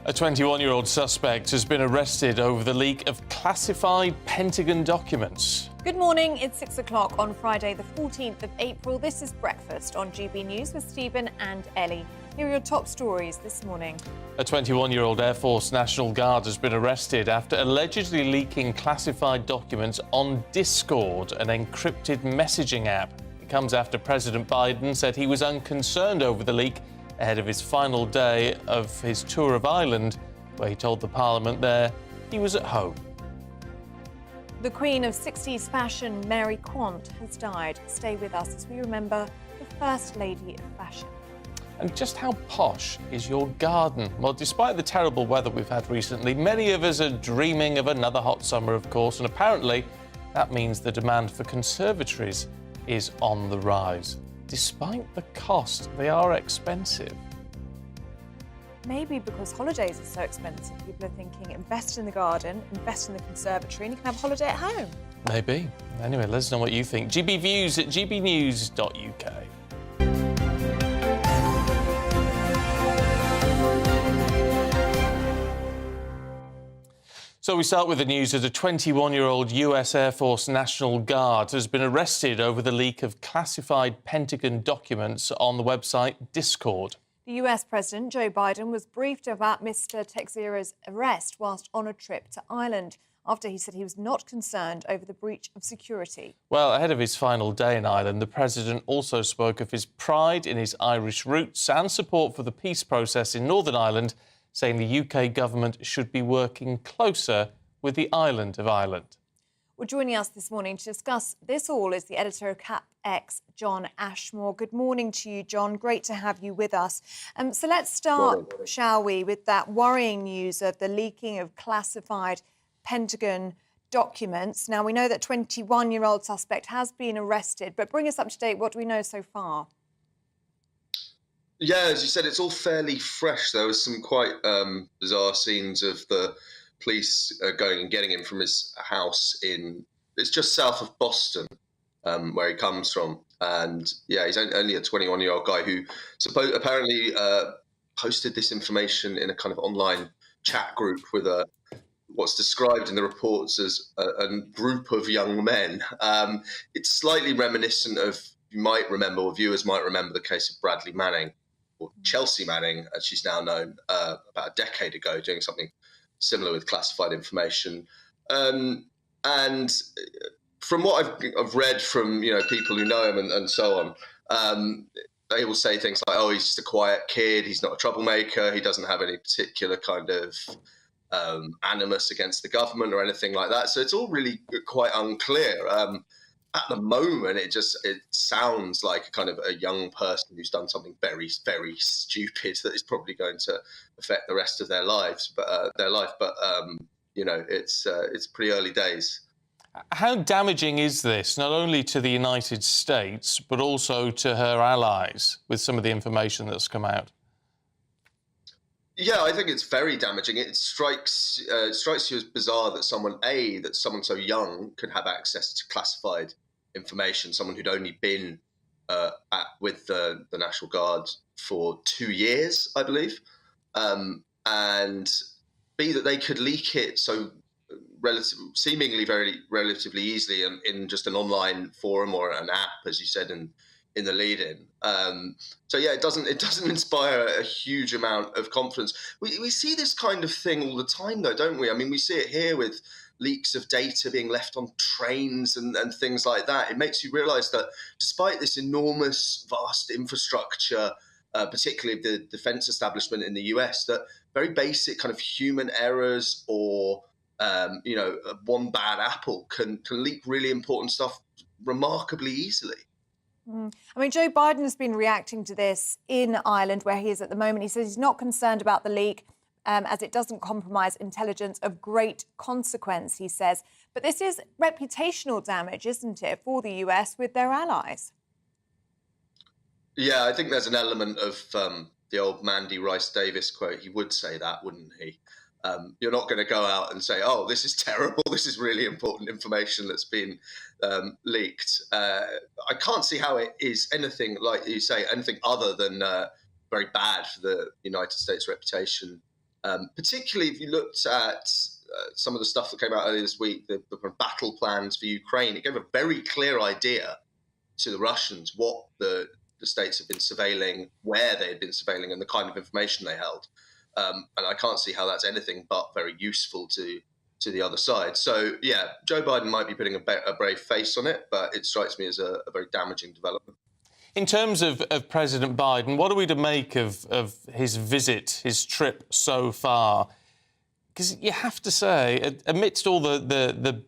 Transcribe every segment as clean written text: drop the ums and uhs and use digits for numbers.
A 21-year-old suspect has been arrested over the leak of classified Pentagon documents. Good morning, it's 6 o'clock on Friday the 14th of April. This is Breakfast on GB News with Stephen and Ellie. Here are your top stories this morning. A 21-year-old Air Force National Guard has been arrested after allegedly leaking classified documents on Discord, an encrypted messaging app. It comes after President Biden said he was unconcerned over the leak ahead of his final day of his tour of Ireland, where he told the Parliament there he was at home. The Queen of 60s fashion, Mary Quant, has died. Stay with us as we remember the First Lady of Fashion. And just how posh is your garden? Well, despite the terrible weather we've had recently, many of us are dreaming of another hot summer, of course, and apparently that means the demand for conservatories is on the rise. Despite the cost, they are expensive. Maybe because holidays are so expensive, people are thinking invest in the garden, invest in the conservatory, and you can have a holiday at home. Maybe. Anyway, let us know what you think. GB Views at gbnews.uk. So we start with the news that a 21-year-old US Air Force National Guard has been arrested over the leak of classified Pentagon documents on the website Discord. The US President Joe Biden was briefed about Mr Teixeira's arrest whilst on a trip to Ireland, after he said he was not concerned over the breach of security. Well, ahead of his final day in Ireland, the President also spoke of his pride in his Irish roots and support for the peace process in Northern Ireland, saying the UK government should be working closer with the island of Ireland. Well, joining us this morning to discuss this all is the editor of CapX, John Ashmore. Good morning to you, John. Great to have you with us. So let's start, shall we, with that worrying news of the leaking of classified Pentagon documents. Now, we know that 21-year-old suspect has been arrested, but bring us up to date. What do we know so far? Yeah, as you said, it's all fairly fresh. There was some quite bizarre scenes of the police going and getting him from his house it's just south of Boston, where he comes from. And yeah, he's only a 21-year-old guy who apparently posted this information in a kind of online chat group with what's described in the reports as a group of young men. It's slightly reminiscent of, you might remember, or viewers might remember, the case of Bradley Manning, or Chelsea Manning, as she's now known, about a decade ago, doing something similar with classified information. And from what I've read from people who know him and so on, they will say things like, "Oh, he's just a quiet kid. He's not a troublemaker. He doesn't have any particular kind of animus against the government or anything like that." So it's all really quite unclear. At the moment, it sounds like a kind of a young person who's done something very, very stupid that is probably going to affect the rest of their lives. But it's pretty early days. How damaging is this, not only to the United States, but also to her allies, with some of the information that's come out? Yeah, I think it's very damaging. It strikes you as bizarre that someone so young could have access to classified information, someone who'd only been with the National Guard for 2 years, I believe, and B, that they could leak it so seemingly very relatively easily in just an online forum or an app, as you said in the lead-in. So yeah, it doesn't inspire a huge amount of confidence. We see this kind of thing all the time, though, don't we? I mean, we see it here with leaks of data being left on trains and things like that. It makes you realise that despite this enormous, vast infrastructure, particularly the defence establishment in the US, that very basic kind of human errors or one bad apple can leak really important stuff remarkably easily. I mean, Joe Biden has been reacting to this in Ireland, where he is at the moment. He says he's not concerned about the leak as it doesn't compromise intelligence of great consequence, he says. But this is reputational damage, isn't it, for the US with their allies? Yeah, I think there's an element of the old Mandy Rice Davis quote. He would say that, wouldn't he? You're not going to go out and say, "Oh, this is terrible. This is really important information that's been leaked." I can't see how it is anything, like you say, anything other than very bad for the United States reputation Particularly if you looked at some of the stuff that came out earlier this week, the battle plans for Ukraine. It gave a very clear idea to the Russians what the states have been surveilling, where they had been surveilling, and the kind of information they held. And I can't see how that's anything but very useful to the other side. So, yeah, Joe Biden might be putting a brave face on it, but it strikes me as a very damaging development. In terms of President Biden, what are we to make of his visit, his trip so far? Because you have to say, amidst all the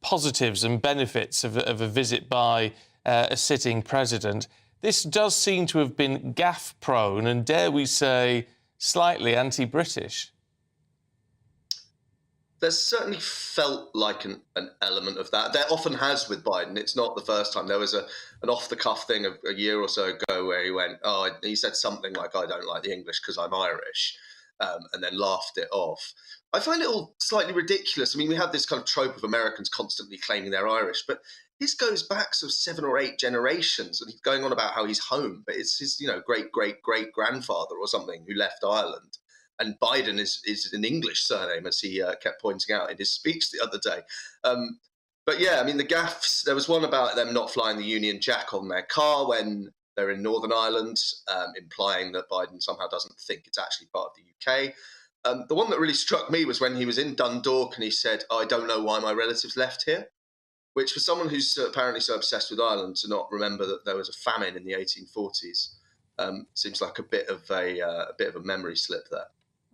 positives and benefits of a visit by a sitting president, this does seem to have been gaffe-prone and, dare we say, slightly anti-British. There's certainly felt like an element of that. There often has with Biden. It's not the first time. There was an off-the-cuff thing a year or so ago where he went, he said something like, I don't like the English because I'm Irish, and then laughed it off. I find it all slightly ridiculous. I mean, we have this kind of trope of Americans constantly claiming they're Irish, but this goes back sort of 7 or 8 generations, and he's going on about how he's home, but it's his, great-great-great-grandfather or something who left Ireland. And Biden is an English surname, as he kept pointing out in his speech the other day. But yeah, I mean, the gaffes, there was one about them not flying the Union Jack on their car when they're in Northern Ireland, implying that Biden somehow doesn't think it's actually part of the UK. The one that really struck me was when he was in Dundalk and he said, I don't know why my relatives left here, which for someone who's apparently so obsessed with Ireland to not remember that there was a famine in the 1840s seems like a bit of a memory slip there.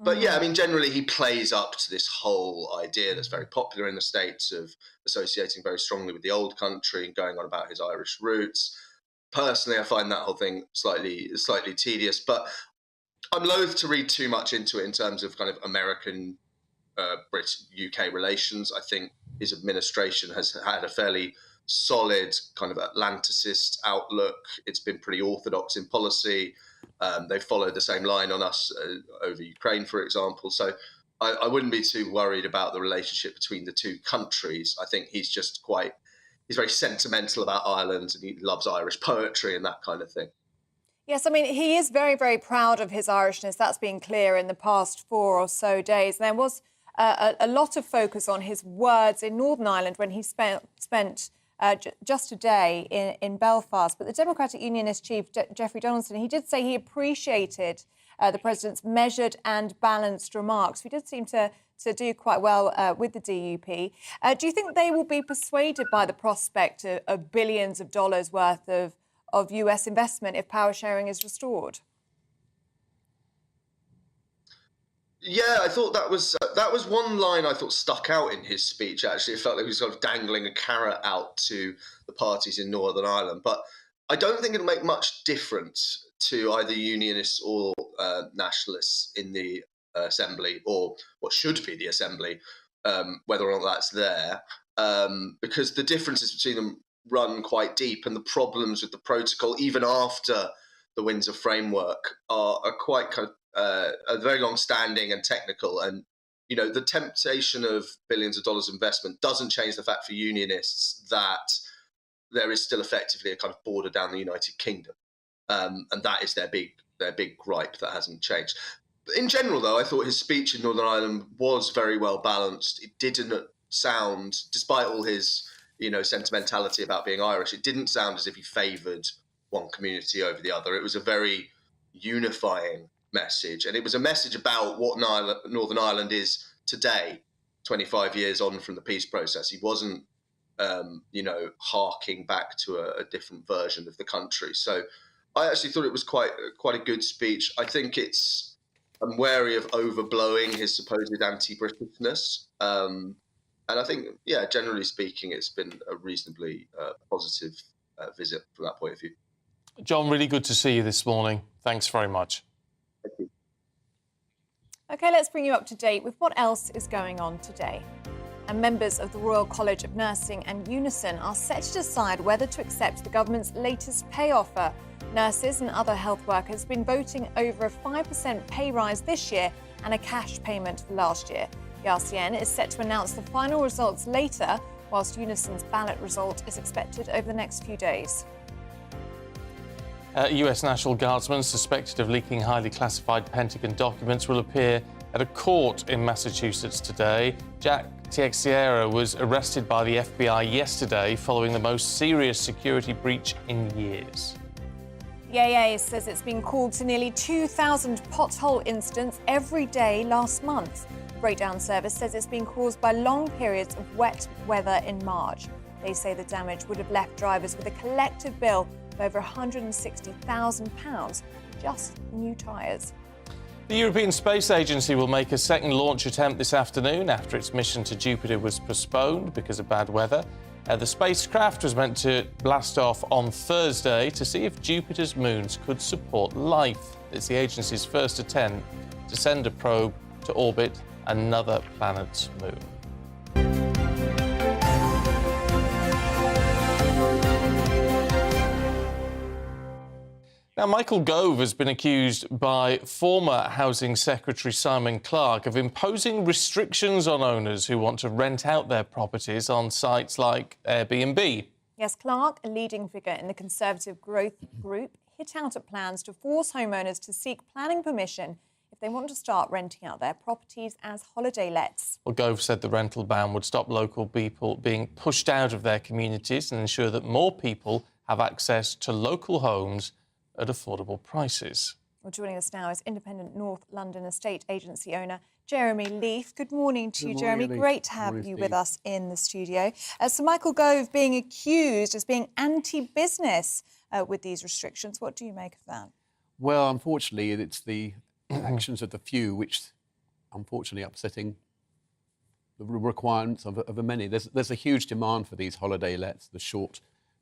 But yeah, I mean, generally he plays up to this whole idea that's very popular in the States of associating very strongly with the old country and going on about his Irish roots. Personally, I find that whole thing slightly tedious, but I'm loath to read too much into it in terms of kind of American British-UK relations. I think his administration has had a fairly solid kind of Atlanticist outlook. It's been pretty orthodox in policy. They've followed the same line on us over Ukraine, for example. So I wouldn't be too worried about the relationship between the two countries. I think he's very sentimental about Ireland and he loves Irish poetry and that kind of thing. Yes, I mean, he is very, very proud of his Irishness. That's been clear in the past 4 or so days. And there was a lot of focus on his words in Northern Ireland when he spent just a day in Belfast. But the Democratic Unionist chief, Jeffrey Donaldson, he did say he appreciated the president's measured and balanced remarks. We did seem to do quite well with the DUP. Do you think they will be persuaded by the prospect of billions of dollars worth of US investment if power sharing is restored? Yeah, I thought that was one line I thought stuck out in his speech, actually. It felt like he was sort of dangling a carrot out to the parties in Northern Ireland. But I don't think it'll make much difference to either Unionists or Nationalists in the Assembly, or what should be the Assembly, whether or not that's there, because the differences between them run quite deep, and the problems with the protocol, even after the Windsor Framework, are quite kind of are very long-standing and technical. And you know, the temptation of billions of dollars investment doesn't change the fact for Unionists that there is still effectively a kind of border down the United Kingdom, and that is their big gripe that hasn't changed. But in general, though, I thought his speech in Northern Ireland was very well balanced. It didn't sound, despite all his sentimentality about being Irish, it didn't sound as if he favoured one community over the other. It was a very unifying message, and it was a message about what Northern Ireland is today, 25 years on from the peace process. He wasn't, harking back to a different version of the country. So I actually thought it was quite a good speech. I think I'm wary of overblowing his supposed anti-Britishness. And I think, yeah, generally speaking, it's been a reasonably positive visit from that point of view. John, really good to see you this morning. Thanks very much. Thank you. OK, let's bring you up to date with what else is going on today. And members of the Royal College of Nursing and Unison are set to decide whether to accept the government's latest pay offer. Nurses and other health workers have been voting over a 5% pay rise this year and a cash payment for last year. The RCN is set to announce the final results later, whilst Unison's ballot result is expected over the next few days. US National Guardsmen suspected of leaking highly classified Pentagon documents will appear At a court in Massachusetts today, Jack Teixeira was arrested by the FBI yesterday following the most serious security breach in years. The AA says it's been called to nearly 2,000 pothole incidents every day last month. The breakdown service says it's been caused by long periods of wet weather in March. They say the damage would have left drivers with a collective bill of over £160,000 just for new tyres. The European Space Agency will make a second launch attempt this afternoon after its mission to Jupiter was postponed because of bad weather. The spacecraft was meant to blast off on Thursday to see if Jupiter's moons could support life. It's the agency's first attempt to send a probe to orbit another planet's moon. Now, Michael Gove has been accused by former Housing Secretary Simon Clarke of imposing restrictions on owners who want to rent out their properties on sites like Airbnb. Yes, Clarke, a leading figure in the Conservative Growth Group, hit out at plans to force homeowners to seek planning permission if they want to start renting out their properties as holiday lets. Well, Gove said the rental ban would stop local people being pushed out of their communities and ensure that more people have access to local homes at affordable prices. Well, joining us now is independent North London estate agency owner Jeremy Leith. Good morning to you, Jeremy. Great to have you with us in the studio. So Michael Gove being accused as being anti-business with these restrictions. What do you make of that? Well, unfortunately, it's the actions of the few which, unfortunately, upsetting the requirements of the many. There's a huge demand for these holiday lets, the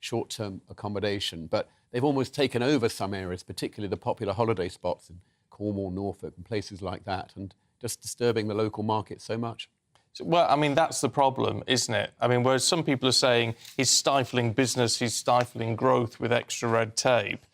short-term accommodation, but they've almost taken over some areas, particularly the popular holiday spots in Cornwall, Norfolk and places like that, and just disturbing the local market so much. Well, I mean, that's the problem, isn't it? I mean, whereas some people are saying he's stifling business, he's stifling growth with extra red tape.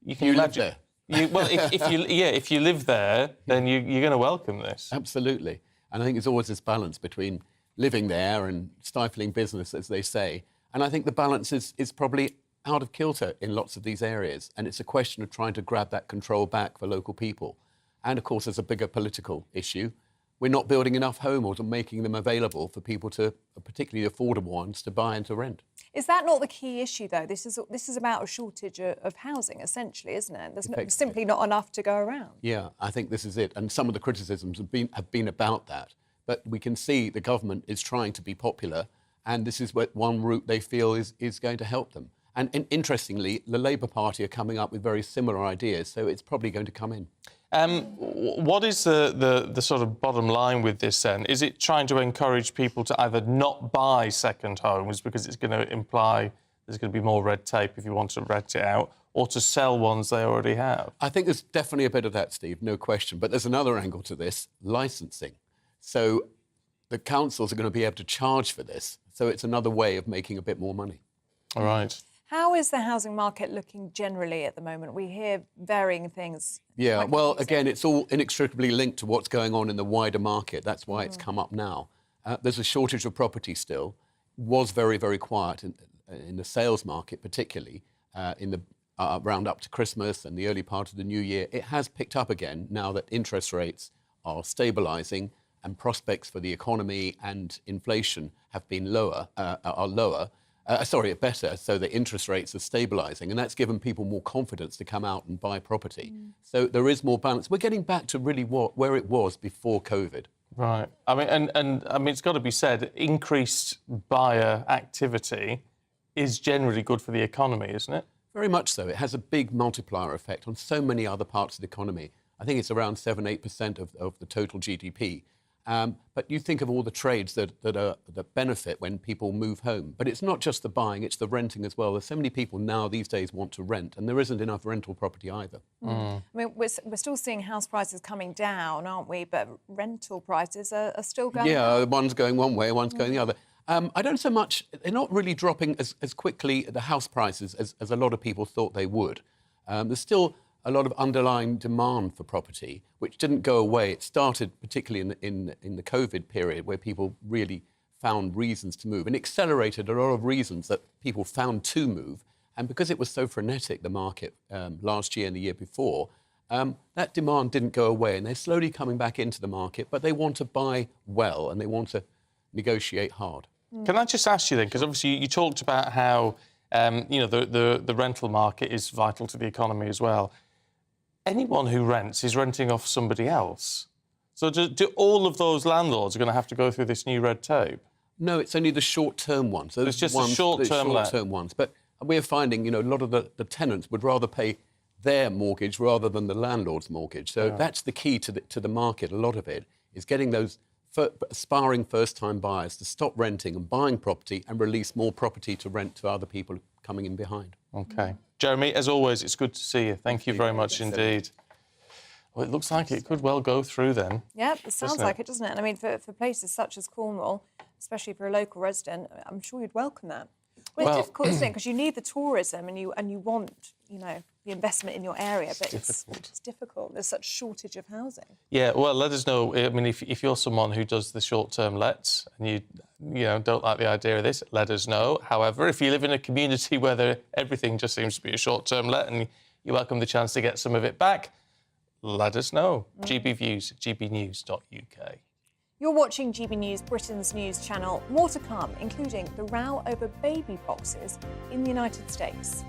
You live there. If you live there, then you're going to welcome this. Absolutely. And I think there's always this balance between living there and stifling business, as they say. And I think the balance is probably out of kilter in lots of these areas. And it's a question of trying to grab that control back for local people. And, of course, there's a bigger political issue. We're not building enough homes or making them available for people to, particularly affordable ones, to buy and to rent. Is that not the key issue, though? This is about a shortage of housing, essentially, isn't it? There's simply not enough to go around. Yeah, I think this is it. And some of the criticisms have been about that. But we can see the government is trying to be popular, and this is what one route they feel is going to help them. And interestingly, the Labour Party are coming up with very similar ideas, so it's probably going to come in. What is the sort of bottom line with this then? Is it trying to encourage people to either not buy second homes because it's going to imply there's going to be more red tape if you want to rent it out, or to sell ones they already have? I think there's definitely a bit of that, Steve, no question. But there's another angle to this, licensing. So the councils are going to be able to charge for this. So it's another way of making a bit more money. All right. How is the housing market looking generally at the moment? We hear varying things. Yeah, well, again, it's all inextricably linked to what's going on in the wider market. That's why it's come up now. There's a shortage of property still. Was very, very quiet in the sales market, particularly in the round up to Christmas and the early part of the new year. It has picked up again now that interest rates are stabilising and prospects for the economy and inflation have been better, so the interest rates are stabilising, and that's given people more confidence to come out and buy property. So there is more balance. We're getting back to really where it was before COVID. Right. I mean, and I mean, it's got to be said, increased buyer activity is generally good for the economy, isn't it? Very much so. It has a big multiplier effect on so many other parts of the economy. I think it's around 7-8% of the total GDP. But you think of all the trades that benefit when people move home. But it's not just the buying, it's the renting as well. There's so many people now these days want to rent, and there isn't enough rental property either. I mean, we're still seeing house prices coming down, aren't we? But rental prices are still going up. Yeah, one's going one way, one's going the other. I don't so much, they're not really dropping as quickly, the house prices, as a lot of people thought they would. There's still a lot of underlying demand for property, which didn't go away. It started particularly in the COVID period, where people really found reasons to move, and accelerated a lot of reasons that people found to move. And because it was so frenetic, the market last year and the year before, That demand didn't go away, and they're slowly coming back into the market, but they want to buy well and they want to negotiate hard. Can I just ask you then, because obviously you talked about how the rental market is vital to the economy as well. Anyone who rents is renting off somebody else. So do all of those landlords are going to have to go through this new red tape? No, it's only the short-term ones. So it's just the short-term ones. But we're finding, a lot of the tenants would rather pay their mortgage rather than the landlord's mortgage. So that's the key to the market. A lot of it is getting those aspiring first-time buyers to stop renting and buying property and release more property to rent to other people coming in behind. OK. Jeremy, as always, it's good to see you. Thank you very much indeed. Well, it looks like it could well go through then. Yeah, it sounds like it, doesn't it? And I mean, for places such as Cornwall, especially for a local resident, I'm sure you'd welcome that. Well, it's difficult, isn't it? Because you need the tourism and you want, the investment in your area, but it's difficult. There's such shortage of housing. Yeah, well, let us know. I mean, if you're someone who does the short-term lets and you don't like the idea of this, let us know. However, if you live in a community where everything just seems to be a short-term let and you welcome the chance to get some of it back, let us know. GB Views, gbnews.uk. You're watching GB News, Britain's news channel. More to come, including the row over baby boxes in the United States.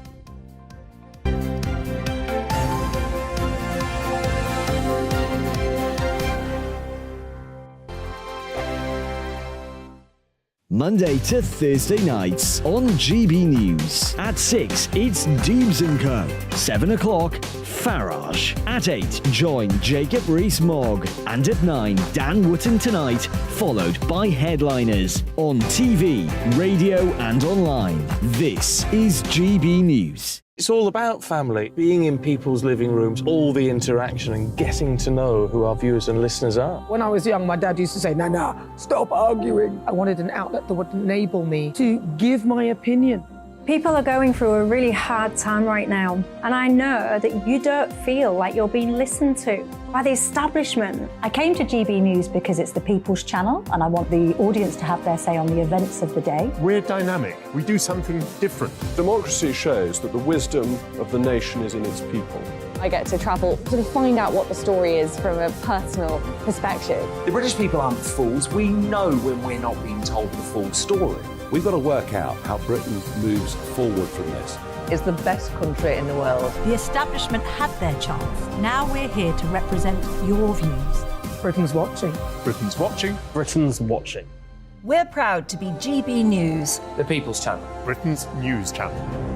Monday to Thursday nights on GB News. At 6, it's Deebs & Co. 7 o'clock, Farage. At 8, join Jacob Rees-Mogg. And at 9, Dan Wootton Tonight, followed by Headliners. On TV, radio and online. This is GB News. It's all about family, being in people's living rooms, all the interaction and getting to know who our viewers and listeners are. When I was young, my dad used to say, Nana, stop arguing. I wanted an outlet that would enable me to give my opinion. People are going through a really hard time right now, and I know that you don't feel like you're being listened to by the establishment. I came to GB News because it's the People's Channel, and I want the audience to have their say on the events of the day. We're dynamic. We do something different. Democracy shows that the wisdom of the nation is in its people. I get to travel to find out what the story is from a personal perspective. The British people aren't fools. We know when we're not being told the full story. We've got to work out how Britain moves forward from this. It's the best country in the world. The establishment had their chance. Now we're here to represent your views. Britain's watching. Britain's watching. Britain's watching. We're proud to be GB News. The People's Channel. Britain's news channel.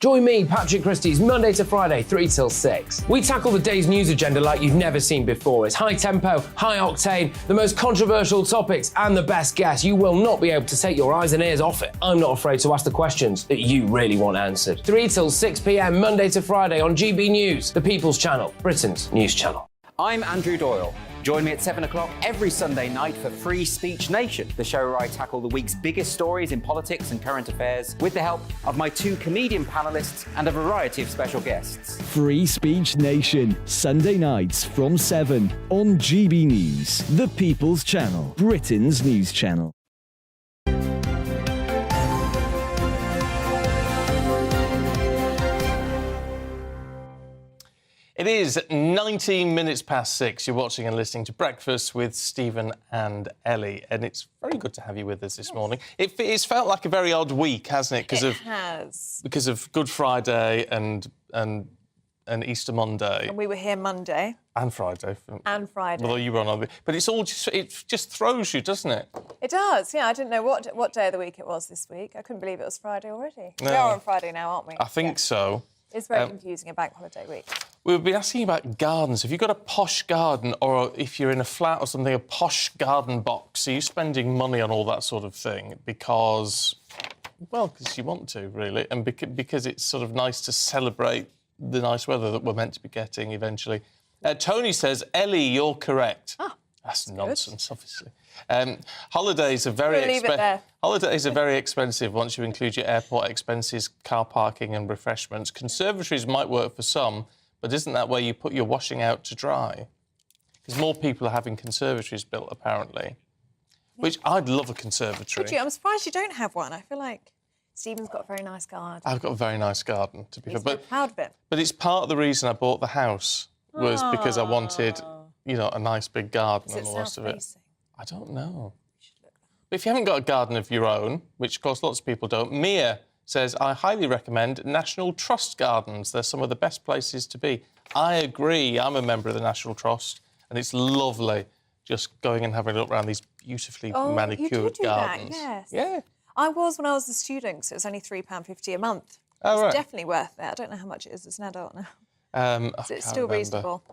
Join me, Patrick Christie's, Monday to Friday, 3 till 6. We tackle the day's news agenda like you've never seen before. It's high tempo, high octane, the most controversial topics and the best guests. You will not be able to take your eyes and ears off it. I'm not afraid to ask the questions that you really want answered. 3 till 6 p.m, Monday to Friday on GB News, the People's Channel, Britain's news channel. I'm Andrew Doyle. Join me at 7 o'clock every Sunday night for Free Speech Nation, the show where I tackle the week's biggest stories in politics and current affairs with the help of my 2 comedian panellists and a variety of special guests. Free Speech Nation, Sunday nights from 7 on GB News, the People's Channel, Britain's news channel. It is 19 minutes past 6. You're watching and listening to Breakfast with Stephen and Ellie, and it's very good to have you with us this morning. It's felt like a very odd week, hasn't it? Because of Good Friday and Easter Monday. And we were here Monday. And Friday. And Friday. Although you were on, but it's all just throws you, doesn't it? It does. Yeah, I didn't know what day of the week it was this week. I couldn't believe it was Friday already. No. We are on Friday now, aren't we? I think so. It's very confusing, a bank holiday week. We've been asking about gardens. Have you got a posh garden, or if you're in a flat or something, a posh garden box? Are you spending money on all that sort of thing because you want to, really, and because it's sort of nice to celebrate the nice weather that we're meant to be getting eventually? Tony says, Ellie, you're correct. Ah, that's nonsense, obviously. Holidays are very expensive once you include your airport expenses, car parking and refreshments. Conservatories might work for some, but isn't that where you put your washing out to dry? Because more people are having conservatories built, apparently. Yeah. Which I'd love a conservatory. Would you? I'm surprised you don't have one. I feel like Stephen's got a very nice garden. I've got a very nice garden, to be fair. He's very proud of it. But it's part of the reason I bought the house was because I wanted, you know, a nice big garden Is and it all the rest of it. south-facing? I don't know. But if you haven't got a garden of your own, which of course lots of people don't, Mia says, I highly recommend National Trust gardens. They're some of the best places to be. I agree. I'm a member of the National Trust, and it's lovely just going and having a look around these beautifully manicured you do gardens. That, yes. Yeah. I was when I was a student, so it was only £3.50 a month. Oh, it's right. definitely worth it. I don't know how much it is as an adult now. So it's still remember. reasonable.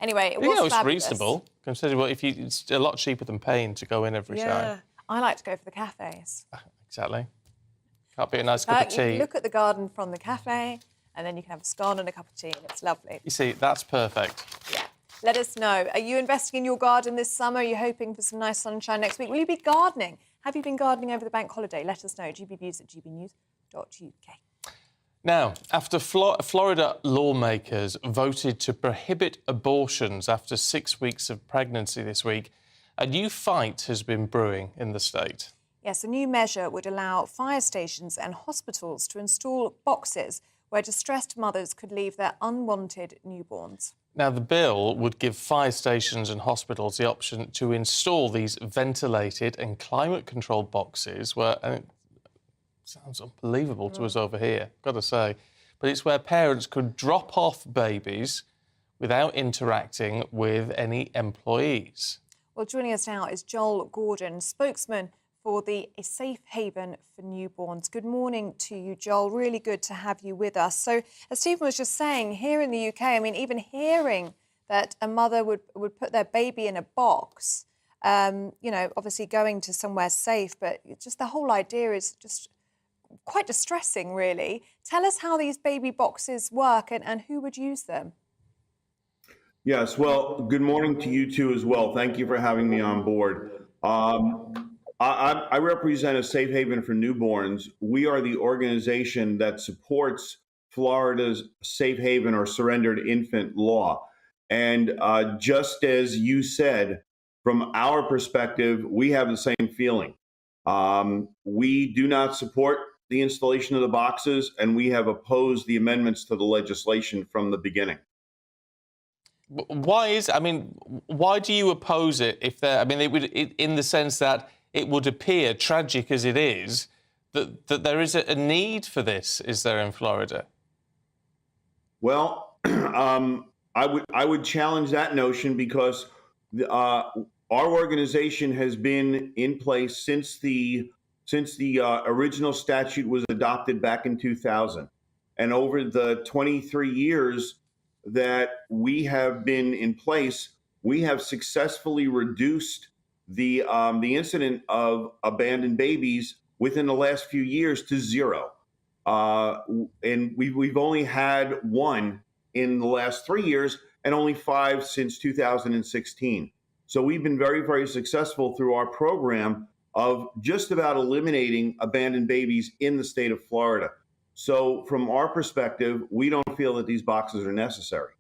Anyway, it was it's fabulous. reasonable. Consider it's a lot cheaper than paying to go in every time. I like to go for the cafes. Exactly. Can't be a nice cup of You tea. can look at the garden from the cafe, and then you can have a scone and a cup of tea, and it's lovely. You see, that's perfect. Yeah. Let us know. Are you investing in your garden this summer? Are you hoping for some nice sunshine next week? Will you be gardening? Have you been gardening over the bank holiday? Let us know. gbnews@gbnews.uk. Now, after Florida lawmakers voted to prohibit abortions after 6 weeks of pregnancy this week, a new fight has been brewing in the state. Yes, a new measure would allow fire stations and hospitals to install boxes where distressed mothers could leave their unwanted newborns. Now, the bill would give fire stations and hospitals the option to install these ventilated and climate-controlled boxes where... sounds unbelievable to us over here, got to say. But it's where parents could drop off babies without interacting with any employees. Well, joining us now is Joel Gordon, spokesman for the A Safe Haven for Newborns. Good morning to you, Joel. Really good to have you with us. So, as Stephen was just saying, here in the UK, I mean, even hearing that a mother would put their baby in a box, you know, obviously going to somewhere safe, but just the whole idea is just quite distressing, really. Tell us how these baby boxes work and who would use them. Yes, well, good morning to you two as well. Thank you for having me on board. I represent a Safe Haven for Newborns. We are the organization that supports Florida's Safe Haven or Surrendered Infant law. And just as you said, from our perspective, we have the same feeling. We do not support the installation of the boxes, and we have opposed the amendments to the legislation from the beginning. Why do you oppose it if there... I mean, in the sense that it would appear, tragic as it is, that there is a need for this, is there, in Florida? Well, I would challenge that notion because our organization has been in place since the original statute was adopted back in 2000. And over the 23 years that we have been in place, we have successfully reduced the incident of abandoned babies within the last few years to zero. And we've only had one in the last 3 years and only 5 since 2016. So we've been very, very successful through our program of just about eliminating abandoned babies in the state of Florida. So from our perspective, we don't feel that these boxes are necessary.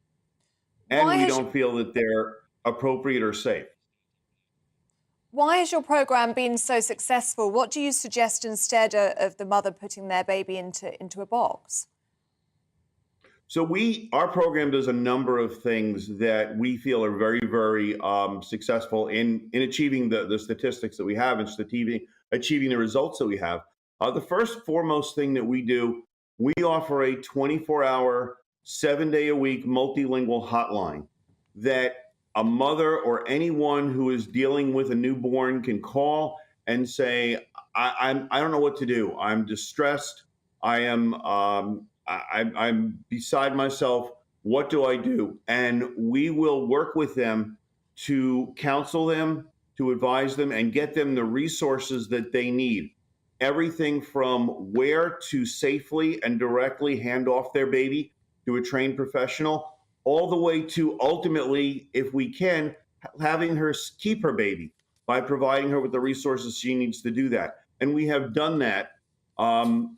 And we don't feel that they're appropriate or safe. Why has your program been so successful? What do you suggest instead of the mother putting their baby into a box? So our program does a number of things that we feel are very, very successful in achieving the statistics that we have and achieving the results that we have. The first foremost thing that we do, we offer a 24-hour, 7-day-a-week multilingual hotline that a mother or anyone who is dealing with a newborn can call and say, I don't know what to do. I'm distressed. I'm beside myself. What do I do? And we will work with them to counsel them, to advise them, and get them the resources that they need. Everything from where to safely and directly hand off their baby to a trained professional, all the way to ultimately, if we can, having her keep her baby by providing her with the resources she needs to do that. And we have done that.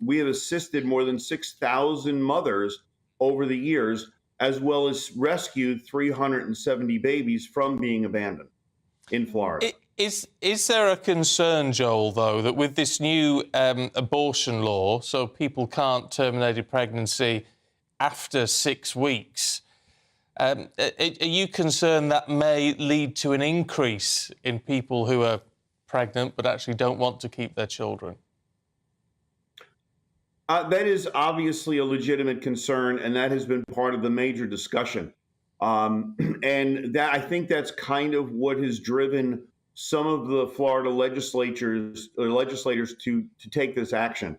We have assisted more than 6,000 mothers over the years, as well as rescued 370 babies from being abandoned. in Florida. Is there a concern, Joel, though, that with this new abortion law, so people can't terminate a pregnancy after 6 weeks, are you concerned that may lead to an increase in people who are pregnant but actually don't want to keep their children? That is obviously a legitimate concern, and that has been part of the major discussion. And that I think that's kind of what has driven some of the Florida legislators to take this action.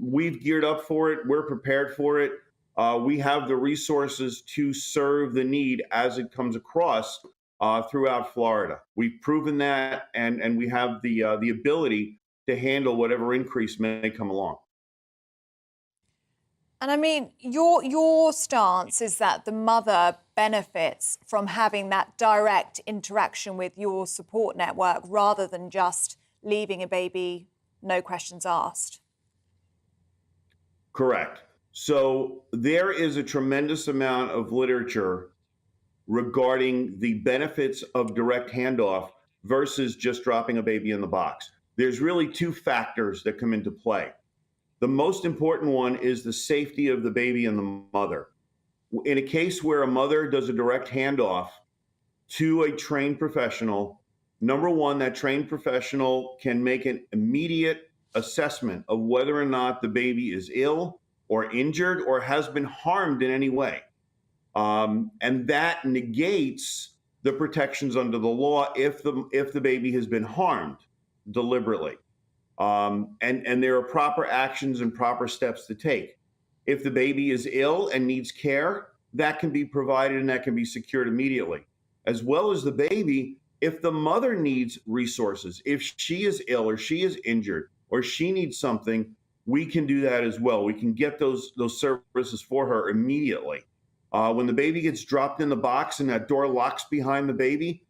We've geared up for it. We're prepared for it. We have the resources to serve the need as it comes across throughout Florida. We've proven that, and we have the ability to handle whatever increase may come along. And I mean, your stance is that the mother benefits from having that direct interaction with your support network rather than just leaving a baby, no questions asked. Correct. So there is a tremendous amount of literature regarding the benefits of direct handoff versus just dropping a baby in the box. There's really two factors that come into play. The most important one is the safety of the baby and the mother. In a case where a mother does a direct handoff to a trained professional, number one, that trained professional can make an immediate assessment of whether or not the baby is ill or injured or has been harmed in any way. And that negates the protections under the law if the baby has been harmed deliberately. And there are proper actions and proper steps to take. If the baby is ill and needs care, that can be provided and that can be secured immediately. As well as the baby, if the mother needs resources, if she is ill or she is injured or she needs something, we can do that as well. We can get those services for her immediately. When the baby gets dropped in the box and that door locks behind the baby,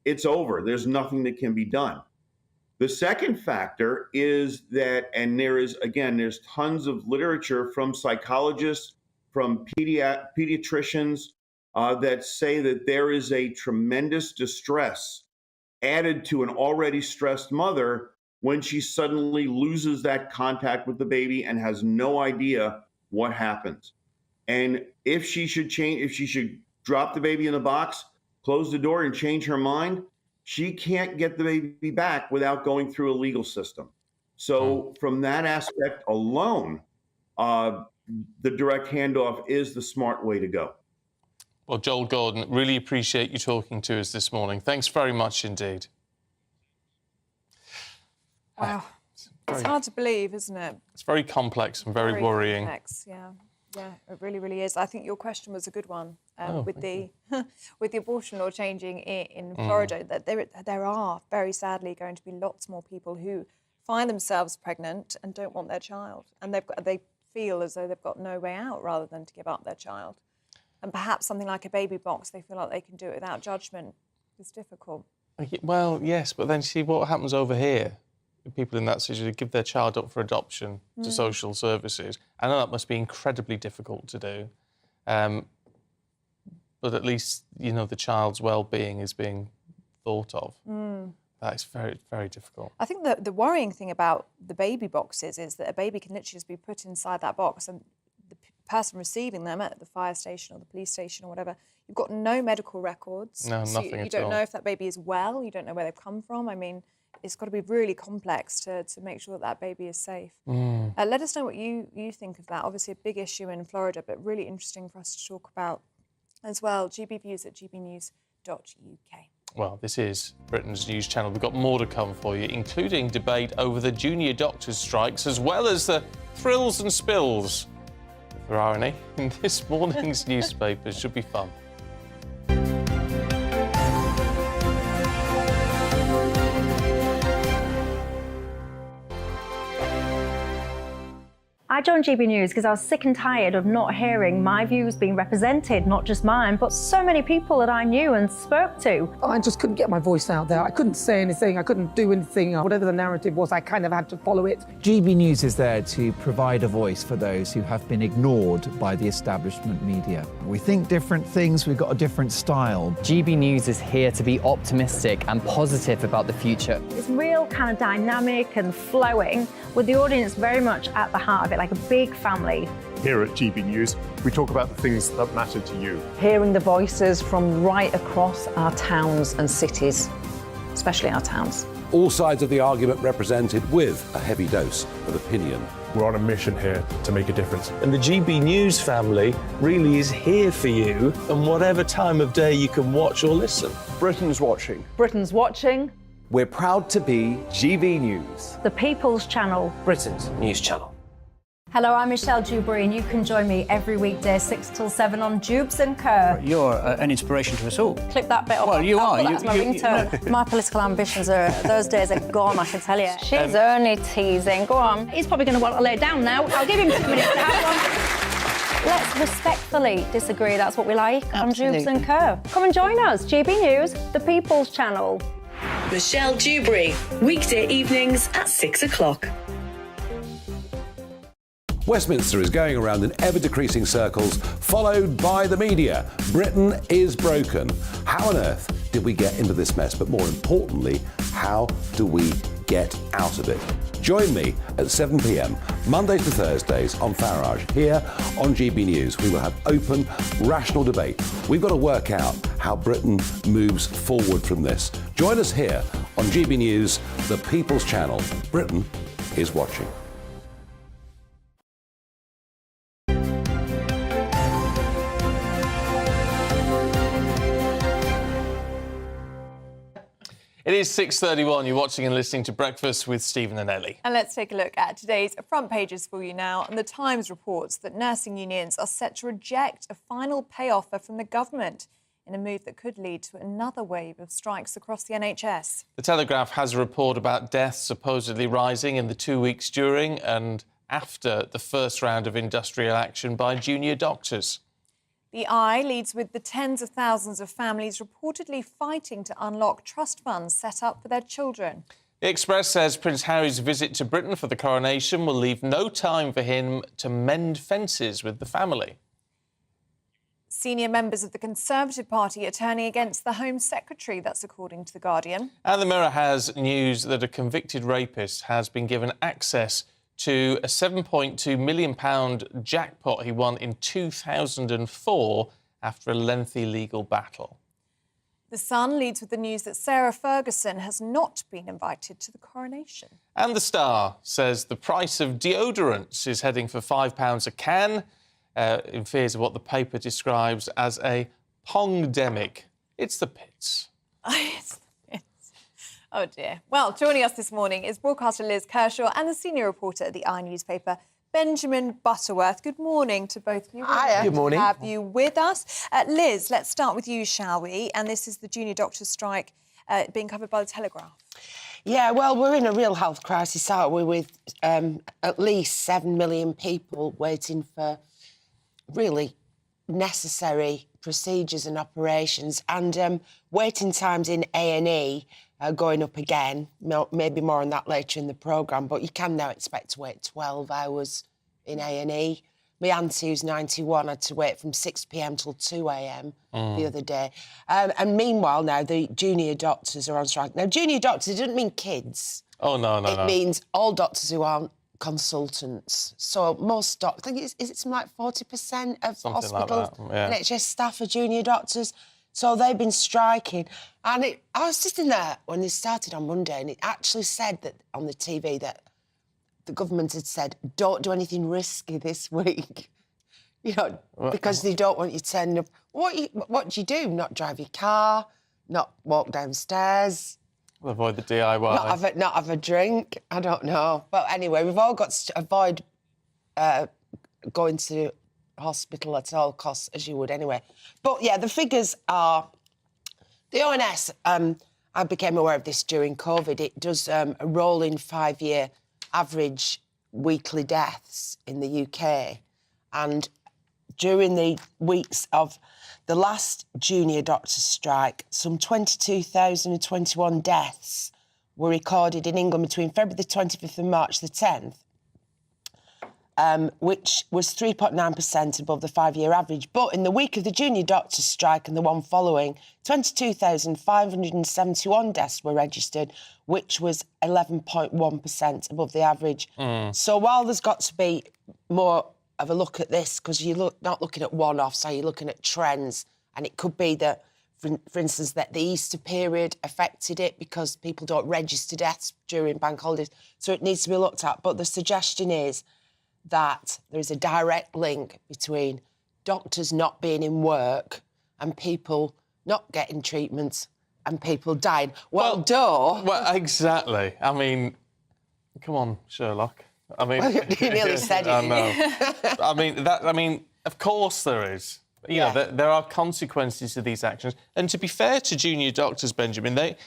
it's over. There's nothing that can be done. The second factor is that, and there's tons of literature from psychologists, from pediatricians that say that there is a tremendous distress added to an already stressed mother when she suddenly loses that contact with the baby and has no idea what happens. And if she should drop the baby in the box, close the door and change her mind, she can't get the baby back without going through a legal system. So from that aspect alone, the direct handoff is the smart way to go. Well, Joel Gordon, really appreciate you talking to us this morning. Thanks very much indeed. Wow. It's hard to believe, isn't it? It's very complex and very worrying. Complex, yeah. Yeah, it really, really is. I think your question was a good one with the abortion law changing in Florida. That there are very sadly going to be lots more people who find themselves pregnant and don't want their child, and they feel as though they've got no way out rather than to give up their child. And perhaps something like a baby box, they feel like they can do it without judgment. It's difficult. Well, yes, but then see what happens over here. People in that situation give their child up for adoption to social services. I know that must be incredibly difficult to do, but at least, you know, the child's well-being is being thought of. That is very, very difficult. I think the worrying thing about the baby boxes is that a baby can literally just be put inside that box and the person receiving them at the fire station or the police station or whatever, you've got no medical records. No, so nothing you at don't all. know if that baby is well, you don't know where they've come from. I mean, it's got to be really complex to make sure that baby is safe. Let us know what you think of that. Obviously a big issue in Florida, but really interesting for us to talk about as well. GBViews at gbnews.uk. Well, this is Britain's news channel. We've got more to come for you, including debate over the junior doctors' strikes, as well as the thrills and spills, if there are any, in this morning's newspapers. Should be fun. I joined GB News because I was sick and tired of not hearing my views being represented, not just mine, but so many people that I knew and spoke to. I just couldn't get my voice out there. I couldn't say anything. I couldn't do anything. Whatever the narrative was, I kind of had to follow it. GB News is there to provide a voice for those who have been ignored by the establishment media. We think different things, we've got a different style. GB News is here to be optimistic and positive about the future. It's real kind of dynamic and flowing, with the audience very much at the heart of it, like a big family. Here at GB News, we talk about the things that matter to you. Hearing the voices from right across our towns and cities, especially our towns. All sides of the argument represented with a heavy dose of opinion. We're on a mission here to make a difference. And the GB News family really is here for you, and whatever time of day you can watch or listen. Britain's watching. Britain's watching. We're proud to be GB News, The People's Channel. Britain's news channel. Hello, I'm Michelle Dewberry, and you can join me every weekday 6 till 7 on Jubes and Kerr. You're an inspiration to us all. Clip that bit up. Well, you are. That's my ringtone. My political ambitions those days are gone, I can tell you. She's only teasing. Go on. He's probably going to want to lay down now. I'll give him 2 minutes to have one. Let's respectfully disagree. That's what we like on Jubes and Kerr. Come and join us. GB News, The People's Channel. Michelle Dewberry, weekday evenings at 6 o'clock. Westminster is going around in ever-decreasing circles, followed by the media. Britain is broken. How on earth did we get into this mess? But more importantly, how do we get out of it? Join me at 7 p.m, Mondays to Thursdays on Farage. Here on GB News, we will have open, rational debate. We've got to work out how Britain moves forward from this. Join us here on GB News, the People's Channel. Britain is watching. It is 6:31. You're watching and listening to Breakfast with Stephen and Ellie. And let's take a look at today's front pages for you now. And the Times reports that nursing unions are set to reject a final pay offer from the government in a move that could lead to another wave of strikes across the NHS. The Telegraph has a report about deaths supposedly rising in the 2 weeks during and after the first round of industrial action by junior doctors. The Eye leads with the tens of thousands of families reportedly fighting to unlock trust funds set up for their children. The Express says Prince Harry's visit to Britain for the coronation will leave no time for him to mend fences with the family. Senior members of the Conservative Party are turning against the Home Secretary, that's according to The Guardian. And the Mirror has news that a convicted rapist has been given access to a £7.2 million jackpot he won in 2004 after a lengthy legal battle. The Sun leads with the news that Sarah Ferguson has not been invited to the coronation. And The Star says the price of deodorants is heading for £5 a can, in fears of what the paper describes as a pongdemic. It's the pits. Oh, dear. Well, joining us this morning is broadcaster Liz Kershaw and the senior reporter at the Eye newspaper, Benjamin Butterworth. Good morning to both of you. Hiya. Good morning. To have you with us. Liz, let's start with you, shall we? And this is the junior doctors' strike being covered by the Telegraph. Yeah, well, we're in a real health crisis, aren't we, with at least 7 million people waiting for really necessary procedures and operations, and waiting times in A&E going up again. Maybe more on that later in the programme, but you can now expect to wait 12 hours in A&E. My auntie, who's 91, had to wait from 6 p.m. till 2 a.m. the other day. And meanwhile, now the junior doctors are on strike. Now, junior doctors, it doesn't mean kids. Oh, no. It means all doctors who aren't consultants. So most doctors, I think is it something like 40% of Something hospitals, like that, yeah. NHS staff are junior doctors. So they've been striking. And I was sitting there when they started on Monday, and it actually said that on the TV that the government had said, don't do anything risky this week. Because they don't want you turning up. What do you do? Not drive your car, not walk downstairs. Avoid the DIY. Not have a drink. I don't know. But anyway, we've all got to avoid going to hospital at all costs, as you would anyway. But yeah, the figures are... The ONS, I became aware of this during COVID, it does a rolling 5-year average weekly deaths in the UK. And during the weeks of the last junior doctors' strike, some 22,021 deaths were recorded in England between February the 25th and March the 10th, which was 3.9% above the 5-year average. But in the week of the junior doctors' strike and the one following, 22,571 deaths were registered, which was 11.1% above the average. So while there's got to be more of a look at this, because you're not looking at one-offs, so you're looking at trends, and it could be that, for instance, that the Easter period affected it because people don't register deaths during bank holidays, so it needs to be looked at. But the suggestion is that there is a direct link between doctors not being in work and people not getting treatments and people dying. Well, exactly. I mean, come on, Sherlock. I mean, you nearly said it. I know. I mean, of course there is. You know, there are consequences to these actions. And to be fair to junior doctors, Benjamin, they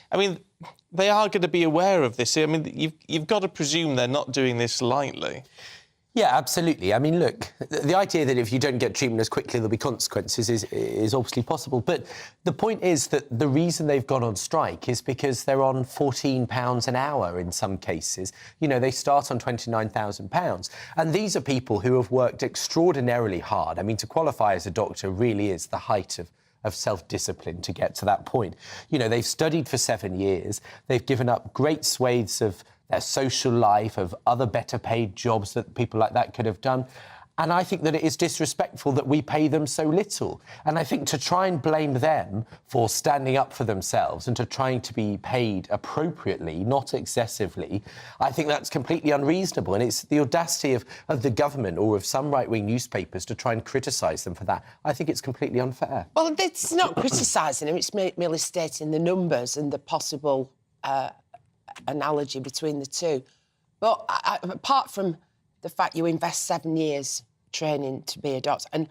are going to be aware of this. I mean, you've got to presume they're not doing this lightly. Yeah, absolutely. I mean, look, the idea that if you don't get treatment as quickly, there'll be consequences is obviously possible. But the point is that the reason they've gone on strike is because they're on £14 an hour in some cases. You know, they start on £29,000. And these are people who have worked extraordinarily hard. I mean, to qualify as a doctor really is the height of self-discipline to get to that point. You know, they've studied for 7 years. They've given up great swathes of their social life, of other better paid jobs that people like that could have done. And I think that it is disrespectful that we pay them so little. And I think to try and blame them for standing up for themselves and to trying to be paid appropriately, not excessively, I think that's completely unreasonable. And it's the audacity of the government or of some right-wing newspapers to try and criticise them for that. I think it's completely unfair. Well, it's not criticising them, it's merely stating the numbers and the possible analogy between the two. But apart from the fact you invest 7 years training to be a doctor, and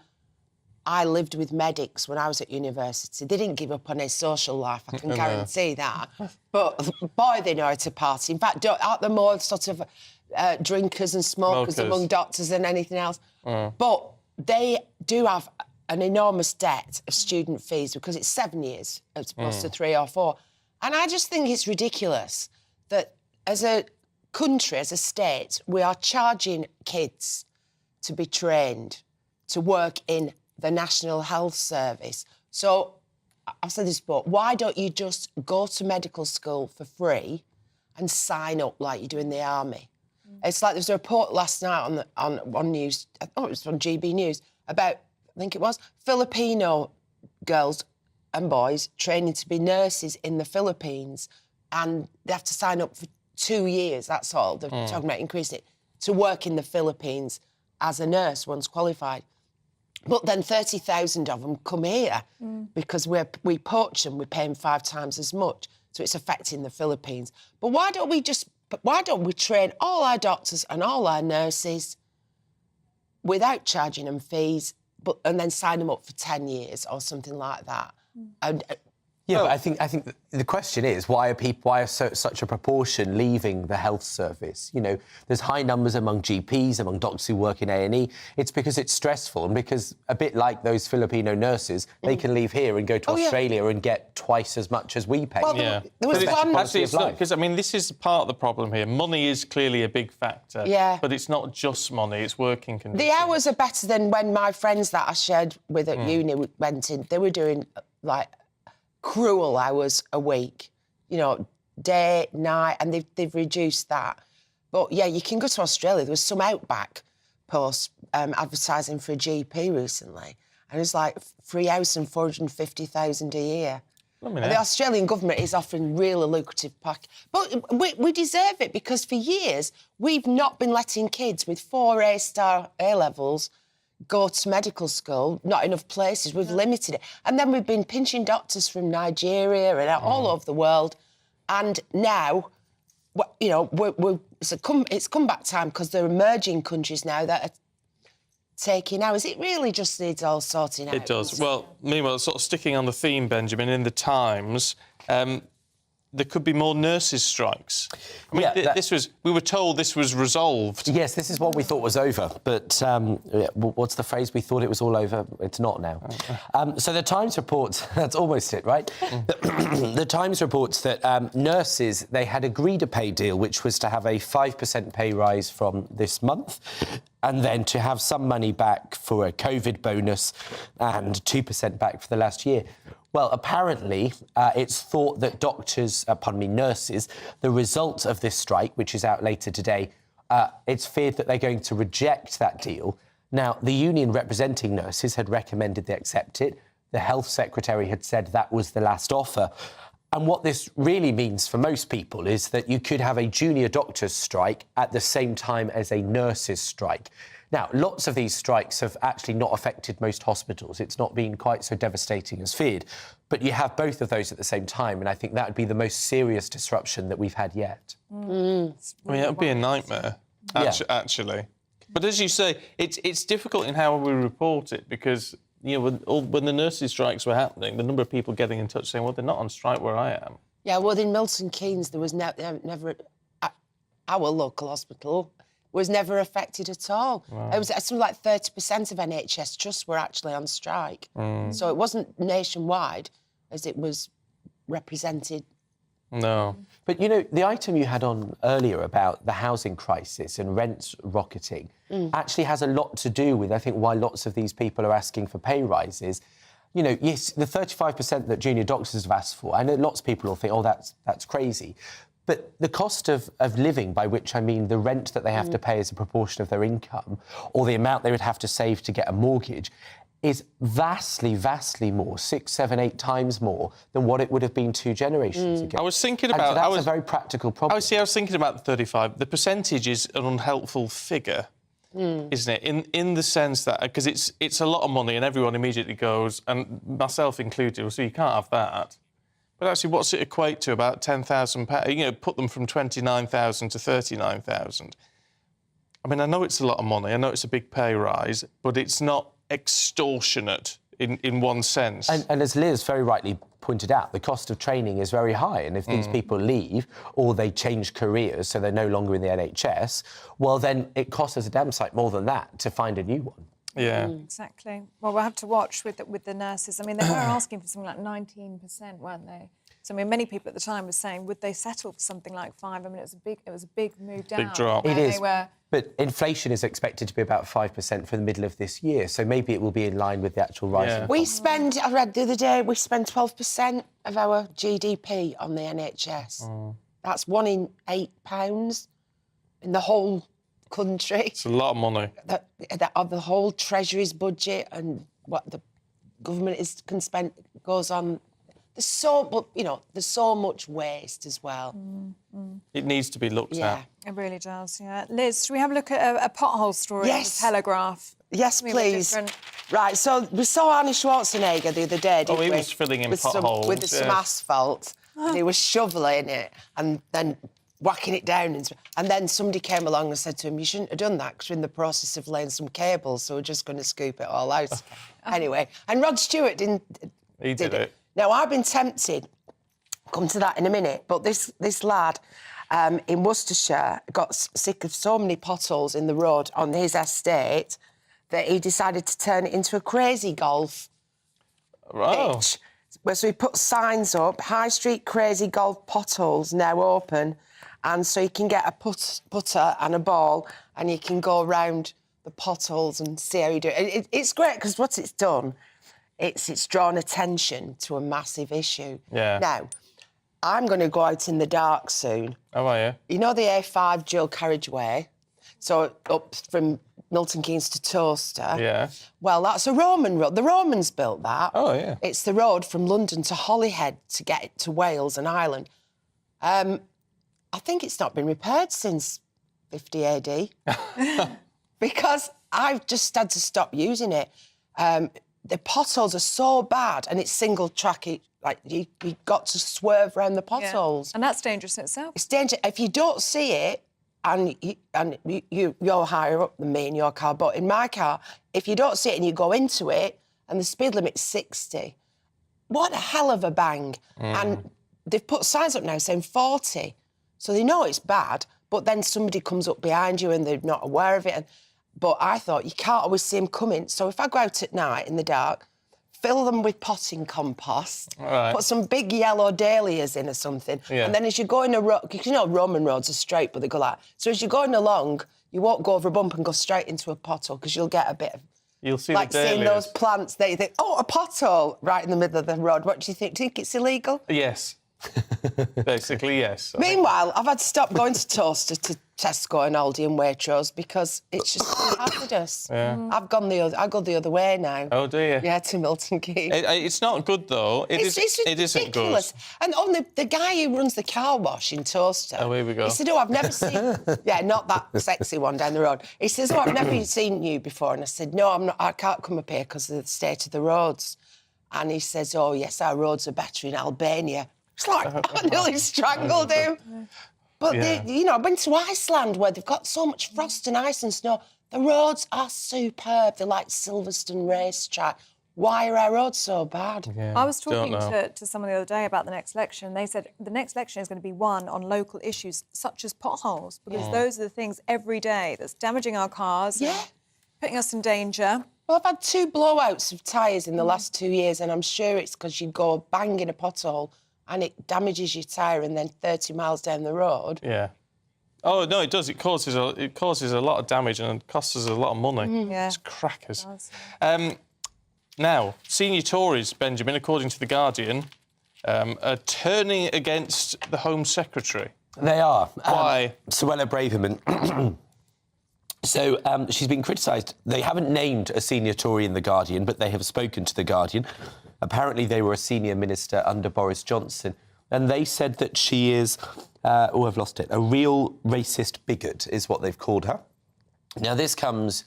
I lived with medics when I was at university. They didn't give up on their social life, I can guarantee that. But boy, they know how to party. In fact, aren't there more sort of drinkers and smokers among doctors than anything else? But they do have an enormous debt of student fees because it's 7 years as opposed to 3 or 4. And I just think it's ridiculous that as a country, as a state, we are charging kids to be trained to work in the National Health Service. So, I've said this before, why don't you just go to medical school for free and sign up like you do in the army? It's like there's a report last night on news, I thought it was on GBNews, about, I think it was, Filipino girls and boys training to be nurses in the Philippines, and they have to sign up for 2 years, that's all. They're talking about increasing it, to work in the Philippines as a nurse once qualified. But then 30,000 of them come here because we poach them, we pay them 5 times as much. So it's affecting the Philippines. But why don't we train all our doctors and all our nurses without charging them fees, and then sign them up for 10 years or something like that? And, but I think the question is, why are such a proportion leaving the health service? You know, there's high numbers among GPs, among doctors who work in A&E. It's because it's stressful and because, a bit like those Filipino nurses, they can leave here and go to Australia and get twice as much as we pay. Well, there was one... Actually, it's not, because, I mean, this is part of the problem here. Money is clearly a big factor. Yeah. But it's not just money, it's working conditions. The hours are better than when my friends that I shared with at uni went in. They were doing, like, cruel hours a week, you know, day, night, and they've reduced that. But, yeah, you can go to Australia. There was some Outback post advertising for a GP recently, and it's like free house and 450,000 a year. And the Australian government is offering really lucrative pack. But we deserve it because for years we've not been letting kids with 4 A-star A-levels go to medical school, not enough places, we've limited it. And then we've been pinching doctors from Nigeria and all over the world. And now, you know, it's comeback time because there are emerging countries now that are taking hours. It really just needs all sorting out. It does. Well, meanwhile, sort of sticking on the theme, Benjamin, in the Times, there could be more nurses' strikes. I mean, we were told this was resolved. Yes, this is what we thought was over. But what's the phrase? We thought it was all over. It's not now. So the Times reports, that's almost it, right? The Times reports that nurses, they had agreed a pay deal, which was to have a 5% pay rise from this month, and then to have some money back for a COVID bonus and 2% back for the last year. Well, apparently, it's thought that nurses, the result of this strike, which is out later today, it's feared that they're going to reject that deal. Now, the union representing nurses had recommended they accept it. The Health Secretary had said that was the last offer. And what this really means for most people is that you could have a junior doctor's strike at the same time as a nurse's strike. Now, lots of these strikes have actually not affected most hospitals. It's not been quite so devastating as feared. But you have both of those at the same time, and I think that would be the most serious disruption that we've had yet. I mean, it would be a nightmare, actually. But as you say, it's difficult in how we report it because, you know, when the nurses' strikes were happening, the number of people getting in touch saying, well, they're not on strike where I am. Yeah, well, in Milton Keynes, there was never... Our local hospital was never affected at all. Wow. It was something like 30% of NHS trusts were actually on strike. So it wasn't nationwide as it was represented. No. But, you know, the item you had on earlier about the housing crisis and rents rocketing actually has a lot to do with, I think, why lots of these people are asking for pay rises. You know, yes, the 35% that junior doctors have asked for, I know lots of people will think, oh, that's crazy. But the cost of living, by which I mean the rent that they have to pay as a proportion of their income, or the amount they would have to save to get a mortgage, is vastly, vastly more, 6, 7, 8 times more than what it would have been 2 generations ago. I was thinking about... So that's a very practical problem. I was thinking about the 35. The percentage is an unhelpful figure, isn't it? In the sense that... Because it's a lot of money and everyone immediately goes, and myself included, so you can't have that. But actually, what's it equate to? About £10,000? You know, put them from 29,000 to 39,000. I mean, I know it's a lot of money. I know it's a big pay rise, but it's not extortionate in one sense. And as Liz very rightly pointed out, the cost of training is very high. And if these people leave or they change careers, so they're no longer in the NHS, well, then it costs us a damn sight more than that to find a new one. Yeah. Exactly. Well, we'll have to watch with the nurses. I mean, they were asking for something like 19%, weren't they? So, I mean, many people at the time were saying, would they settle for something like 5? I mean, it was a big move down. Big drop. It is. But inflation is expected to be about 5% for the middle of this year, so maybe it will be in line with the actual rise. Yeah. We spend, I read the other day, we spend 12% of our GDP on the NHS. That's £1 in £8 in the whole country. It's a lot of money. Of the whole Treasury's budget and what the government can spend goes on. There's so much waste as well. It needs to be looked at. It really does, yeah. Liz, should we have a look at a pothole story in the Telegraph? Yes, please. Right, so we saw Arnie Schwarzenegger the other day, didn't we? He was filling in potholes. With some asphalt. And he was shoveling it and then whacking it down. And then somebody came along and said to him, you shouldn't have done that because we're in the process of laying some cables, so we're just going to scoop it all out. Anyway, and Rod Stewart did it. Now, I've been tempted, come to that in a minute, but this lad in Worcestershire got sick of so many potholes in the road on his estate that he decided to turn it into a crazy golf pitch. So he put signs up, High Street Crazy Golf Potholes now open, and so you can get a putter and a ball and you can go around the potholes and see how you do it. It's great because what it's done... It's drawn attention to a massive issue. Yeah. Now, I'm going to go out in the dark soon. How are you? You know the A5 dual carriageway? So up from Milton Keynes to Towcester? Yeah. Well, that's a Roman road. The Romans built that. Oh, yeah. It's the road from London to Holyhead to get it to Wales and Ireland. I think it's not been repaired since 50 AD. Because I've just had to stop using it. The potholes are so bad, and it's single track. Like you got to swerve around the potholes, and that's dangerous in itself. It's dangerous if you don't see it, and you're higher up than me in your car. But in my car, if you don't see it and you go into it, and the speed limit's 60, what a hell of a bang! And they've put signs up now saying 40. So they know it's bad, but then somebody comes up behind you and they're not aware of it. But I thought, you can't always see them coming. So if I go out at night in the dark, fill them with potting compost, put some big yellow dahlias in or something, and then as you're going because you know Roman roads are straight, but they go like... So as you're going along, you won't go over a bump and go straight into a pothole, because you'll get a bit of... You'll see like the dahlias. seeing those plants that you think, oh, a pothole right in the middle of the road. What do you think? Do you think it's illegal? Yes. Basically, yes. Meanwhile, I've had to stop going to Toaster, to Tesco and Aldi and Waitrose, because it's just hazardous. Yeah. I go the other way now. Oh, do you? Yeah, to Milton Keynes. It's not good, though. It isn't ridiculous. good. And the guy who runs the car wash in Toaster... Oh, here we go. He said, oh, I've never seen... yeah, not that sexy one down the road. He says, oh, I've never seen you before. And I said, no, I'm not. I can't come up here because of the state of the roads. And he says, oh, yes, our roads are better in Albania. It's like, I nearly strangled him. But, I've been to Iceland, where they've got so much frost and ice and snow. The roads are superb. They're like Silverstone racetrack. Why are our roads so bad? Yeah, I was talking to someone the other day about the next election. They said the next election is going to be won on local issues such as potholes, because those are the things every day that's damaging our cars, putting us in danger. Well, I've had 2 blowouts of tyres in the last 2 years, and I'm sure it's because you go bang in a pothole and it damages your tyre, and then 30 miles down the road... Yeah. Oh, no, it does. It causes a lot of damage and costs us a lot of money. Yeah. It's crackers. Now, senior Tories, Benjamin, according to The Guardian, are turning against the Home Secretary. They are. Why? Suella Braverman. So she's been criticised. They haven't named a senior Tory in The Guardian, but they have spoken to The Guardian. Apparently they were a senior minister under Boris Johnson, and they said that she is, I've lost it, a real racist bigot is what they've called her. Now, this comes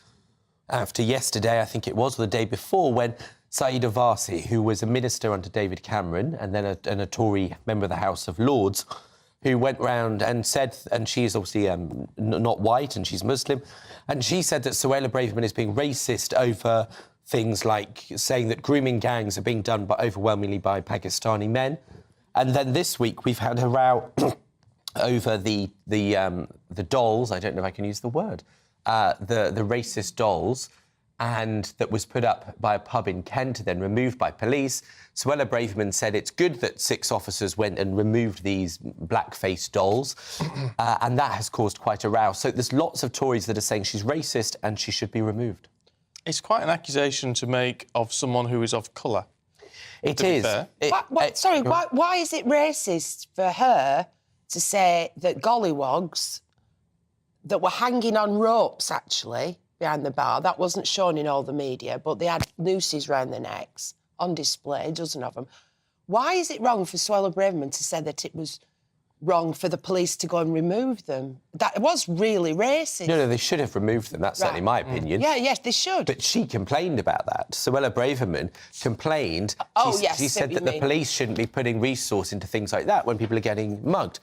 after yesterday, I think it was, or the day before, when Saida Varsi, who was a minister under David Cameron and then a Tory member of the House of Lords, who went round and said, and she's obviously not white and she's Muslim, and she said that Suella Braverman is being racist over things like saying that grooming gangs are being done overwhelmingly by Pakistani men. And then this week we've had a row over the dolls, I don't know if I can use the word, the racist dolls, and that was put up by a pub in Kent and then removed by police. Suella Braverman said it's good that 6 officers went and removed these black-faced dolls, and that has caused quite a row. So there's lots of Tories that are saying she's racist and she should be removed. It's quite an accusation to make of someone who is of colour. It is. Why is it racist for her to say that gollywogs that were hanging on ropes, actually, behind the bar, that wasn't shown in all the media, but they had nooses round their necks on display, a dozen of them. Why is it wrong for Suella Braverman to say that it was wrong for the police to go and remove them? That was really racist. No, they should have removed them. That's certainly my opinion. Yeah, yes, they should. But she complained about that. Suella Braverman complained. She said that the police shouldn't be putting resource into things like that when people are getting mugged.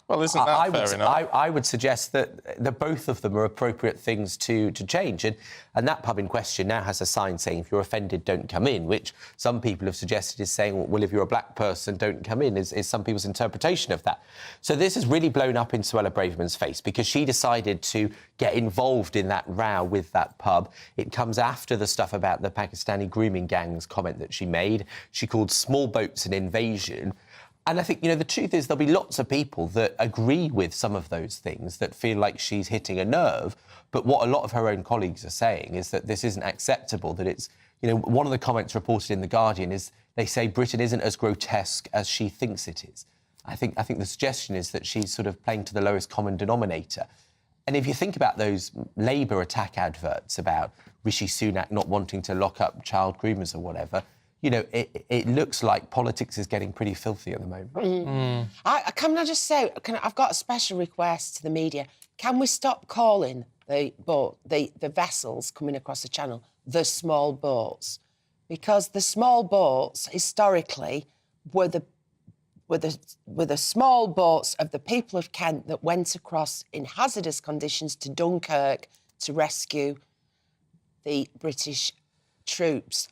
Well, isn't that fair enough? I would suggest that both of them are appropriate things to change. And that pub in question now has a sign saying, if you're offended, don't come in, which some people have suggested is saying, well, if you're a black person, don't come in, is some people's interpretation of that. So this has really blown up in Suella Braverman's face because she decided to get involved in that row with that pub. It comes after the stuff about the Pakistani grooming gangs comment that she made. She called small boats an invasion. And I think, the truth is there'll be lots of people that agree with some of those things, that feel like she's hitting a nerve. But what a lot of her own colleagues are saying is that this isn't acceptable, that it's, one of the comments reported in The Guardian is they say Britain isn't as grotesque as she thinks it is. I think the suggestion is that she's sort of playing to the lowest common denominator. And if you think about those Labour attack adverts about Rishi Sunak not wanting to lock up child groomers or whatever, it looks like politics is getting pretty filthy at the moment. Can I just say, I've got a special request to the media. Can we stop calling the vessels coming across the channel the small boats? Because the small boats, historically, were the small boats of the people of Kent that went across in hazardous conditions to Dunkirk to rescue the British troops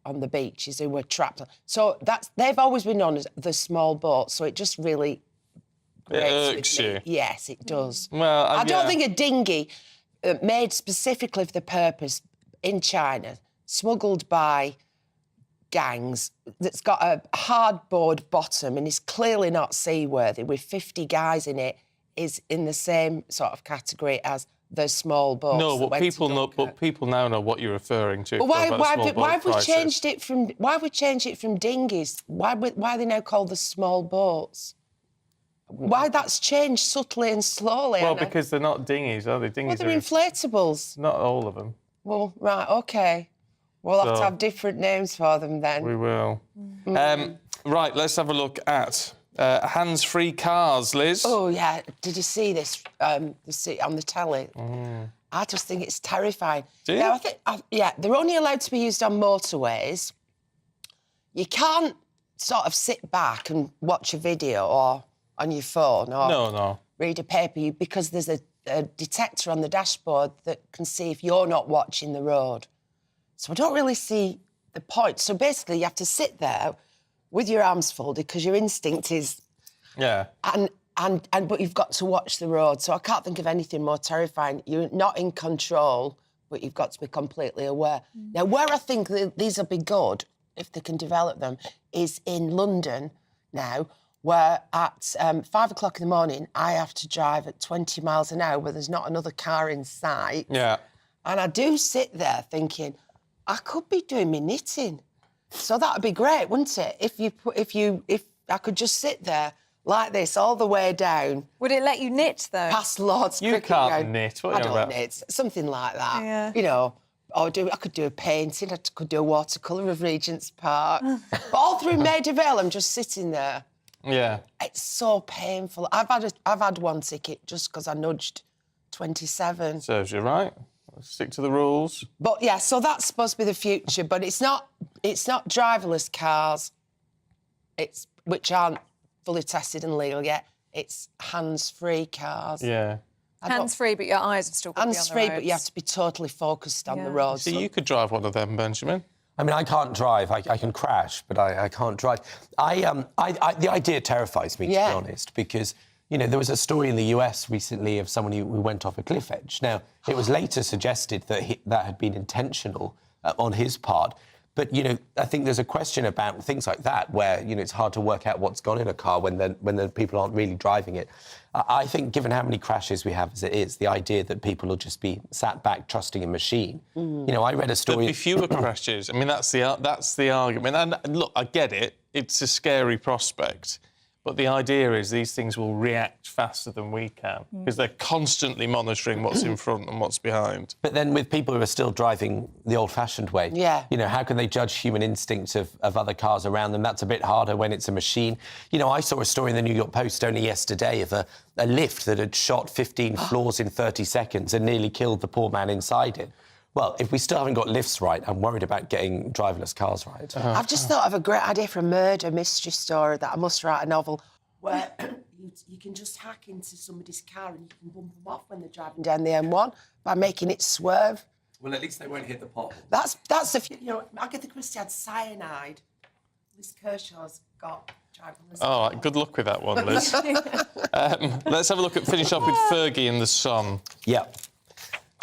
on the beaches who were trapped. So they've always been known as the small boat. So it just really irks you. Yes, it does. Well, I don't think a dinghy made specifically for the purpose in China, smuggled by gangs, that's got a hardboard bottom and is clearly not seaworthy, with 50 guys in it, is in the same sort of category as the small boats. No, but people now know what you're referring to. But why have we changed it from dinghies? Why are they now called the small boats? Why that's changed subtly and slowly? Well, because they're not dinghies, are they? Dinghies they're inflatables. Not all of them. Well, right, OK. We'll have to have different names for them then. We will. Right, let's have a look at hands-free cars, Liz. Oh, yeah. Did you see this on the telly? I just think it's terrifying. Do you? Now, they're only allowed to be used on motorways. You can't sort of sit back and watch a video or on your phone or read a paper because there's a detector on the dashboard that can see if you're not watching the road. So I don't really see the point. So basically, you have to sit there with your arms folded because your instinct is... Yeah. But you've got to watch the road. So I can't think of anything more terrifying. You're not in control, but you've got to be completely aware. Now, where I think these will be good, if they can develop them, is in London now, where at 5 o'clock in the morning, I have to drive at 20 miles an hour where there's not another car in sight. Yeah. And I do sit there thinking, I could be doing my knitting. So that would be great, wouldn't it? If I could just sit there like this all the way down. Would it let you knit, though? Past Lord's You Cricket can't Ground. knit. What I are you don't about? knit. Something like that. Yeah. You know, I could do a painting. I could do a watercolour of Regent's Park. But all through Maida Vale, I'm just sitting there. Yeah. It's so painful. I've had one ticket just because I nudged 27. Serves you right. Stick to the rules. But yeah, so that's supposed to be the future. But it's not driverless cars. Which aren't fully tested and legal yet. It's hands-free cars. Yeah. Hands-free, but your eyes have still got to be on the Hands-free, but roads. you have to be totally focused on the road. So you could drive one of them, Benjamin. I mean, I can't drive. I can crash, but I can't drive. The idea terrifies me, to be honest, because, you know, there was a story in the US recently of someone who went off a cliff edge. Now, it was later suggested that that had been intentional on his part. But, you know, I think there's a question about things like that where, you know, it's hard to work out what's gone in a car when the people aren't really driving it. I think, given how many crashes we have as it is, the idea that people will just be sat back trusting a machine. You know, I read a story... There'll be fewer crashes. I mean, that's the argument. And look, I get it. It's a scary prospect. But the idea is these things will react faster than we can because they're constantly monitoring what's in front and what's behind. But then with people who are still driving the old-fashioned way, you know, how can they judge human instincts of other cars around them? That's a bit harder when it's a machine. You know, I saw a story in the New York Post only yesterday of a lift that had shot 15 floors in 30 seconds and nearly killed the poor man inside it. Well, if we still haven't got lifts right, I'm worried about getting driverless cars right. I've just thought of a great idea for a murder mystery story that I must write a novel where you can just hack into somebody's car and you can bump them off when they're driving down the M1 by making it swerve. Well, at least they won't hit the pot. That's you know, Agatha Christie had cyanide. Liz Kershaw's got driverless. Oh, good luck with that one, Liz. Let's have a look at finish off with Fergie in the Sun. Yeah.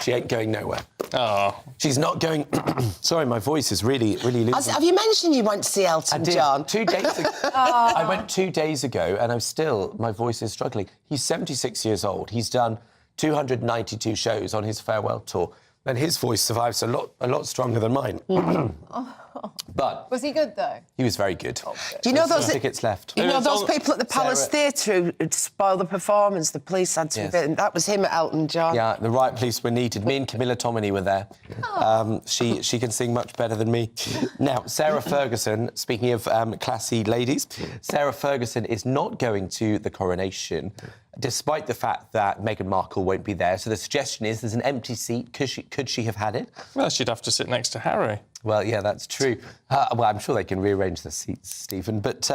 She ain't going nowhere. Oh. She's not going... Sorry, my voice is really losing. Have you mentioned you went to see Elton John? 2 days ago. I went 2 days ago and my voice is struggling. He's 76 years old. He's done 292 shows on his farewell tour. And his voice survives a lot stronger than mine. But... Was he good, though? He was very good. Oh, good. Do you know those tickets left? You know those people at the Palace Theatre who spoiled the performance? The police had to be... That was him at Elton John. Yeah, the right police were needed. Me and Camilla Tominey were there. She can sing much better than me. Now, Sarah Ferguson, speaking of classy ladies, Sarah Ferguson is not going to the coronation, despite the fact that Meghan Markle won't be there. So the suggestion is there's an empty seat. Could she have had it? Well, she'd have to sit next to Harry. Well, yeah, that's true. Well, I'm sure they can rearrange the seats, Stephen. But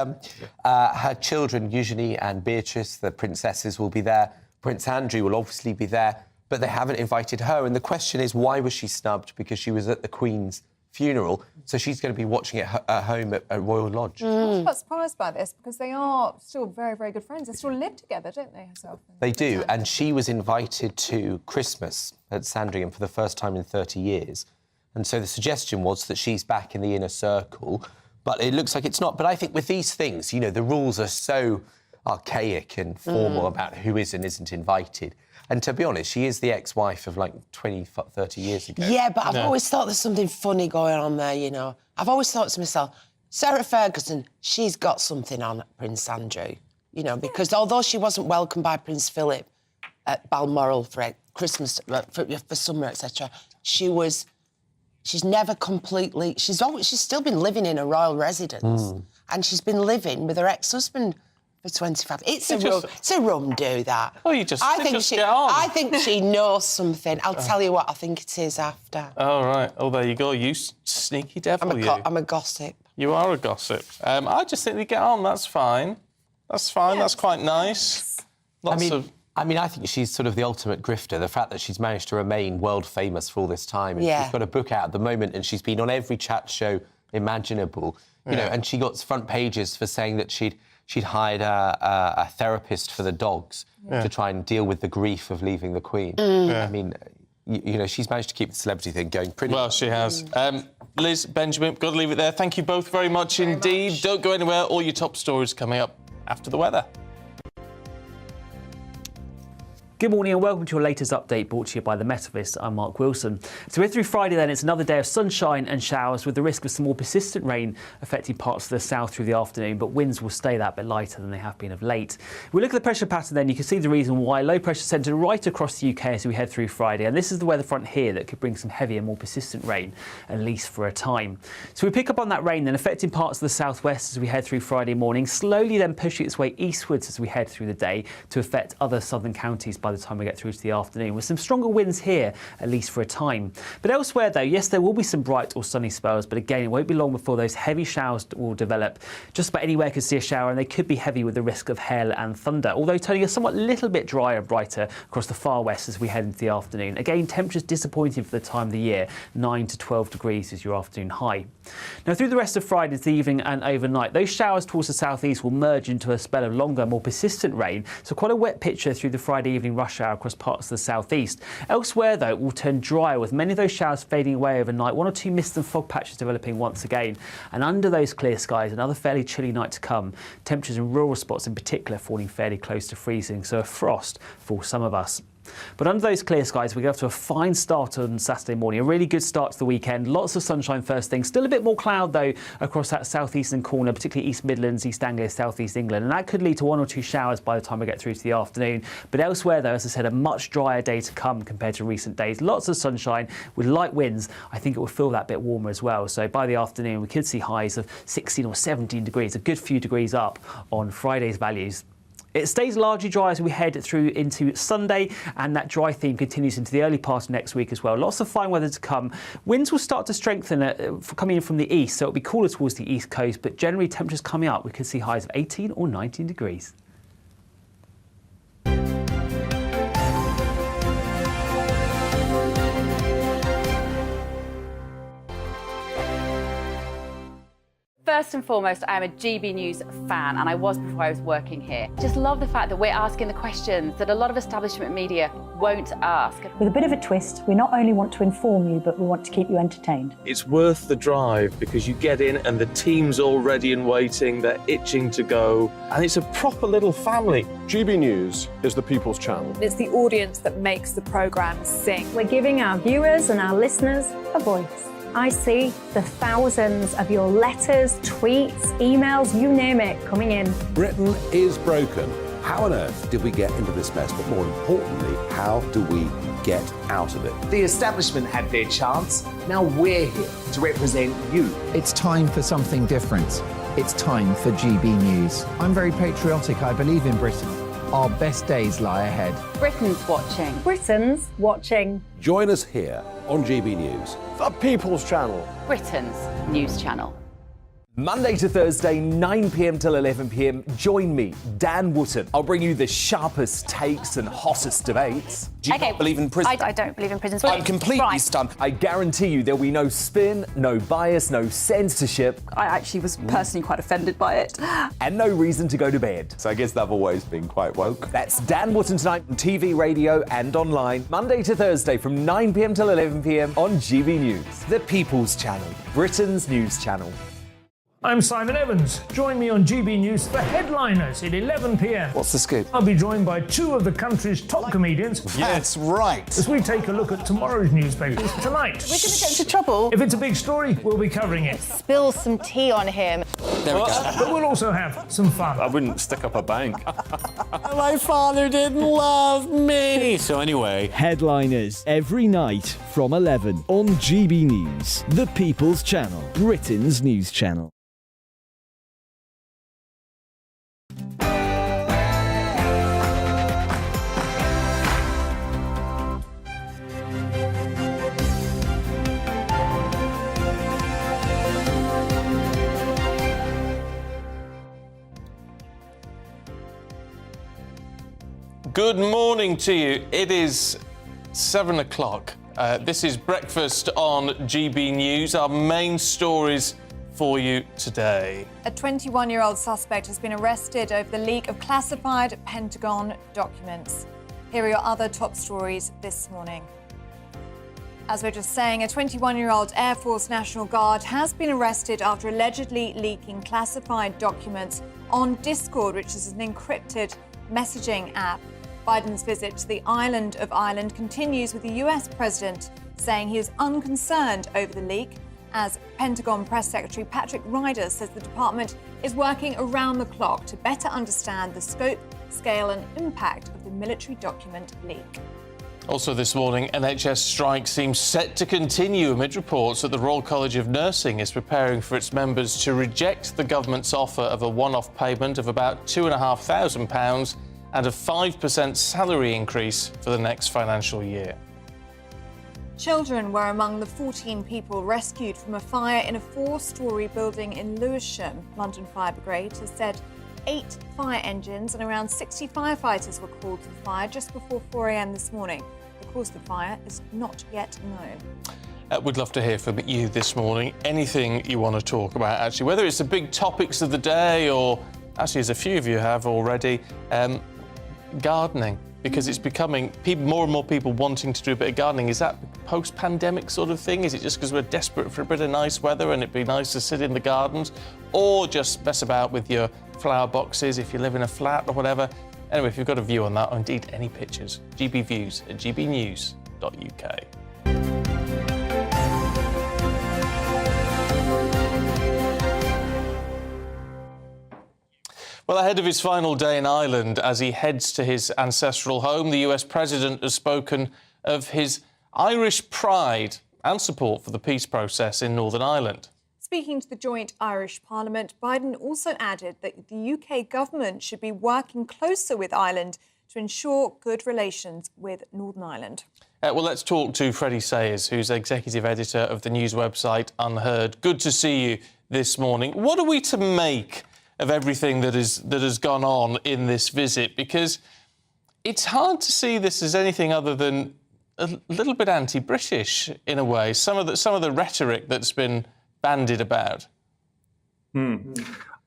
her children, Eugenie and Beatrice, the princesses, will be there. Prince Andrew will obviously be there, but they haven't invited her. And the question is, why was she snubbed? Because she was at the Queen's funeral, so she's going to be watching it at home at Royal Lodge. I'm quite surprised by this because they are still very, very good friends. They still live together, don't they, herself? They do, and she was invited to Christmas at Sandringham for the first time in 30 years. And so the suggestion was that she's back in the inner circle, but it looks like it's not. But I think with these things, you know, the rules are so archaic and formal about who is and isn't invited. And to be honest, she is the ex-wife of like 20, 30 years ago. Yeah, but I've always thought there's something funny going on there, you know. I've always thought to myself, Sarah Ferguson, she's got something on Prince Andrew, you know, because although she wasn't welcomed by Prince Philip at Balmoral for Christmas, for summer, etc., she's never completely... She's still been living in a royal residence, and she's been living with her ex-husband for 25. It's a rum do, that. Oh, you just I get on. I think she knows something. I'll tell you what I think it is after. Oh, right. Oh, there you go. You sneaky devil, I'm a gossip. You are a gossip. I just think they get on. That's fine. That's fine. That's quite nice. I mean, I think she's sort of the ultimate grifter. The fact that she's managed to remain world famous for all this time. And she's got a book out at the moment and she's been on every chat show imaginable. You know, and she got front pages for saying that she'd hired a therapist for the dogs to try and deal with the grief of leaving the Queen. I mean, you know, she's managed to keep the celebrity thing going pretty well. She has. Liz, Benjamin, got to leave it there. Thank you both very much indeed. Don't go anywhere. All your top stories coming up after the weather. Good morning and welcome to your latest update brought to you by The Metavist. I'm Mark Wilson. So we're through Friday then. It's another day of sunshine and showers with the risk of some more persistent rain affecting parts of the south through the afternoon, but winds will stay that bit lighter than they have been of late. If we look at the pressure pattern then, you can see the reason why. Low pressure centred right across the UK as we head through Friday, and this is the weather front here that could bring some heavier, more persistent rain, at least for a time. So we pick up on that rain then affecting parts of the southwest as we head through Friday morning, slowly then pushing its way eastwards as we head through the day to affect other southern counties by the time we get through to the afternoon, with some stronger winds here, at least for a time. But elsewhere, though, yes, there will be some bright or sunny spells, but again, it won't be long before those heavy showers will develop. Just about anywhere could see a shower, and they could be heavy with the risk of hail and thunder, although turning a somewhat little bit drier and brighter across the far west as we head into the afternoon. Again, temperatures disappointing for the time of the year. 9 to 12 degrees is your afternoon high. Now, through the rest of Friday into the evening and overnight, those showers towards the southeast will merge into a spell of longer, more persistent rain, so quite a wet picture through the Friday evening rush hour across parts of the southeast. Elsewhere, though, it will turn drier with many of those showers fading away overnight. One or two mist and fog patches developing once again. And under those clear skies, another fairly chilly night to come. Temperatures in rural spots in particular falling fairly close to freezing, so a frost for some of us. But under those clear skies, we get off to a fine start on Saturday morning. A really good start to the weekend. Lots of sunshine first thing. Still a bit more cloud, though, across that southeastern corner, particularly East Midlands, East Anglia, southeast England. And that could lead to one or two showers by the time we get through to the afternoon. But elsewhere, though, as I said, a much drier day to come compared to recent days. Lots of sunshine with light winds. I think it will feel that bit warmer as well. So by the afternoon, we could see highs of 16 or 17 degrees, a good few degrees up on Friday's values. It stays largely dry as we head through into Sunday, and that dry theme continues into the early part of next week as well. Lots of fine weather to come. Winds will start to strengthen coming in from the east, so it'll be cooler towards the east coast, but generally temperatures coming up, we could see highs of 18 or 19 degrees. First and foremost, I am a GB News fan, and I was before I was working here. Just love the fact that we're asking the questions that a lot of establishment media won't ask. With a bit of a twist, we not only want to inform you, but we want to keep you entertained. It's worth the drive because you get in and the team's all ready and waiting, they're itching to go, and it's a proper little family. GB News is the people's channel. It's the audience that makes the programme sing. We're giving our viewers and our listeners a voice. I see the thousands of your letters, tweets, emails, you name it, coming in. Britain is broken. How on earth did we get into this mess? But more importantly, how do we get out of it? The establishment had their chance. Now we're here to represent you. It's time for something different. It's time for GB News. I'm very patriotic. I believe in Britain. Our best days lie ahead. Britain's watching. Britain's watching. Join us here on GB News. The people's channel. Britain's news channel. Monday to Thursday, 9 p.m. till 11 p.m. Join me, Dan Wootton. I'll bring you the sharpest takes and hottest debates. Do you not believe in prison? I don't believe in prisons. I'm completely stunned. I guarantee you there'll be no spin, no bias, no censorship. I actually was personally quite offended by it. And no reason to go to bed. So I guess they've always been quite woke. That's Dan Wootton tonight on TV, radio and online. Monday to Thursday from 9 p.m. till 11 p.m. on GB News. The People's Channel, Britain's news channel. I'm Simon Evans. Join me on GB News for Headliners at 11 p.m. What's the scoop? I'll be joined by two of the country's top comedians. That's right. As we take a look at tomorrow's newspapers tonight. We're going to get into trouble. If it's a big story, we'll be covering it. Spill some tea on him. There we go. But we'll also have some fun. I wouldn't stick up a bank. My father didn't love me. So anyway. Headliners every night from 11 on GB News, the People's Channel, Britain's news channel. Good morning to you. It is 7 o'clock. This is Breakfast on GB News. Our main stories for you today. A 21-year-old suspect has been arrested over the leak of classified Pentagon documents. Here are your other top stories this morning. As we're just saying, a 21-year-old Air Force National Guard has been arrested after allegedly leaking classified documents on Discord, which is an encrypted messaging app. Biden's visit to the island of Ireland continues, with the US president saying he is unconcerned over the leak, as Pentagon Press Secretary Patrick Ryder says the department is working around the clock to better understand the scope, scale and impact of the military document leak. Also this morning, NHS strike seems set to continue amid reports that the Royal College of Nursing is preparing for its members to reject the government's offer of a one-off payment of about £2,500 and a 5% salary increase for the next financial year. Children were among the 14 people rescued from a fire in a 4-storey building in Lewisham. London Fire Brigade has said 8 fire engines and around 60 firefighters were called to the fire just before 4 a.m. this morning. The cause of the fire is not yet known. We'd love to hear from you this morning. Anything you want to talk about, actually, whether it's the big topics of the day or, actually, as a few of you have already, gardening, because it's becoming more and more people wanting to do a bit of gardening. Is that post-pandemic sort of thing? Is it just because we're desperate for a bit of nice weather and it'd be nice to sit in the gardens, or just mess about with your flower boxes if you live in a flat or whatever? Anyway, if you've got a view on that, or indeed any pictures, gbviews@gbnews.uk. Well, ahead of his final day in Ireland, as he heads to his ancestral home, the US president has spoken of his Irish pride and support for the peace process in Northern Ireland. Speaking to the joint Irish Parliament, Biden also added that the UK government should be working closer with Ireland to ensure good relations with Northern Ireland. Well, let's talk to Freddie Sayers, who's executive editor of the news website Unheard. Good to see you this morning. What are we to make of everything that has gone on in this visit? Because it's hard to see this as anything other than a little bit anti-British in a way. Some of the rhetoric that's been bandied about. I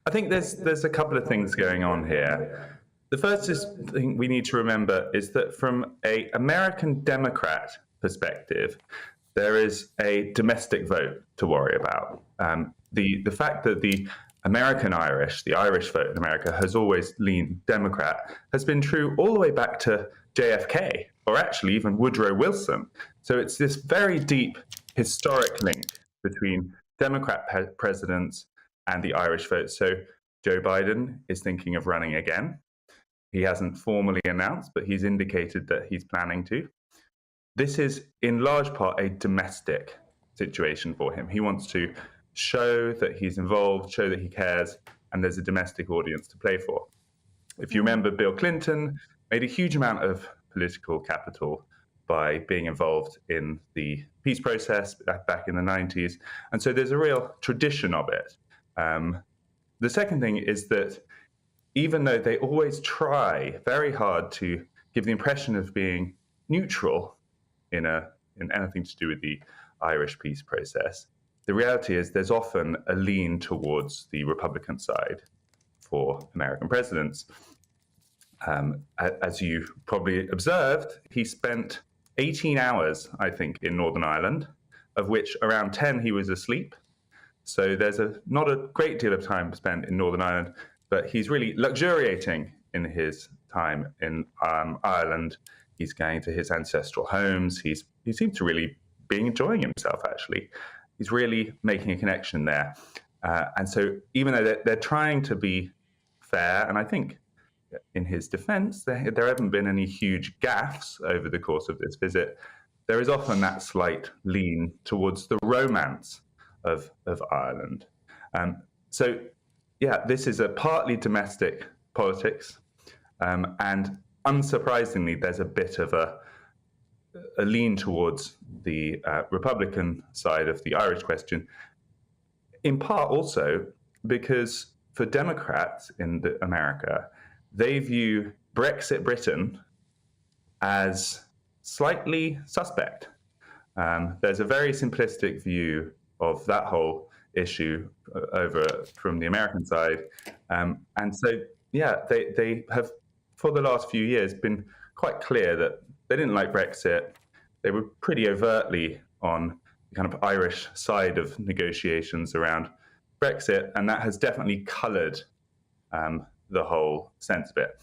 think there's a couple of things going on here. The first thing we need to remember is that from an American Democrat perspective, there is a domestic vote to worry about. The fact that the American Irish, the Irish vote in America, has always leaned Democrat, has been true all the way back to JFK, or actually even Woodrow Wilson. So it's this very deep historic link between Democrat presidents and the Irish vote. So Joe Biden is thinking of running again. He hasn't formally announced, but he's indicated that he's planning to. This is in large part a domestic situation for him. He wants to show that he's involved, show that he cares, and there's a domestic audience to play for. If you remember, Bill Clinton made a huge amount of political capital by being involved in the peace process back in the 90s. And so there's a real tradition of it. The second thing is that even though they always try very hard to give the impression of being neutral in anything to do with the Irish peace process, the reality is there's often a lean towards the Republican side for American presidents. As you probably observed, he spent 18 hours, I think, in Northern Ireland, of which around 10 he was asleep. So there's not a great deal of time spent in Northern Ireland, but he's really luxuriating in his time in Ireland. He's going to his ancestral homes. He seems to really be enjoying himself, actually. He's really making a connection there. And so even though they're trying to be fair, and I think in his defense, there haven't been any huge gaffes over the course of this visit, there is often that slight lean towards the romance of Ireland. So, yeah, this is a partly domestic politics, and unsurprisingly, there's a bit of a lean towards the Republican side of the Irish question, in part also because for Democrats in America, they view Brexit Britain as slightly suspect. There's a very simplistic view of that whole issue over from the American side. And so, yeah, they have, for the last few years, been quite clear that they didn't like Brexit. They were pretty overtly on the kind of Irish side of negotiations around Brexit, and that has definitely coloured the whole sense of it.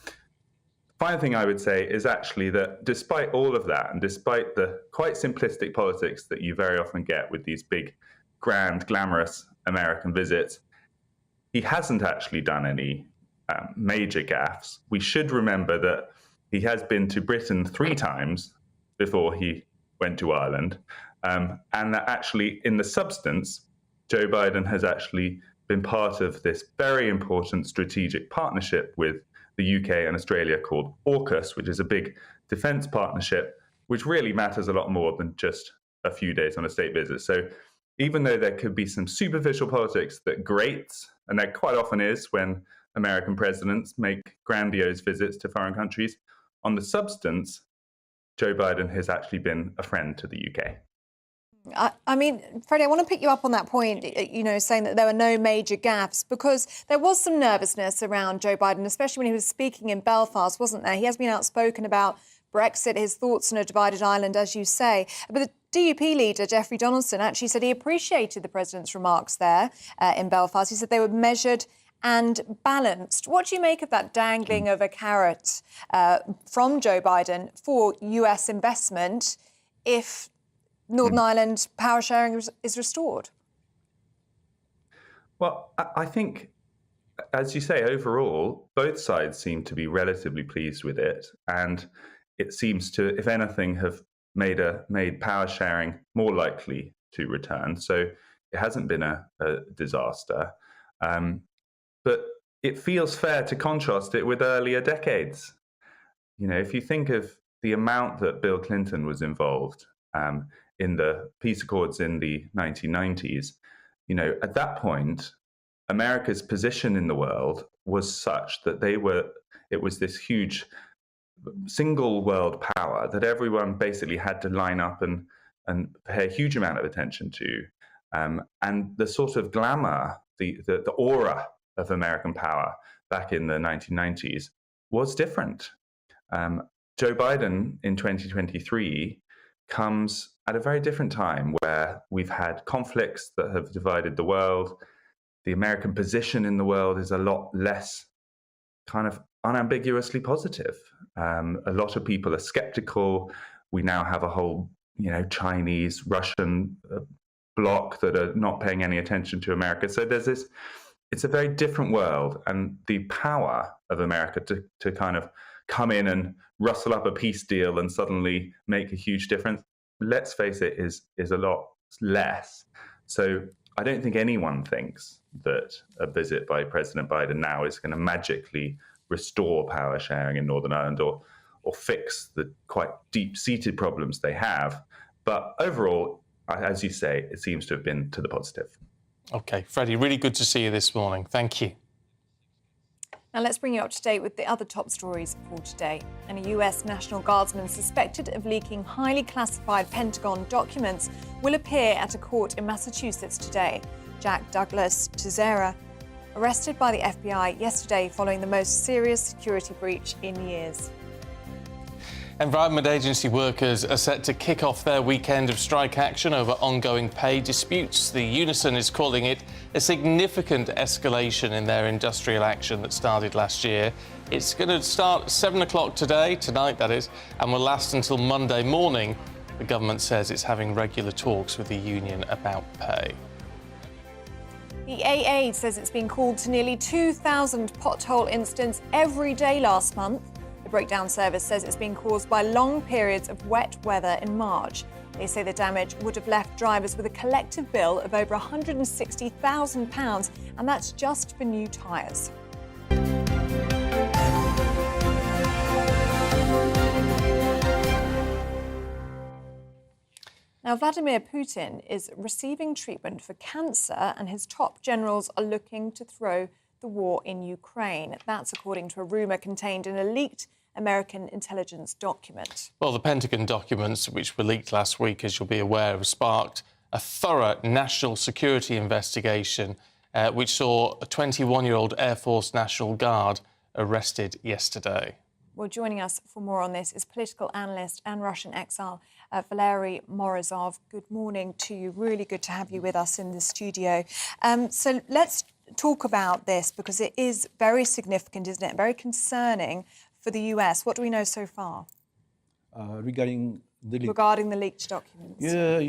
Final thing I would say is actually that despite all of that, and despite the quite simplistic politics that you very often get with these big, grand, glamorous American visits, he hasn't actually done any major gaffes. We should remember that he has been to Britain 3 times before he went to Ireland, and that actually, in the substance, Joe Biden has actually been part of this very important strategic partnership with the UK and Australia called AUKUS, which is a big defence partnership, which really matters a lot more than just a few days on a state visit. So even though there could be some superficial politics that grates, and there quite often is when American presidents make grandiose visits to foreign countries, on the substance, Joe Biden has actually been a friend to the UK. I mean, Freddie, I want to pick you up on that point, saying that there were no major gaffes, because there was some nervousness around Joe Biden, especially when he was speaking in Belfast, wasn't there? He has been outspoken about Brexit, his thoughts on a divided Ireland, as you say. But the DUP leader, Jeffrey Donaldson, actually said he appreciated the president's remarks there in Belfast. He said they were measured and balanced. What do you make of that dangling of a carrot from Joe Biden for US investment if Northern Ireland power sharing is restored? Well, I think, as you say, overall, both sides seem to be relatively pleased with it. And it seems to, if anything, have made power sharing more likely to return. So it hasn't been a disaster. But it feels fair to contrast it with earlier decades. If you think of the amount that Bill Clinton was involved in the peace accords in the 1990s, at that point, America's position in the world was such that it was this huge single world power that everyone basically had to line up and pay a huge amount of attention to. And the sort of glamour, the aura of American power back in the 1990s was different. Joe Biden in 2023 comes at a very different time where we've had conflicts that have divided the world. The American position in the world is a lot less kind of unambiguously positive. A lot of people are skeptical. We now have a whole, Chinese, Russian bloc that are not paying any attention to America. So there's this, it's a very different world. And the power of America to kind of come in and rustle up a peace deal and suddenly make a huge difference, let's face it, is a lot less. So I don't think anyone thinks that a visit by President Biden now is going to magically restore power sharing in Northern Ireland or fix the quite deep-seated problems they have. But overall, as you say, it seems to have been to the positive. OK, Freddie, really good to see you this morning. Thank you. Now let's bring you up to date with the other top stories for today. And a US National Guardsman suspected of leaking highly classified Pentagon documents will appear at a court in Massachusetts today. Jack Douglas Teixeira, arrested by the FBI yesterday following the most serious security breach in years. Environment Agency workers are set to kick off their weekend of strike action over ongoing pay disputes. The Unison is calling it a significant escalation in their industrial action that started last year. It's going to start at 7 o'clock tonight that is, and will last until Monday morning. The government says it's having regular talks with the union about pay. The AA says it's been called to nearly 2,000 pothole incidents every day last month. The breakdown service says it's been caused by long periods of wet weather in March. They say the damage would have left drivers with a collective bill of over £160,000, and that's just for new tyres. Now, Vladimir Putin is receiving treatment for cancer, and his top generals are looking to throw the war in Ukraine. That's according to a rumour contained in a leaked American intelligence document. Well, the Pentagon documents, which were leaked last week, as you'll be aware, have sparked a thorough national security investigation, which saw a 21-year-old Air Force National Guard arrested yesterday. Well, joining us for more on this is political analyst and Russian exile Valery Morozov. Good morning to you. Really good to have you with us in the studio. So let's talk about this, because it is very significant, isn't it? Very concerning for the US. What do we know so far? Regarding the leaked documents? Yeah,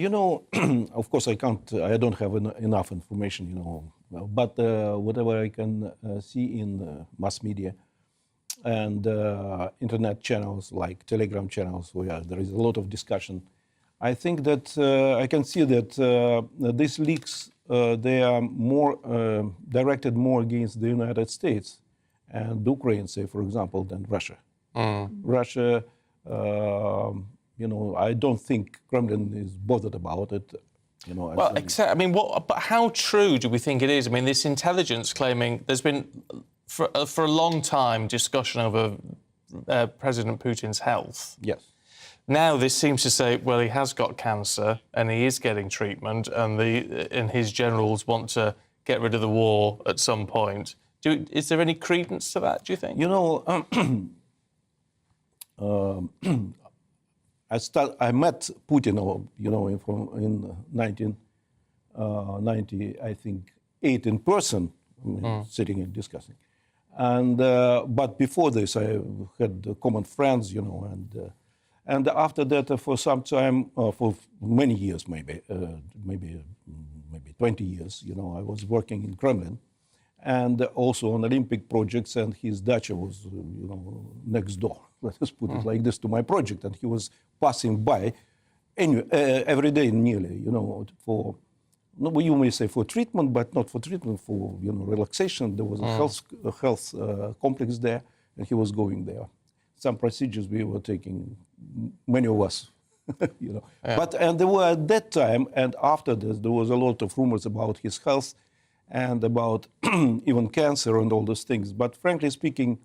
of course I don't have enough information, but whatever I can see in mass media and internet channels like Telegram channels where there is a lot of discussion, I think that I can see that these leaks, they are more directed more against the United States and Ukraine, say, for example, than Russia. Russia, I don't think Kremlin is bothered about it. Well, but how true do we think it is? I mean, this intelligence claiming there's been, for a long time, discussion over President Putin's health. Yes. Now this seems to say, well, he has got cancer and he is getting treatment, and his generals want to get rid of the war at some point. Is there any credence to that, do you think? I met Putin, in 1990, I think, 8 in person, sitting and discussing. And but before this, I had common friends, and after that, for some time, for many years, maybe 20 years, I was working in Kremlin, and also on Olympic projects, and his dacha was, next door. Let us put it like this, to my project, and he was passing by every day nearly, for, you may say for treatment, but not for treatment, for relaxation. There was a health complex there, and he was going there. Some procedures we were taking, many of us, Yeah. And there were at that time and after this, there was a lot of rumors about his health and about even cancer and all those things. But frankly speaking,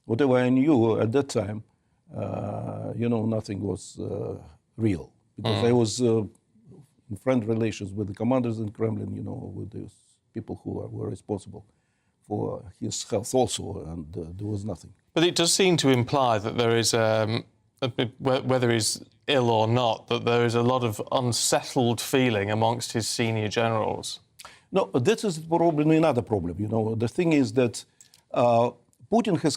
whatever I knew at that time, nothing was real. Because I was in friend relations with the commanders in Kremlin, with those people who were responsible for his health also, and there was nothing. But it does seem to imply that there is, whether he's ill or not, that there is a lot of unsettled feeling amongst his senior generals. No, this is probably another problem. The thing is that Putin has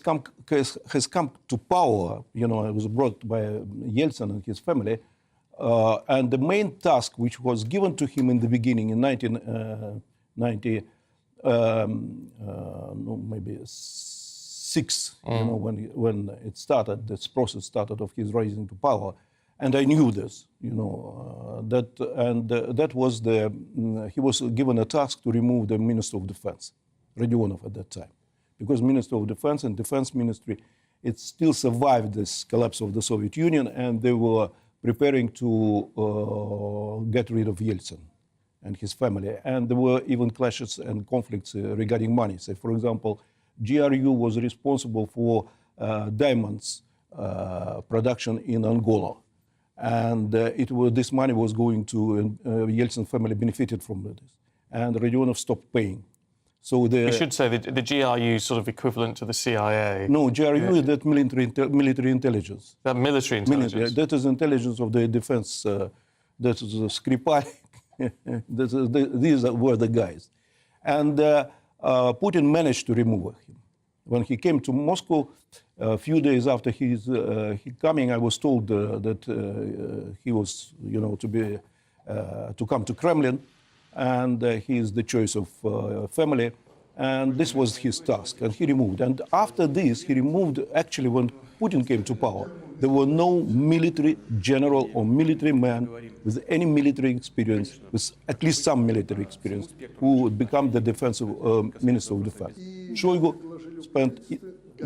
come to power. It was brought by Yeltsin and his family, and the main task which was given to him in the beginning in 1990, maybe 6, when it started, this process started of his rising to power, and I knew this, that was he was given a task to remove the Minister of Defense, Rodionov at that time, because Minister of Defense and Defense Ministry, it still survived this collapse of the Soviet Union, and they were preparing to get rid of Yeltsin. and his family. And there were even clashes and conflicts regarding money. Say, for example, GRU was responsible for diamonds production in Angola. And this money was going to, Yeltsin family benefited from this. And Rodionov stopped paying. So You should say the GRU is sort of equivalent to the CIA. No, GRU is that military intelligence. That military intelligence? That is intelligence of the defense. That is Skripal. These were the guys. And Putin managed to remove him. When he came to Moscow, a few days after his coming, I was told that he was, to come to Kremlin, and he is the choice of family, and this was his task, and he removed. And after this, he removed, actually, when Putin came to power, there were no military general or military man with any military experience, with at least some military experience, who would become the Minister of Defense. Shoigu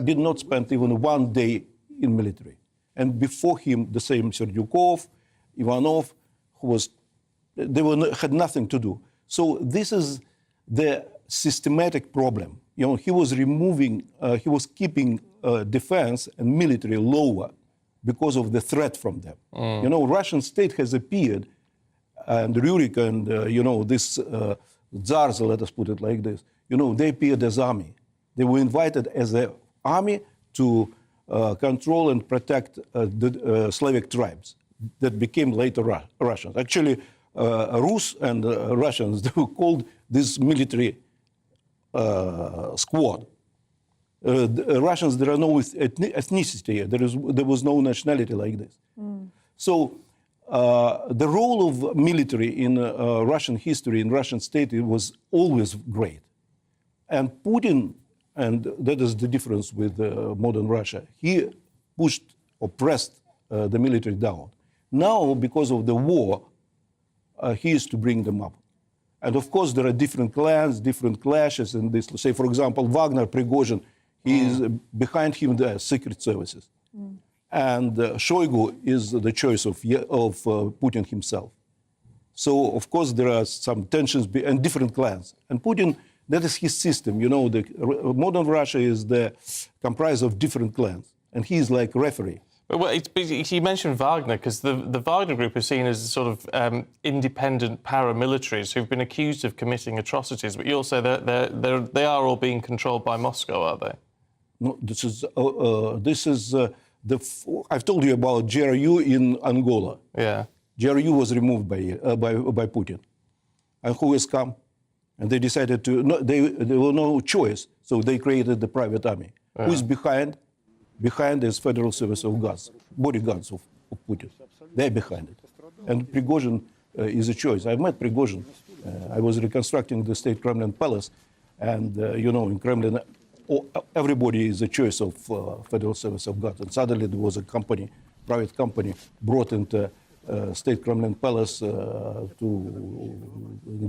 did not spend even one day in military. And before him, the same Serdyukov, Ivanov, who had nothing to do. So this is the systematic problem. He was he was keeping defense and military lower because of the threat from them. Russian state has appeared, and Rurik and, this Tsars, let us put it like this, they appeared as army. They were invited as an army to control and protect the Slavic tribes that became later Russians. Actually, Rus and Russians, they were called this military squad. The Russians, there are no ethnicity. There was no nationality like this. So the role of military in Russian history, in Russian state, it was always great. And Putin, and that is the difference with modern Russia, he pushed or pressed the military down. Now, because of the war, he is to bring them up. And of course, there are different clans, different clashes in this. Say, for example, Wagner, Prigozhin, he is behind him the secret services. And Shoigu is the choice of Putin himself. So, of course, there are some tensions and different clans. And Putin, that is his system. The modern Russia is comprised of different clans. And he is like referee. Well, you mentioned Wagner, because the Wagner group is seen as sort of independent paramilitaries who've been accused of committing atrocities, but you'll say that they are all being controlled by Moscow, are they? No, this is I've told you about GRU in Angola. Yeah. GRU was removed by Putin. And who has come? And they decided there were no choice, so they created the private army. Yeah. Who is behind? Behind is Federal Service of Guards, bodyguards of Putin. They're behind it. And Prigozhin is a choice. I've met Prigozhin. I was reconstructing the State Kremlin Palace. And, in Kremlin, everybody is a choice of Federal Service of Guards. And suddenly there was a private company, brought into State Kremlin Palace to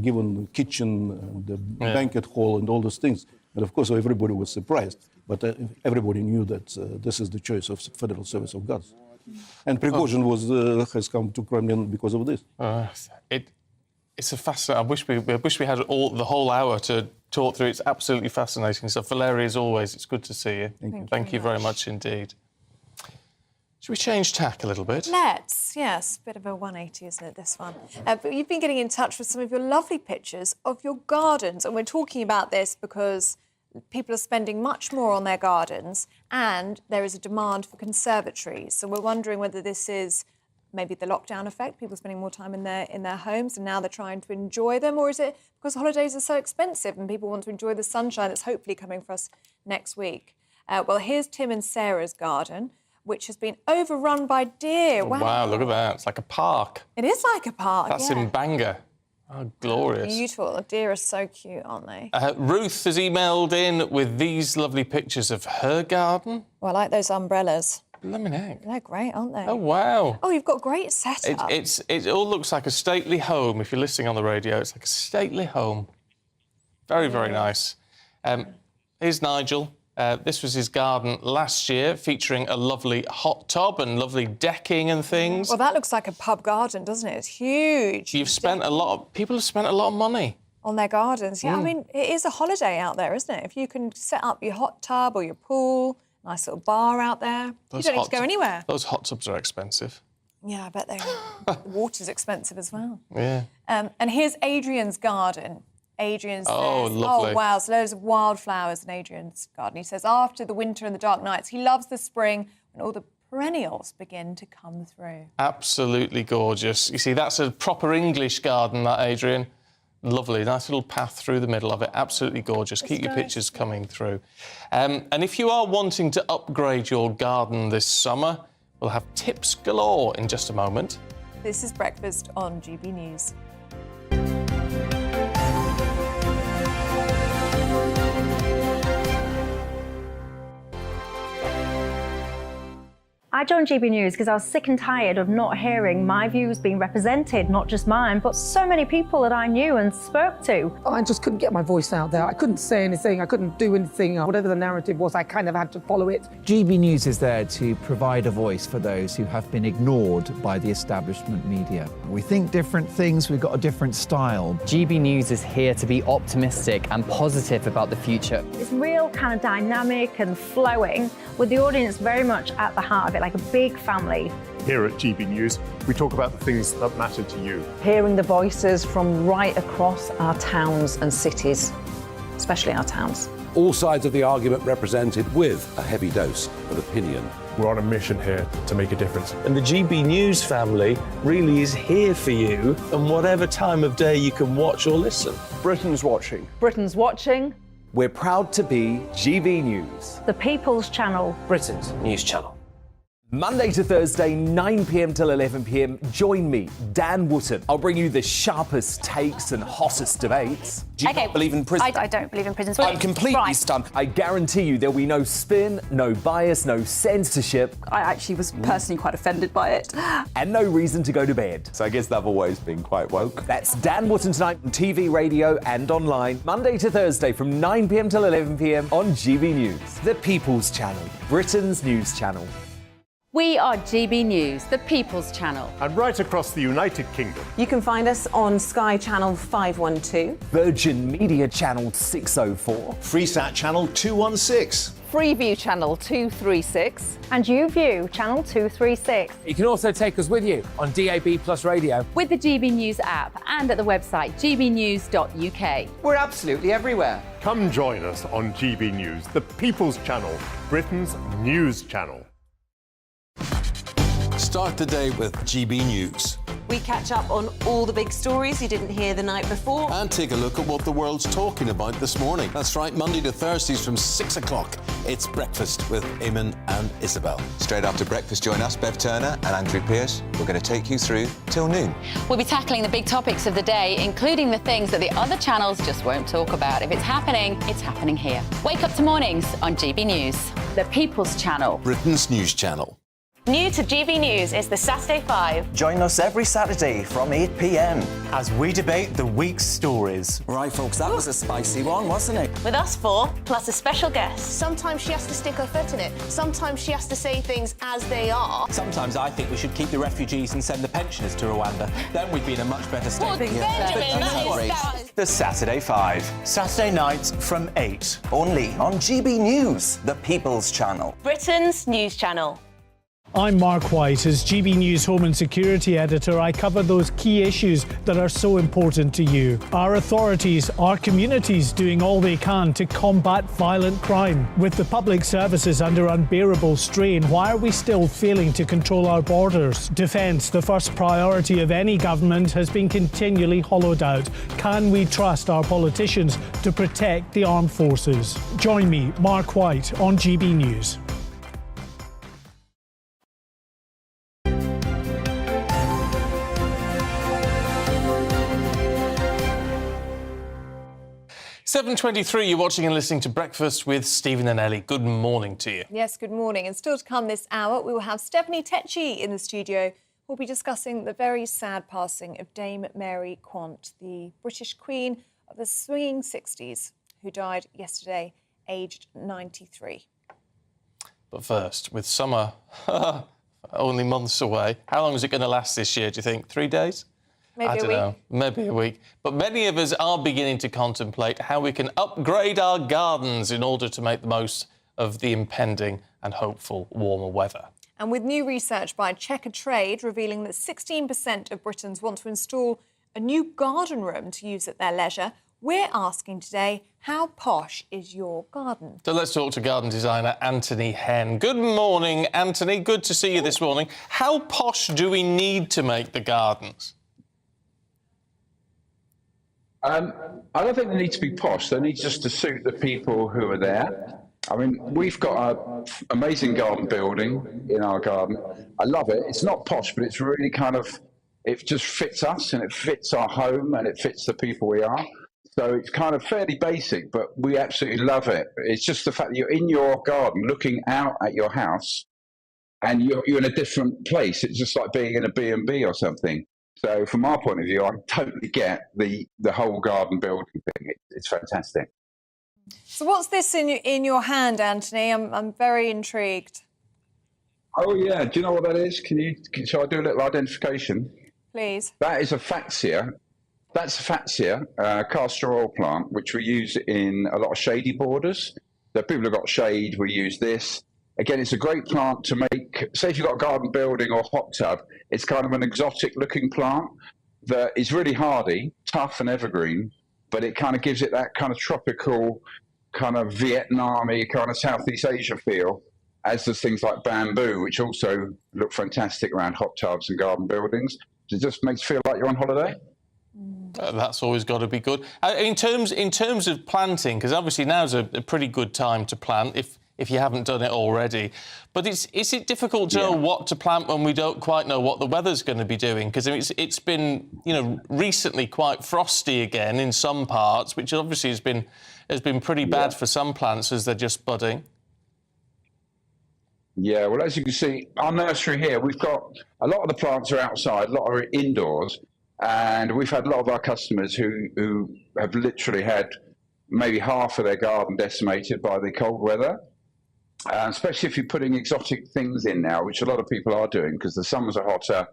given kitchen, and the banquet hall, and all those things. And of course, everybody was surprised. But everybody knew that this is the choice of Federal Service of Guards. And Prigozhin has come to Kremlin because of this. It's a fascinating. I wish we had the whole hour to talk through. It's absolutely fascinating stuff. Valerie, as always, it's good to see you. Thank you very much indeed. Should we change tack a little bit? Let's, yes. Bit of a 180, isn't it, this one? But you've been getting in touch with some of your lovely pictures of your gardens, and we're talking about this because people are spending much more on their gardens and there is a demand for conservatories. So we're wondering whether this is maybe the lockdown effect, people spending more time in their homes and now they're trying to enjoy them, or is it because holidays are so expensive and people want to enjoy the sunshine that's hopefully coming for us next week? Well, here's Tim and Sarah's garden, which has been overrun by deer. Wow, look at that. It's like a park. It is like a park, That's in Bangor. Oh, glorious. Beautiful. The deer are so cute, aren't they? Ruth has emailed in with these lovely pictures of her garden. Well, I like those umbrellas. Blimmin' heck. They're great, aren't they? Oh, wow. Oh, you've got great setup. It all looks like a stately home. If you're listening on the radio, it's like a stately home. Very, very nice. Here's Nigel. This was his garden last year, featuring a lovely hot tub and lovely decking and things. Well, that looks like a pub garden, doesn't it? It's huge. People have spent a lot of money on their gardens. Yeah, I mean, it is a holiday out there, isn't it? If you can set up your hot tub or your pool, nice little bar out there, you don't need to go anywhere. Those hot tubs are expensive. Yeah, I bet they are. The water's expensive as well. Yeah. And here's Adrian's garden. Adrian says, lovely. oh, wow, so loads of wildflowers in Adrian's garden. He says after the winter and the dark nights, he loves the spring when all the perennials begin to come through. Absolutely gorgeous. You see, that's a proper English garden, that, Adrian. Lovely, nice little path through the middle of it. Absolutely gorgeous. Keep your pictures coming through. And if you are wanting to upgrade your garden this summer, we'll have tips galore in just a moment. This is Breakfast on GB News. I joined GB News because I was sick and tired of not hearing my views being represented, not just mine, but so many people that I knew and spoke to. I just couldn't get my voice out there. I couldn't say anything. I couldn't do anything. Whatever the narrative was, I kind of had to follow it. GB News is there to provide a voice for those who have been ignored by the establishment media. We think different things, we've got a different style. GB News is here to be optimistic and positive about the future. It's real kind of dynamic and flowing, with the audience very much at the heart of it, like a big family. Here at GB News, we talk about the things that matter to you. Hearing the voices from right across our towns and cities, especially our towns. All sides of the argument represented with a heavy dose of opinion. We're on a mission here to make a difference. And the GB News family really is here for you, and whatever time of day you can watch or listen. Britain's watching. Britain's watching. We're proud to be GB News, The People's Channel. Britain's news channel. Monday to Thursday, 9 p.m. till 11 p.m. Join me, Dan Wootton. I'll bring you the sharpest takes and hottest debates. Do you not believe in prison? I don't believe in prisons. I'm completely stunned. I guarantee you there'll be no spin, no bias, no censorship. I actually was personally quite offended by it. And no reason to go to bed. So I guess they've always been quite woke. That's Dan Wootton tonight on TV, radio and online. Monday to Thursday from 9 p.m. till 11 p.m. on GB News. The People's Channel, Britain's news channel. We are GB News, the People's Channel. And right across the United Kingdom. You can find us on Sky Channel 512. Virgin Media Channel 604. Freesat Channel 216. Freeview Channel 236. And YouView Channel 236. You can also take us with you on DAB Plus Radio. With the GB News app and at the website gbnews.uk. We're absolutely everywhere. Come join us on GB News, the People's Channel, Britain's news channel. Start the day with GB News. We catch up on all the big stories you didn't hear the night before. And take a look at what the world's talking about this morning. That's right, Monday to Thursdays from 6 o'clock. It's Breakfast with Eamon and Isabel. Straight after breakfast, join us, Bev Turner and Andrew Pearce. We're going to take you through till noon. We'll be tackling the big topics of the day, including the things that the other channels just won't talk about. If it's happening here. Wake up to mornings on GB News, the People's Channel. Britain's news channel. New to GB News is the Saturday 5. Join us every Saturday from 8 p.m. as we debate the week's stories. Right, folks, that was a spicy one, wasn't it? With us four, plus a special guest. Sometimes she has to stick her foot in it. Sometimes she has to say things as they are. Sometimes I think we should keep the refugees and send the pensioners to Rwanda. Then we'd be in a much better state. Well, Benjamin, that is... The Saturday 5. Saturday nights from 8. Only on GB News, the People's Channel. Britain's news channel. I'm Mark White. As GB News Home and Security Editor, I cover those key issues that are so important to you. Our authorities, our communities doing all they can to combat violent crime. With the public services under unbearable strain, why are we still failing to control our borders? Defence, the first priority of any government, has been continually hollowed out. Can we trust our politicians to protect the armed forces? Join me, Mark White, on GB News. "7:23, you're watching and listening to Breakfast with Stephen and Ellie. Good morning to you. Yes, good morning. And still to come this hour, we will have Stephanie Tecci in the studio. We'll be discussing the very sad passing of Dame Mary Quant, the British Queen of the swinging 60s, who died yesterday, aged 93. But first, with summer only months away, how long is it going to last this year, do you think? 3 days? Maybe I don't know, maybe a week. But many of us are beginning to contemplate how we can upgrade our gardens in order to make the most of the impending and hopeful warmer weather. And with new research by Checker Trade revealing that 16% of Britons want to install a new garden room to use at their leisure, we're asking today, how posh is your garden? So let's talk to garden designer Anthony Henn. Good morning, Anthony. Good to see you this morning. How posh do we need to make the gardens? I don't think they need to be posh. They need just to suit the people who are there. I mean, we've got an amazing garden building in our garden. I love it. It's not posh, but it's really kind of, it just fits us and it fits our home and it fits the people we are. So it's kind of fairly basic, but we absolutely love it. It's just the fact that you're in your garden looking out at your house and you're in a different place. It's just like being in a B&B or something. So from our point of view, I totally get the whole garden building thing. It's fantastic. So what's this in your hand, Anthony? I'm very intrigued. Oh, yeah. Do you know what that is? Shall I do a little identification? Please. That is a Fatsia. That's a Fatsia, castor oil plant, which we use in a lot of shady borders. So people have got shade, we use this. Again, it's a great plant to make, say if you've got a garden building or hot tub, it's kind of an exotic looking plant that is really hardy, tough and evergreen, but it kind of gives it that kind of tropical, kind of Vietnamese, kind of Southeast Asia feel, as does things like bamboo, which also look fantastic around hot tubs and garden buildings. It just makes you feel like you're on holiday. That's always got to be good. In terms of planting, because obviously now's a pretty good time to plant if you haven't done it already. But is it difficult to know what to plant when we don't quite know what the weather's going to be doing? Because I mean, it's been, you know, recently quite frosty again in some parts, which obviously has been pretty bad for some plants as they're just budding. Yeah, well, as you can see, our nursery here, we've got a lot of the plants are outside, a lot are indoors, and we've had a lot of our customers who have literally had maybe half of their garden decimated by the cold weather. Especially if you're putting exotic things in now, which a lot of people are doing, because the summers are hotter,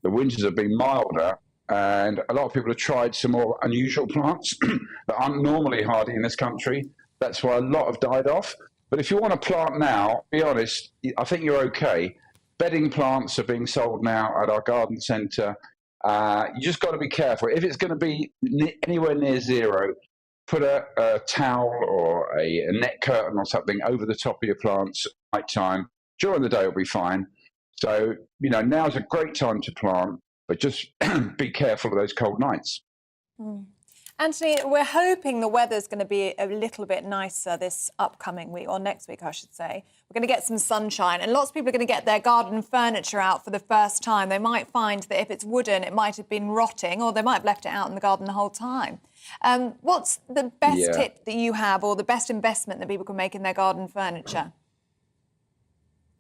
the winters have been milder, and a lot of people have tried some more unusual plants that aren't normally hardy in this country. That's why a lot have died off. But if you want to plant now, be honest, I think you're okay. Bedding plants are being sold now at our garden centre. You just got to be careful. If it's going to be anywhere near zero, put a towel or a net curtain or something over the top of your plants at night time. During the day, it'll be fine. So, you know, now's a great time to plant, but just be careful of those cold nights. Anthony, we're hoping the weather's going to be a little bit nicer this upcoming week, or next week, I should say. We're going to get some sunshine, and lots of people are going to get their garden furniture out for the first time. They might find that if it's wooden, it might have been rotting, or they might have left it out in the garden the whole time. What's the best tip that you have, or the best investment that people can make in their garden furniture?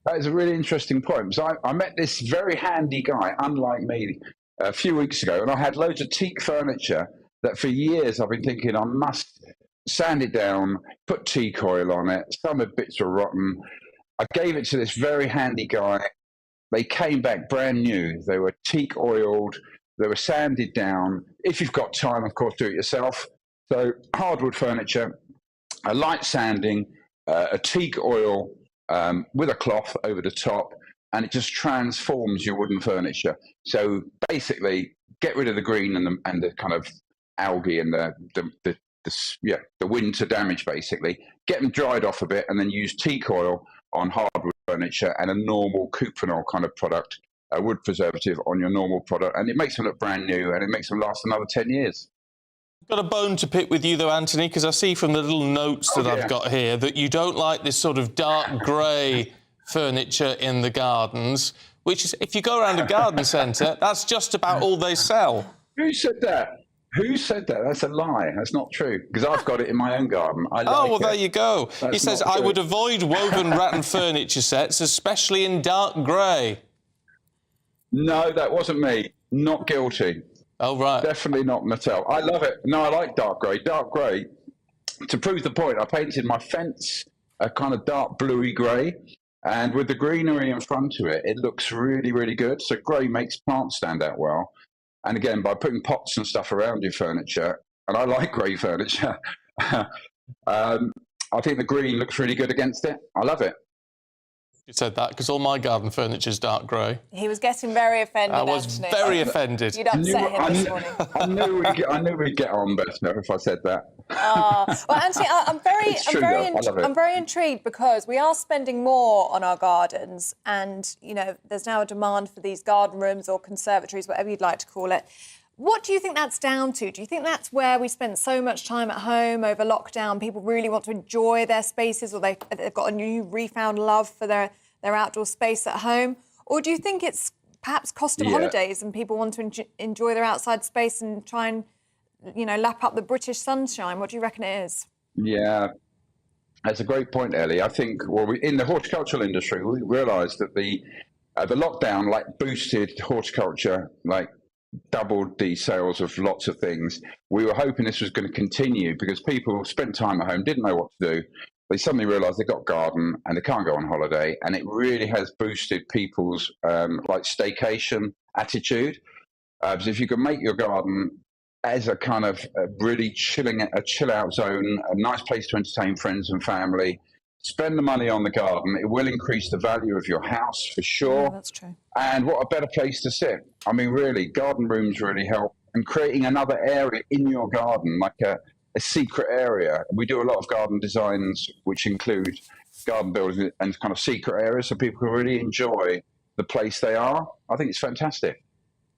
That is a really interesting point. So I met this very handy guy, unlike me, a few weeks ago, and I had loads of teak furniture that for years I've been thinking I must sand it down, put teak oil on it. Some of the bits were rotten. I gave it to this very handy guy. They came back brand new. They were teak oiled. They were sanded down. If you've got time, of course, do it yourself. So hardwood furniture, a light sanding, a teak oil with a cloth over the top, and it just transforms your wooden furniture. So basically, get rid of the green and the kind of algae and the winter damage, basically. Get them dried off a bit and then use teak oil on hardwood furniture and a normal Cuprinol kind of product, a wood preservative on your normal product, and it makes them look brand new and it makes them last another 10 years. I've got a bone to pick with you though, Anthony, because I see from the little notes that I've got here that you don't like this sort of dark grey furniture in the gardens, which is, if you go around a garden centre, that's just about all they sell. Who said that? Who said that? That's a lie. That's not true, because I've got it in my own garden. There you go. He says, I would avoid woven rattan furniture sets, especially in dark grey. No, that wasn't me. Not guilty. Oh, right. Definitely not Mattel. I love it. No, I like dark grey. Dark grey to prove the point, I painted my fence a kind of dark bluey grey, and with the greenery in front of it, it looks really, really good. So grey makes plants stand out well. And again, by putting pots and stuff around your furniture, and I like grey furniture, I think the green looks really good against it. I love it. You said that because all my garden furniture is dark grey. He was getting very offended, I was Anthony. very offended. You'd upset him this morning. I knew we'd get on better if I said that. Well, Anthony, I'm very intrigued because we are spending more on our gardens, and there's now a demand for these garden rooms or conservatories, whatever you'd like to call it. What do you think that's down to? Do you think that's where we spent so much time at home over lockdown? People really want to enjoy their spaces, or they've got a new refound love for their outdoor space at home? Or do you think it's perhaps cost of holidays and people want to enjoy their outside space and try and, lap up the British sunshine? What do you reckon it is? Yeah, that's a great point, Ellie. I think, in the horticultural industry, we realised that the lockdown, boosted horticulture, doubled the sales of lots of things. We were hoping this was going to continue because people spent time at home, didn't know what to do. They suddenly realised they got a garden and they can't go on holiday, and it really has boosted people's staycation attitude. So if you can make your garden as a kind of really chill out zone, a nice place to entertain friends and family, spend the money on the garden. It will increase the value of your house for sure. Yeah, that's true. And what a better place to sit. I mean, really, garden rooms really help. And creating another area in your garden, like a secret area. We do a lot of garden designs, which include garden buildings and kind of secret areas, so people can really enjoy the place they are. I think it's fantastic.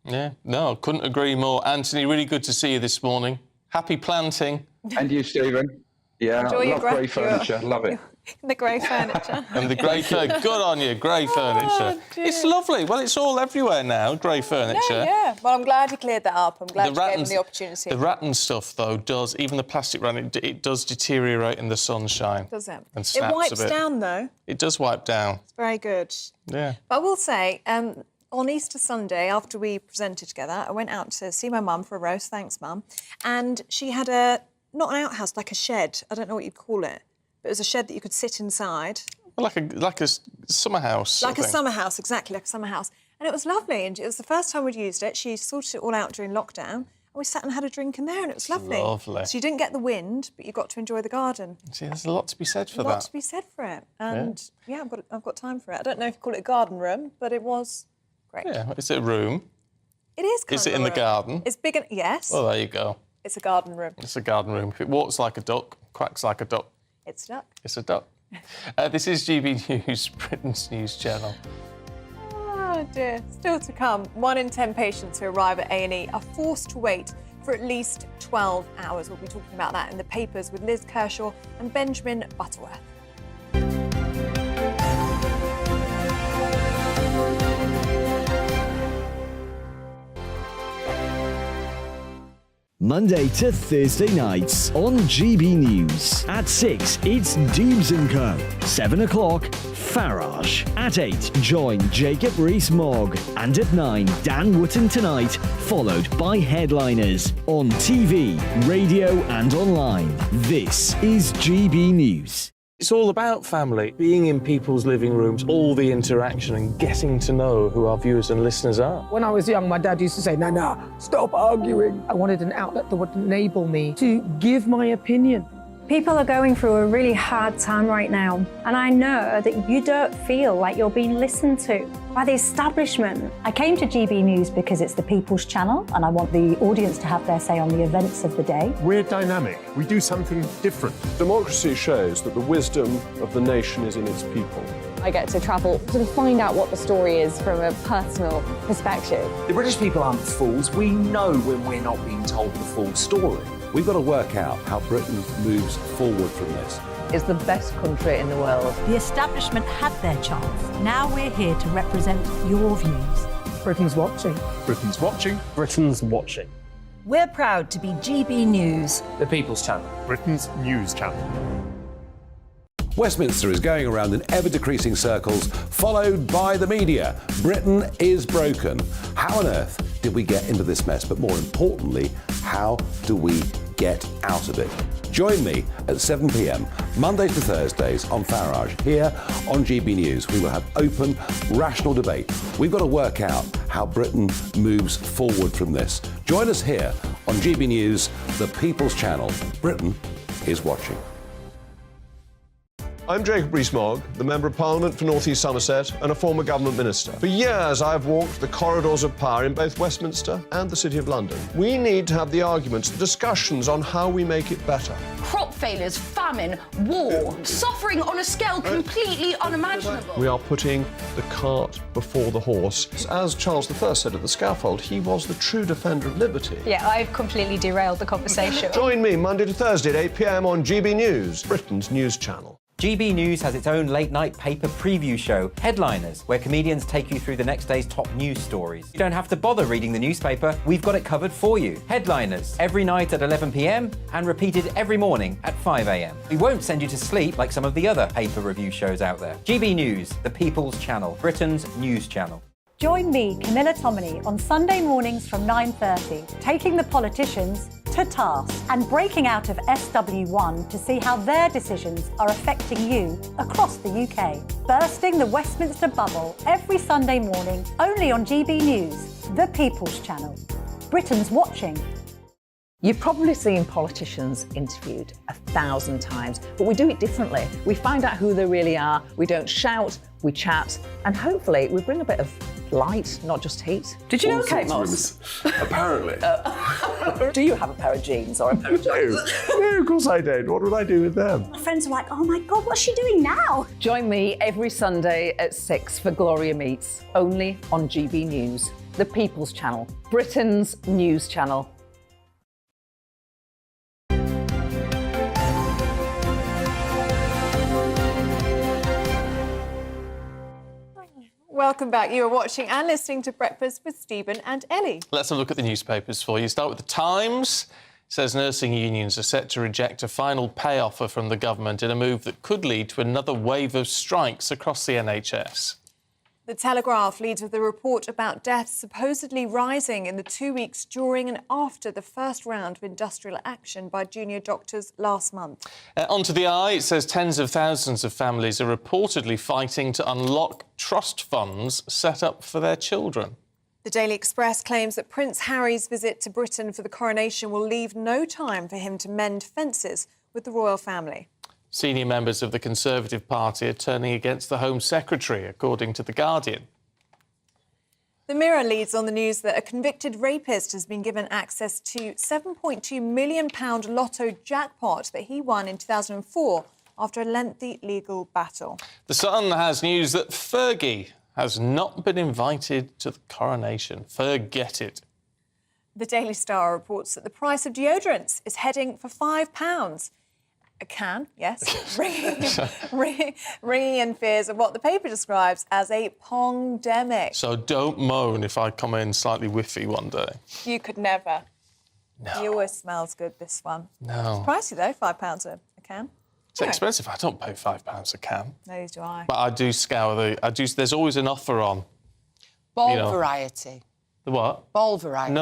Yeah, no, couldn't agree more. Anthony, really good to see you this morning. Happy planting. And you, Stephen. Yeah, Enjoy love grey furniture. Love it. The grey furniture. And the grey furniture. Good on you, grey furniture. It's lovely. Well, it's all everywhere now, grey furniture. Yeah. Well, I'm glad you cleared that up. I'm glad you gave him the opportunity. The rattan stuff, though, does, even the plastic rattan, it does deteriorate in the sunshine. Does it? And snaps it wipes a bit. down, though. It does wipe down. It's very good. Yeah. But I will say, on Easter Sunday, after we presented together, I went out to see my mum for a roast. Thanks, Mum. And she had not an outhouse, like a shed. I don't know what you'd call it. But it was a shed that you could sit inside. Well, like a summer house. Like a summer house, exactly, like a summer house. And it was lovely. And it was the first time we'd used it. She sorted it all out during lockdown. And we sat and had a drink in there, and it was lovely. Lovely. So you didn't get the wind, but you got to enjoy the garden. See, there's a lot to be said for that. A lot to be said for it. And, yeah, I've got time for it. I don't know if you call it a garden room, but it was great. Yeah, is it a room? It is kind Is of it in a the room. garden? It's big and... Yes. Well, there you go. It's a garden room. It's a garden room. If it walks like a duck, quacks like a duck. It's a duck. It's a duck. This is GB News, Britain's news channel. Oh, dear. Still to come, 1 in 10 patients who arrive at A&E are forced to wait for at least 12 hours. We'll be talking about that in the papers with Liz Kershaw and Benjamin Butterworth. Monday to Thursday nights on GB News. At 6, it's Dubes & Co. 7 o'clock, Farage. At 8, join Jacob Rees-Mogg. And at 9, Dan Wootton Tonight, followed by headliners on TV, radio and online. This is GB News. It's all about family, being in people's living rooms, all the interaction and getting to know who our viewers and listeners are. When I was young, my dad used to say, Nana, stop arguing. I wanted an outlet that would enable me to give my opinion. People are going through a really hard time right now, and I know that you don't feel like you're being listened to by the establishment. I came to GB News because it's the people's channel, and I want the audience to have their say on the events of the day. We're dynamic. We do something different. Democracy shows that the wisdom of the nation is in its people. I get to travel to find out what the story is from a personal perspective. The British people aren't fools. We know when we're not being told the full story. We've got to work out how Britain moves forward from this. It's the best country in the world. The establishment had their chance. Now we're here to represent your views. Britain's watching. Britain's watching. Britain's watching. We're proud to be GB News. The People's Channel. Britain's news channel. Westminster is going around in ever-decreasing circles, followed by the media. Britain is broken. How on earth did we get into this mess? But more importantly, how do we get out of it? Join me at 7 p.m, Mondays to Thursdays on Farage, here on GB News. We will have open, rational debate. We've got to work out how Britain moves forward from this. Join us here on GB News, the People's Channel. Britain is watching. I'm Jacob Rees-Mogg, the Member of Parliament for North East Somerset and a former government minister. For years, I've walked the corridors of power in both Westminster and the City of London. We need to have the arguments, the discussions on how we make it better. Crop failures, famine, war, suffering on a scale completely unimaginable. We are putting the cart before the horse. As Charles I said at the scaffold, he was the true defender of liberty. Yeah, I've completely derailed the conversation. Join me Monday to Thursday at 8 p.m. on GB News, Britain's news channel. GB News has its own late-night paper preview show, Headliners, where comedians take you through the next day's top news stories. You don't have to bother reading the newspaper, we've got it covered for you. Headliners, every night at 11 p.m. and repeated every morning at 5 a.m. We won't send you to sleep like some of the other paper review shows out there. GB News, the People's Channel, Britain's news channel. Join me, Camilla Tominey, on Sunday mornings from 9:30, taking the politicians to task and breaking out of SW1 to see how their decisions are affecting you across the UK. Bursting the Westminster bubble every Sunday morning, only on GB News, the People's Channel. Britain's watching. You've probably seen politicians interviewed 1,000 times, but we do it differently. We find out who they really are, we don't shout, we chat, and hopefully we bring a bit of light, not just heat. Did you know Kate Moss? Apparently. Do you have a pair of jeans or a pair of jeans? No, of course I don't. What would I do with them? My friends are like, oh my God, what's she doing now? Join me every Sunday at 6 for Gloria Meets, only on GB News, the People's Channel, Britain's news channel. Welcome back. You are watching and listening to Breakfast with Stephen and Ellie. Let's have a look at the newspapers for you. Start with The Times. It says nursing unions are set to reject a final pay offer from the government in a move that could lead to another wave of strikes across the NHS. The Telegraph leads with a report about deaths supposedly rising in the 2 weeks during and after the first round of industrial action by junior doctors last month. Onto the Eye, it says tens of thousands of families are reportedly fighting to unlock trust funds set up for their children. The Daily Express claims that Prince Harry's visit to Britain for the coronation will leave no time for him to mend fences with the royal family. Senior members of the Conservative Party are turning against the Home Secretary, according to The Guardian. The Mirror leads on the news that a convicted rapist has been given access to £7.2 million lotto jackpot that he won in 2004 after a lengthy legal battle. The Sun has news that Fergie has not been invited to the coronation. Forget it. The Daily Star reports that the price of deodorants is heading for £5. A can, yes, ringing in fears of what the paper describes as a pongdemic. So don't moan if I come in slightly whiffy one day. You could never. No. He always smells good, this one. No. It's pricey, though, £5 a can. It's expensive. I don't pay £5 a can. Neither do I. But I do scour there's always an offer on. Ball variety. The what? Ball variety.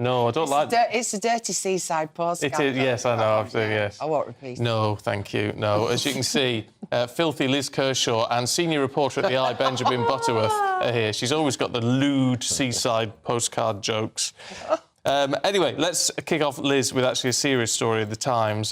No, I don't like... It's a dirty seaside postcard. It is, yes, I know, yes. I won't repeat it. No, thank you, no. As you can see, filthy Liz Kershaw and senior reporter at the Eye, Benjamin Butterworth, are here. She's always got the lewd seaside postcard jokes. Anyway, let's kick off, Liz, with actually a serious story of the Times.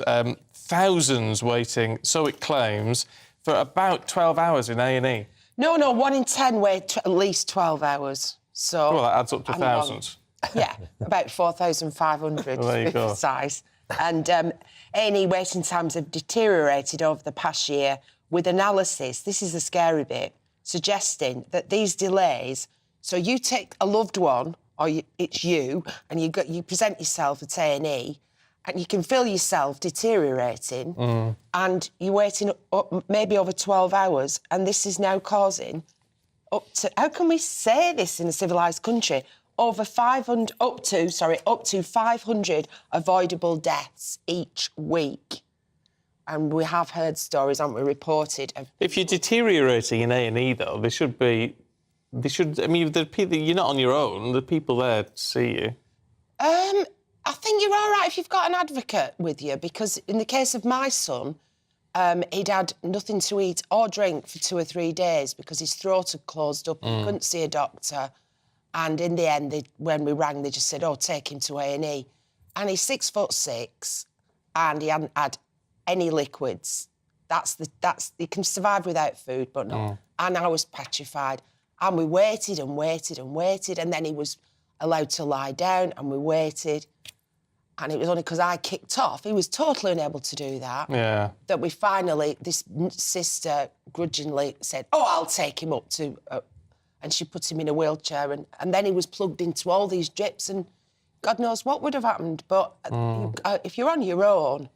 Thousands waiting, so it claims, for about 12 hours in A&E. No, 1 in 10 wait at least 12 hours. So... Well, that adds up to thousands. Yeah, about 4,500 well, to be precise. And A&E waiting times have deteriorated over the past year, with analysis, this is the scary bit, suggesting that these delays... So you take a loved one, or it's you, and you present yourself at A&E, and you can feel yourself deteriorating, and you're waiting maybe over 12 hours, and this is now causing up to... How can we say this in a civilised country? Up to 500 avoidable deaths each week. And we have heard stories, haven't we, reported of... If you're deteriorating in A&E, though, I mean, the people, you're not on your own. The people there see you. I I think you're all right if you've got an advocate with you, because in the case of my son, he'd had nothing to eat or drink for 2 or 3 days because his throat had closed up. He couldn't see a doctor. And in the end, when we rang, they just said, oh, take him to A&E. And he's 6'6", and he hadn't had any liquids. He can survive without food, but no. And I was petrified. And we waited and waited and waited, and then he was allowed to lie down, and we waited. And it was only because I kicked off, he was totally unable to do that, that we finally, this sister grudgingly said, oh, I'll take him up to... and she put him in a wheelchair, and then he was plugged into all these drips, and God knows what would have happened. But if you're on your own,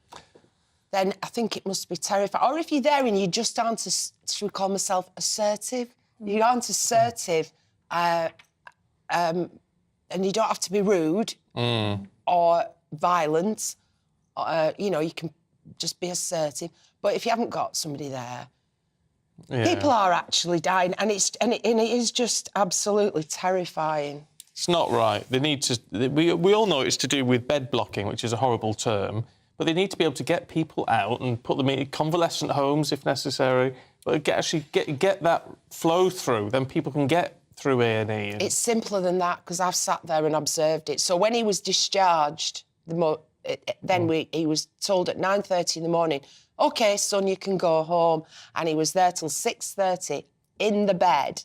then I think it must be terrifying. Or if you're there and you just aren't, should we call myself assertive? You aren't assertive, and you don't have to be rude or violent. You can just be assertive. But if you haven't got somebody there, people are actually dying, and it is just absolutely terrifying. It's not right. They need to... We all know it's to do with bed blocking, which is a horrible term, but they need to be able to get people out and put them in convalescent homes if necessary, but get that flow through, then people can get through A&E. It's simpler than that, because I've sat there and observed it. So when he was discharged, he was told at 9:30 in the morning, OK, son, you can go home. And he was there till 6:30 in the bed,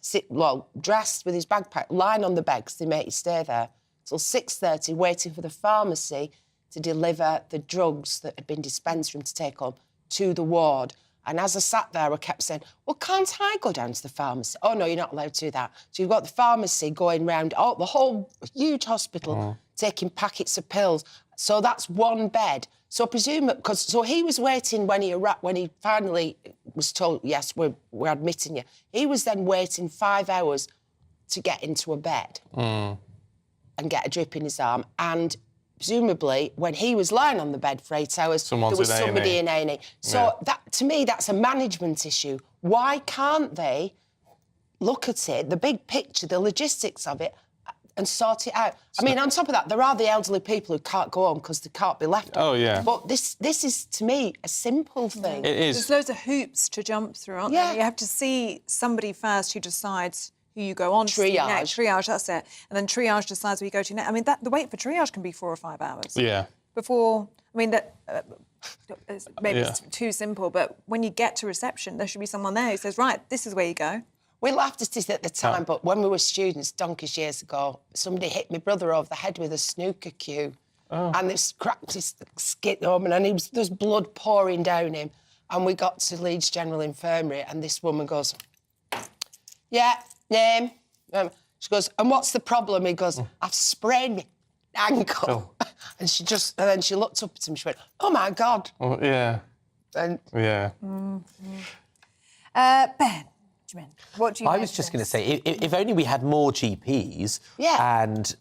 dressed with his backpack, lying on the bed, because they make you stay there, till 6:30, waiting for the pharmacy to deliver the drugs that had been dispensed for him to take home to the ward. And as I sat there, I kept saying, well, can't I go down to the pharmacy? Oh, no, you're not allowed to do that. So you've got the pharmacy going round the whole huge hospital, taking packets of pills. So that's one bed. So so he was waiting when he finally was told, yes, we're admitting you. He was then waiting 5 hours to get into a bed and get a drip in his arm. And presumably, when he was lying on the bed for 8 hours, there was somebody in A&E. So to me, that's a management issue. Why can't they look at it, the big picture, the logistics of it, and sort it out? I mean, on top of that, there are the elderly people who can't go home because they can't be left. Oh, yeah. But this is, to me, a simple thing. It is. There's loads of hoops to jump through, aren't there? You have to see somebody first who decides who you go on to. Triage, that's it. And then triage decides where you go to next. I mean, the wait for triage can be 4 or 5 hours. Yeah. Before, I mean, maybe it's too simple, but when you get to reception, there should be someone there who says, right, this is where you go. We laughed at it at the time, but when we were students, donkeys years ago, somebody hit my brother over the head with a snooker cue. And this cracked his skin open, and there's blood pouring down him. And we got to Leeds General Infirmary, and this woman goes, yeah, name. She goes, and what's the problem? He goes, I've sprained my ankle. And then she looked up at him, she went, oh, my God. Oh, yeah. And Benjamin, what do you I was just going to say, if only we had more GPs and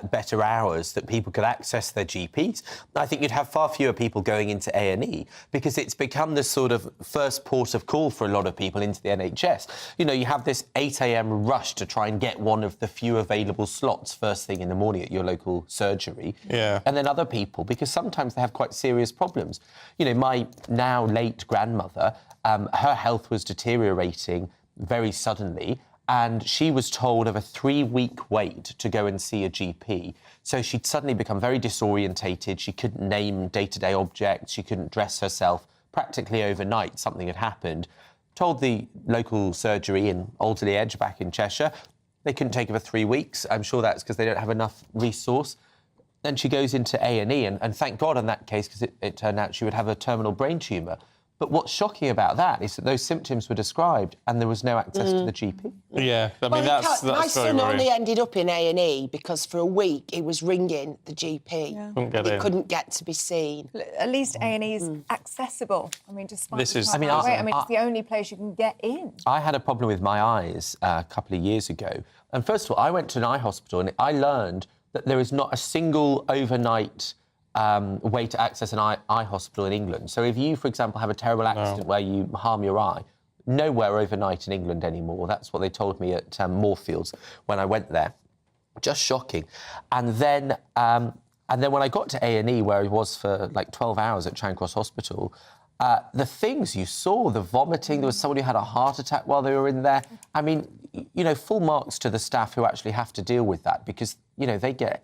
better hours that people could access their GPs, I think you'd have far fewer people going into A&E, because it's become the sort of first port of call for a lot of people into the NHS. You know, you have this 8 a.m. rush to try and get one of the few available slots first thing in the morning at your local surgery. Yeah. And then other people, because sometimes they have quite serious problems. You know, my now late grandmother, her health was deteriorating very suddenly, and she was told of a 3-week wait to go and see a GP. So she'd suddenly become very disorientated. She couldn't name day-to-day objects. She couldn't dress herself. Practically overnight, something had happened. Told the local surgery in Alderley Edge back in Cheshire. They couldn't take her for 3 weeks. I'm sure that's because they don't have enough resource. Then she goes into A&E, and thank God in that case, because it turned out she would have a terminal brain tumour. But what's shocking about that is that those symptoms were described and there was no access to the GP. Yeah, I mean, that's my son very only ended up in A&E because for a week he was ringing the GP. Yeah. Couldn't get to be seen. At least A&E is accessible. I mean, despite This is- I mean, I- it's the only place you can get in. I had a problem with my eyes a couple of years ago. And first of all, I went to an eye hospital and I learned that there is not a single overnight way to access an eye hospital in England. So if you, for example, have a terrible accident where you harm your eye, nowhere overnight in England anymore. That's what they told me at Moorfields when I went there. Just shocking. And then And then when I got to A&E, where I was for like 12 hours at Charing Cross Hospital, the things you saw, the vomiting, there was someone who had a heart attack while they were in there. I mean, you know, full marks to the staff who actually have to deal with that because, you know, they get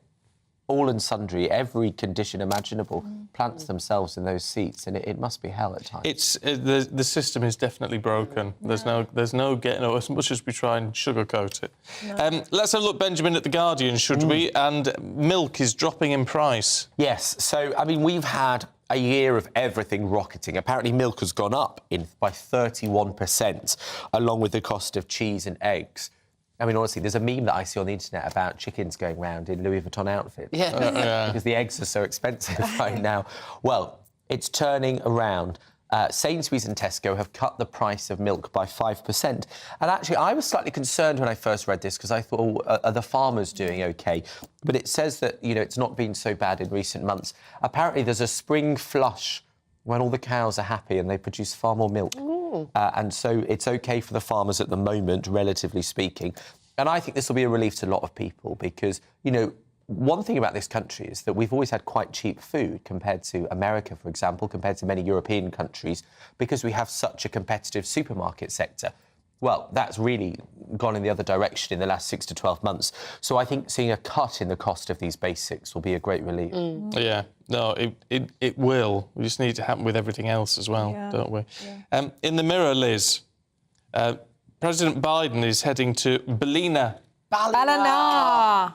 all and sundry, every condition imaginable, plants themselves in those seats, and it must be hell at times. It's the system is definitely broken. There's no getting out as much as we try and sugarcoat it. No. Let's have a look, Benjamin, at the Guardian, should we? And milk is dropping in price. Yes. So I mean, we've had a year of everything rocketing. Apparently, milk has gone up by 31%, along with the cost of cheese and eggs. I mean, honestly, there's a meme that I see on the internet about chickens going round in Louis Vuitton outfits. Yeah. Because the eggs are so expensive right now. Well, it's turning around. Sainsbury's and Tesco have cut the price of milk by 5%. And actually, I was slightly concerned when I first read this because I thought, oh, are the farmers doing OK? But it says that, you know, it's not been so bad in recent months. Apparently, there's a spring flush when all the cows are happy and they produce far more milk. And so it's OK for the farmers at the moment, relatively speaking. And I think this will be a relief to a lot of people because, you know, one thing about this country is that we've always had quite cheap food compared to America, for example, compared to many European countries, because we have such a competitive supermarket sector. Well, that's really gone in the other direction in the last 6 to 12 months. So I think seeing a cut in the cost of these basics will be a great relief. Yeah, no, it will. We just need it to happen with everything else as well, don't we? Yeah. In the Mirror, Liz, President Biden is heading to Ballina. Ballina.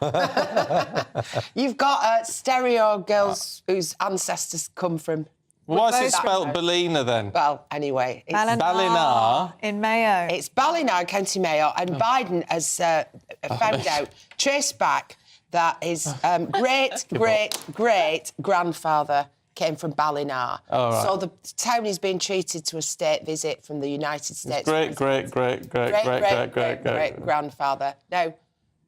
You've got stereo girls whose ancestors come from... Why is it spelled Ballina, then? Well, anyway... It's Ballina. In Mayo. It's Ballina, County Mayo, and Biden has found out, traced back, that his great-great-great-grandfather came from Ballina. Oh, right. So the town is being treated to a state visit from the United States. Great-grandfather. Now,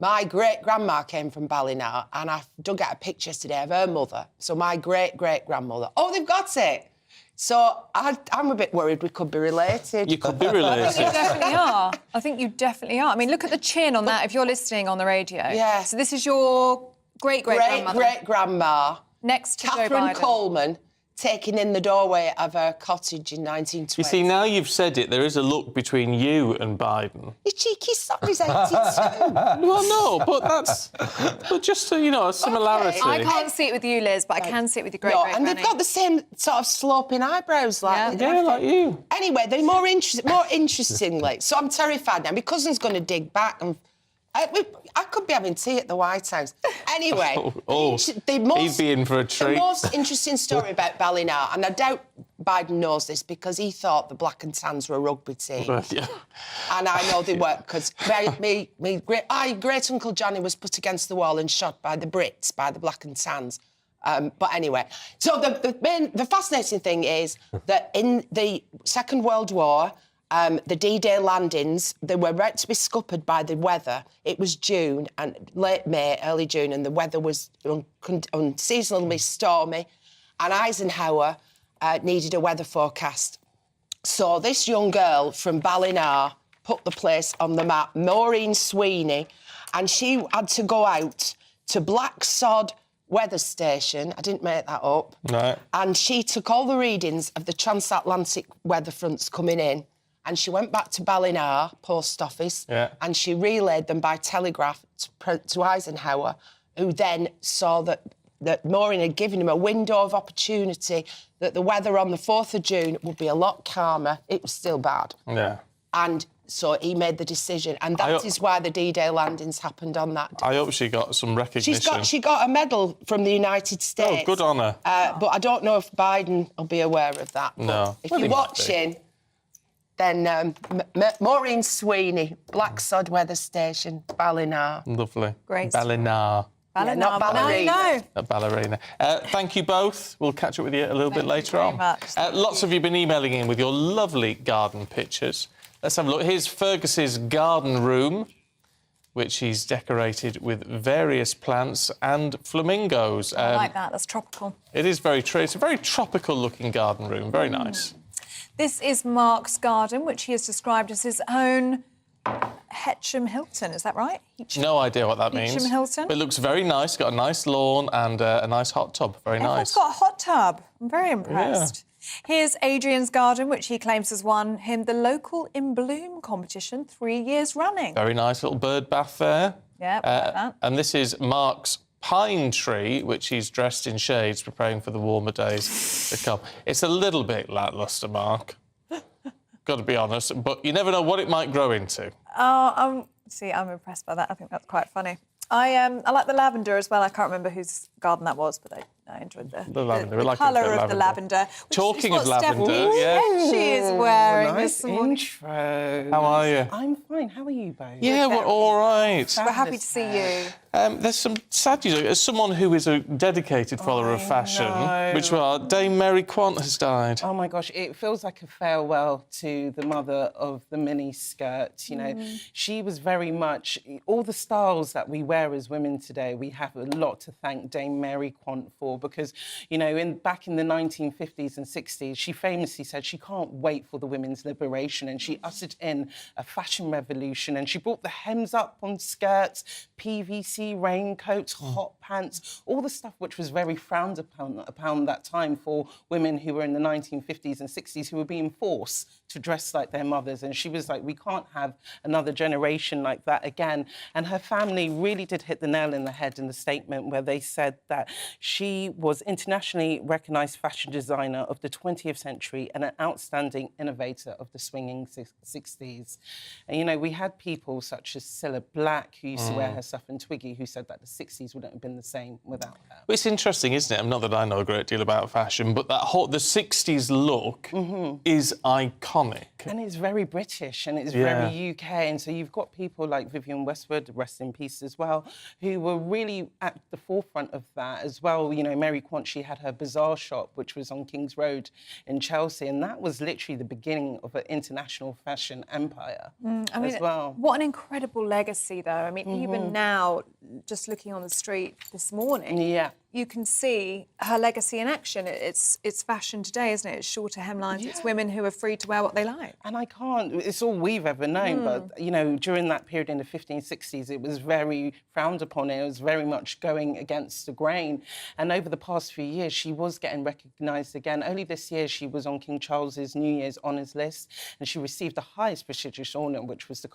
my great-grandma came from Ballina, and I dug out a picture today of her mother. So my great-great-grandmother. Oh, they've got it! So I'm a bit worried we could be related. You could be related. I think you definitely are. I think you definitely are. I mean, look at the chin on that if you're listening on the radio. Yeah. So this is your great-great-grandmother. Great-great-grandma. Next to Catherine Joe Biden. Coleman, taken in the doorway of her cottage in 1920. You see, now you've said it, there is a look between you and Biden. You cheeky son, he's 82. Well, no, but that's... But just, you know, a similarity. I can't see it with you, Liz, but I can see it with your great-great-granny. And they've got the same sort of sloping eyebrows, like... Yeah, like you. Anyway, they're more interestingly, so I'm terrified now. My cousin's going to dig back and... I could be having tea at the White House. Anyway, he'd be in for a treat. The most interesting story about Ballina, and I doubt Biden knows this because he thought the Black and Tans were a rugby team. Yeah. And I know they weren't because my great-uncle Johnny was put against the wall and shot by the Brits, by the Black and Tans. But anyway, so the fascinating thing is that in the Second World War, the D-Day landings, they were about to be scuppered by the weather. It was June, and late May, early June, and the weather was unseasonably stormy, and Eisenhower needed a weather forecast. So this young girl from Ballina put the place on the map, Maureen Sweeney, and she had to go out to Black Sod Weather Station. I didn't make that up. No. And she took all the readings of the transatlantic weather fronts coming in, and she went back to Ballina post office and she relayed them by telegraph to Eisenhower, who then saw that Maureen had given him a window of opportunity, that the weather on the 4th of June would be a lot calmer. It was still bad. Yeah. And so he made the decision, and that is why the D-Day landings happened on that day. I hope she got some recognition. She got a medal from the United States. Oh, good on her. But I don't know if Biden will be aware of that. No. If you're watching... Then Maureen Sweeney, Black Sod Weather Station, Ballina. Lovely. Great. Ballina. Yeah, not ballerina. Not ballerina. Thank you both. We'll catch up with you a little bit later on. Lots of you have been emailing in with your lovely garden pictures. Let's have a look. Here's Fergus's garden room, which he's decorated with various plants and flamingos. I like that. That's tropical. It is very true. It's a very tropical-looking garden room. Very nice. This is Mark's garden, which he has described as his own Hetcham Hilton, is that right? No idea what that means. Hetcham Hilton? But it looks very nice. Got a nice lawn and a nice hot tub. Very Everyone's nice. got a hot tub. I'm very impressed. Here's Adrian's garden, which he claims has won him the Local in Bloom competition 3 years running. Very nice little bird bath there. Yeah, like that. And this is Mark's pine tree, which he's dressed in shades, preparing for the warmer days to come. It's a little bit lacklustre, Mark. Got to be honest, but you never know what it might grow into. Oh, I'm impressed by that. I think that's quite funny. I like the lavender as well. I can't remember whose garden that was, but I enjoyed the lavender. the Like colour of the lavender. Talking of what lavender, She is wearing nice this morning. intro. How are you? I'm fine. How are you both? Yeah, we're all right. We're happy to see you. There's some sad news. As someone who is a dedicated follower of fashion, which Dame Mary Quant has died. Oh my gosh, it feels like a farewell to the mother of the mini skirt. You know, she was very much all the styles that we wear as women today. We have a lot to thank Dame Mary Quant for because, you know, back in the 1950s and 60s, she famously said she can't wait for the women's liberation, and she ushered in a fashion revolution, and she brought the hems up on skirts, PVC raincoats, hot pants, all the stuff which was very frowned upon that time for women who were in the 1950s and 60s who were being forced to dress like their mothers. And she was like, we can't have another generation like that again. And her family really did hit the nail in the head in the statement where they said that she was internationally recognised fashion designer of the 20th century and an outstanding innovator of the swinging 60s. And, you know, we had people such as Cilla Black, who used to wear her stuff, and Twiggy, who said that the 60s wouldn't have been the same without her. Well, it's interesting, isn't it? Not that I know a great deal about fashion, but the 60s look is iconic. And it's very British and it's very UK. And so you've got people like Vivienne Westwood, rest in peace as well, who were really at the forefront of that as well. You know, Mary Quant, she had her bazaar shop, which was on King's Road in Chelsea. And that was literally the beginning of an international fashion empire as well. What an incredible legacy, though. I mean, even now, just looking on the street this morning, you can see her legacy in action. It's fashion today, isn't it? It's shorter hemlines. It's women who are free to wear what they like. And I can't, it's all we've ever known, but, you know, during that period in the 1560s, it was very frowned upon. It was very much going against the grain. And over the past few years, she was getting recognised again. Only this year, she was on King Charles's New Year's Honours list, and she received the highest prestigious honour, which was the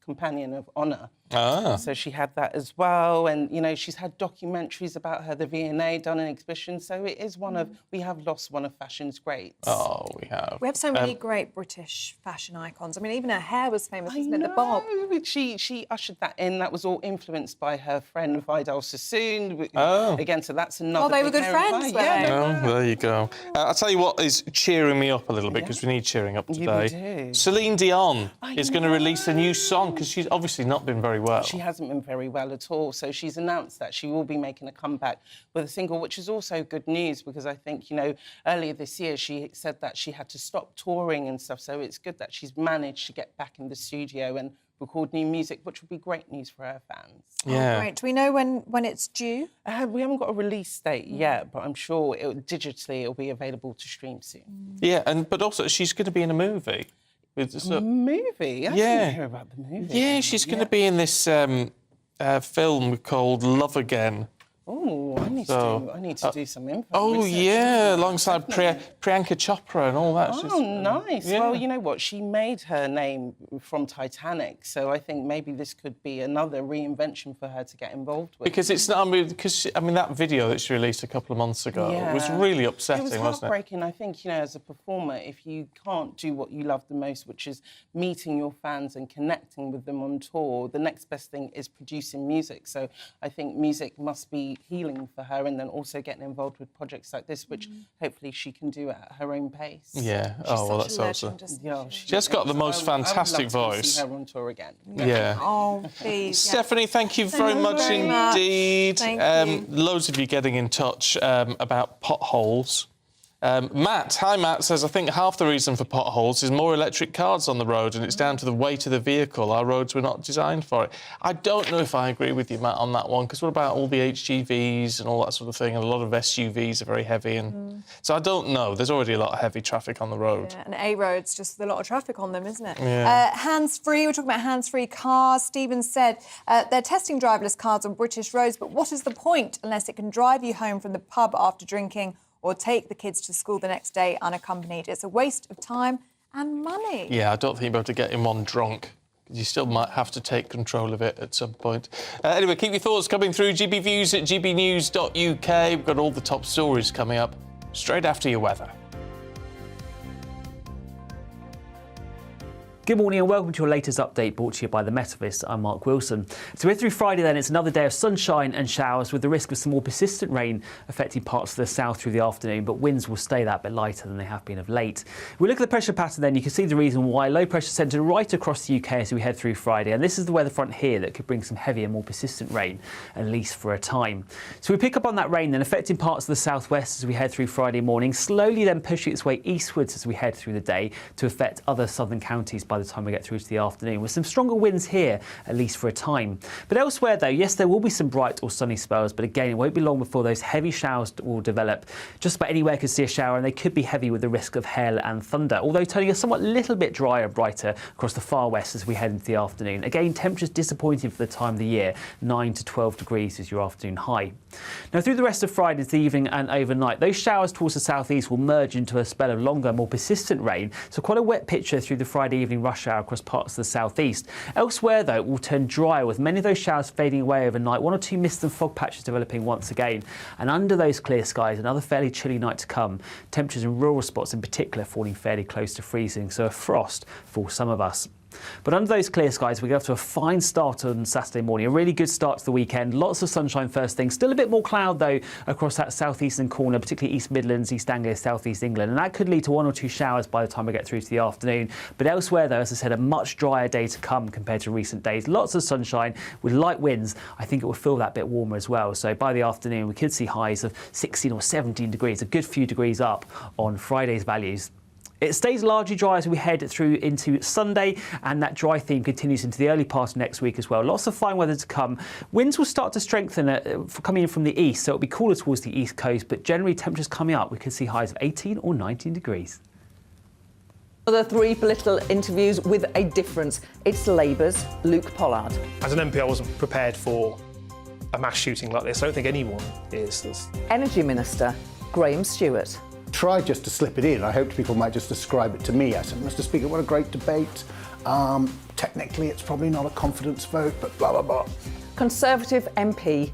Companion of Honour. So she had that as well. And, you know, she's had documentaries about her, the V&A, done an exhibition. So it is one of, we have lost one of fashion's greats. Oh, we have. We have so many great British fashion icons. I mean, even her hair was famous, wasn't it? The bob. She ushered that in. That was all influenced by her friend Vidal Sassoon. Again, so that's another. Oh, they were good friends, were they? Oh, there you go. I'll tell you what is cheering me up a little bit, because we need cheering up today. Celine Dion is going to release a new song, because she's obviously not been very well. She hasn't been very well at all. So she's announced that she will be making a comeback with a single, which is also good news, because I think, you know, earlier this year she said that she had to stop touring and stuff. So it's good that she's managed to get back in the studio and record new music, which would be great news for her fans. Yeah. Oh, great. Do we know when it's due? We haven't got a release date yet, but I'm sure digitally it'll be available to stream soon. Yeah, but also she's going to be in a movie. Movie? I didn't hear about the movie. Yeah, she's going to be in this film called Love Again. Oh, I need to do some info. Oh, yeah, alongside Priyanka Chopra and all that. Oh, nice. Yeah. Well, you know what? She made her name from Titanic, so I think maybe this could be another reinvention for her to get involved with. Because it's not, that video that she released a couple of months ago was really upsetting, wasn't it? It was heartbreaking. I think, you know, as a performer, if you can't do what you love the most, which is meeting your fans and connecting with them on tour, the next best thing is producing music. So I think music must be healing for her, and then also getting involved with projects like this, which hopefully she can do at her own pace. Yeah. That's awesome. She has got the most fantastic voice. See her on tour again. Yeah. Oh, please. Stephanie, thank you very much indeed. Thank you. Loads of you getting in touch about potholes Matt, hi Matt, says, I think half the reason for potholes is more electric cars on the road and it's down to the weight of the vehicle. Our roads were not designed for it. I don't know if I agree with you, Matt, on that one, because what about all the HGVs and all that sort of thing? And a lot of SUVs are very heavy. And so I don't know. There's already a lot of heavy traffic on the road. Yeah, and A roads, just a lot of traffic on them, isn't it? Yeah. Hands-free, we're talking about hands-free cars. Stephen said they're testing driverless cars on British roads, but what is the point unless it can drive you home from the pub after drinking or take the kids to school the next day unaccompanied? It's a waste of time and money. Yeah, I don't think you'll be able to get in one drunk. You still might have to take control of it at some point. Anyway, keep your thoughts coming through. GB Views at gbnews.uk. We've got all the top stories coming up straight after your weather. Good morning and welcome to your latest update brought to you by The Metavist. I'm Mark Wilson. So we're through Friday then. It's another day of sunshine and showers with the risk of some more persistent rain affecting parts of the south through the afternoon, but winds will stay that bit lighter than they have been of late. We look at the pressure pattern then, you can see the reason why. Low pressure centred right across the UK as we head through Friday, and this is the weather front here that could bring some heavier, more persistent rain, at least for a time. So we pick up on that rain then affecting parts of the southwest as we head through Friday morning, slowly then pushing its way eastwards as we head through the day to affect other southern counties by the time we get through to the afternoon, with some stronger winds here, at least for a time. But elsewhere though, yes, there will be some bright or sunny spells, but again, it won't be long before those heavy showers will develop. Just about anywhere could see a shower, and they could be heavy with the risk of hail and thunder, although turning a somewhat little bit drier and brighter across the far west as we head into the afternoon. Again, temperatures disappointing for the time of the year. 9 to 12 degrees is your afternoon high. Now through the rest of Friday into the evening and overnight, those showers towards the southeast will merge into a spell of longer, more persistent rain, so quite a wet picture through the Friday evening rush hour across parts of the southeast. Elsewhere though, it will turn drier with many of those showers fading away overnight, one or two mist and fog patches developing once again, and under those clear skies another fairly chilly night to come. Temperatures in rural spots in particular falling fairly close to freezing, so a frost for some of us. But under those clear skies, we get off to a fine start on Saturday morning, a really good start to the weekend. Lots of sunshine first thing. Still a bit more cloud, though, across that southeastern corner, particularly East Midlands, East Anglia, southeast England. And that could lead to one or two showers by the time we get through to the afternoon. But elsewhere, though, as I said, a much drier day to come compared to recent days. Lots of sunshine with light winds. I think it will feel that bit warmer as well. So by the afternoon, we could see highs of 16 or 17 degrees, a good few degrees up on Friday's values. It stays largely dry as we head through into Sunday, and that dry theme continues into the early part of next week as well. Lots of fine weather to come. Winds will start to strengthen coming in from the east, so it'll be cooler towards the east coast, but generally temperatures coming up, we could see highs of 18 or 19 degrees. Other three political interviews with a difference. It's Labour's Luke Pollard. As an MP, I wasn't prepared for a mass shooting like this. I don't think anyone is. Energy Minister Graham Stewart. Tried just to slip it in. I hoped people might just describe it to me. I said, Mr. Speaker, what a great debate. Technically, it's probably not a confidence vote, but blah, blah, blah. Conservative MP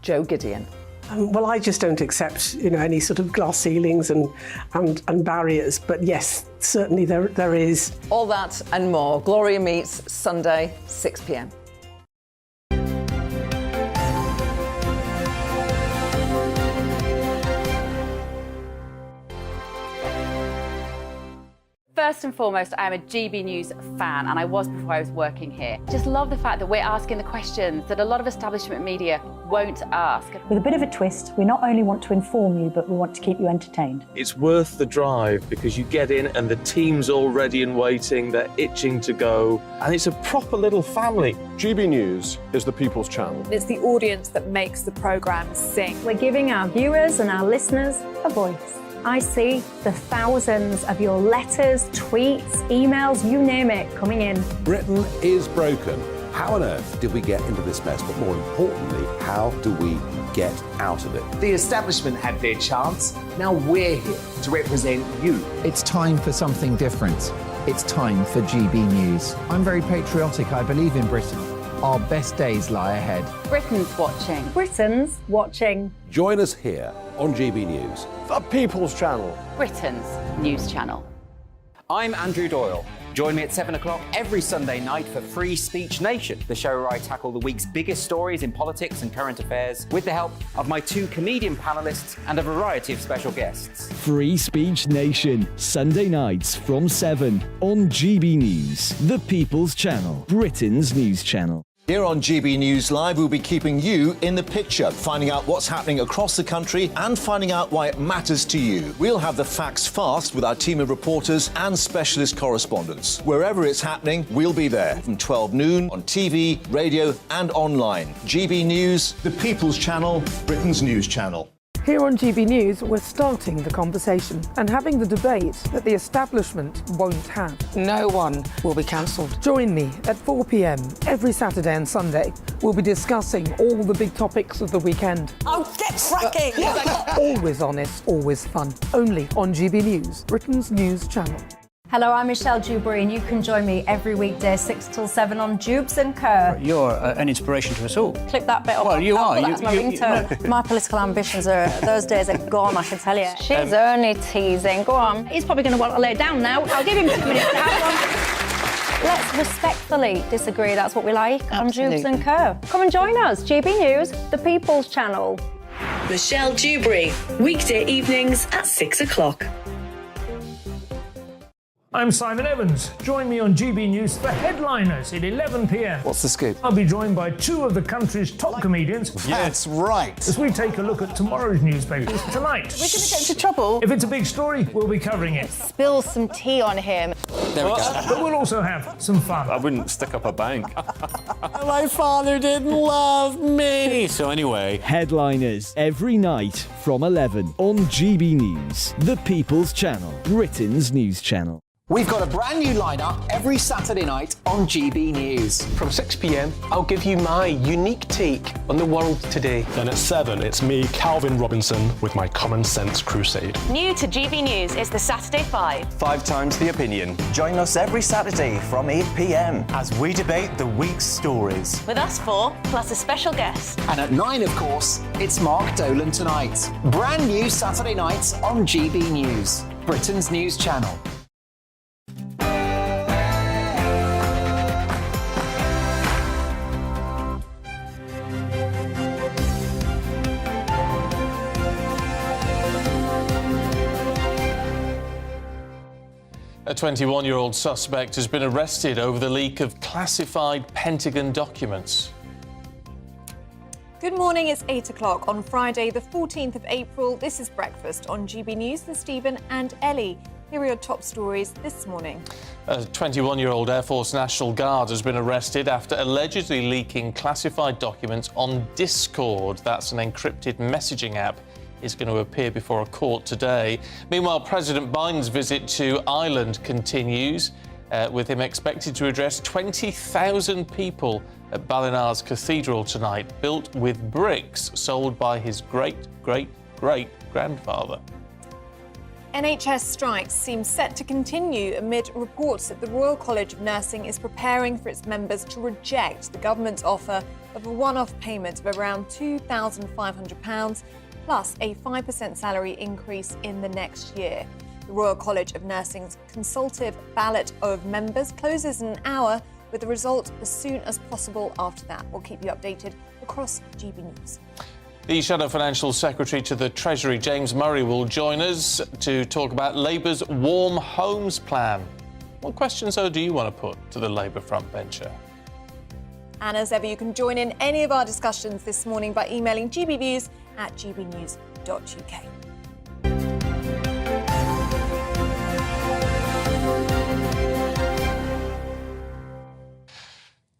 Joe Gideon. Well, I just don't accept, any sort of glass ceilings and barriers. But yes, certainly there is. All that and more. Gloria meets Sunday, 6 p.m. First and foremost, I am a GB News fan, and I was before I was working here. Just love the fact that we're asking the questions that a lot of establishment media won't ask. With a bit of a twist, we not only want to inform you, but we want to keep you entertained. It's worth the drive because you get in and the team's all ready and waiting, they're itching to go, and it's a proper little family. GB News is the people's channel. It's the audience that makes the programme sing. We're giving our viewers and our listeners a voice. I see the thousands of your letters, tweets, emails, you name it, coming in. Britain is broken. How on earth did we get into this mess? But more importantly, how do we get out of it? The establishment had their chance. Now we're here to represent you. It's time for something different. It's time for GB News. I'm very patriotic. I believe in Britain. Our best days lie ahead. Britain's watching. Britain's watching. Join us here on GB News. The People's Channel. Britain's news channel. I'm Andrew Doyle. Join me at 7 o'clock every Sunday night for Free Speech Nation, the show where I tackle the week's biggest stories in politics and current affairs with the help of my two comedian panellists and a variety of special guests. Free Speech Nation, Sunday nights from 7 on GB News, the People's Channel, Britain's news channel. Here on GB News Live, we'll be keeping you in the picture, finding out what's happening across the country and finding out why it matters to you. We'll have the facts fast with our team of reporters and specialist correspondents. Wherever it's happening, we'll be there from 12 noon on TV, radio and online. GB News, the People's Channel, Britain's news channel. Here on GB News, we're starting the conversation and having the debate that the establishment won't have. No one will be cancelled. Join me at 4 p.m. every Saturday and Sunday. We'll be discussing all the big topics of the weekend. Oh, get cracking! Always honest, always fun. Only on GB News, Britain's news channel. Hello, I'm Michelle Dewberry, and you can join me every weekday 6 till 7 on Dubes and Kerr. You're an inspiration to us all. Clip that bit up. Well, you are. That's my ringtone. My political ambitions those days are gone, I can tell you. She's only teasing. Go on. He's probably going to want to lay down now. I'll give him 2 minutes to have one. Let's respectfully disagree. That's what we like on Dubes and Kerr. Come and join us. GB News, the People's Channel. Michelle Dewberry, weekday evenings at 6 o'clock. I'm Simon Evans. Join me on GB News for Headliners at 11 p.m. What's the scoop? I'll be joined by 2 of the country's top comedians. That's right. As we take a look at tomorrow's newspapers tonight. We're going to get into trouble. If it's a big story, we'll be covering it. Spill some tea on him. There we go. But we'll also have some fun. I wouldn't stick up a bank. My father didn't love me. So anyway. Headliners every night from 11 on GB News, the People's Channel, Britain's news channel. We've got a brand new lineup every Saturday night on GB News. From 6 p.m, I'll give you my unique take on the world today. Then at 7, it's me, Calvin Robinson, with my Common Sense Crusade. New to GB News is the Saturday 5. 5 times the opinion. Join us every Saturday from 8 p.m. as we debate the week's stories. With us 4, plus a special guest. And at 9, of course, it's Mark Dolan Tonight. Brand new Saturday nights on GB News, Britain's news channel. A 21-year-old suspect has been arrested over the leak of classified Pentagon documents. Good morning, it's 8 o'clock on Friday, the 14th of April. This is Breakfast on GB News with Stephen and Ellie. Here are your top stories this morning. A 21-year-old Air Force National Guard has been arrested after allegedly leaking classified documents on Discord. That's an encrypted messaging app. Is going to appear before a court today. Meanwhile, President Biden's visit to Ireland continues, with him expected to address 20,000 people at Ballinar's Cathedral tonight, built with bricks sold by his great-great-great-grandfather. NHS strikes seem set to continue amid reports that the Royal College of Nursing is preparing for its members to reject the government's offer of a one-off payment of around £2,500 plus a 5% salary increase in the next year. The Royal College of Nursing's consultative ballot of members closes in an hour, with the result as soon as possible after that. We'll keep you updated across GB News. The Shadow Financial Secretary to the Treasury, James Murray, will join us to talk about Labour's Warm Homes plan. What questions, though, do you want to put to the Labour frontbencher? And as ever, you can join in any of our discussions this morning by emailing gbnews@gbnews.uk.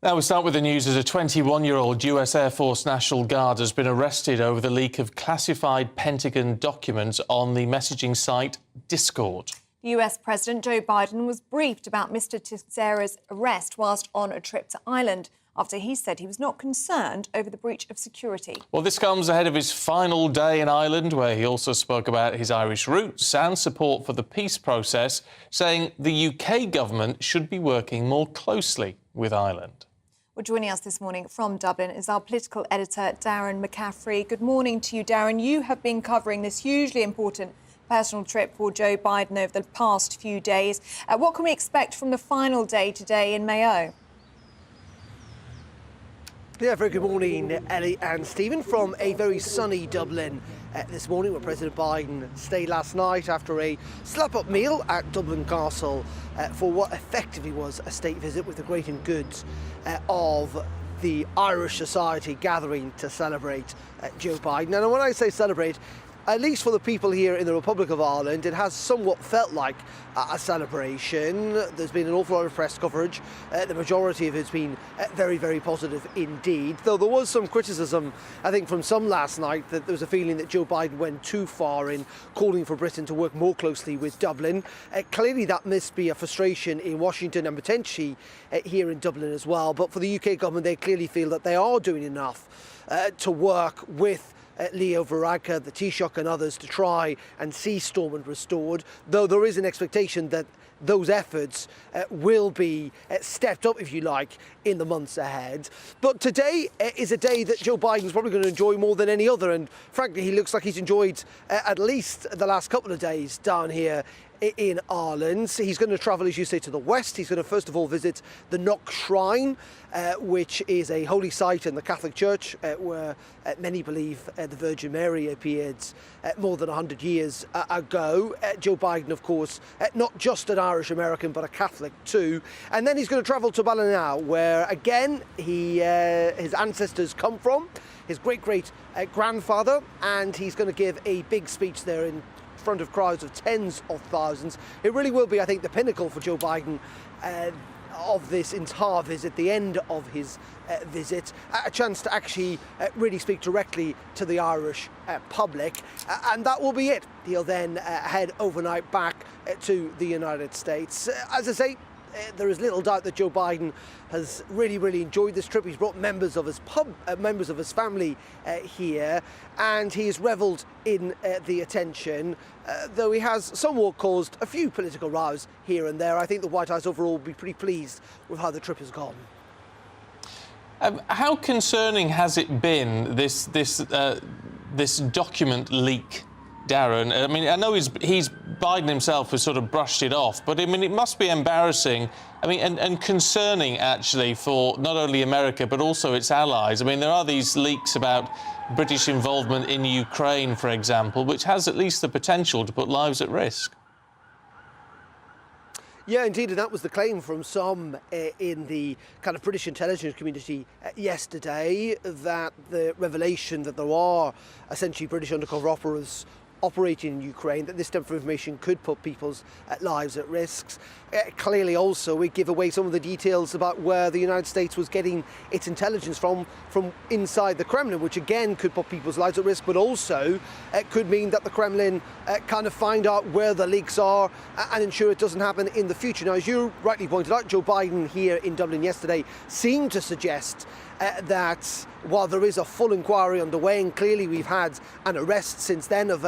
Now we start with the news as a 21-year-old US Air Force National Guard has been arrested over the leak of classified Pentagon documents on the messaging site Discord. US President Joe Biden was briefed about Mr. Teixeira's arrest whilst on a trip to Ireland, after he said he was not concerned over the breach of security. Well, this comes ahead of his final day in Ireland, where he also spoke about his Irish roots and support for the peace process, saying the UK government should be working more closely with Ireland. Well, joining us this morning from Dublin is our political editor, Darren McCaffrey. Good morning to you, Darren. You have been covering this hugely important personal trip for Joe Biden over the past few days. What can we expect from the final day today in Mayo? Yeah, very good morning, Ellie and Stephen, from a very sunny Dublin this morning, where President Biden stayed last night after a slap-up meal at Dublin Castle for what effectively was a state visit with the great and good of the Irish society gathering to celebrate Joe Biden. And when I say celebrate, at least for the people here in the Republic of Ireland, it has somewhat felt like a celebration. There's been an awful lot of press coverage. The majority of it's been very, very positive indeed. Though there was some criticism, I think, from some last night that there was a feeling that Joe Biden went too far in calling for Britain to work more closely with Dublin. Clearly that must be a frustration in Washington and potentially here in Dublin as well. But for the UK government, they clearly feel that they are doing enough to work with Leo Varadkar, the Taoiseach and others to try and see Stormont restored, though there is an expectation that those efforts will be stepped up, if you like, in the months ahead. But today is a day that Joe Biden's probably going to enjoy more than any other, and frankly he looks like he's enjoyed at least the last couple of days down here in Ireland. He's going to travel, as you say, to the west. He's going to first of all visit the Knock Shrine, which is a holy site in the Catholic Church where many believe the Virgin Mary appeared more than 100 years ago. Joe Biden, of course, not just an Irish American but a Catholic too. And then he's going to travel to Ballina, where again his ancestors come from, his great-great-grandfather, and he's going to give a big speech there in front of crowds of tens of thousands. It really will be, I think, the pinnacle for Joe Biden of this entire visit, the end of his visit, a chance to actually really speak directly to the Irish public, and that will be it. He'll then head overnight back to the United States. As I say, there is little doubt that Joe Biden has really enjoyed this trip. He's brought members of his members of his family here, and he has revelled in the attention, though he has somewhat caused a few political rows here and there. I think the White House overall will be pretty pleased with how the trip has gone. How concerning has it been, this document leak, Darren? I mean, I know Biden himself has sort of brushed it off, but I mean, it must be embarrassing, I mean, and concerning actually for not only America but also its allies. I mean, there are these leaks about British involvement in Ukraine, for example, which has at least the potential to put lives at risk. Yeah, indeed, and that was the claim from some in the kind of British intelligence community yesterday, that the revelation that there are essentially British undercover operatives operating in Ukraine, that this type of information could put people's lives at risk. Clearly also we give away some of the details about where the United States was getting its intelligence from inside the Kremlin, which again could put people's lives at risk, but also could mean that the Kremlin kind of find out where the leaks are and ensure it doesn't happen in the future. Now, as you rightly pointed out, Joe Biden here in Dublin yesterday seemed to suggest that while there is a full inquiry underway, and clearly we've had an arrest since then of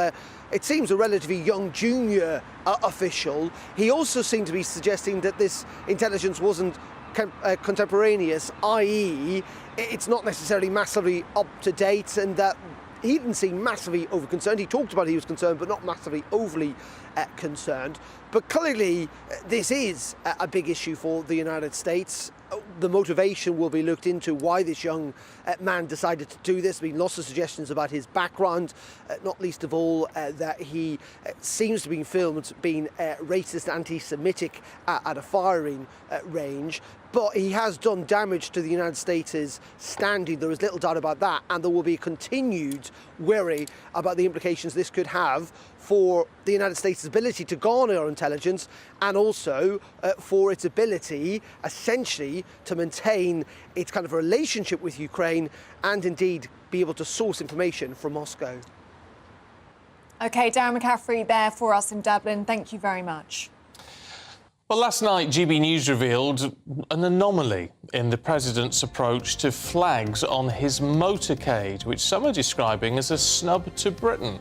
it seems a relatively young junior official, he also seemed to be suggesting that this intelligence wasn't contemporaneous, i.e. it's not necessarily massively up to date, and that he didn't seem massively over concerned. He talked about he was concerned, but not massively overly concerned. But clearly this is a big issue for the United States. The motivation will be looked into, why this young man decided to do this. There's been lots of suggestions about his background, not least of all that he seems to be filmed being racist, anti-Semitic at a firing range. But he has done damage to the United States' standing. There is little doubt about that. And there will be a continued worry about the implications this could have for the United States' ability to garner intelligence, and also for its ability, essentially, to maintain its kind of relationship with Ukraine and indeed be able to source information from Moscow. OK, Darren McCaffrey there for us in Dublin. Thank you very much. Well, last night, GB News revealed an anomaly in the president's approach to flags on his motorcade, which some are describing as a snub to Britain.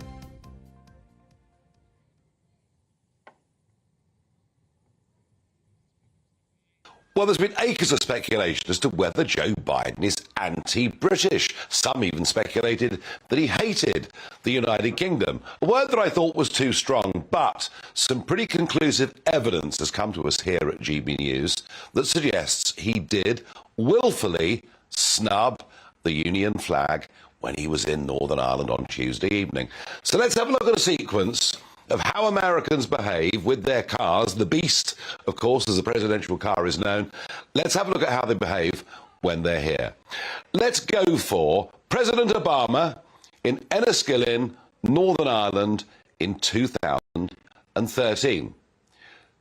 Well, there's been acres of speculation as to whether Joe Biden is anti-British. Some even speculated that he hated the United Kingdom. A word that I thought was too strong, but some pretty conclusive evidence has come to us here at GB News that suggests he did willfully snub the Union flag when he was in Northern Ireland on Tuesday evening. So let's have a look at a sequence of how Americans behave with their cars, the Beast, of course, as the presidential car is known. Let's have a look at how they behave when they're here. Let's go for President Obama in Enniskillen, Northern Ireland in 2013.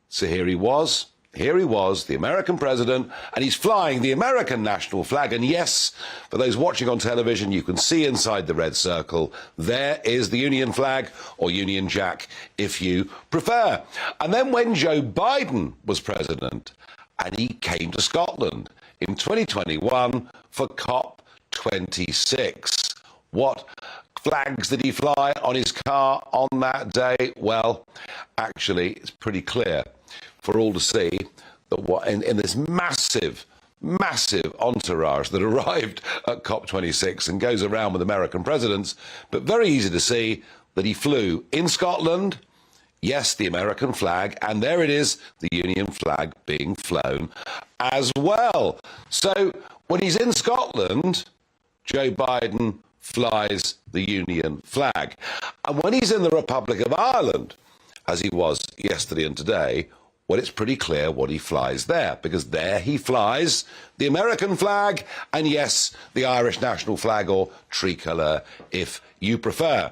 So here he was, the American president, and he's flying the American national flag. And yes, for those watching on television, you can see inside the red circle, there is the Union flag, or Union Jack, if you prefer. And then when Joe Biden was president, and he came to Scotland in 2021 for COP26, what flags did he fly on his car on that day? Well, actually, it's pretty clear for all to see that what in this massive entourage that arrived at COP26 and goes around with American presidents, but very easy to see that he flew in Scotland, yes, the American flag, and there it is, the Union flag being flown as well. So when he's in Scotland, Joe Biden flies the Union flag. And when he's in the Republic of Ireland, as he was yesterday and today, well, it's pretty clear what he flies there, because there he flies the American flag and, yes, the Irish national flag, or tricolour, if you prefer.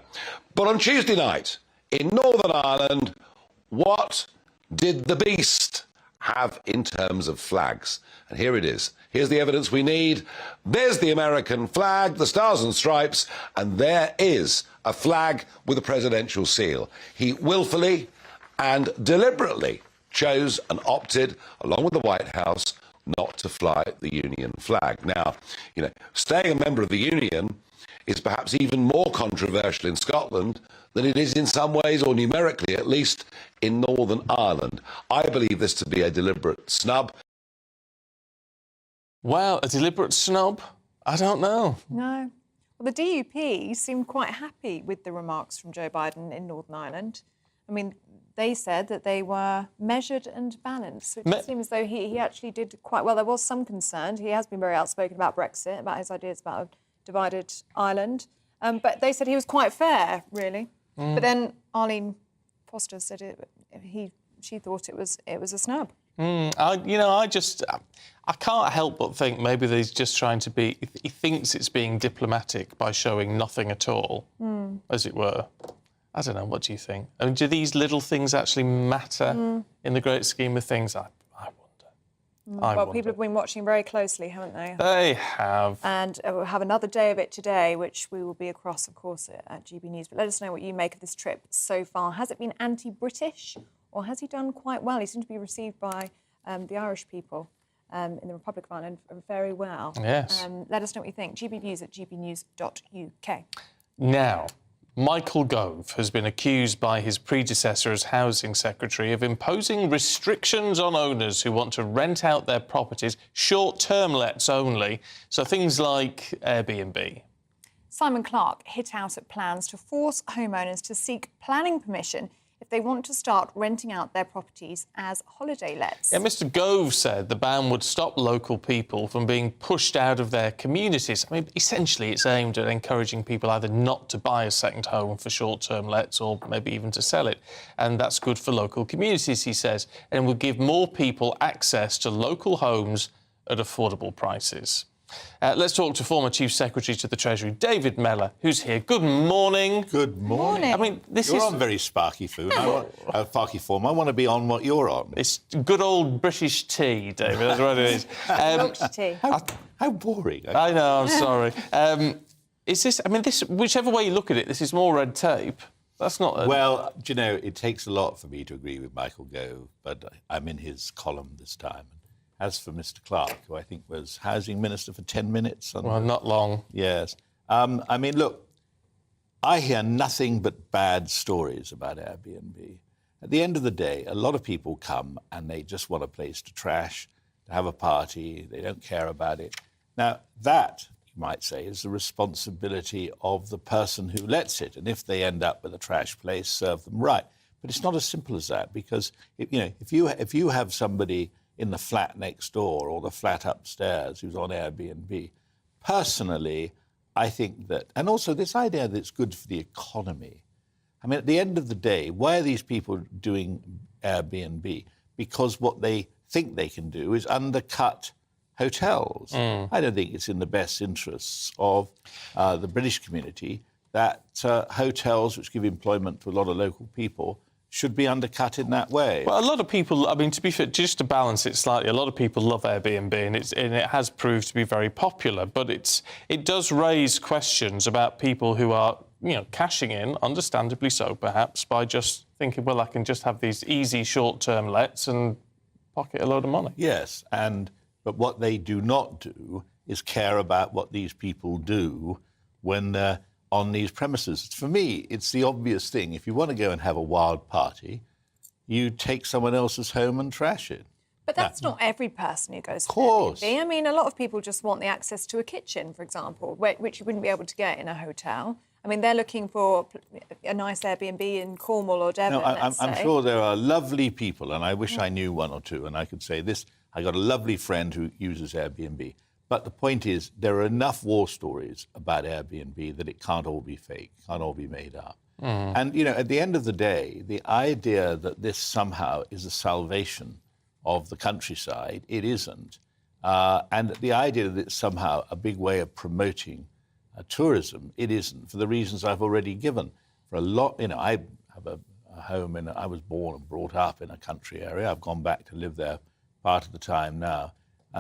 But on Tuesday night, in Northern Ireland, what did the beast have in terms of flags? And here it is. Here's the evidence we need. There's the American flag, the stars and stripes, and there is a flag with a presidential seal. He willfully and deliberately chose and opted, along with the White House, not to fly the Union flag. Now, you know, staying a member of the Union is perhaps even more controversial in Scotland than it is in some ways, or numerically at least, in Northern Ireland. I believe this to be a deliberate snub. Well, a deliberate snub? I don't know. No. Well, the DUP seemed quite happy with the remarks from Joe Biden in Northern Ireland. I mean, they said that they were measured and balanced. It just seemed as though he actually did quite well. There was some concern. He has been very outspoken about Brexit, about his ideas about a divided Ireland. But they said he was quite fair, really. But then Arlene Foster said she thought it was a snub. I can't help but think maybe he's just trying to be... He thinks it's being diplomatic by showing nothing at all, as it were. I don't know, what do you think? I mean, do these little things actually matter in the great scheme of things? I wonder. People have been watching very closely, haven't they? They have. And we'll have another day of it today, which we will be across, of course, at GB News. But let us know what you make of this trip so far. Has it been anti-British, or has he done quite well? He seemed to be received by the Irish people in the Republic of Ireland very well. Yes. Let us know what you think. GB News at gbnews.uk. Now, Michael Gove has been accused by his predecessor as Housing Secretary of imposing restrictions on owners who want to rent out their properties, short-term lets only, so things like Airbnb. Simon Clarke hit out at plans to force homeowners to seek planning permission if they want to start renting out their properties as holiday lets. Yeah, Mr Gove said the ban would stop local people from being pushed out of their communities. I mean, essentially, it's aimed at encouraging people either not to buy a second home for short-term lets or maybe even to sell it. And that's good for local communities, he says, and would give more people access to local homes at affordable prices. Let's talk to former Chief Secretary to the Treasury, David Mellor, who's here. Good morning. Good morning. I mean, you're on very sparky food. Sparky form. I want to be on what you're on. It's good old British tea, David. That's what it is. Yorkshire tea. How boring. I know. I'm sorry. Is this? I mean, this. Whichever way you look at it, this is more red tape. That's not. Well, do you know, it takes a lot for me to agree with Michael Gove, but I'm in his column this time. As for Mr Clarke, who I think was Housing Minister for 10 minutes. Well, not long. Yes. I mean, look, I hear nothing but bad stories about Airbnb. At the end of the day, a lot of people come and they just want a place to trash, to have a party. They don't care about it. Now, that, you might say, is the responsibility of the person who lets it. And if they end up with a trash place, serve them right. But it's not as simple as that, because if you have somebody in the flat next door or the flat upstairs who's on Airbnb, personally, I think that, and also this idea that it's good for the economy. I mean, at the end of the day, why are these people doing Airbnb? Because what they think they can do is undercut hotels. I don't think it's in the best interests of the British community that hotels, which give employment to a lot of local people, should be undercut in that way. Well, a lot of people, I mean, to be fair, just to balance it slightly, a lot of people love Airbnb and it has proved to be very popular, but it does raise questions about people who are, you know, cashing in, understandably so perhaps, by just thinking, well, I can just have these easy short-term lets and pocket a load of money. Yes, but what they do not do is care about what these people do when they're on these premises. For me, it's the obvious thing. If you want to go and have a wild party, you take someone else's home and trash it. But that's not every person who goes to course. Airbnb. I mean, a lot of people just want the access to a kitchen, for example, which you wouldn't be able to get in a hotel. I mean, they're looking for a nice Airbnb in Cornwall or Devon, I'm sure there are lovely people, and I wish I knew one or two, and I could say this. I got a lovely friend who uses Airbnb. But the point is, there are enough war stories about Airbnb that it can't all be fake, can't all be made up. And, you know, at the end of the day, the idea that this somehow is a salvation of the countryside, it isn't. And the idea that it's somehow a big way of promoting tourism, it isn't, for the reasons I've already given. For a lot, you know, I have a home I was born and brought up in a country area. I've gone back to live there part of the time now.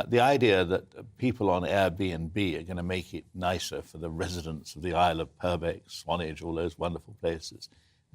The idea that people on Airbnb are going to make it nicer for the residents of the Isle of Purbeck, Swanage, all those wonderful places,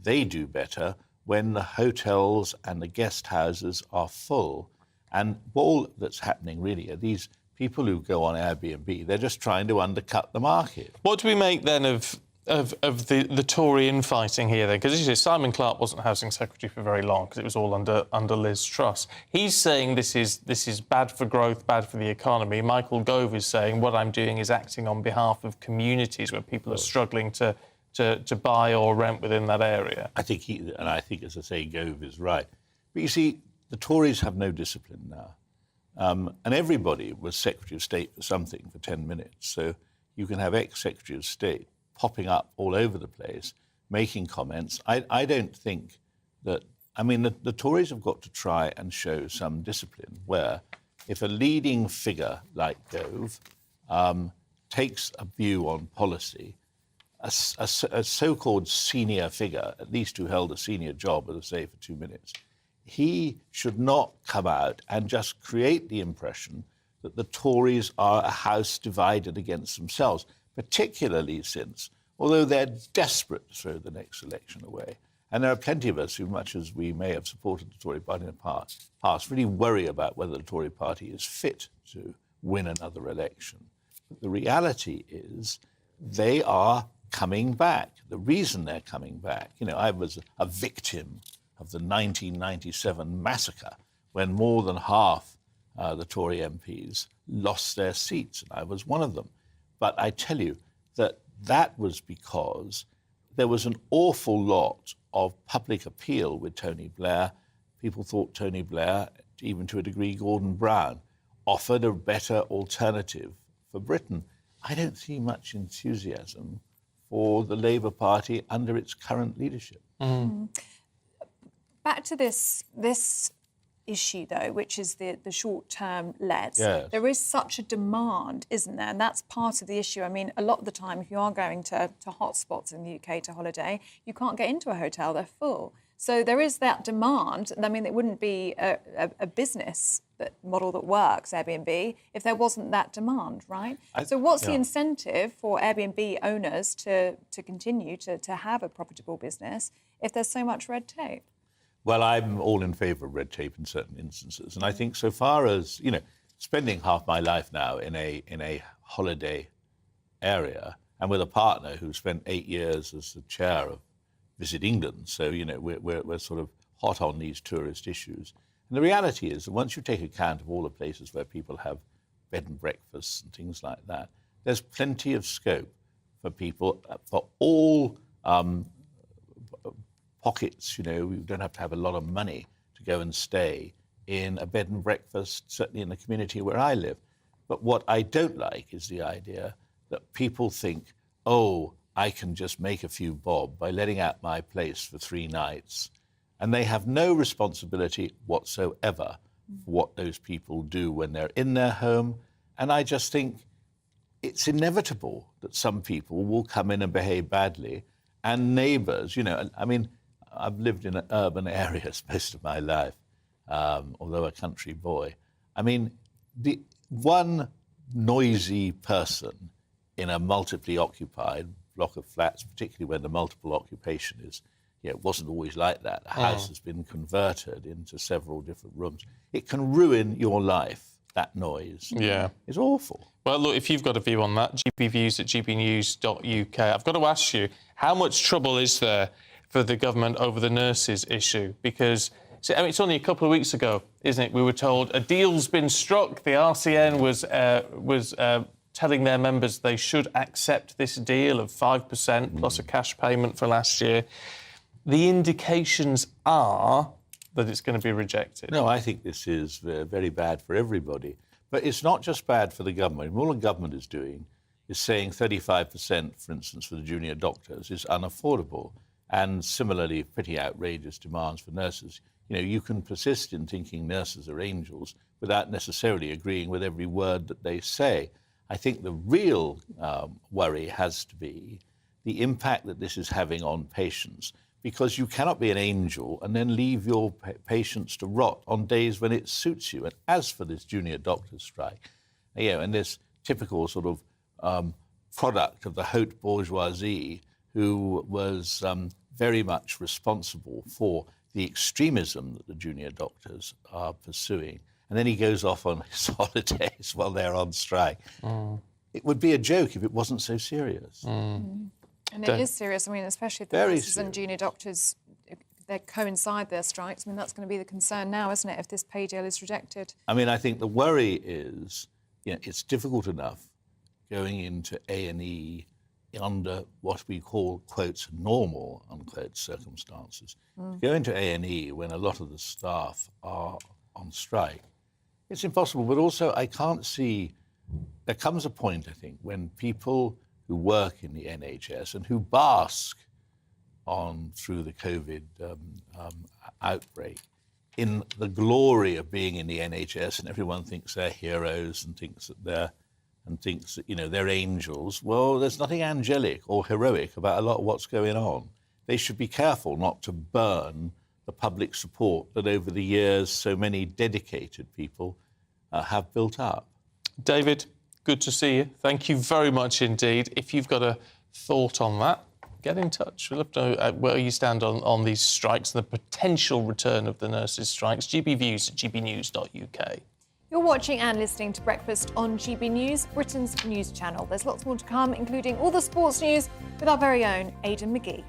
they do better when the hotels and the guest houses are full. And all that's happening really are these people who go on Airbnb, they're just trying to undercut the market. What do we make then of the Tory infighting here then? Because as you say, Simon Clarke wasn't Housing Secretary for very long because it was all under Liz Truss. He's saying this is bad for growth, bad for the economy. Michael Gove is saying what I'm doing is acting on behalf of communities where people are struggling to buy or rent within that area. I think as I say, Gove is right. But you see, the Tories have no discipline now. And everybody was Secretary of State for something for 10 minutes. So you can have ex-Secretary of State popping up all over the place, making comments. I don't think that... I mean, the Tories have got to try and show some discipline where if a leading figure like Gove takes a view on policy, a so-called senior figure, at least who held a senior job, as I say, for 2 minutes, he should not come out and just create the impression that the Tories are a house divided against themselves, particularly since, although they're desperate to throw the next election away, and there are plenty of us who, much as we may have supported the Tory party in the past, really worry about whether the Tory party is fit to win another election. But the reality is they are coming back. The reason they're coming back, you know, I was a victim of the 1997 massacre when more than half the Tory MPs lost their seats, and I was one of them. But I tell you that was because there was an awful lot of public appeal with Tony Blair. People thought Tony Blair, even to a degree Gordon Brown, offered a better alternative for Britain. I don't see much enthusiasm for the Labour Party under its current leadership. Back to this issue, though, which is the short-term lets. Yes. There is such a demand, isn't there? And that's part of the issue. I mean, a lot of the time, if you are going to hotspots in the UK to holiday, you can't get into a hotel, they're full. So there is that demand. I mean, it wouldn't be a business model that works, Airbnb, if there wasn't that demand, right? So what's the incentive for Airbnb owners to continue to have a profitable business if there's so much red tape? Well, I'm all in favour of red tape in certain instances. And I think so far as, you know, spending half my life now in a holiday area and with a partner who spent 8 years as the chair of Visit England, so, you know, we're sort of hot on these tourist issues. And the reality is that once you take account of all the places where people have bed and breakfasts and things like that, there's plenty of scope for people, for all pockets, you know. We don't have to have a lot of money to go and stay in a bed and breakfast, certainly in the community where I live. But what I don't like is the idea that people think, oh, I can just make a few bob by letting out my place for 3 nights. And they have no responsibility whatsoever for what those people do when they're in their home. And I just think it's inevitable that some people will come in and behave badly, and neighbours, I mean, I've lived in urban areas most of my life, although a country boy. I mean, the one noisy person in a multiply occupied block of flats, particularly when the multiple occupation is, it wasn't always like that. A house has been converted into several different rooms. It can ruin your life, that noise. Yeah. It's awful. Well, look, if you've got a view on that, gbviews@gbnews.uk. I've got to ask you, how much trouble is there for the government over the nurses issue? Because it's only a couple of weeks ago, isn't it? We were told a deal's been struck. The RCN was telling their members they should accept this deal of 5% plus a cash payment for last year. The indications are that it's going to be rejected. No, I think this is very bad for everybody. But it's not just bad for the government. All the government is doing is saying 35%, for instance, for the junior doctors is unaffordable, and similarly pretty outrageous demands for nurses. You can persist in thinking nurses are angels without necessarily agreeing with every word that they say. I think the real worry has to be the impact that this is having on patients, because you cannot be an angel and then leave your patients to rot on days when it suits you. And as for this junior doctors' strike, and this typical sort of product of the haute bourgeoisie who was very much responsible for the extremism that the junior doctors are pursuing. And then he goes off on his holidays while they're on strike. It would be a joke if it wasn't so serious. And it is serious. I mean, especially if the nurses and junior doctors, they coincide their strikes. I mean, that's going to be the concern now, isn't it, if this pay deal is rejected? I mean, I think the worry is, it's difficult enough going into A&E under what we call, quotes, normal, unquote, circumstances. To go into A&E when a lot of the staff are on strike, it's impossible. But also, I can't see... There comes a point, I think, when people who work in the NHS and who bask through the COVID outbreak in the glory of being in the NHS, and everyone thinks they're heroes and thinks that they're angels. Well, there's nothing angelic or heroic about a lot of what's going on. They should be careful not to burn the public support that over the years so many dedicated people have built up. David, good to see you. Thank you very much indeed. If you've got a thought on that, get in touch. We'd love to know where you stand on these strikes and the potential return of the nurses' strikes. gbviews@gbnews.uk. You're watching and listening to Breakfast on GB News, Britain's news channel. There's lots more to come, including all the sports news with our very own Aidan McGee.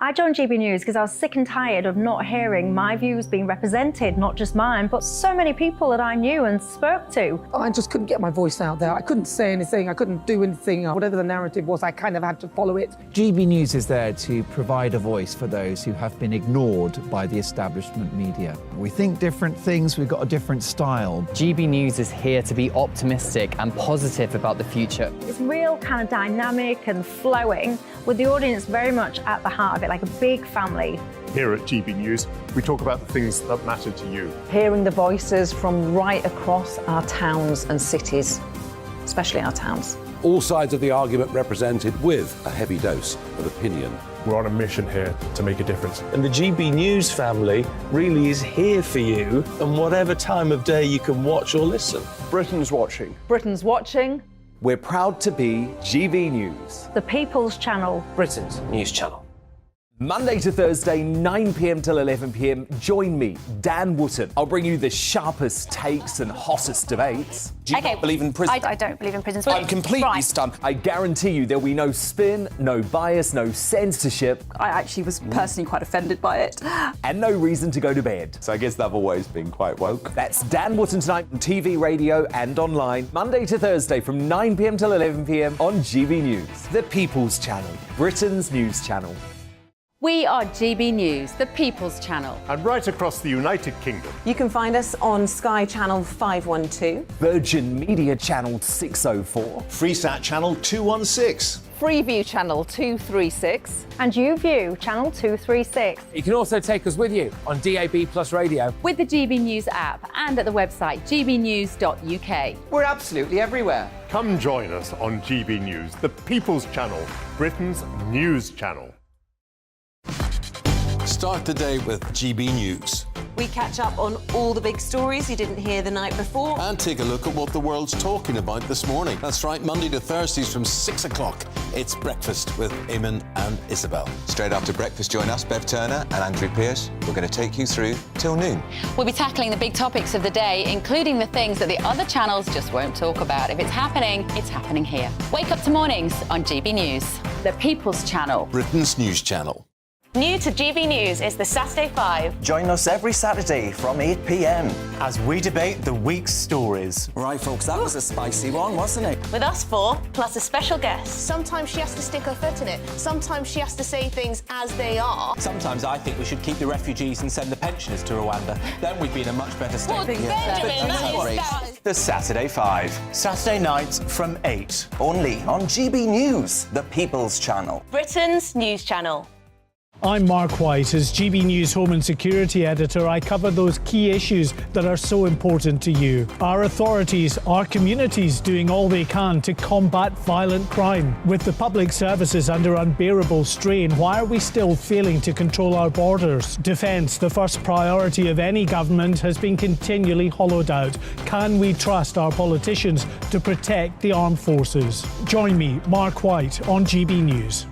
I joined GB News because I was sick and tired of not hearing my views being represented, not just mine, but so many people that I knew and spoke to. I just couldn't get my voice out there. I couldn't say anything. I couldn't do anything. Whatever the narrative was, I kind of had to follow it. GB News is there to provide a voice for those who have been ignored by the establishment media. We think different things. We've got a different style. GB News is here to be optimistic and positive about the future. It's real kind of dynamic and flowing, with the audience very much at the heart of it, like a big family. Here at GB News, we talk about the things that matter to you. Hearing the voices from right across our towns and cities, especially our towns. All sides of the argument represented with a heavy dose of opinion. We're on a mission here to make a difference. And the GB News family really is here for you, and whatever time of day you can watch or listen. Britain's watching. Britain's watching. We're proud to be GB News, The People's Channel. Britain's news channel. Monday to Thursday, 9 p.m. till 11 p.m. Join me, Dan Wootton. I'll bring you the sharpest takes and hottest debates. Do you not believe in prison? I don't believe in prisons. I'm completely stunned. I guarantee you there'll be no spin, no bias, no censorship. I actually was personally quite offended by it. And no reason to go to bed. So I guess they've always been quite woke. That's Dan Wootton tonight on TV, radio and online. Monday to Thursday from 9 p.m. till 11 p.m. on GB News. The People's Channel, Britain's news channel. We are GB News, the People's Channel. And right across the United Kingdom. You can find us on Sky Channel 512, Virgin Media Channel 604, Freesat Channel 216, Freeview Channel 236, and YouView Channel 236. You can also take us with you on DAB Plus Radio, with the GB News app and at the website gbnews.uk. We're absolutely everywhere. Come join us on GB News, the People's Channel, Britain's news channel. Start the day with GB News. We catch up on all the big stories you didn't hear the night before. And take a look at what the world's talking about this morning. That's right, Monday to Thursdays from 6 o'clock. It's Breakfast with Eamon and Isabel. Straight after breakfast, join us, Bev Turner and Andrew Pearce. We're going to take you through till noon. We'll be tackling the big topics of the day, including the things that the other channels just won't talk about. If it's happening here. Wake up to mornings on GB News, the People's Channel. Britain's news channel. New to GB News is the Saturday 5. Join us every Saturday from 8 p.m. as we debate the week's stories. Right, folks, that was a spicy one, wasn't it? With us four, plus a special guest. Sometimes she has to stick her foot in it. Sometimes she has to say things as they are. Sometimes I think we should keep the refugees and send the pensioners to Rwanda. Then we'd be in a much better state. Well, Benjamin, that is... The Saturday 5. Saturday nights from 8. Only on GB News, the People's Channel. Britain's news channel. I'm Mark White. As GB News Home and Security Editor, I cover those key issues that are so important to you. Our authorities, our communities doing all they can to combat violent crime. With the public services under unbearable strain, why are we still failing to control our borders? Defence, the first priority of any government, has been continually hollowed out. Can we trust our politicians to protect the armed forces? Join me, Mark White, on GB News.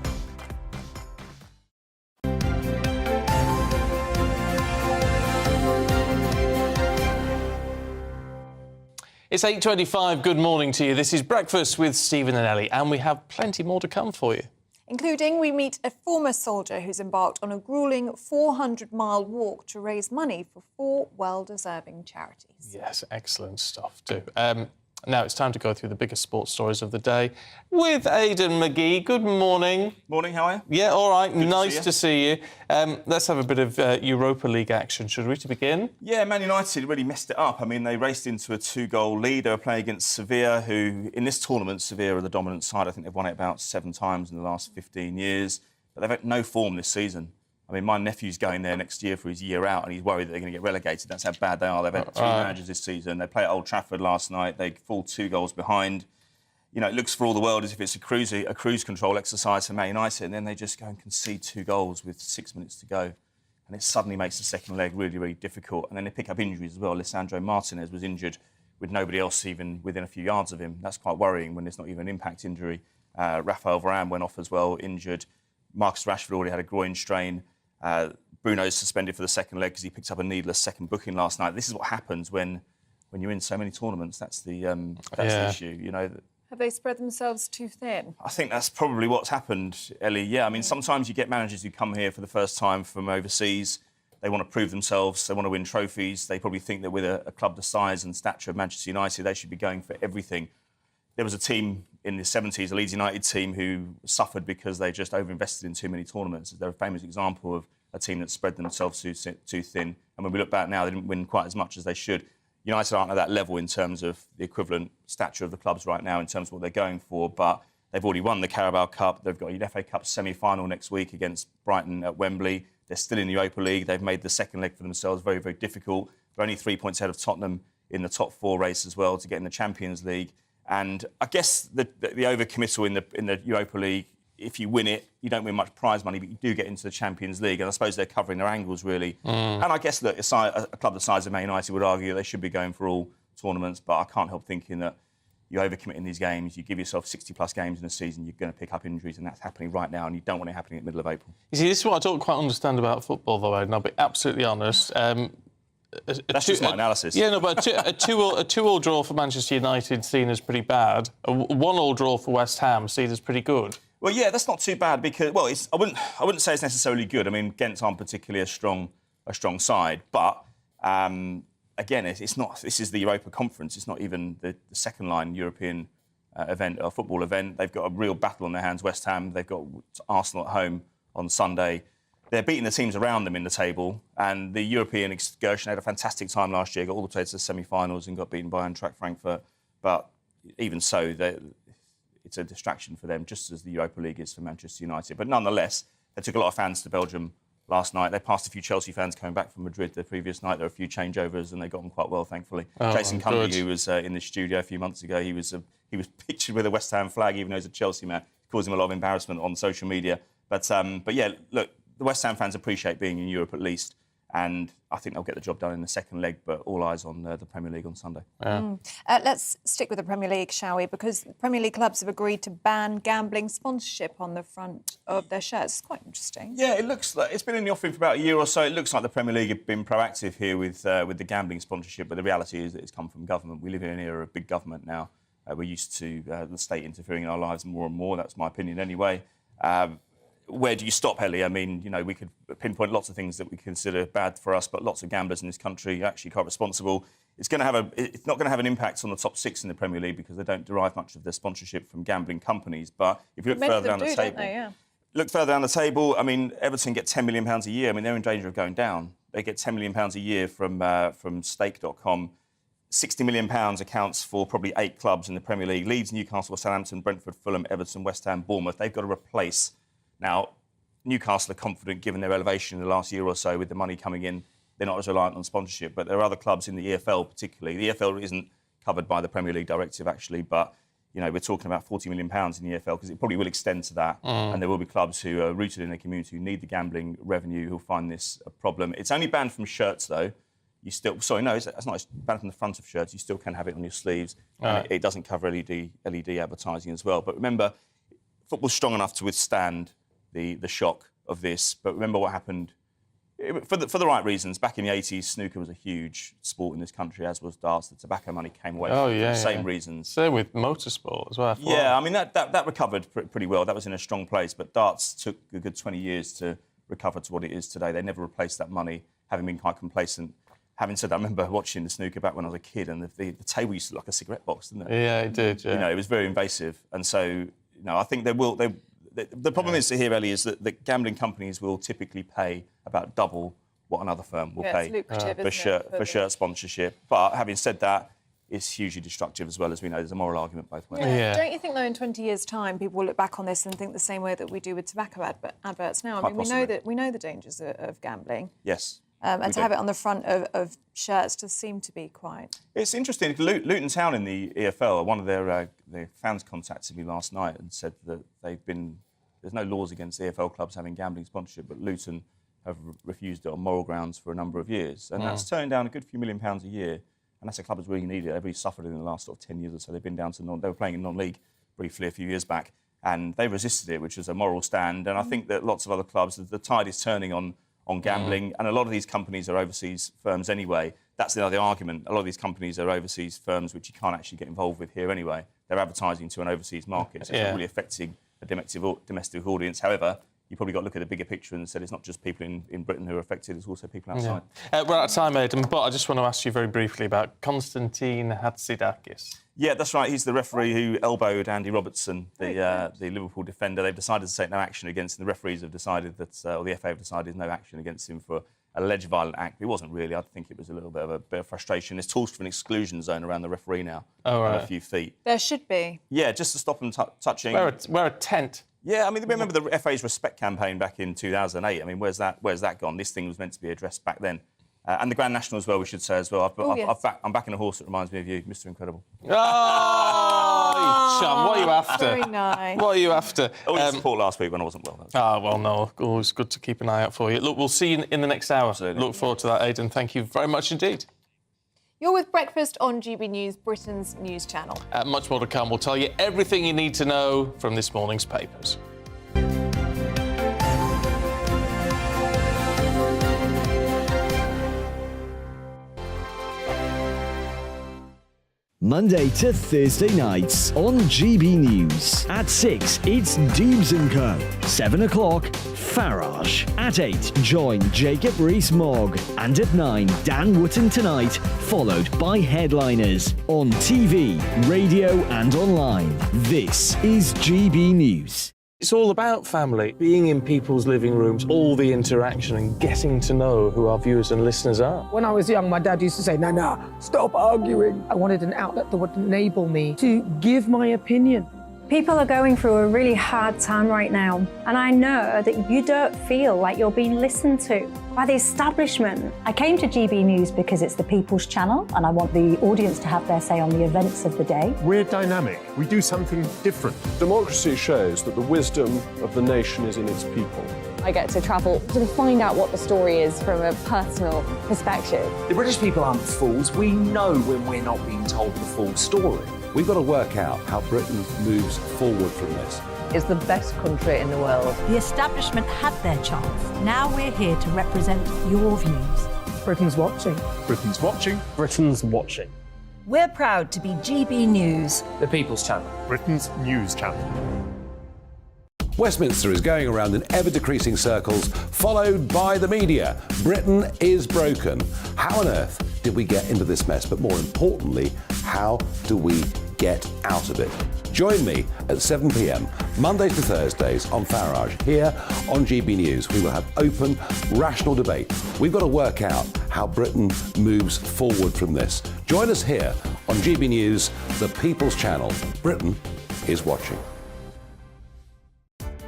It's 8:25. Good morning to you. This is Breakfast with Stephen and Ellie, and we have plenty more to come for you. Including, we meet a former soldier who's embarked on a gruelling 400-mile walk to raise money for 4 well-deserving charities. Yes, excellent stuff too. Now it's time to go through the biggest sports stories of the day with Aidan McGee. Good morning. Morning, how are you? Yeah, all right. Good nice to see you. Let's have a bit of Europa League action, should we, to begin? Yeah, Man United really messed it up. I mean, they raced into a 2-goal lead. They were playing against Sevilla, who, in this tournament, Sevilla are the dominant side. I think they've won it about 7 times in the last 15 years. But they've had no form this season. I mean, my nephew's going there next year for his year out, and he's worried that they're going to get relegated. That's how bad they are. They've had 3 managers this season. They play at Old Trafford last night. They fall 2 goals behind. You know, it looks for all the world as if it's a cruise control exercise for Man United, and then they just go and concede 2 goals with 6 minutes to go. And it suddenly makes the second leg really, really difficult. And then they pick up injuries as well. Lisandro Martinez was injured with nobody else even within a few yards of him. That's quite worrying when there's not even an impact injury. Rafael Varane went off as well, injured. Marcus Rashford already had a groin strain. Bruno's suspended for the second leg because he picked up a needless second booking last night. This is what happens when you're in so many tournaments. That's the issue, you know. Have they spread themselves too thin? I think that's probably what's happened, Ellie. Yeah, I mean, sometimes you get managers who come here for the first time from overseas. They want to prove themselves. They want to win trophies. They probably think that with a club the size and stature of Manchester United, they should be going for everything. There was a team in the 70s, a Leeds United team, who suffered because they just overinvested in too many tournaments. They're a famous example of a team that spread themselves too thin. And when we look back now, they didn't win quite as much as they should. United aren't at that level in terms of the equivalent stature of the clubs right now in terms of what they're going for, but they've already won the Carabao Cup. They've got a FA Cup semi-final next week against Brighton at Wembley. They're still in the Europa League. They've made the second leg for themselves very, very difficult. They're only 3 points ahead of Tottenham in the top 4 race as well to get in the Champions League. And I guess the overcommittal in the Europa League, if you win it, you don't win much prize money, but you do get into the Champions League. And I suppose they're covering their angles, really. And I guess that a club the size of Man United would argue they should be going for all tournaments, but I can't help thinking that you overcommit in these games, you give yourself 60-plus games in a season, you're going to pick up injuries, and that's happening right now, and you don't want it happening in the middle of April. You see, this is what I don't quite understand about football, though, Aidan. I'll be absolutely honest. That's just my analysis. Yeah, no, but a 2-2 draw for Manchester United seen as pretty bad. A 1-1 draw for West Ham seen as pretty good. Well, yeah, that's not too bad because, well, I wouldn't say it's necessarily good. I mean, Ghent aren't particularly a strong side, but again, it's not. This is the Europa Conference. It's not even the second-line European event or football event. They've got a real battle on their hands. West Ham. They've got Arsenal at home on Sunday. they're beating the teams around them in the table, and the European excursion had a fantastic time last year, got all the way to the semi-finals and got beaten by Eintracht Frankfurt. But even so, it's a distraction for them, just as the Europa League is for Manchester United. But nonetheless, they took a lot of fans to Belgium last night. They passed a few Chelsea fans coming back from Madrid the previous night. There were a few changeovers, and they got on quite well, thankfully. Jason Cundy, who was in the studio a few months ago, he was pictured with a West Ham flag, even though he's a Chelsea man. It caused him a lot of embarrassment on social media. But yeah, look, the West Ham fans appreciate being in Europe at least, and I think they'll get the job done in the second leg, but all eyes on the Premier League on Sunday. Let's stick with the Premier League, shall we? Because the Premier League clubs have agreed to ban gambling sponsorship on the front of their shirts. It's quite interesting. Yeah, it looks like it's been in the offing for about a year or so. It looks like the Premier League have been proactive here with the gambling sponsorship, but the reality is that it's come from government. We live in an era of big government now. We're used to the state interfering in our lives more and more. That's my opinion anyway. Where do you stop, Ellie? I mean, you know, we could pinpoint lots of things that we consider bad for us, but lots of gamblers in this country are actually quite responsible. It's not going to have an impact on the top six in the Premier League because they don't derive much of their sponsorship from gambling companies. But if you look further down the table, look further down the table. I mean, Everton get £10 million a year. I mean, they're in danger of going down. They get £10 million a year from Stake.com. £60 million accounts for probably 8 clubs in the Premier League: Leeds, Newcastle, Southampton, Brentford, Fulham, Everton, West Ham, Bournemouth. They've got to replace. Now, Newcastle are confident, given their elevation in the last year or so, with the money coming in, they're not as reliant on sponsorship. But there are other clubs in the EFL particularly. The EFL isn't covered by the Premier League directive, actually, but you know, we're talking about £40 million in the EFL because it probably will extend to that. And there will be clubs who are rooted in their community who need the gambling revenue who'll find this a problem. It's only banned from shirts, though. You still... Sorry, no, it's not. It's banned from the front of shirts. You still can have it on your sleeves. And it doesn't cover LED advertising as well. But remember, football's strong enough to withstand the shock of this. But remember what happened for the right reasons. Back in the 80s, snooker was a huge sport in this country, as was darts. The tobacco money came away for the same reasons. Same with motorsport as well. Yeah, I mean, that recovered pretty well. That was in a strong place. But darts took a good 20 years to recover to what it is today. They never replaced that money, having been quite complacent. Having said that, I remember watching the snooker back when I was a kid, and the table used to look like a cigarette box, didn't it? Yeah, it did, yeah. You know, it was very invasive. And so, you know, I think the problem is here, Ellie, is that the gambling companies will typically pay about double what another firm will pay for shirt sponsorship. But having said that, it's hugely destructive as well. As we know, there's a moral argument both ways. Yeah. Don't you think, though, in 20 years' time, people will look back on this and think the same way that we do with tobacco adverts now? I mean, we know the dangers of gambling. Yes. And to have it on the front of shirts does seem to be quite... It's interesting. Luton Town in the EFL, one of their fans contacted me last night and said that there's no laws against EFL clubs having gambling sponsorship, but Luton have refused it on moral grounds for a number of years. And that's turning down a good few £1 million a year. And that's a club that's really needed. They've really suffered in the last sort of 10 years or so. They've been down to they were playing in non-league briefly a few years back, and they resisted it, which was a moral stand. And I think that lots of other clubs, the tide is turning on gambling, and a lot of these companies are overseas firms anyway. That's the other argument. A lot of these companies are overseas firms which you can't actually get involved with here anyway. They're advertising to an overseas market, so it's not really affecting a domestic audience. However, you probably got to look at the bigger picture and said it's not just people in Britain who are affected, it's also people outside. Yeah. We're out of time, Aidan, but I just want to ask you very briefly about Konstantin Hatzidakis. Yeah, that's right. He's the referee who elbowed Andy Robertson, the Liverpool defender. They've decided to take no action against him. The referees have decided that, or the FA have decided no action against him for alleged violent act. It wasn't really. I think it was a little bit of frustration. There's talks for an exclusion zone around the referee now, a few feet. There should be. Yeah, just to stop them touching. Wear a tent. Yeah, I mean, remember the FA's Respect campaign back in 2008? I mean, where's that gone? This thing was meant to be addressed back then. And the Grand National as well, we should say as well. I'm backing a horse that reminds me of you, Mr. Incredible. Oh, chum, what are you after? Very nice. What are you after? I support last week when I wasn't well. Well, no, always good to keep an eye out for you. Look, we'll see you in the next hour. Absolutely. Look forward to that, Aidan. Thank you very much indeed. You're with Breakfast on GB News, Britain's news channel. Much more to come. We'll tell you everything you need to know from this morning's papers. Monday to Thursday nights on GB News. At 6, it's Dubes & Co. 7 o'clock, Farage. At 8, join Jacob Rees-Mogg. And at 9, Dan Wootton Tonight, followed by Headliners. On TV, radio and online. This is GB News. It's all about family, being in people's living rooms, all the interaction and getting to know who our viewers and listeners are. When I was young, my dad used to say, Nana, stop arguing. I wanted an outlet that would enable me to give my opinion. People are going through a really hard time right now, and I know that you don't feel like you're being listened to by the establishment. I came to GB News because it's the People's Channel, and I want the audience to have their say on the events of the day. We're dynamic. We do something different. Democracy shows that the wisdom of the nation is in its people. I get to travel to find out what the story is from a personal perspective. The British people aren't fools. We know when we're not being told the full story. We've got to work out how Britain moves forward from this. It's the best country in the world. The establishment had their chance. Now we're here to represent your views. Britain's watching. Britain's watching. Britain's watching. We're proud to be GB News. The People's Channel. Britain's news channel. Westminster is going around in ever-decreasing circles, followed by the media. Britain is broken. How on earth did we get into this mess? But more importantly, how do we get out of it? Join me at 7 p.m, Mondays to Thursdays on Farage. Here on GB News, we will have open, rational debate. We've got to work out how Britain moves forward from this. Join us here on GB News, the People's Channel. Britain is watching.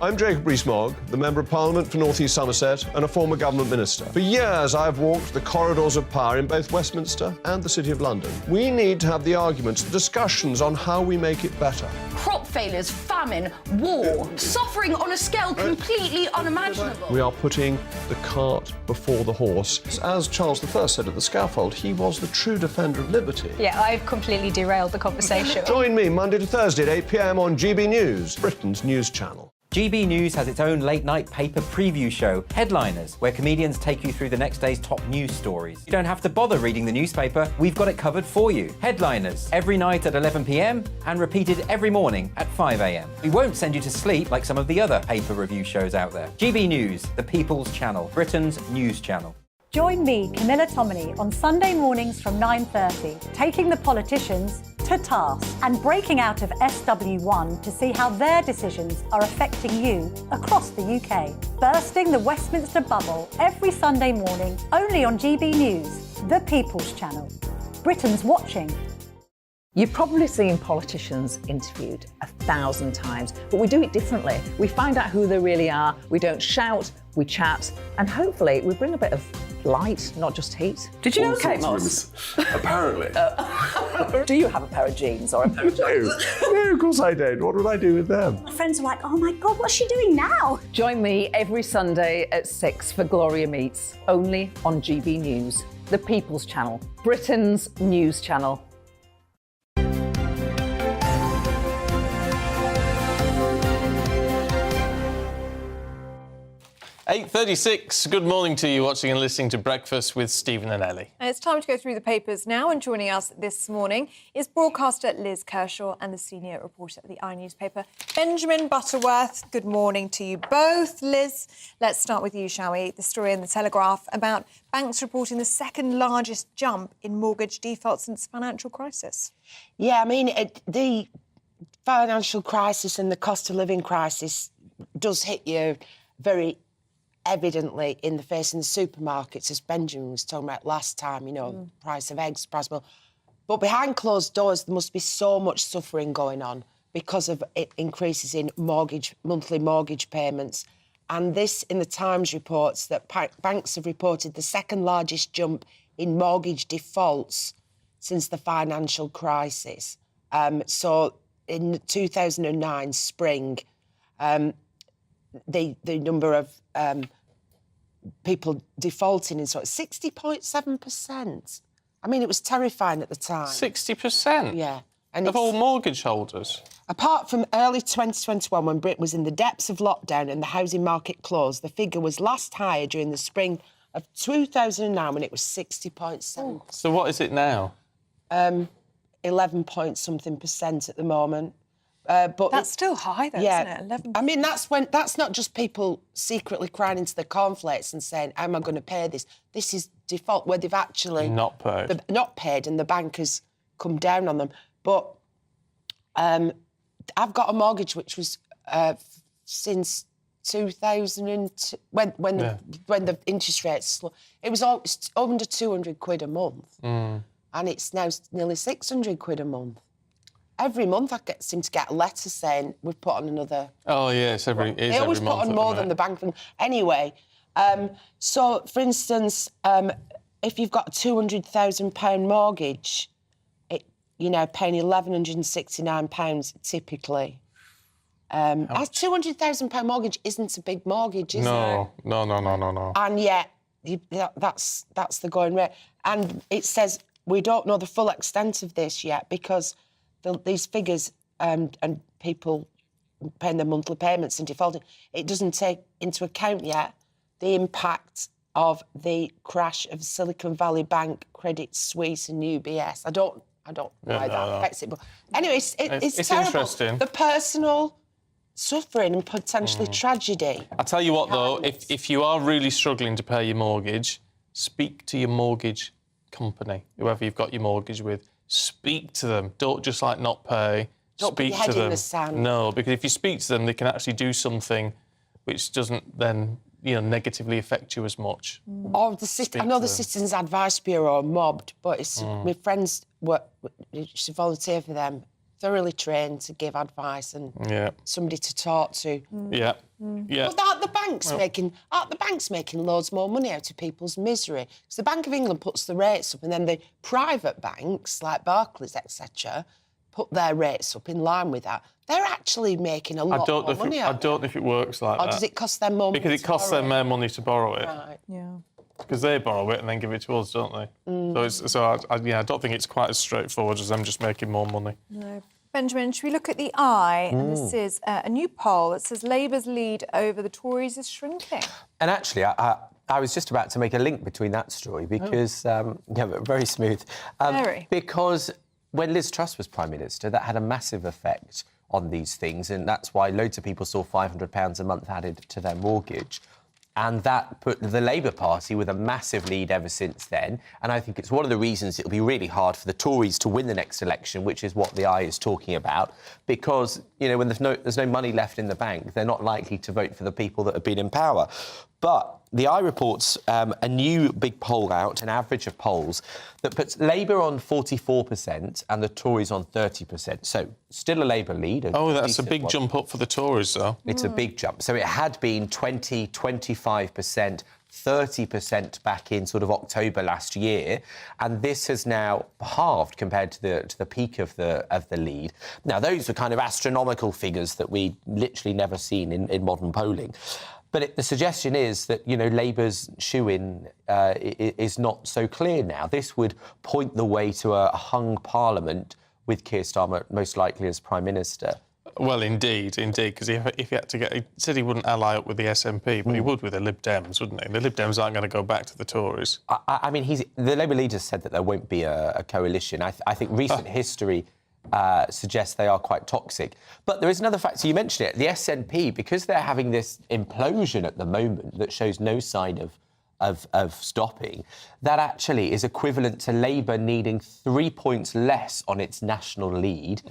I'm Jacob Rees-Mogg, the Member of Parliament for North East Somerset and a former government minister. For years, I've walked the corridors of power in both Westminster and the City of London. We need to have the arguments, the discussions on how we make it better. Crop failures, famine, war, suffering on a scale completely unimaginable. We are putting the cart before the horse. As Charles I said at the scaffold, he was the true defender of liberty. Yeah, I've completely derailed the conversation. Join me Monday to Thursday at 8 p.m. on GB News, Britain's news channel. GB News has its own late-night paper preview show, Headliners, where comedians take you through the next day's top news stories. You don't have to bother reading the newspaper, we've got it covered for you. Headliners, every night at 11 p.m. and repeated every morning at 5 a.m. We won't send you to sleep like some of the other paper review shows out there. GB News, the People's Channel, Britain's news channel. Join me, Camilla Tominey, on Sunday mornings from 9:30, taking the politicians to task and breaking out of SW1 to see how their decisions are affecting you across the UK. Bursting the Westminster bubble every Sunday morning, only on GB News, the People's Channel. Britain's watching. You've probably seen politicians interviewed 1,000 times, but we do it differently. We find out who they really are, we don't shout, we chat, and hopefully we bring a bit of light, not just heat. Did you know Kate Moss? Apparently. Do you have a pair of jeans or a pair of jeans? No, of course I don't. What would I do with them? My friends are like, oh my God, what's she doing now? Join me every Sunday at 6 for Gloria Meets, only on GB News, the People's Channel, Britain's news channel. 8:36. Good morning to you watching and listening to Breakfast with Stephen and Ellie. It's time to go through the papers now, and joining us this morning is broadcaster Liz Kershaw and the senior reporter at the iNewspaper, Benjamin Butterworth. Good morning to you both. Liz, let's start with you, shall we? The story in The Telegraph about banks reporting the second largest jump in mortgage defaults since the financial crisis. Yeah, I mean, the financial crisis and the cost of living crisis does hit you very evidently in the face in the supermarkets, as Benjamin was talking about last time, you know, price of eggs, price of milk. But behind closed doors, there must be so much suffering going on because of increases in monthly mortgage payments. And this, in the Times, reports that banks have reported the second largest jump in mortgage defaults since the financial crisis. So in 2009 spring, the number of people defaulting in sort of 60.7%. I mean, it was terrifying at the time. 60%? Yeah. Of all mortgage holders? Apart from early 2021, when Britain was in the depths of lockdown and the housing market closed, the figure was last higher during the spring of 2009 when it was 60.7%. So what is it now? 11-point-something% at the moment. But that's still high, though, yeah, isn't it? 11%. I mean, that's not just people secretly crying into the cornflakes and saying, "How am I going to pay this?" This is default, where they've actually not paid, and the bank has come down on them. But I've got a mortgage which was since 2000 when the interest rates, it was under 200 quid a month, and it's now nearly 600 quid a month. Every month I seem to get a letter saying we've put on another. Oh yes, They always put on more than the bank. Anyway, so for instance, if you've got a £200,000 mortgage, paying £1,169 typically. A £200,000 mortgage isn't a big mortgage, is it? No. And yet, that's the going rate. And it says we don't know the full extent of this yet because these figures and people paying their monthly payments and defaulting, it doesn't take into account yet the impact of the crash of Silicon Valley Bank, Credit Suisse and UBS. I don't know why that affects it. But anyway, it's terrible. Interesting. The personal suffering and potentially tragedy. I'll tell you what, though, if you are really struggling to pay your mortgage, speak to your mortgage company, whoever you've got your mortgage with. Speak to them. Don't just, not pay. Don't put your head in the sand. No, because if you speak to them, they can actually do something which doesn't then, negatively affect you as much. Or I know the Citizens Advice Bureau are mobbed, but it's my friends used to volunteer for them, thoroughly trained to give advice and somebody to talk to. Yeah. But aren't the banks making loads more money out of people's misery? Because the Bank of England puts the rates up, and then the private banks like Barclays, etc., put their rates up in line with that. They're actually making a lot more money out of it. I don't know if it works like that. Or does it cost them more money? Because it costs them more money to borrow it. Right. Yeah. Because they borrow it and then give it to us, don't they? So I don't think it's quite as straightforward as them just making more money. No. Benjamin, should we look at the eye? And this is a new poll that says Labour's lead over the Tories is shrinking. And actually, I was just about to make a link between that story because, very smooth. Very. Because when Liz Truss was Prime Minister, that had a massive effect on these things, and that's why loads of people saw £500 a month added to their mortgage. And that put the Labour Party with a massive lead ever since then. And I think it's one of the reasons it'll be really hard for the Tories to win the next election, which is what the eye is talking about, because, when there's no money left in the bank, they're not likely to vote for the people that have been in power. But the eye reports a new big poll out, an average of polls, that puts Labour on 44% and the Tories on 30%. So still a Labour lead. Oh, that's a big jump up for the Tories, though. It's a big jump. So it had been 20, 25%, 30% back in sort of October last year, and this has now halved compared to the peak of the lead. Now, those are kind of astronomical figures that we literally never seen in modern polling. But the suggestion is that, Labour's shoe-in is not so clear now. This would point the way to a hung parliament with Keir Starmer most likely as Prime Minister. Well, indeed, because if he had to he said he wouldn't ally up with the SNP, but he would with the Lib Dems, wouldn't he? The Lib Dems aren't going to go back to the Tories. I mean, the Labour leader said that there won't be a coalition. I think recent history suggests they are quite toxic. But there is another factor, you mentioned it, the SNP, because they're having this implosion at the moment that shows no sign of stopping, that actually is equivalent to Labour needing 3 points less on its national lead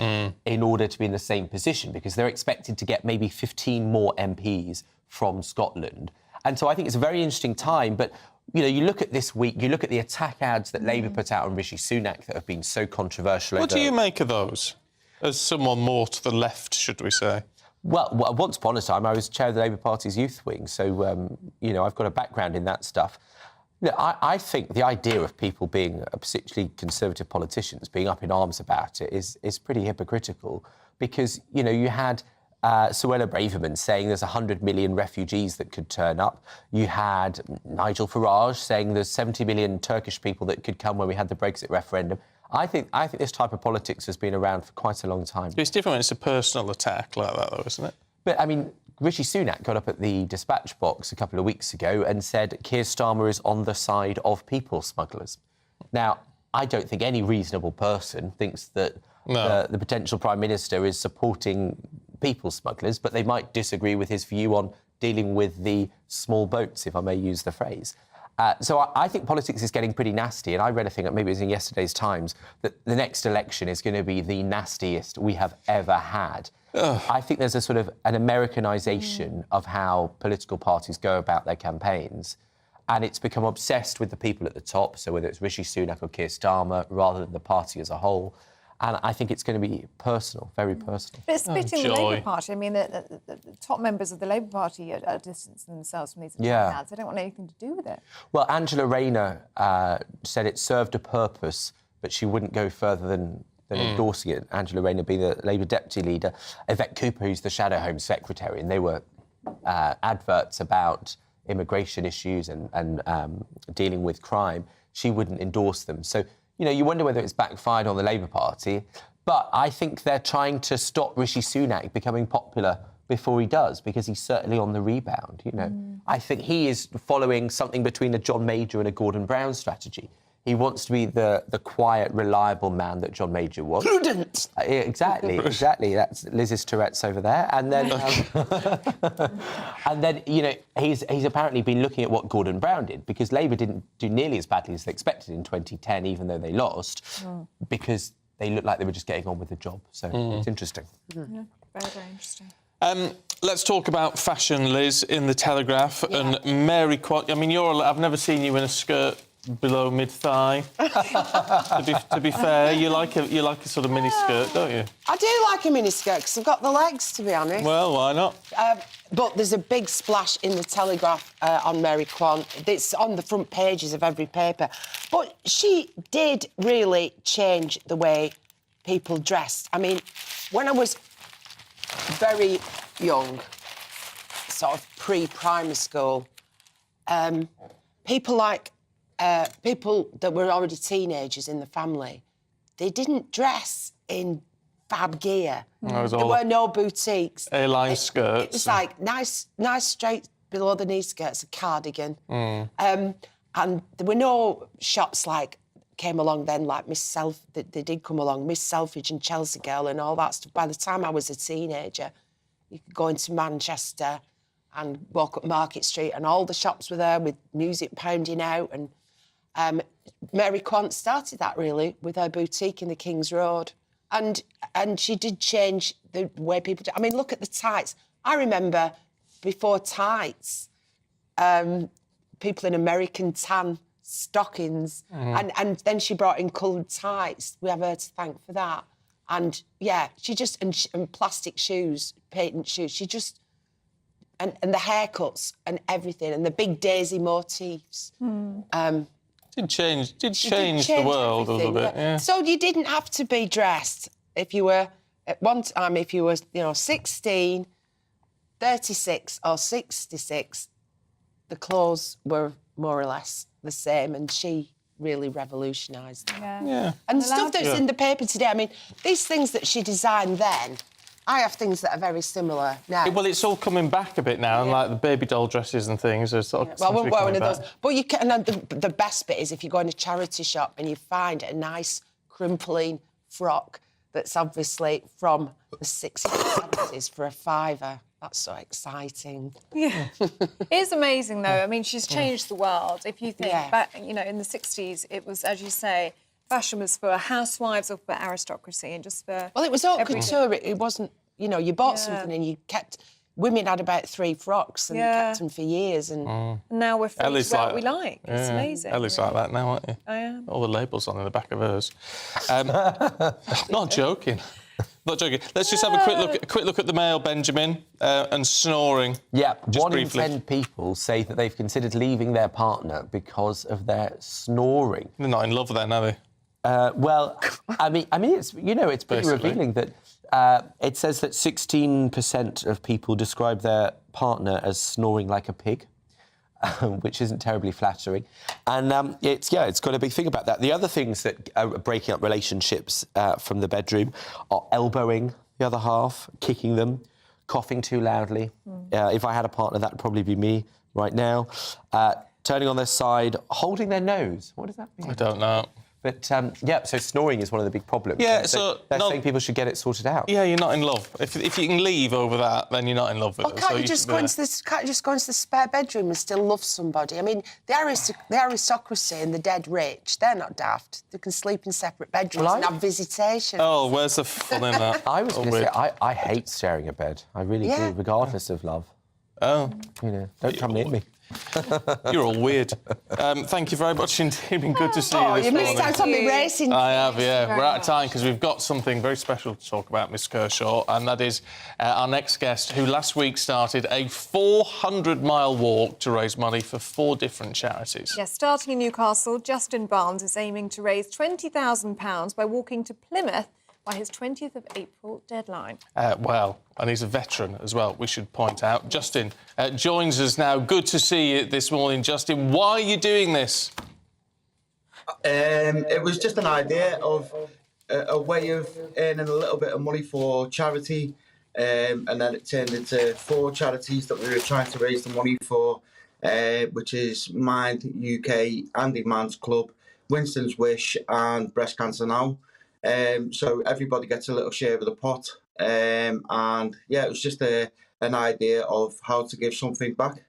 in order to be in the same position, because they're expected to get maybe 15 more MPs from Scotland. And so I think it's a very interesting time, but you look at this week, you look at the attack ads that Labour put out on Rishi Sunak that have been so controversial. What do you make of those? As someone more to the left, should we say? Well, once upon a time, I was chair of the Labour Party's youth wing, so, I've got a background in that stuff. I think the idea of people being, particularly Conservative politicians, being up in arms about it is pretty hypocritical because, you had Suella Braverman saying there's 100 million refugees that could turn up. You had Nigel Farage saying there's 70 million Turkish people that could come when we had the Brexit referendum. I think this type of politics has been around for quite a long time. It's different when it's a personal attack like that, though, isn't it? But, I mean, Rishi Sunak got up at the dispatch box a couple of weeks ago and said Keir Starmer is on the side of people smugglers. Now, I don't think any reasonable person thinks that the potential Prime Minister is supporting people smugglers, but they might disagree with his view on dealing with the small boats, if I may use the phrase. So I think politics is getting pretty nasty, and I read a thing, maybe it was in yesterday's Times, that the next election is going to be the nastiest we have ever had. I think there's a sort of an Americanization of how political parties go about their campaigns, and it's become obsessed with the people at the top, so whether it's Rishi Sunak or Keir Starmer, rather than the party as a whole. And I think it's going to be personal, very personal. But it's splitting the Labour Party. I mean, the top members of the Labour Party are distancing themselves from these ads. They don't want anything to do with it. Well, Angela Rayner said it served a purpose, but she wouldn't go further than endorsing it. Angela Rayner being the Labour deputy leader. Yvette Cooper, who's the Shadow Home Secretary, and they were adverts about immigration issues and dealing with crime. She wouldn't endorse them. So, you know, you wonder whether it's backfired on the Labour Party. But I think they're trying to stop Rishi Sunak becoming popular before he does, because he's certainly on the rebound, you know. I think he is following something between a John Major and a Gordon Brown strategy. He wants to be the quiet, reliable man that John Major was. Prudent! Exactly. That's Liz's Tourette's over there. And then, and then, you know, he's apparently been looking at what Gordon Brown did, because Labour didn't do nearly as badly as they expected in 2010, even though they lost, because they looked like they were just getting on with the job. So it's interesting. Yeah, very, very interesting. Let's talk about fashion, Liz, in the Telegraph. And Mary I mean, I've never seen you in a skirt below mid-thigh. to be fair, you like a sort of mini skirt, don't you? I do like a mini skirt because I've got the legs, to be honest. Well, why not? But there's a big splash in the Telegraph on Mary Quant. It's on the front pages of every paper. But she did really change the way people dressed. I mean, when I was very young, sort of pre-primary school, people that were already teenagers in the family, they didn't dress in fab gear. There were no boutiques. A-line skirts. It was like nice straight below the knee skirts, a cardigan. And there were no shops like came along then, like they did come along, Miss Selfridge and Chelsea Girl and all that stuff. By the time I was a teenager, you could go into Manchester and walk up Market Street and all the shops were there with music pounding out. And Mary Quant started that, really, with her boutique in the King's Road. And she did change the way people do. I mean, look at the tights. I remember before tights, people in American tan stockings, and then she brought in coloured tights. We have her to thank for that. And, yeah, she just... And plastic shoes, patent shoes. She just... And the haircuts and everything, and the big daisy motifs. Did change the world a little bit, yeah. So you didn't have to be dressed if you were... At one time, if you were, 16, 36 or 66, the clothes were more or less the same, and she really revolutionised it. Yeah. And the stuff that's in the paper today, I mean, these things that she designed then, I have things that are very similar now. Well, it's all coming back a bit now, and like the baby doll dresses and things are sort of... Well, I wouldn't wear one of those. But you can, and the best bit is if you go in a charity shop and you find a nice crimpling frock that's obviously from the 60s and 70s for a £5. That's so exciting. Yeah. It's amazing, though. I mean, she's changed the world. If you think back, in the 60s, it was, as you say, fashion was for housewives or for aristocracy and just for... Well, it was haute couture. It wasn't, you bought something and you kept... Women had about 3 frocks and they kept them for years. And now we're free to wear what we like. It's amazing. Ellie's like that now, aren't you? I am. All the labels on in the back of hers. Not joking. Not joking. Let's just have a quick look at the Mail, Benjamin, and snoring. Yeah, just 1 briefly. in 10 people say that they've considered leaving their partner because of their snoring. They're not in love then, are they? Well, I mean, it's it's pretty revealing that it says that 16% of people describe their partner as snoring like a pig, which isn't terribly flattering. And it's got a big thing about that. The other things that are breaking up relationships from the bedroom are elbowing the other half, kicking them, coughing too loudly. If I had a partner, that would probably be me right now. Turning on their side, holding their nose. What does that mean? I don't know. But, yeah, so snoring is one of the big problems. Yeah, so they're saying people should get it sorted out. Yeah, you're not in love. If you can leave over that, then you're not in love with Or it. can't So you just should, go into this? Can't you just go into the spare bedroom and still love somebody? I mean, the aristocracy and the dead rich—they're not daft. They can sleep in separate bedrooms and have visitation. Oh, where's the fun in that? I was going to say, I hate sharing a bed. I really do, regardless of love. Oh. You know, don't come near me. You're all weird. Thank you very much indeed. Been good to see you this you morning. missed out on me racing. I have, yeah. We're out of time because we've got something very special to talk about, Miss Kershaw, and that is our next guest, who last week started a 400-mile walk to raise money for 4 different charities. Yes, starting in Newcastle, Justin Barnes is aiming to raise £20,000 by walking to Plymouth by his 20th of April deadline. Well, and he's a veteran as well, we should point out. Justin joins us now. Good to see you this morning, Justin. Why are you doing this? It was just an idea of a way of earning a little bit of money for charity, and then it turned into 4 charities that we were trying to raise the money for, which is Mind UK, Andy Mann's Club, Winston's Wish and Breast Cancer Now. So everybody gets a little share of the pot. And yeah, it was just an idea of how to give something back.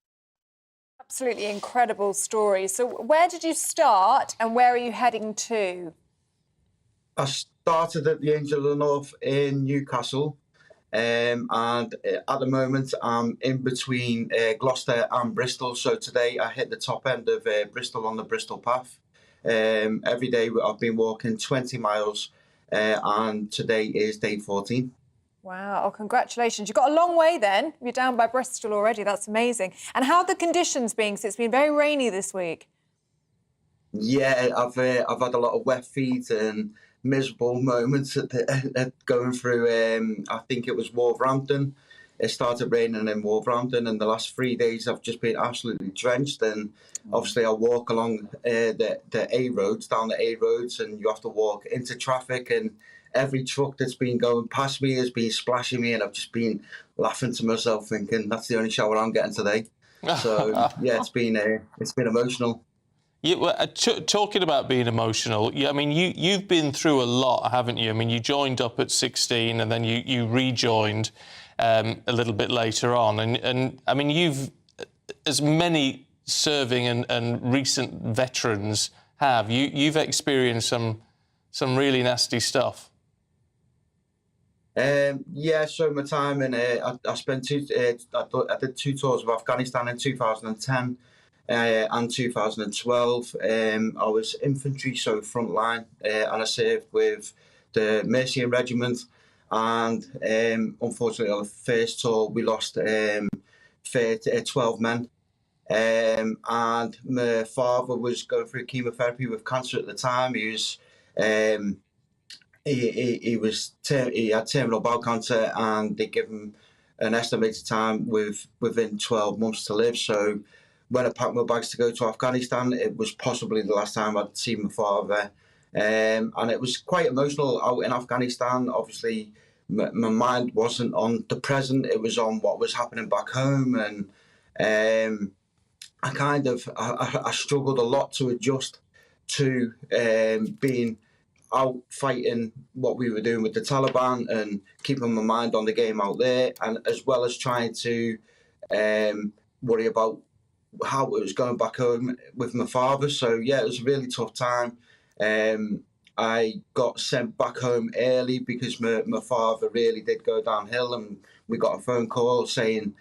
Absolutely incredible story. So where did you start and where are you heading to? I started at the Angel of the North in Newcastle. And at the moment, I'm in between Gloucester and Bristol. So today I hit the top end of Bristol on the Bristol Path. Every day I've been walking 20 miles. And today is day 14. Wow, oh, congratulations. You've got a long way then. You're down by Bristol already. That's amazing. And how are the conditions being? So it's been very rainy this week. Yeah, I've had a lot of wet feet and miserable moments at going through, I think it was Wolverhampton. It started raining in Wolverhampton, and the last 3 days I've just been absolutely drenched. And obviously I walk along the A roads, down the A roads, and you have to walk into traffic, and every truck that's been going past me has been splashing me, and I've just been laughing to myself thinking that's the only shower I'm getting today. So yeah, it's been emotional. Yeah, talking about being emotional, I mean, you've been through a lot, haven't you? I mean, you joined up at 16 and then you rejoined a little bit later on. And I mean, you've, as many serving and recent veterans have, you've experienced some really nasty stuff. Yeah, so my time in I spent I did 2 tours of Afghanistan in 2010 and 2012. I was infantry, so front line, and I served with the Mercian Regiment. And unfortunately, on the first tour, we lost 12 men. And my father was going through chemotherapy with cancer at the time. He was he had terminal bowel cancer, and they give him an estimated time within 12 months to live. So when I packed my bags to go to Afghanistan, it was possibly the last time I'd seen my father. And it was quite emotional out in Afghanistan. Obviously, my mind wasn't on the present, it was on what was happening back home. And I struggled a lot to adjust to being out fighting what we were doing with the Taliban and keeping my mind on the game out there, and as well as trying to worry about how it was going back home with my father. So yeah, it was a really tough time. I got sent back home early because my father really did go downhill, and we got a phone call saying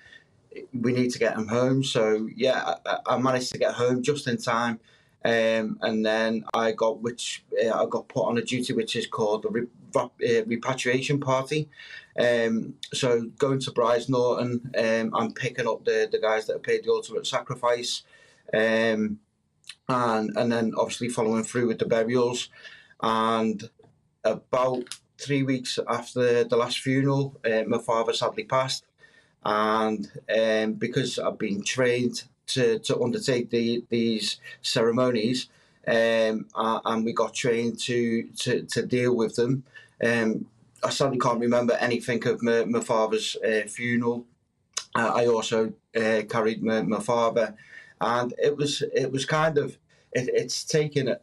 we need to get him home. So yeah, I managed to get home just in time. And then I got put on a duty which is called the repatriation party. So going to Bryce Norton, I'm picking up the guys that have paid the ultimate sacrifice, and then obviously following through with the burials. And about 3 weeks after the last funeral, my father sadly passed. And because I've been trained to undertake these ceremonies, and we got trained to deal with them. I sadly can't remember anything of my father's funeral. I also carried my father, and it was kind of it's taken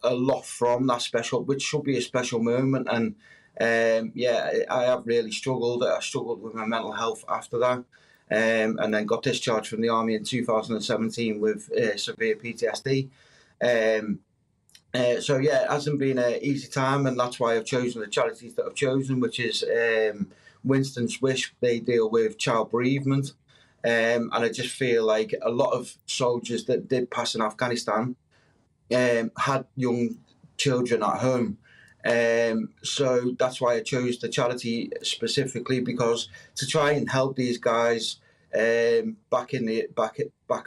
a lot from that special, which should be a special moment. And I have really struggled. I struggled with my mental health after that, and then got discharged from the army in 2017 with severe PTSD. It hasn't been an easy time, and that's why I've chosen the charities that I've chosen, which is Winston's Wish. They deal with child bereavement, and I just feel like a lot of soldiers that did pass in Afghanistan had young children at home. So that's why I chose the charity specifically, because to try and help these guys back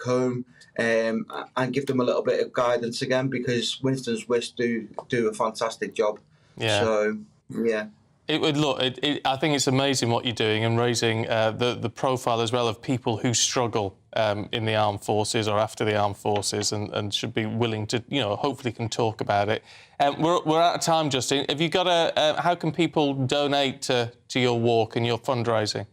home and give them a little bit of guidance again, because Winston's Wish do a fantastic job. Yeah. So yeah. It would look. I think it's amazing what you're doing and raising the profile as well of people who struggle in the armed forces or after the armed forces, and should be willing to, hopefully can talk about it. We're out of time, Justin. Have you got how can people donate to your walk and your fundraising?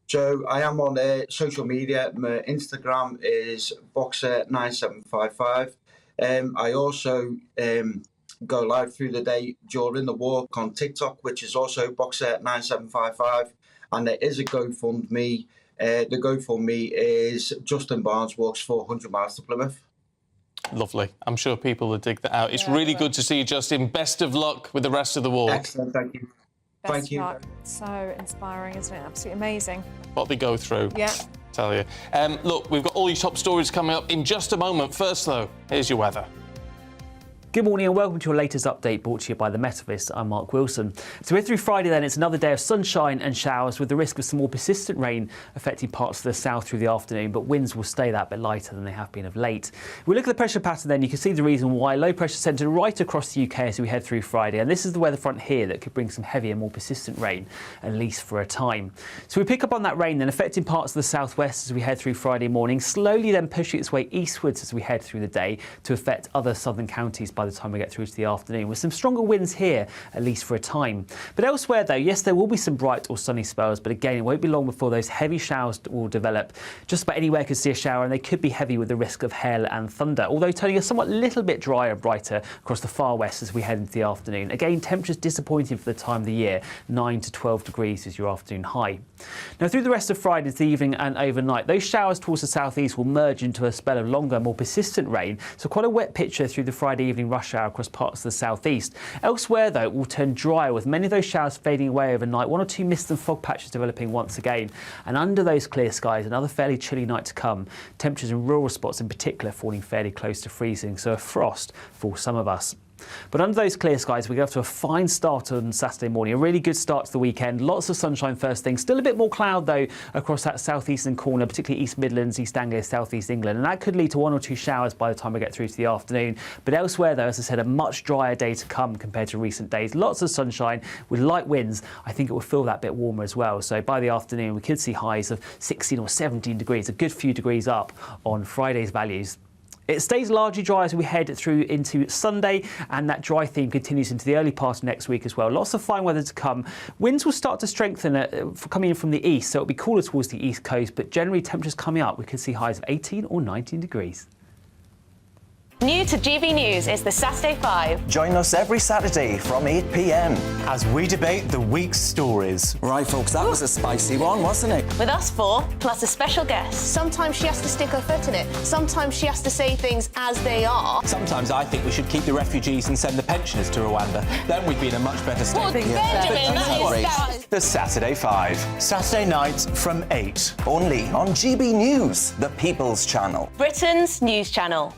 So I am on social media. My Instagram is Boxer9755. I also go live through the day during the walk on TikTok, which is also Boxer9755. And there is a GoFundMe. The GoFundMe is Justin Barnes Walks 400 miles to Plymouth. Lovely. I'm sure people will dig that out. It's really good to see you, Justin. Best of luck with the rest of the walk. Excellent. Thank you. Best of luck. So inspiring, isn't it? Absolutely amazing. What they go through. Yeah. Tell you. Look, we've got all your top stories coming up in just a moment. First, though, here's your weather. Good morning and welcome to your latest update brought to you by The Metavist. I'm Mark Wilson. So we're through Friday then. It's another day of sunshine and showers with the risk of some more persistent rain affecting parts of the south through the afternoon, but winds will stay that bit lighter than they have been of late. We look at the pressure pattern then, you can see the reason why. Low pressure centred right across the UK as we head through Friday, and this is the weather front here that could bring some heavier, more persistent rain, at least for a time. So we pick up on that rain then affecting parts of the southwest as we head through Friday morning, slowly then pushing its way eastwards as we head through the day to affect other southern counties by the time we get through to the afternoon, with some stronger winds here, at least for a time. But elsewhere though, yes, there will be some bright or sunny spells, but again, it won't be long before those heavy showers will develop. Just about anywhere could see a shower, and they could be heavy with the risk of hail and thunder, although turning a somewhat little bit drier and brighter across the far west as we head into the afternoon. Again, temperatures disappointing for the time of the year. 9 to 12 degrees is your afternoon high. Now through the rest of Friday, the evening and overnight, those showers towards the southeast will merge into a spell of longer, more persistent rain, so quite a wet picture through the Friday evening rush hour across parts of the southeast. Elsewhere though, it will turn drier with many of those showers fading away overnight, one or two mist and fog patches developing once again, and under those clear skies another fairly chilly night to come. Temperatures in rural spots in particular falling fairly close to freezing, so a frost for some of us. But under those clear skies, we get off to a fine start on Saturday morning, a really good start to the weekend. Lots of sunshine first thing. Still a bit more cloud, though, across that southeastern corner, particularly East Midlands, East Anglia, southeast England. And that could lead to one or two showers by the time we get through to the afternoon. But elsewhere, though, as I said, a much drier day to come compared to recent days. Lots of sunshine with light winds. I think it will feel that bit warmer as well. So by the afternoon, we could see highs of 16 or 17 degrees, a good few degrees up on Friday's values. It stays largely dry as we head through into Sunday, and that dry theme continues into the early part of next week as well. Lots of fine weather to come. Winds will start to strengthen coming in from the east, so it'll be cooler towards the east coast, but generally temperatures coming up, we could see highs of 18 or 19 degrees. New to GB News is the Saturday 5. Join us every Saturday from 8 p.m. as we debate the week's stories. Right, folks, that was a spicy one, wasn't it? With us four, plus a special guest. Sometimes she has to stick her foot in it. Sometimes she has to say things as they are. Sometimes I think we should keep the refugees and send the pensioners to Rwanda. Then we'd be in a much better state. Well, Benjamin, that is... The Saturday 5. Saturday nights from 8. Only on GB News, the People's Channel. Britain's news channel.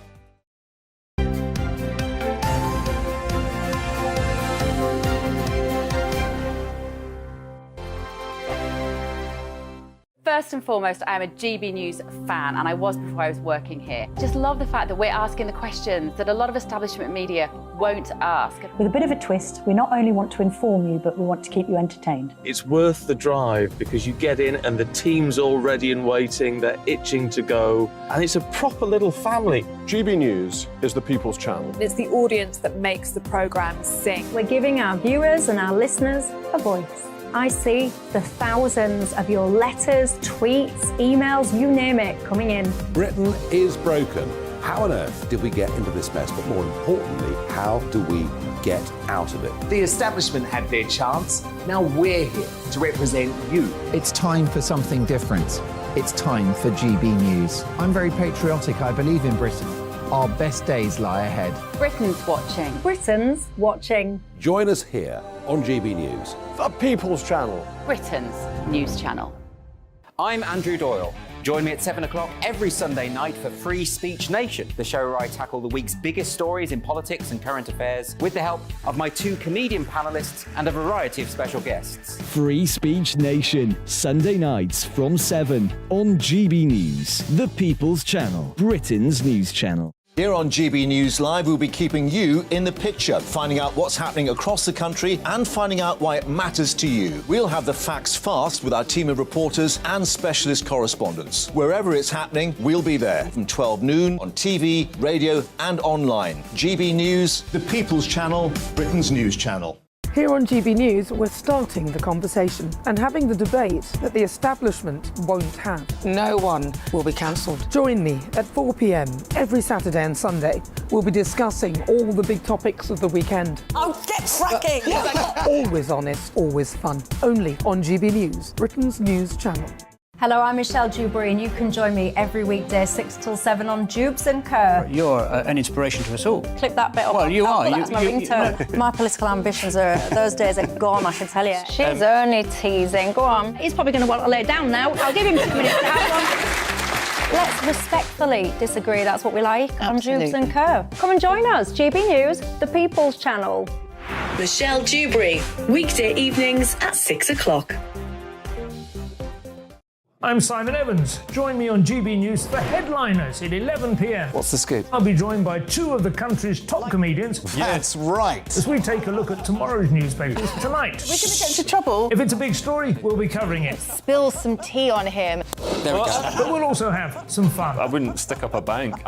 First and foremost, I am a GB News fan, and I was before I was working here. Just love the fact that we're asking the questions that a lot of establishment media won't ask. With a bit of a twist, we not only want to inform you, but we want to keep you entertained. It's worth the drive because you get in and the team's all ready and waiting, they're itching to go, and it's a proper little family. GB News is the People's Channel. It's the audience that makes the programme sing. We're giving our viewers and our listeners a voice. I see the thousands of your letters, tweets, emails, you name it, coming in. Britain is broken. How on earth did we get into this mess? But more importantly, how do we get out of it? The establishment had their chance. Now we're here to represent you. It's time for something different. It's time for GB News. I'm very patriotic. I believe in Britain. Our best days lie ahead. Britain's watching. Britain's watching. Join us here on GB News. The People's Channel. Britain's news channel. I'm Andrew Doyle. Join me at 7 o'clock every Sunday night for Free Speech Nation, the show where I tackle the week's biggest stories in politics and current affairs with the help of my 2 comedian panellists and a variety of special guests. Free Speech Nation, Sunday nights from 7 on GB News, the People's Channel, Britain's news channel. Here on GB News Live, we'll be keeping you in the picture, finding out what's happening across the country and finding out why it matters to you. We'll have the facts fast with our team of reporters and specialist correspondents. Wherever it's happening, we'll be there from 12 noon on TV, radio and online. GB News, the People's Channel, Britain's news channel. Here on GB News, we're starting the conversation and having the debate that the establishment won't have. No one will be cancelled. Join me at 4 p.m. every Saturday and Sunday. We'll be discussing all the big topics of the weekend. Oh, get cracking! Always honest, always fun. Only on GB News, Britain's news channel. Hello, I'm Michelle Dewberry, and you can join me every weekday 6 till 7 on Jubes and Kerr. You're an inspiration to us all. Clip that bit off. Well, you are. That's my ringtone. My political ambitions those days are gone, I can tell you. She's only teasing. Go on. He's probably going to want to lay down now. I'll give him 2 minutes to have one. Let's respectfully disagree. That's what we like on Jubes and Kerr. Come and join us. GB News, the People's Channel. Michelle Dewberry, weekday evenings at 6 o'clock. I'm Simon Evans. Join me on GB News for Headliners at 11 p.m. What's the scoop? I'll be joined by 2 of the country's top comedians. That's right. As we take a look at tomorrow's newspapers tonight. We're going to get into trouble. If it's a big story, we'll be covering it. Spill some tea on him. There we go. But we'll also have some fun. I wouldn't stick up a bank.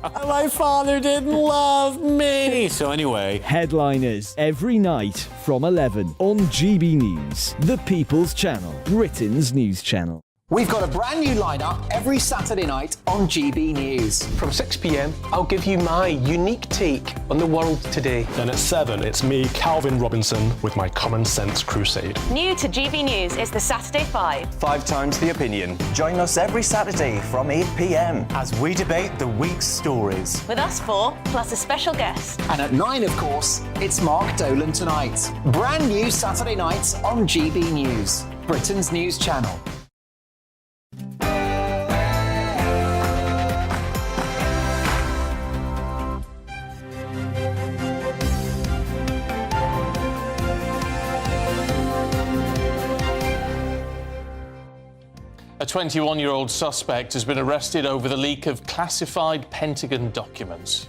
My father didn't love me. So anyway. Headliners every night from 11 on GB News, the People's Channel, Britain's news channel. We've got a brand new lineup every Saturday night on GB News. From 6 p.m, I'll give you my unique take on the world today. Then at 7, it's me, Calvin Robinson, with my Common Sense Crusade. New to GB News is the Saturday 5. 5 times the opinion. Join us every Saturday from 8 p.m. as we debate the week's stories. With us 4, plus a special guest. And at 9, of course, it's Mark Dolan Tonight. Brand new Saturday nights on GB News, Britain's news channel. A 21-year-old suspect has been arrested over the leak of classified Pentagon documents.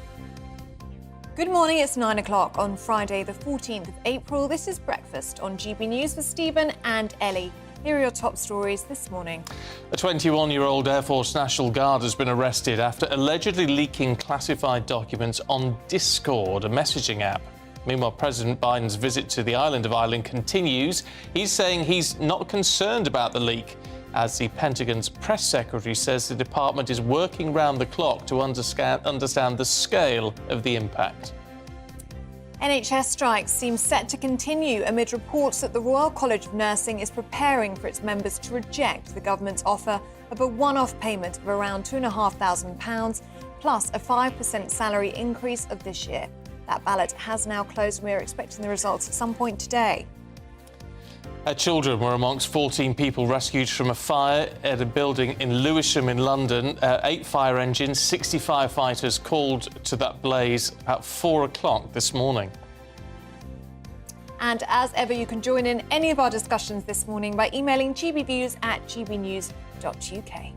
Good morning, it's 9 o'clock on Friday the 14th of April. This is Breakfast on GB News with Stephen and Ellie. Here are your top stories this morning. A 21-year-old Air Force National Guard has been arrested after allegedly leaking classified documents on Discord, a messaging app. Meanwhile, President Biden's visit to the island of Ireland continues. He's saying he's not concerned about the leak, as the Pentagon's press secretary says the department is working round the clock to understand the scale of the impact. NHS strikes seem set to continue amid reports that the Royal College of Nursing is preparing for its members to reject the government's offer of a one-off payment of around £2,500 plus a 5% salary increase of this year. That ballot has now closed and we're expecting the results at some point today. Children were amongst 14 people rescued from a fire at a building in Lewisham in London. 8 fire engines, 60 firefighters called to that blaze at 4 o'clock this morning. And as ever, you can join in any of our discussions this morning by emailing gbviews@gbnews.uk.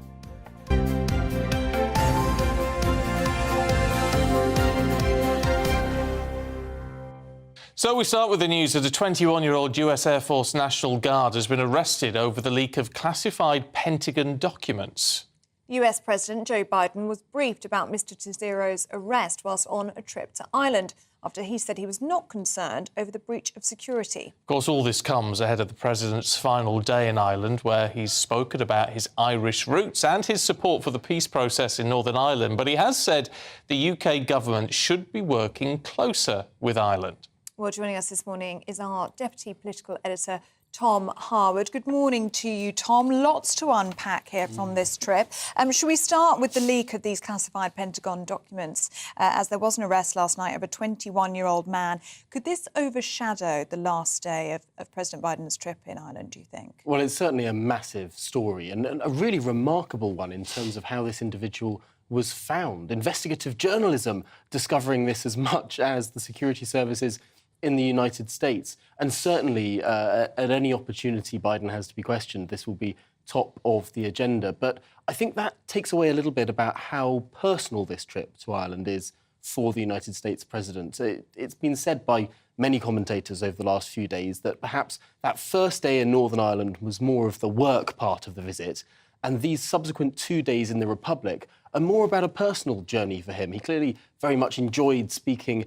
So we start with the news that a 21-year-old US Air Force National Guard has been arrested over the leak of classified Pentagon documents. US President Joe Biden was briefed about Mr. Tezero's arrest whilst on a trip to Ireland after he said he was not concerned over the breach of security. Of course, all this comes ahead of the president's final day in Ireland, where he's spoken about his Irish roots and his support for the peace process in Northern Ireland. But he has said the UK government should be working closer with Ireland. Well, joining us this morning is our Deputy Political Editor, Tom Harwood. Good morning to you, Tom. Lots to unpack here from this trip. Should we start with the leak of these classified Pentagon documents, as there was an arrest last night of a 21-year-old man? Could this overshadow the last day of President Biden's trip in Ireland, do you think? Well, it's certainly a massive story and a really remarkable one in terms of how this individual was found. Investigative journalism discovering this as much as the security services in the United States. And certainly, at any opportunity Biden has to be questioned, this will be top of the agenda. But I think that takes away a little bit about how personal this trip to Ireland is for the United States president. It's been said by many commentators over the last few days that perhaps that first day in Northern Ireland was more of the work part of the visit, and these subsequent 2 days in the Republic are more about a personal journey for him. He clearly very much enjoyed speaking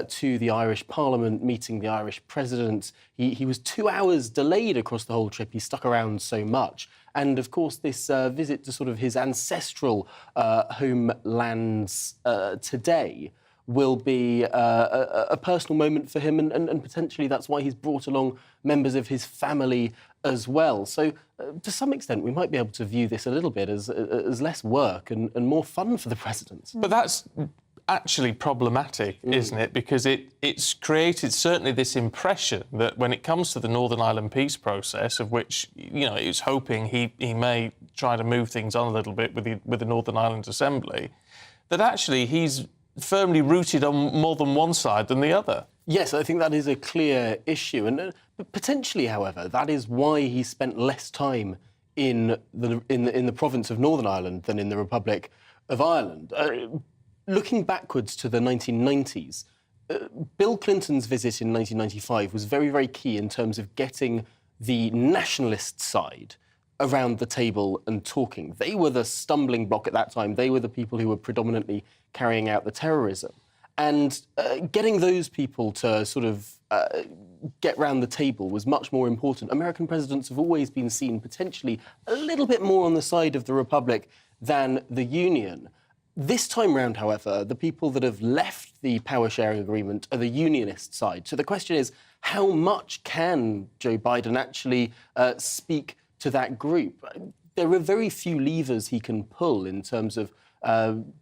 to the Irish Parliament, meeting the Irish president. He was 2 hours delayed across the whole trip. He stuck around so much. And, of course, this visit to sort of his ancestral homelands today will be a personal moment for him, and potentially that's why he's brought along members of his family as well. So, to some extent, we might be able to view this a little bit as less work and more fun for the president. But that's actually problematic, isn't it? Because it's created certainly this impression that when it comes to the Northern Ireland peace process, of which, you know, it's hoping he may try to move things on a little bit with the Northern Ireland Assembly, that actually he's firmly rooted on more than one side than the other. Yes, I think that is a clear issue. And potentially, however, that is why he spent less time in the province of Northern Ireland than in the Republic of Ireland. Looking backwards to the 1990s, Bill Clinton's visit in 1995 was very, very key in terms of getting the nationalist side around the table and talking. They were the stumbling block at that time. They were the people who were predominantly carrying out the terrorism. And getting those people to sort of get round the table was much more important. American presidents have always been seen potentially a little bit more on the side of the Republic than the Union. This time round, however, the people that have left the power-sharing agreement are the unionist side. So the question is, how much can Joe Biden actually speak to that group? There are very few levers he can pull in terms of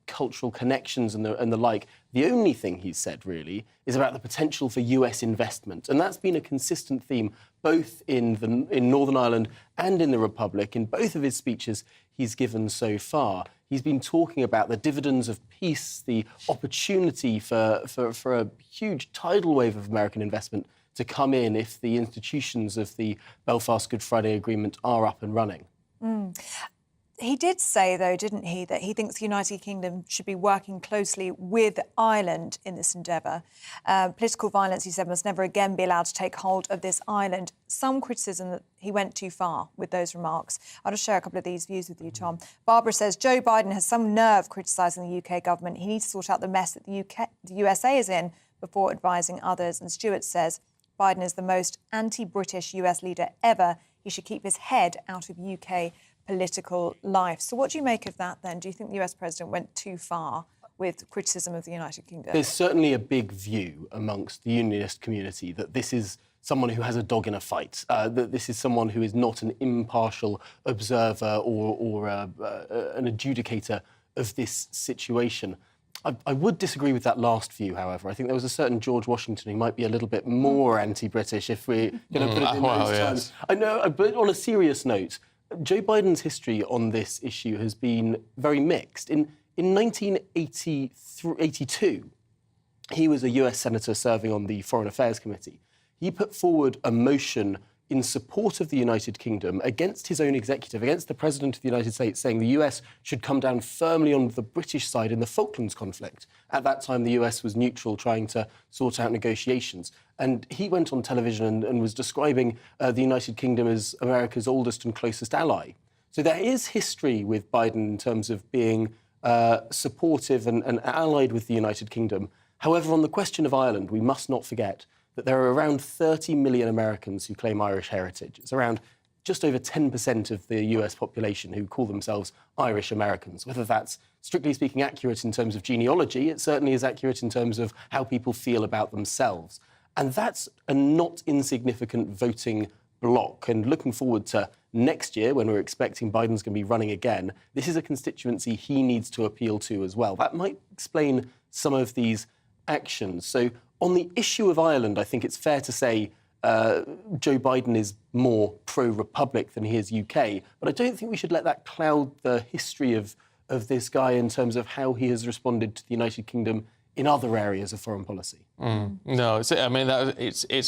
cultural connections and the like. The only thing he's said, really, is about the potential for US investment. And that's been a consistent theme both in Northern Ireland and in the Republic. In both of his speeches he's given so far, he's been talking about the dividends of peace, the opportunity for a huge tidal wave of American investment to come in if the institutions of the Belfast Good Friday Agreement are up and running. He did say, though, didn't he, that he thinks the United Kingdom should be working closely with Ireland in this endeavour. Political violence, he said, must never again be allowed to take hold of this island. Some criticism that he went too far with those remarks. I'll just share a couple of these views with you, Tom. Barbara says, Joe Biden has some nerve criticising the UK government. He needs to sort out the mess that the USA is in before advising others. And Stuart says, Biden is the most anti-British US leader ever. He should keep his head out of UK political life. So what do you make of that, then? Do you think the US president went too far with criticism of the United Kingdom? There's certainly a big view amongst the unionist community that this is someone who has a dog in a fight, that this is someone who is not an impartial observer or an adjudicator of this situation. I would disagree with that last view, however. I think there was a certain George Washington who might be a little bit more anti-British, if we're going to put it in those terms. I know, but on a serious note, Joe Biden's history on this issue has been very mixed. In 1982, he was a US senator serving on the Foreign Affairs Committee. He put forward a motion in support of the United Kingdom against his own executive, against the President of the United States, saying the US should come down firmly on the British side in the Falklands conflict. At that time, the US was neutral, trying to sort out negotiations. And he went on television and was describing the United Kingdom as America's oldest and closest ally. So there is history with Biden in terms of being supportive and allied with the United Kingdom. However, on the question of Ireland, we must not forget that there are around 30 million Americans who claim Irish heritage. It's around just over 10% of the US population who call themselves Irish Americans. Whether that's, strictly speaking, accurate in terms of genealogy, it certainly is accurate in terms of how people feel about themselves. And that's a not insignificant voting bloc. And looking forward to next year, when we're expecting Biden's going to be running again, this is a constituency he needs to appeal to as well. That might explain some of these actions. So on the issue of Ireland, I think it's fair to say Joe Biden is more pro-Republic than he is UK, but I don't think we should let that cloud the history of this guy in terms of how he has responded to the United Kingdom in other areas of foreign policy. No, it's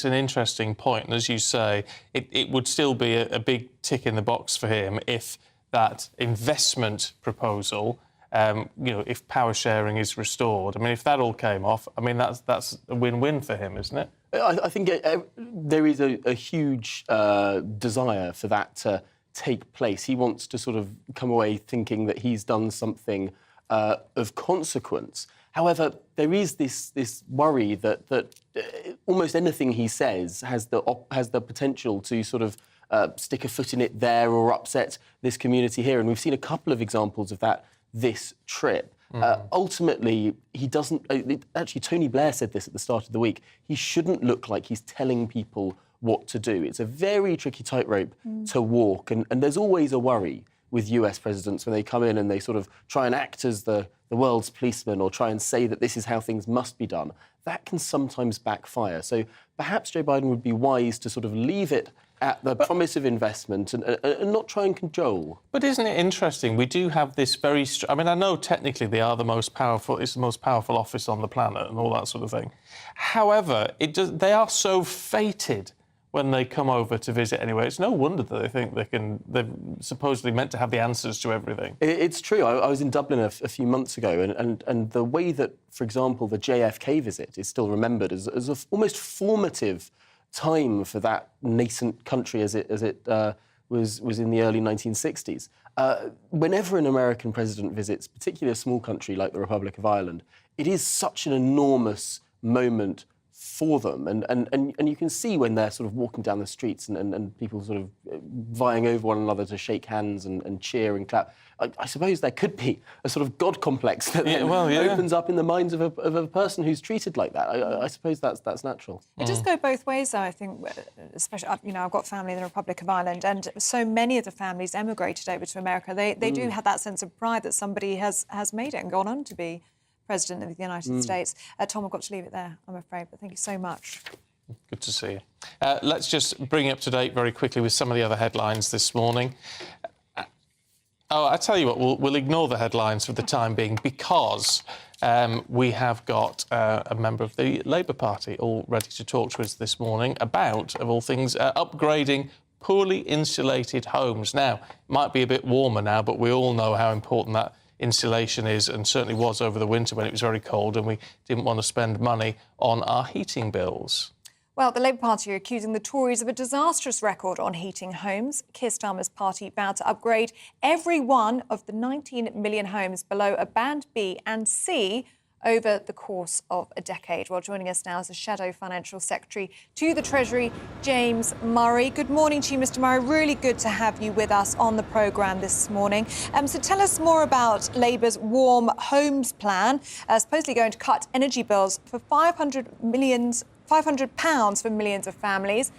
an interesting point. And as you say, it would still be a big tick in the box for him if that investment proposal, if power sharing is restored. I mean, if that all came off, I mean, that's a win-win for him, isn't it? I think there is a huge desire for that to take place. He wants to sort of come away thinking that he's done something of consequence. However, there is this worry that almost anything he says has the potential to sort of stick a foot in it there or upset this community here. And we've seen a couple of examples of that this trip. Ultimately, he doesn't... Actually, Tony Blair said this at the start of the week. He shouldn't look like he's telling people what to do. It's a very tricky tightrope to walk, and there's always a worry with US presidents when they come in and they sort of try and act as the world's policeman or try and say that this is how things must be done. That can sometimes backfire. So perhaps Joe Biden would be wise to sort of leave it at the promise of investment and not try and cajole. But isn't it interesting? We do have this very... I mean, I know technically they are the most powerful... It's the most powerful office on the planet and all that sort of thing. However, they are so fated when they come over to visit anyway. It's no wonder that they think they're supposedly meant to have the answers to everything. It's true. I was in Dublin a few months ago, and the way that, for example, the JFK visit is still remembered as an almost formative time for that nascent country as it was in the early 1960s. Whenever an American president visits, particularly a small country like the Republic of Ireland, it is such an enormous moment for them. And you can see when they're sort of walking down the streets and people sort of vying over one another to shake hands and cheer and clap. I suppose there could be a sort of God complex that opens up in the minds of a person who's treated like that. I suppose that's natural. It does go both ways, though, I think, especially, I've got family in the Republic of Ireland, and so many of the families emigrated over to America. They do have that sense of pride that somebody has made it and gone on to be President of the United States. Tom, I've got to leave it there, I'm afraid, but thank you so much. Good to see you. Let's just bring you up to date very quickly with some of the other headlines this morning. I tell you what, we'll ignore the headlines for the time being because we have got a member of the Labour Party all ready to talk to us this morning about, of all things, upgrading poorly insulated homes. Now, it might be a bit warmer now, but we all know how important that insulation is, and certainly was over the winter when it was very cold and we didn't want to spend money on our heating bills. Well, the Labour Party are accusing the Tories of a disastrous record on heating homes. Keir Starmer's party vowed to upgrade every one of the 19 million homes below a band B and C over the course of a decade. Well, joining us now is the Shadow Financial Secretary to the Treasury, James Murray. Good morning to you, Mr Murray. Really good to have you with us on the programme this morning. So tell us more about Labour's Warm Homes plan, supposedly going to cut energy bills for £500 for millions of families.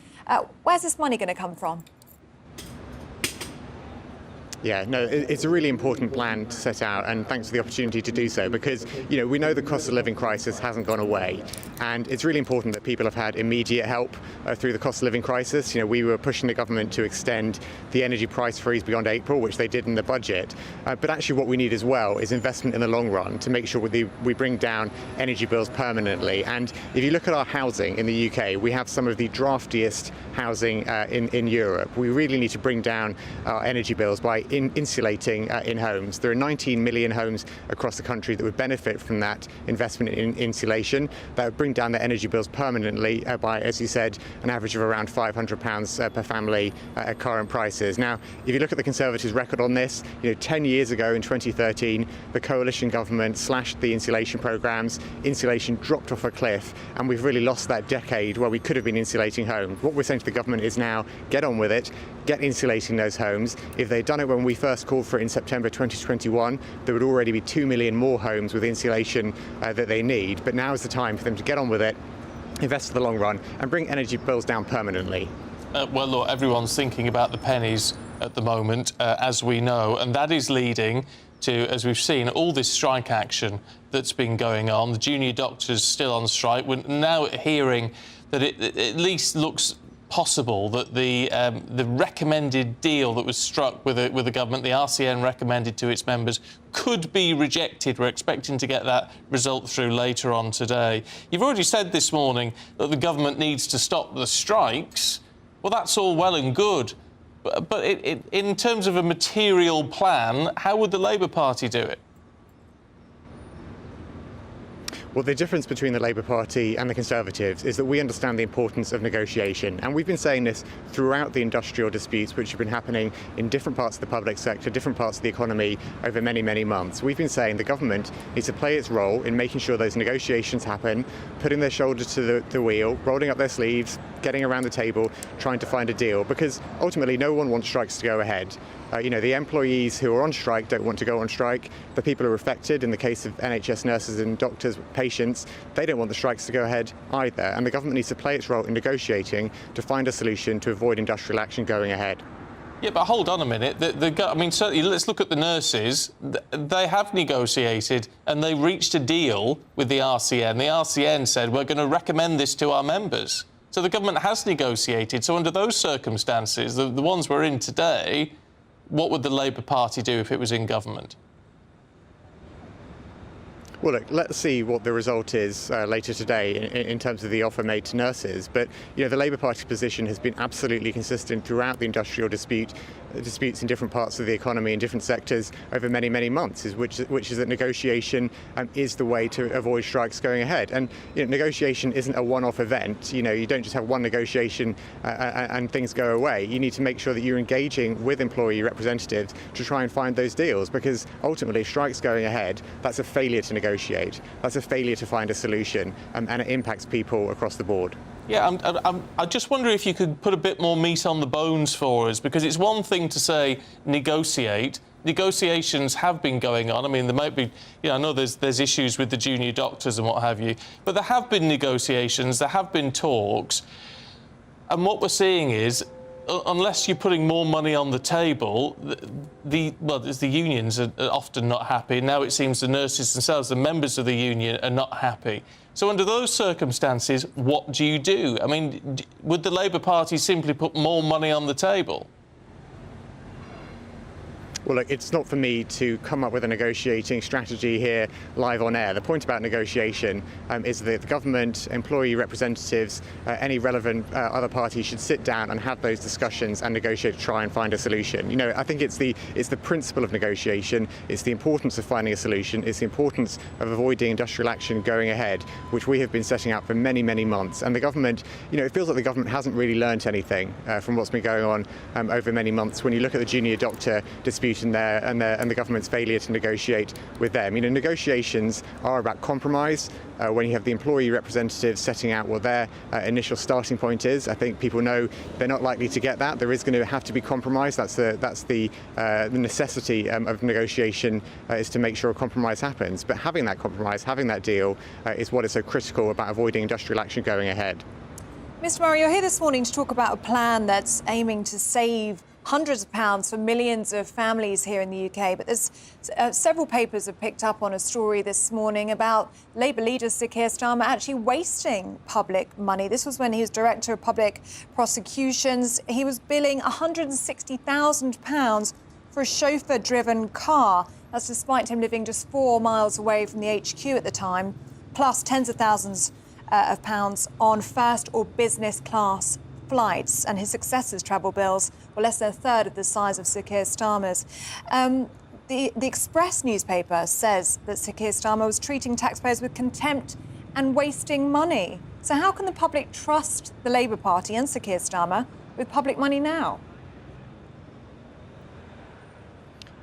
Where's this money going to come from? Yeah, no, it's a really important plan to set out, and thanks for the opportunity to do so, because, we know the cost of living crisis hasn't gone away, and it's really important that people have had immediate help through the cost of living crisis. We were pushing the government to extend the energy price freeze beyond April, which they did in the budget, but actually what we need as well is investment in the long run to make sure we bring down energy bills permanently. And if you look at our housing in the UK, we have some of the draftiest housing in Europe. We really need to bring down our energy bills by insulating in homes. There are 19 million homes across the country that would benefit from that investment in insulation. That would bring down their energy bills permanently by, as you said, an average of around £500 per family at current prices. Now, if you look at the Conservatives' record on this, 10 years ago in 2013, the coalition government slashed the insulation programmes. Insulation dropped off a cliff, and we've really lost that decade where we could have been insulating homes. What we're saying to the government is now get on with it, get insulating those homes. If they'd done it when we first called for it in September 2021, there would already be 2 million more homes with insulation that they need. But now is the time for them to get on with it, invest for the long run, and bring energy bills down permanently. Well, look, everyone's thinking about the pennies at the moment, as we know, and that is leading to, as we've seen, all this strike action that's been going on. The junior doctors still on strike. We're now hearing that it at least looks possible that the recommended deal that was struck with the government, the RCN recommended to its members, could be rejected. We're expecting to get that result through later on today. You've already said this morning that the government needs to stop the strikes. Well, that's all well and good. But in terms of a material plan, how would the Labour Party do it? Well, the difference between the Labour Party and the Conservatives is that we understand the importance of negotiation. And we've been saying this throughout the industrial disputes which have been happening in different parts of the public sector, different parts of the economy over many, many months. We've been saying the government needs to play its role in making sure those negotiations happen, putting their shoulder to the wheel, rolling up their sleeves, getting around the table, trying to find a deal, because ultimately no one wants strikes to go ahead. The employees who are on strike don't want to go on strike. The people who are affected, in the case of NHS nurses and doctors, patients, they don't want the strikes to go ahead either. And the government needs to play its role in negotiating to find a solution to avoid industrial action going ahead. Yeah, but hold on a minute. Certainly, let's look at the nurses. They have negotiated and they reached a deal with the RCN. The RCN said, we're going to recommend this to our members. So the government has negotiated. So under those circumstances, the ones we're in today, what would the Labour Party do if it was in government? Well, look, let's see what the result is later today in terms of the offer made to nurses. But, the Labour Party position has been absolutely consistent throughout the industrial disputes in different parts of the economy in different sectors over many, many months, which is that negotiation is the way to avoid strikes going ahead. And negotiation isn't a one-off event. You don't just have one negotiation and things go away. You need to make sure that you're engaging with employee representatives to try and find those deals, because ultimately strikes going ahead, that's a failure to negotiate. That's a failure to find a solution, and it impacts people across the board. Yeah, I just wonder if you could put a bit more meat on the bones for us, because it's one thing to say negotiate. Negotiations have been going on. I mean, there might be, I know there's issues with the junior doctors and what have you, but there have been negotiations, there have been talks, and what we're seeing is, unless you're putting more money on the table, the unions are often not happy. Now it seems the nurses themselves, the members of the union, are not happy. So under those circumstances, what do you do? I mean, would the Labour Party simply put more money on the table? Well, look, it's not for me to come up with a negotiating strategy here live on air. The point about negotiation is that the government, employee representatives, any relevant other parties should sit down and have those discussions and negotiate to try and find a solution. I think it's the principle of negotiation, it's the importance of finding a solution, it's the importance of avoiding industrial action going ahead, which we have been setting out for many, many months. And the government, it feels like the government hasn't really learnt anything from what's been going on over many months. When you look at the junior doctor dispute and the government's failure to negotiate with them. Negotiations are about compromise. When you have the employee representatives setting out what their initial starting point is, I think people know they're not likely to get that. There is going to have to be compromise. That's the necessity of negotiation, is to make sure a compromise happens. But having that compromise, having that deal, is what is so critical about avoiding industrial action going ahead. Mr. Murray, you're here this morning to talk about a plan that's aiming to save hundreds of pounds for millions of families here in the UK. But there's several papers have picked up on a story this morning about Labour leader Sir Keir Starmer actually wasting public money. This was when he was Director of Public Prosecutions. He was billing £160,000 for a chauffeur-driven car. That's despite him living just 4 miles away from the HQ at the time, plus tens of thousands of pounds on first or business class flights, and his successor's travel bills were less than a third of the size of Sir Keir Starmer's. The Express newspaper says that Sir Keir Starmer was treating taxpayers with contempt and wasting money. So how can the public trust the Labour Party and Sir Keir Starmer with public money now?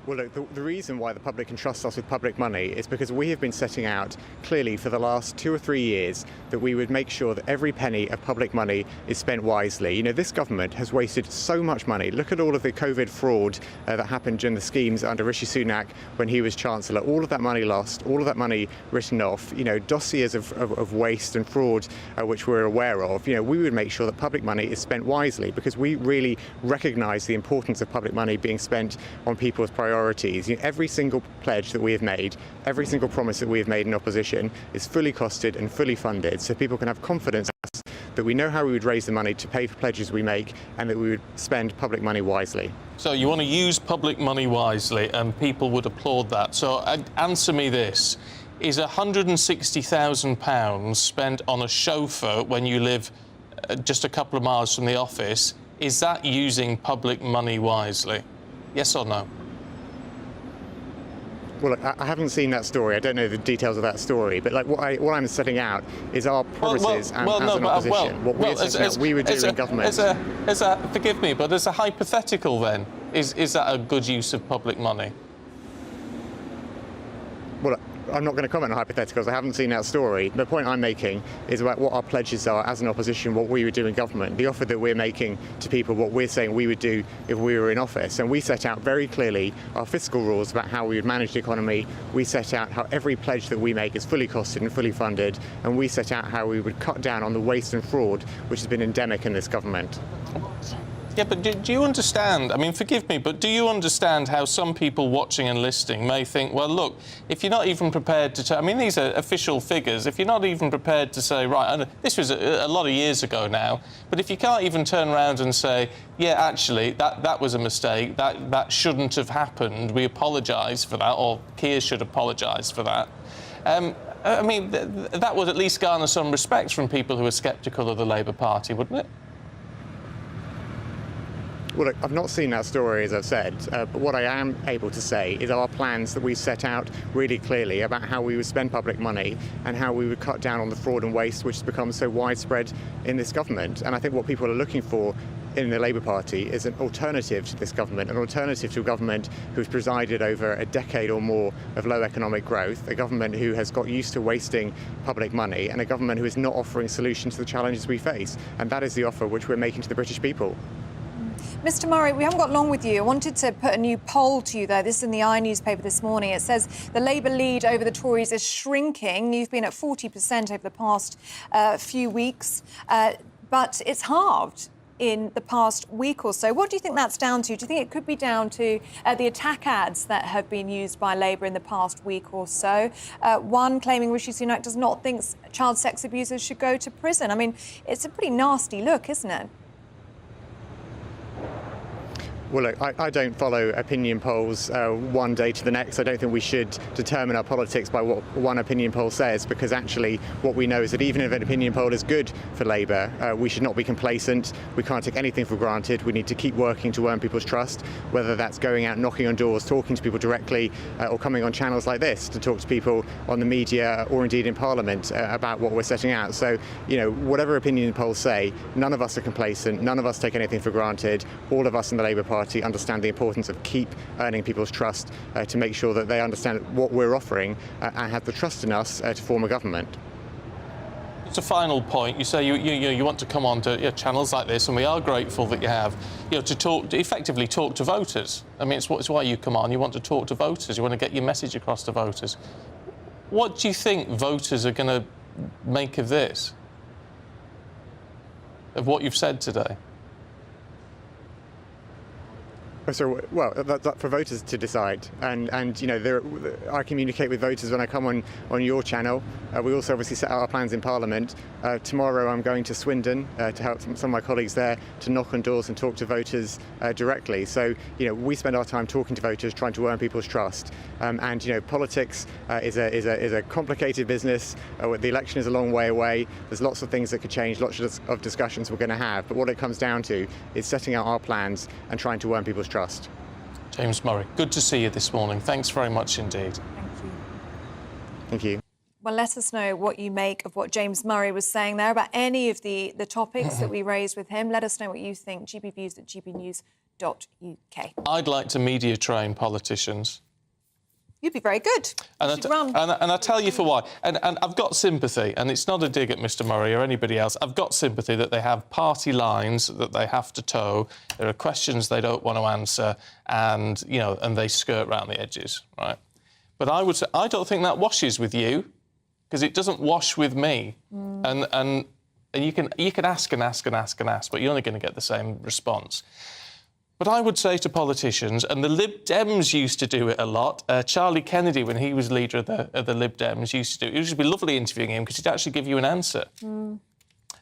Well, look, the reason why the public can trust us with public money is because we have been setting out clearly for the last 2 or 3 years that we would make sure that every penny of public money is spent wisely. You know, this government has wasted so much money. Look at all of the COVID fraud that happened during the schemes under Rishi Sunak when he was Chancellor. All of that money lost, all of that money written off, you know, dossiers of waste and fraud which we're aware of. You know, we would make sure that public money is spent wisely because we really recognise the importance of public money being spent on people's priorities. You know, every single pledge that we have made, every single promise that we have made in opposition is fully costed and fully funded, so people can have confidence that we know how we would raise the money to pay for pledges we make and that we would spend public money wisely. So you want to use public money wisely and people would applaud that. So answer me this. Is £160,000 spent on a chauffeur when you live just a couple of miles from the office, is that using public money wisely? Yes or no? Well, look, I haven't seen that story. I don't know the details of that story. But like what I'm setting out is our promises as an opposition. What we're setting out we would do in government. Forgive me, but as a hypothetical then, is that a good use of public money? Well, I'm not going to comment on hypotheticals. I haven't seen that story. The point I'm making is about what our pledges are as an opposition, what we would do in government, the offer that we're making to people, what we're saying we would do if we were in office. And we set out very clearly our fiscal rules about how we would manage the economy. We set out how every pledge that we make is fully costed and fully funded. And we set out how we would cut down on the waste and fraud which has been endemic in this government. Yeah, but do you understand? I mean, forgive me, but do you understand how some people watching and listening may think, well, look, if you're not even prepared to... I mean, these are official figures. If you're not even prepared to say, right, and this was a lot of years ago now, but if you can't even turn around and say, yeah, actually, that was a mistake, that shouldn't have happened, we apologise for that, or Keir should apologise for that, I mean, that would at least garner some respect from people who are sceptical of the Labour Party, wouldn't it? Well, look, I've not seen that story, as I've said, but what I am able to say is our plans that we set out really clearly about how we would spend public money and how we would cut down on the fraud and waste which has become so widespread in this government. And I think what people are looking for in the Labour Party is an alternative to this government, an alternative to a government who's presided over a decade or more of low economic growth, a government who has got used to wasting public money, and a government who is not offering solutions to the challenges we face. And that is the offer which we're making to the British people. Mr Murray, we haven't got long with you. I wanted to put a new poll to you, though. This is in the newspaper this morning. It says the Labour lead over the Tories is shrinking. You've been at 40% over the past few weeks, but it's halved in the past week or so. What do you think that's down to? Do you think it could be down to the attack ads that have been used by Labour in the past week or so? One claiming Rishi Sunak does not think child sex abusers should go to prison. I mean, it's a pretty nasty look, isn't it? Well, look, I don't follow opinion polls one day to the next. I don't think we should determine our politics by what one opinion poll says, because actually what we know is that even if an opinion poll is good for Labour, we should not be complacent. We can't take anything for granted. We need to keep working to earn people's trust, whether that's going out, knocking on doors, talking to people directly, or coming on channels like this to talk to people on the media or indeed in Parliament about what we're setting out. So, you know, whatever opinion polls say, none of us are complacent, none of us take anything for granted. All of us in the Labour Party understand the importance of keep earning people's trust to make sure that they understand what we're offering and have the trust in us to form a government. It's a final point. You say you want to come on to channels like this, and we are grateful that you have, to effectively talk to voters. I mean, it's why you come on. You want to talk to voters. You want to get your message across to voters. What do you think voters are going to make of this? Of what you've said today? So, well, that's up for voters to decide, and you know, I communicate with voters when I come on your channel. We also obviously set out our plans in Parliament. Tomorrow I'm going to Swindon to help some of my colleagues there to knock on doors and talk to voters directly. So, you know, we spend our time talking to voters, trying to earn people's trust. And you know, politics is a complicated business. The election is a long way away. There's lots of things that could change, lots of discussions we're going to have. But what it comes down to is setting out our plans and trying to earn people's trust. James Murray, good to see you this morning. Thanks very much indeed. Thank you. Thank you. Well, let us know what you make of what James Murray was saying there about any of the topics that we raised with him. Let us know what you think. gbviews@gbnews.uk. I'd like to media train politicians. You'd be very good. And I'll tell you for why. And I've got sympathy, and it's not a dig at Mr Murray or anybody else. I've got sympathy that they have party lines that they have to toe. There are questions they don't want to answer, and, you know, and they skirt around the edges, right? But I would say, I don't think that washes with you, because it doesn't wash with me. And you can ask and ask and ask and ask, but you're only going to get the same response. But I would say to politicians, and the Lib Dems used to do it a lot. Charlie Kennedy, when he was leader of the Lib Dems, used to do it. It used to be lovely interviewing him because he'd actually give you an answer.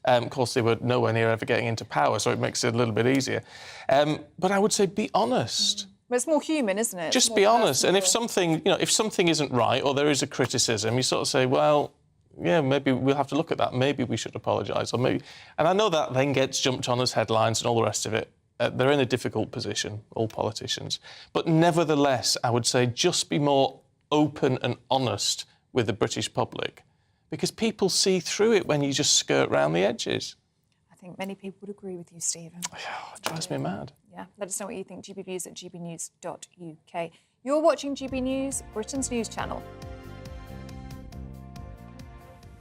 Of course, they were nowhere near ever getting into power, so it makes it a little bit easier. But I would say be honest. But it's more human, isn't it? Just be honest. And if something isn't right or there is a criticism, you sort of say, well, yeah, maybe we'll have to look at that. Maybe we should apologise, or maybe. And I know that then gets jumped on as headlines and all the rest of it. They're in a difficult position, all politicians. But nevertheless, I would say just be more open and honest with the British public, because people see through it when you just skirt round the edges. I think many people would agree with you, Stephen. It drives me mad. Yeah, let us know what you think. gbviews@gbnews.uk. You're watching GB News, Britain's news channel.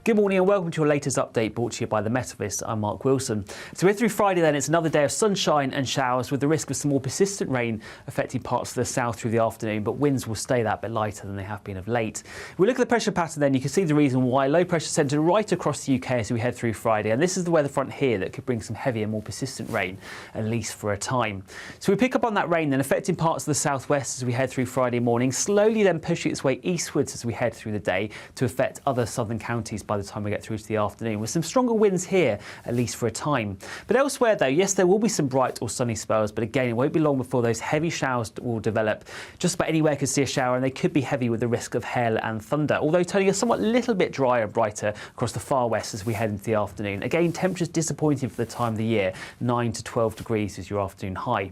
Good morning and welcome to your latest update brought to you by The Metavist. I'm Mark Wilson. So we're through Friday then. It's another day of sunshine and showers with the risk of some more persistent rain affecting parts of the south through the afternoon, but winds will stay that bit lighter than they have been of late. If we look at the pressure pattern then, you can see the reason why. Low pressure centred right across the UK as we head through Friday, and this is the weather front here that could bring some heavier, more persistent rain, at least for a time. So we pick up on that rain then affecting parts of the southwest as we head through Friday morning, slowly then pushing its way eastwards as we head through the day to affect other southern counties by the time we get through to the afternoon, with some stronger winds here, at least for a time. But elsewhere, though, yes, there will be some bright or sunny spells, but again, it won't be long before those heavy showers will develop. Just about anywhere could see a shower, and they could be heavy with the risk of hail and thunder, although turning a somewhat little bit drier and brighter across the far west as we head into the afternoon. Again, temperatures disappointing for the time of the year. 9 to 12 degrees is your afternoon high.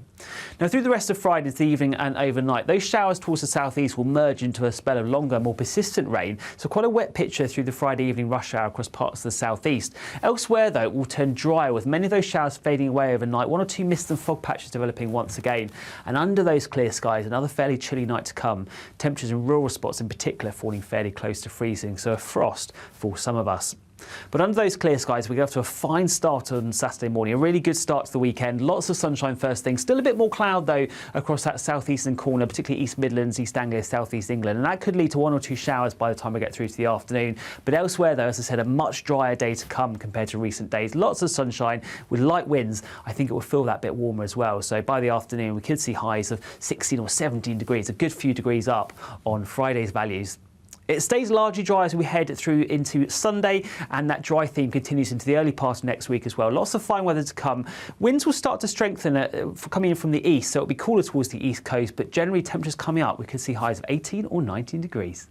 Now, through the rest of Friday into the evening and overnight, those showers towards the southeast will merge into a spell of longer, more persistent rain, so quite a wet picture through the Friday evening rush hour across parts of the southeast. Elsewhere, though, it will turn drier, with many of those showers fading away overnight, one or two mist and fog patches developing once again. And under those clear skies, another fairly chilly night to come. Temperatures in rural spots in particular falling fairly close to freezing, so a frost for some of us. But under those clear skies, we get off to a fine start on Saturday morning, a really good start to the weekend. Lots of sunshine first thing. Still a bit more cloud, though, across that southeastern corner, particularly East Midlands, East Anglia, southeast England. And that could lead to one or two showers by the time we get through to the afternoon. But elsewhere, though, as I said, a much drier day to come compared to recent days. Lots of sunshine with light winds. I think it will feel that bit warmer as well. So by the afternoon, we could see highs of 16 or 17 degrees, a good few degrees up on Friday's values. It stays largely dry as we head through into Sunday, and that dry theme continues into the early part of next week as well. Lots of fine weather to come. Winds will start to strengthen coming in from the east, so it'll be cooler towards the east coast, but generally temperatures coming up, we could see highs of 18 or 19 degrees.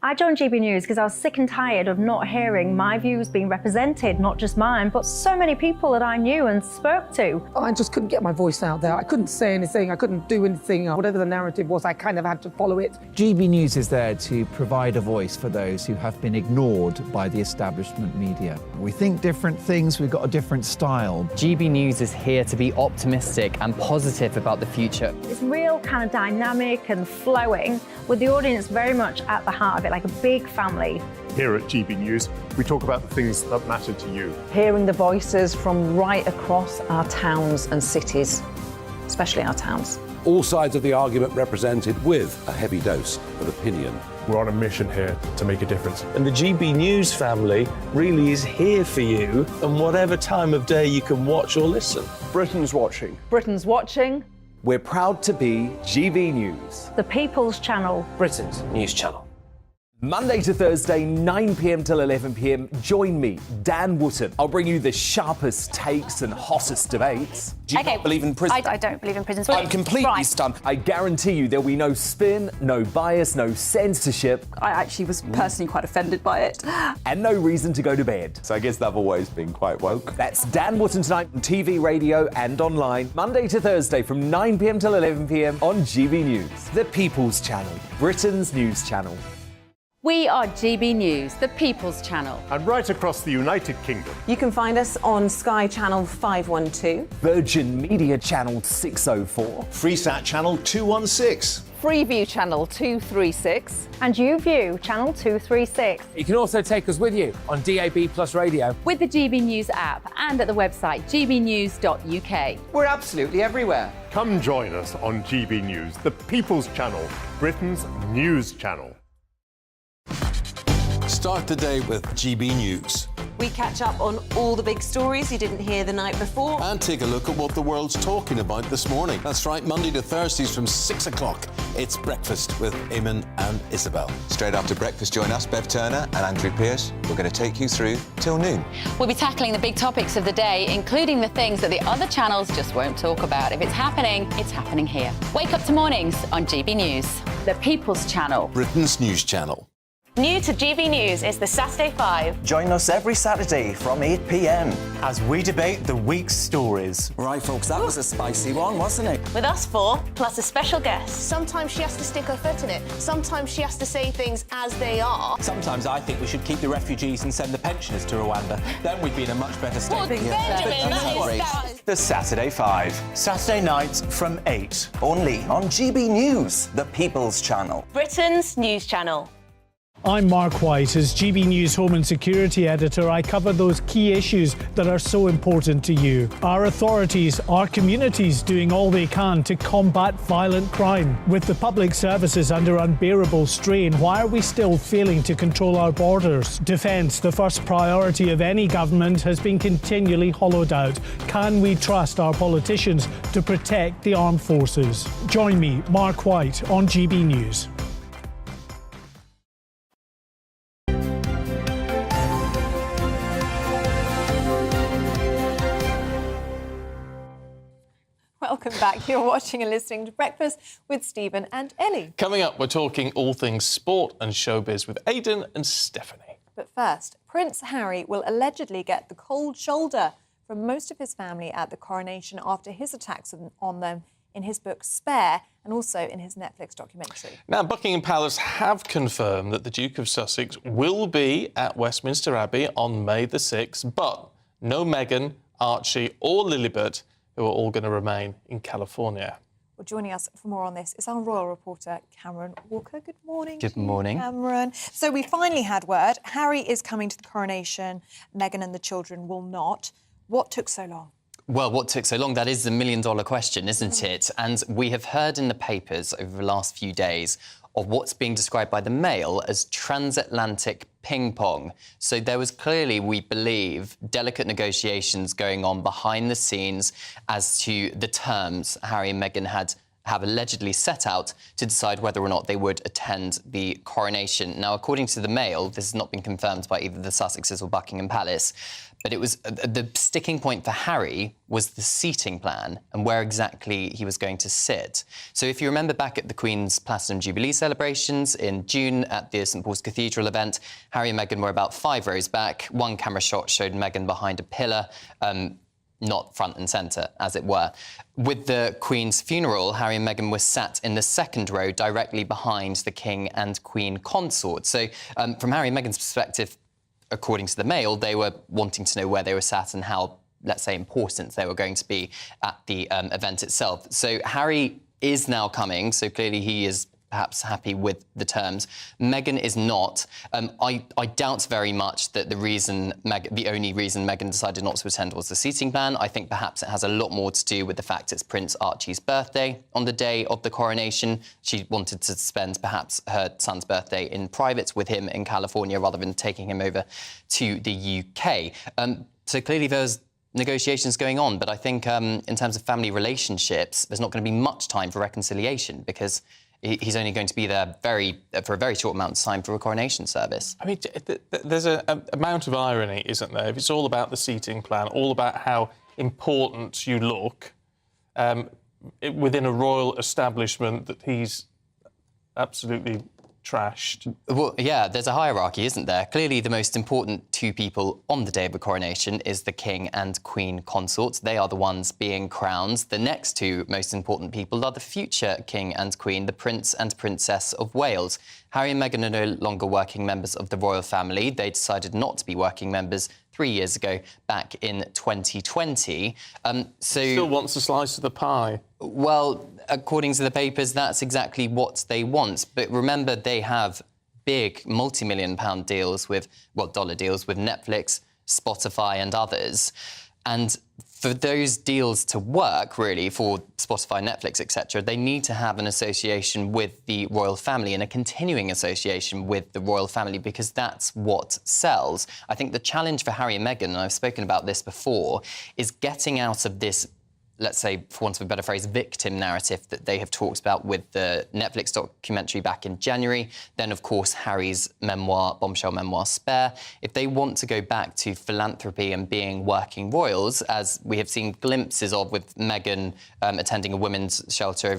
I joined GB News because I was sick and tired of not hearing my views being represented, not just mine, but so many people that I knew and spoke to. I just couldn't get my voice out there. I couldn't say anything. I couldn't do anything. Whatever the narrative was, I kind of had to follow it. GB News is there to provide a voice for those who have been ignored by the establishment media. We think different things, we've got a different style. GB News is here to be optimistic and positive about the future. It's real kind of dynamic and flowing, with the audience very much at the heart of it, like a big family. Here at GB News, we talk about the things that matter to you. Hearing the voices from right across our towns and cities, especially our towns. all sides of the argument represented with a heavy dose of opinion. We're on a mission here to make a difference. And the GB News family really is here for you, and whatever time of day you can watch or listen. Britain's watching. Britain's watching. We're proud to be GB News, The People's Channel. Britain's news channel. Monday to Thursday, 9 p.m. till 11 p.m. Join me, Dan Wootton. I'll bring you the sharpest takes and hottest debates. Do you not believe in prisons? I don't believe in prisons. I'm completely stunned. I guarantee you there'll be no spin, no bias, no censorship. I actually was personally quite offended by it. And no reason to go to bed. So I guess they've always been quite woke. That's Dan Wootton tonight on TV, radio and online. Monday to Thursday from 9 p.m. till 11 p.m. on GB News. The People's Channel, Britain's news channel. We are GB News, the People's Channel. And right across the United Kingdom. You can find us on Sky Channel 512. Virgin Media Channel 604. Freesat Channel 216. Freeview Channel 236. And YouView Channel 236. You can also take us with you on DAB Plus Radio. With the GB News app and at the website gbnews.uk. We're absolutely everywhere. Come join us on GB News, the People's Channel, Britain's news channel. Start the day with GB News. We catch up on all the big stories you didn't hear the night before. And take a look at what the world's talking about this morning. That's right, Monday to Thursdays from 6 o'clock. It's Breakfast with Eamon and Isabel. Straight after breakfast, join us, Bev Turner and Andrew Pearce. We're going to take you through till noon. We'll be tackling the big topics of the day, including the things that the other channels just won't talk about. If it's happening here. Wake up to mornings on GB News, the People's Channel. Britain's news channel. New to GB News is the Saturday 5. Join us every Saturday from 8 p.m. as we debate the week's stories. Right, folks, that was a spicy one, wasn't it? With us four, plus a special guest. Sometimes she has to stick her foot in it. Sometimes she has to say things as they are. Sometimes I think we should keep the refugees and send the pensioners to Rwanda. Then we'd be in a much better state. Well, Benjamin, that is... The Saturday 5. Saturday nights from 8. Only on GB News, the People's Channel. Britain's news channel. I'm Mark White. As GB News Home and Security Editor, I cover those key issues that are so important to you. Our authorities, our communities doing all they can to combat violent crime. With the public services under unbearable strain, why are we still failing to control our borders? Defence, the first priority of any government, has been continually hollowed out. Can we trust our politicians to protect the armed forces? Join me, Mark White, on GB News. Welcome back. You're watching and listening to Breakfast with Stephen and Ellie. Coming up, we're talking all things sport and showbiz with Aidan and Stephanie. But first, Prince Harry will allegedly get the cold shoulder from most of his family at the coronation after his attacks on them in his book Spare and also in his Netflix documentary. Now, Buckingham Palace have confirmed that the Duke of Sussex will be at Westminster Abbey on May the 6th, but no Meghan, Archie or Lilibet, who are all going to remain in California. Well, joining us for more on this is our royal reporter, Cameron Walker. Good morning. Good morning. Cameron. So we finally had word. Harry is coming to the coronation. Meghan and the children will not. What took so long? Well, what took so long? That is the million-dollar question, isn't it? And we have heard in the papers over the last few days of what's being described by the Mail as transatlantic ping-pong. So there was clearly, we believe, delicate negotiations going on behind the scenes as to the terms Harry and Meghan have allegedly set out to decide whether or not they would attend the coronation. Now, according to the Mail, this has not been confirmed by either the Sussexes or Buckingham Palace, but it was the sticking point for Harry was the seating plan and where exactly he was going to sit. So if you remember back at the Queen's Platinum Jubilee celebrations in June at the St Paul's Cathedral event, Harry and Meghan were about 5 rows back. One camera shot showed Meghan behind a pillar, not front and centre, as it were. With the Queen's funeral, Harry and Meghan were sat in the second row directly behind the King and Queen consort. So from Harry and Meghan's perspective, according to the Mail, they were wanting to know where they were sat and how, let's say, important they were going to be at the event itself. So Harry is now coming, so clearly he is perhaps happy with the terms. Meghan is not. I doubt very much that the only reason Meghan decided not to attend was the seating ban. I think perhaps it has a lot more to do with the fact it's Prince Archie's birthday on the day of the coronation. She wanted to spend perhaps her son's birthday in private with him in California rather than taking him over to the UK. So clearly there's negotiations going on, but I think in terms of family relationships, there's not going to be much time for reconciliation because he's only going to be there for a very short amount of time for a coronation service. I mean, There's an amount of irony, isn't there? If it's all about the seating plan, all about how important you look within a royal establishment that he's absolutely trashed. Well, yeah, there's a hierarchy, isn't there? Clearly, the most important two people on the day of the coronation is the King and Queen consorts. They are the ones being crowned. The next two most important people are the future King and Queen, the Prince and Princess of Wales. Harry and Meghan are no longer working members of the royal family. They decided not to be working members 3 years ago, back in 2020. Still wants a slice of the pie. Well, according to the papers, that's exactly what they want. But remember, they have big multi-million-pound deals dollar deals with Netflix, Spotify and others. And for those deals to work, really, for Spotify, Netflix, etc., they need to have an association with the royal family and a continuing association with the royal family because that's what sells. I think the challenge for Harry and Meghan, and I've spoken about this before, is getting out of this, let's say, for want of a better phrase, victim narrative that they have talked about with the Netflix documentary back in January. Then, of course, Harry's bombshell memoir, Spare. If they want to go back to philanthropy and being working royals, as we have seen glimpses of with Meghan attending a women's shelter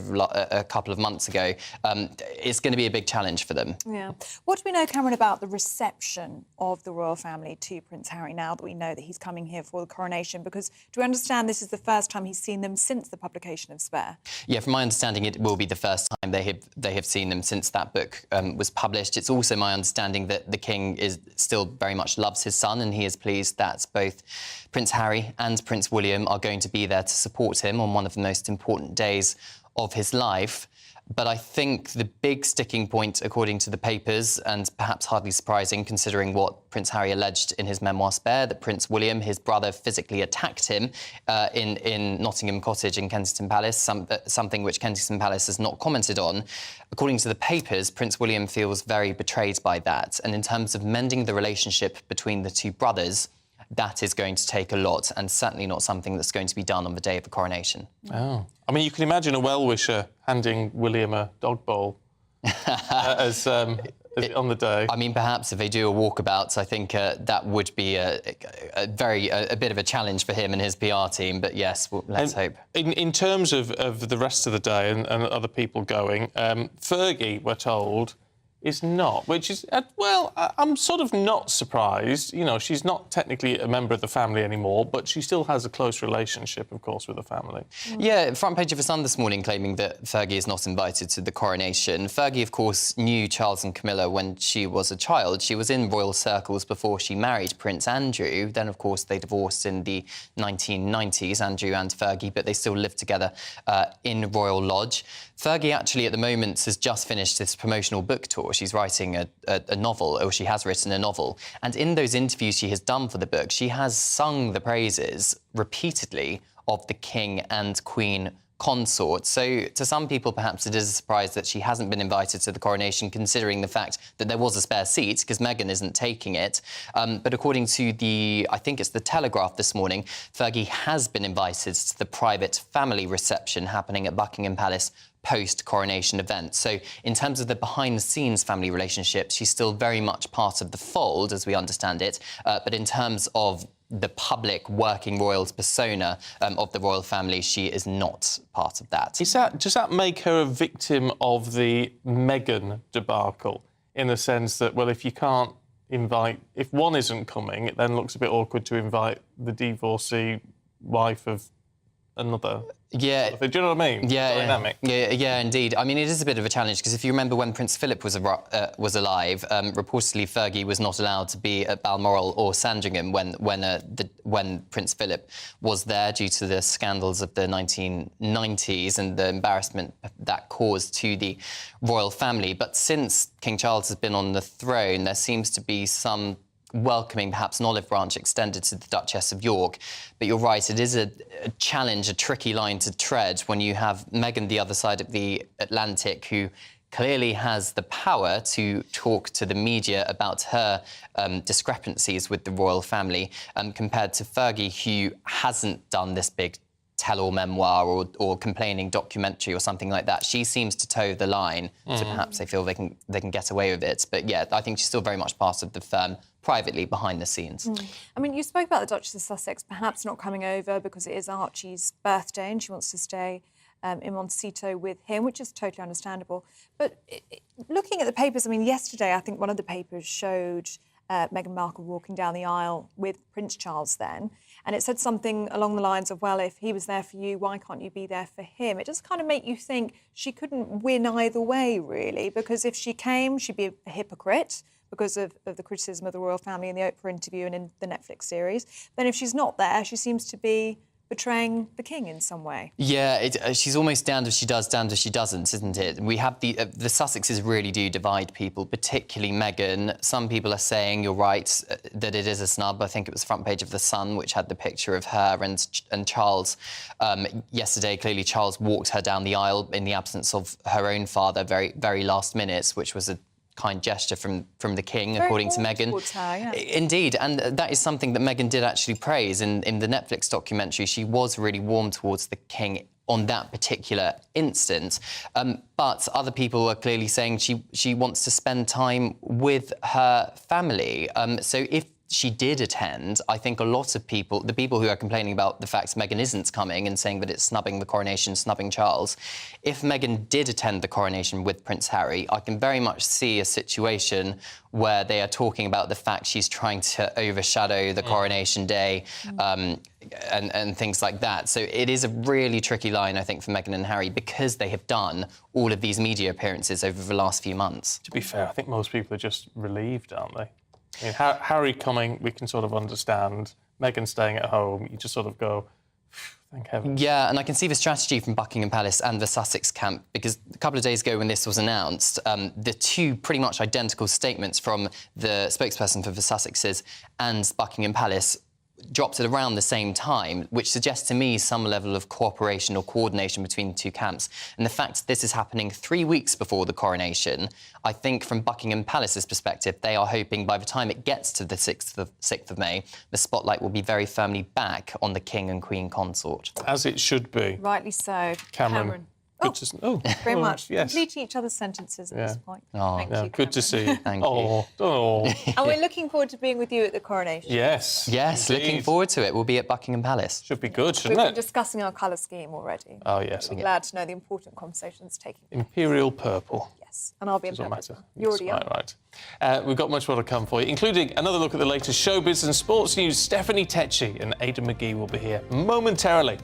a couple of months ago, it's going to be a big challenge for them. Yeah. What do we know, Cameron, about the reception of the royal family to Prince Harry now that we know that he's coming here for the coronation? Because do we understand this is the first time he's seen them since the publication of Spare? Yeah, from my understanding, it will be the first time they have seen them since that book was published. It's also my understanding that the King still very much loves his son, and he is pleased that both Prince Harry and Prince William are going to be there to support him on one of the most important days of his life. But I think the big sticking point, according to the papers, and perhaps hardly surprising considering what Prince Harry alleged in his memoir Spare, that Prince William, his brother, physically attacked him in Nottingham Cottage in Kensington Palace, something which Kensington Palace has not commented on. According to the papers, Prince William feels very betrayed by that. And in terms of mending the relationship between the two brothers, that is going to take a lot, and certainly not something that's going to be done on the day of the coronation. Oh. I mean, you can imagine a well-wisher handing William a dog bowl on the day. I mean, perhaps if they do a walkabout, I think that would be a bit of a challenge for him and his PR team. But yes, let's hope. In terms of the rest of the day and other people going, Fergie, we're told, is not, which is, well, I'm sort of not surprised. You know, she's not technically a member of the family anymore, but she still has a close relationship, of course, with the family. Yeah, front page of The Sun this morning claiming that Fergie is not invited to the coronation. Fergie, of course, knew Charles and Camilla when she was a child. She was in royal circles before she married Prince Andrew. Then, of course, they divorced in the 1990s, Andrew and Fergie, but they still lived together in Royal Lodge. Fergie actually, at the moment, has just finished this promotional book tour. She's writing a novel, or she has written a novel. And in those interviews she has done for the book, she has sung the praises repeatedly of the King and Queen consort. So to some people, perhaps it is a surprise that she hasn't been invited to the coronation, considering the fact that there was a spare seat, because Meghan isn't taking it. But according to I think it's the Telegraph this morning, Fergie has been invited to the private family reception happening at Buckingham Palace post-coronation event. So in terms of the behind-the-scenes family relationship, she's still very much part of the fold, as we understand it. But in terms of the public working royals persona of the royal family, she is not part of that. Does that make her a victim of the Meghan debacle, in the sense that, well, if one isn't coming, it then looks a bit awkward to invite the divorcee wife of another. Yeah. Do you know what I mean? Dynamic. Yeah, indeed. I mean, it is a bit of a challenge because if you remember when Prince Philip was alive, reportedly Fergie was not allowed to be at Balmoral or Sandringham when Prince Philip was there due to the scandals of the 1990s and the embarrassment that caused to the royal family. But since King Charles has been on the throne, there seems to be some welcoming, perhaps an olive branch extended to the Duchess of York. But you're right, it is a challenge, a tricky line to tread when you have Meghan the other side of the Atlantic, who clearly has the power to talk to the media about her discrepancies with the royal family, compared to Fergie, who hasn't done this big tell-all memoir or complaining documentary or something like that. She seems to toe the line, so perhaps they feel they can get away with it. But yeah, I think she's still very much part of the firm privately behind the scenes. I mean, you spoke about the Duchess of Sussex perhaps not coming over because it is Archie's birthday and she wants to stay in Montecito with him, which is totally understandable. But looking at the papers, I mean, yesterday I think one of the papers showed Meghan Markle walking down the aisle with Prince Charles then, and it said something along the lines of, well, if he was there for you, why can't you be there for him? It does kind of make you think she couldn't win either way, really, because if she came, she'd be a hypocrite because of the criticism of the royal family in the Oprah interview and in the Netflix series. Then if she's not there, she seems to be betraying the king in some way. Yeah, she's almost damned if she does, damned if she doesn't, isn't it? We have the Sussexes really do divide people, particularly Meghan. Some people are saying, you're right, that it is a snub. I think it was the front page of The Sun, which had the picture of her and Charles. Yesterday, clearly Charles walked her down the aisle in the absence of her own father, very, very last minute, which was a kind gesture from the king, very according to Meghan. Her, yeah. Indeed, and that is something that Meghan did actually praise in the Netflix documentary. She was really warm towards the king on that particular instance. But other people are clearly saying she wants to spend time with her family. So if she did attend, I think a lot of people, the people who are complaining about the fact Meghan isn't coming and saying that it's snubbing the coronation, snubbing Charles, if Meghan did attend the coronation with Prince Harry, I can very much see a situation where they are talking about the fact she's trying to overshadow the coronation day and things like that. So it is a really tricky line, I think, for Meghan and Harry because they have done all of these media appearances over the last few months. To be fair, I think most people are just relieved, aren't they? I mean, Harry coming, we can sort of understand. Meghan staying at home, you just sort of go, thank heaven. Yeah, and I can see the strategy from Buckingham Palace and the Sussex camp, because a couple of days ago when this was announced, the two pretty much identical statements from the spokesperson for the Sussexes and Buckingham Palace dropped at around the same time, which suggests to me some level of cooperation or coordination between the two camps. And the fact this is happening 3 weeks before the coronation, I think from Buckingham Palace's perspective, they are hoping by the time it gets to the 6th of May, the spotlight will be very firmly back on the King and Queen consort. As it should be. Rightly so. Cameron. Very much. Yes. Completing each other's sentences at this point. Thank you, good to see you. Thank you. And we're looking forward to being with you at the coronation. Yes. Yes, indeed. looking forward to it. We'll be at Buckingham Palace. Should be good, We've shouldn't been it? discussing our colour scheme already. Oh, yes. I'm glad to know the important conversations taking place. Imperial purple. Yes, and I'll be in Doesn't purple. matter. You already are. Right. We've got much more to come for you, including another look at the latest showbiz and sports news. Stephanie Tecci and Aidan McGee will be here momentarily.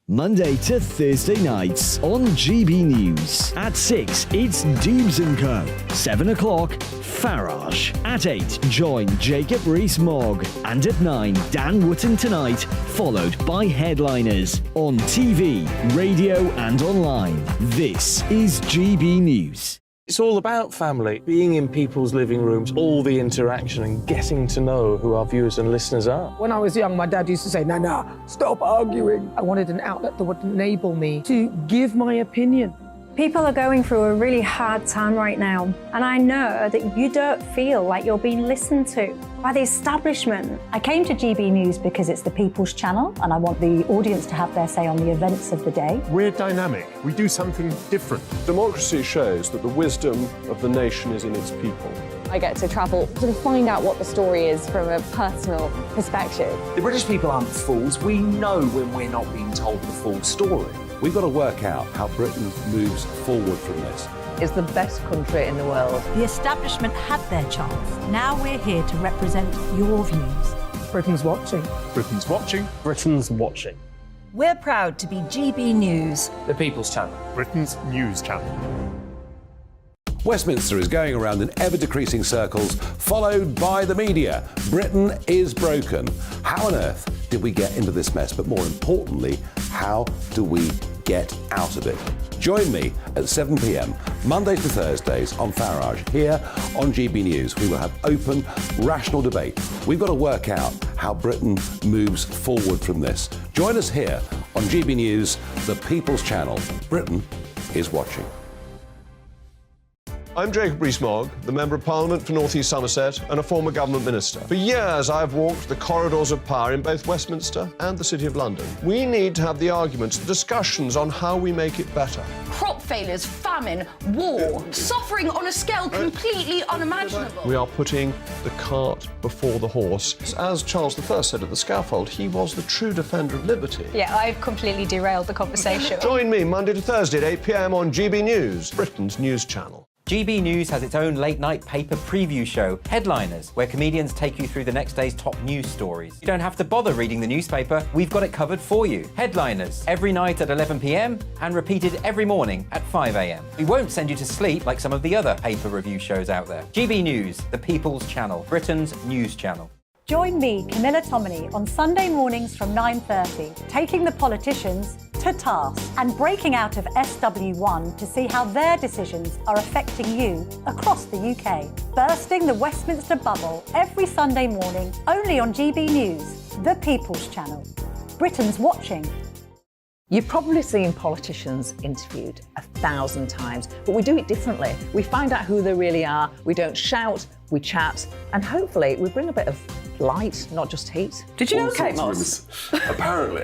Monday to Thursday nights on GB News. At 6, it's Dubes & Co. 7 o'clock, Farage. At 8, join Jacob Rees-Mogg. And at 9, Dan Wootton Tonight, followed by headliners. On TV, radio and online. This is GB News. It's all about family, being in people's living rooms, all the interaction and getting to know who our viewers and listeners are. When I was young, my dad used to say, Nana, stop arguing. I wanted an outlet that would enable me to give my opinion. People are going through a really hard time right now, and I know that you don't feel like you're being listened to by the establishment. I came to GB News because it's the People's Channel, and I want the audience to have their say on the events of the day. We're dynamic. We do something different. Democracy shows that the wisdom of the nation is in its people. I get to travel to find out what the story is from a personal perspective. The British people aren't fools. We know when we're not being told the full story. We've got to work out how Britain moves forward from this. is the best country in the world. The establishment had their chance. Now we're here to represent your views. Britain's watching. Britain's watching. Britain's watching. We're proud to be GB News. The People's Channel. Britain's news channel. Westminster is going around in ever-decreasing circles, followed by the media. Britain is broken. How on earth did we get into this mess? But more importantly, how do we get out of it? Join me at 7 p.m, Mondays to Thursdays on Farage, here on GB News. We will have open, rational debate. We've got to work out how Britain moves forward from this. Join us here on GB News, the People's Channel. Britain is watching. I'm Jacob Rees-Mogg, the Member of Parliament for North East Somerset and a former government minister. For years, I've walked the corridors of power in both Westminster and the City of London. We need to have the arguments, the discussions on how we make it better. Crop failures, famine, war, suffering on a scale completely unimaginable. We are putting the cart before the horse. As Charles I said at the scaffold, he was the true defender of liberty. Yeah, I've completely derailed the conversation. Join me Monday to Thursday at 8 p.m. on GB News, Britain's news channel. GB News has its own late-night paper preview show, Headliners, where comedians take you through the next day's top news stories. You don't have to bother reading the newspaper, we've got it covered for you. Headliners, every night at 11 p.m. and repeated every morning at 5 a.m. We won't send you to sleep like some of the other paper review shows out there. GB News, the People's Channel, Britain's news channel. Join me, Camilla Tominey, on Sunday mornings from 9:30, taking the politicians to task and breaking out of SW1 to see how their decisions are affecting you across the UK. Bursting the Westminster bubble every Sunday morning, only on GB News, the People's Channel. Britain's watching. You've probably seen politicians interviewed 1,000 times, but we do it differently. We find out who they really are, we don't shout, we chat, and hopefully we bring a bit of light, not just heat. Did you know, Kate Moss? Apparently.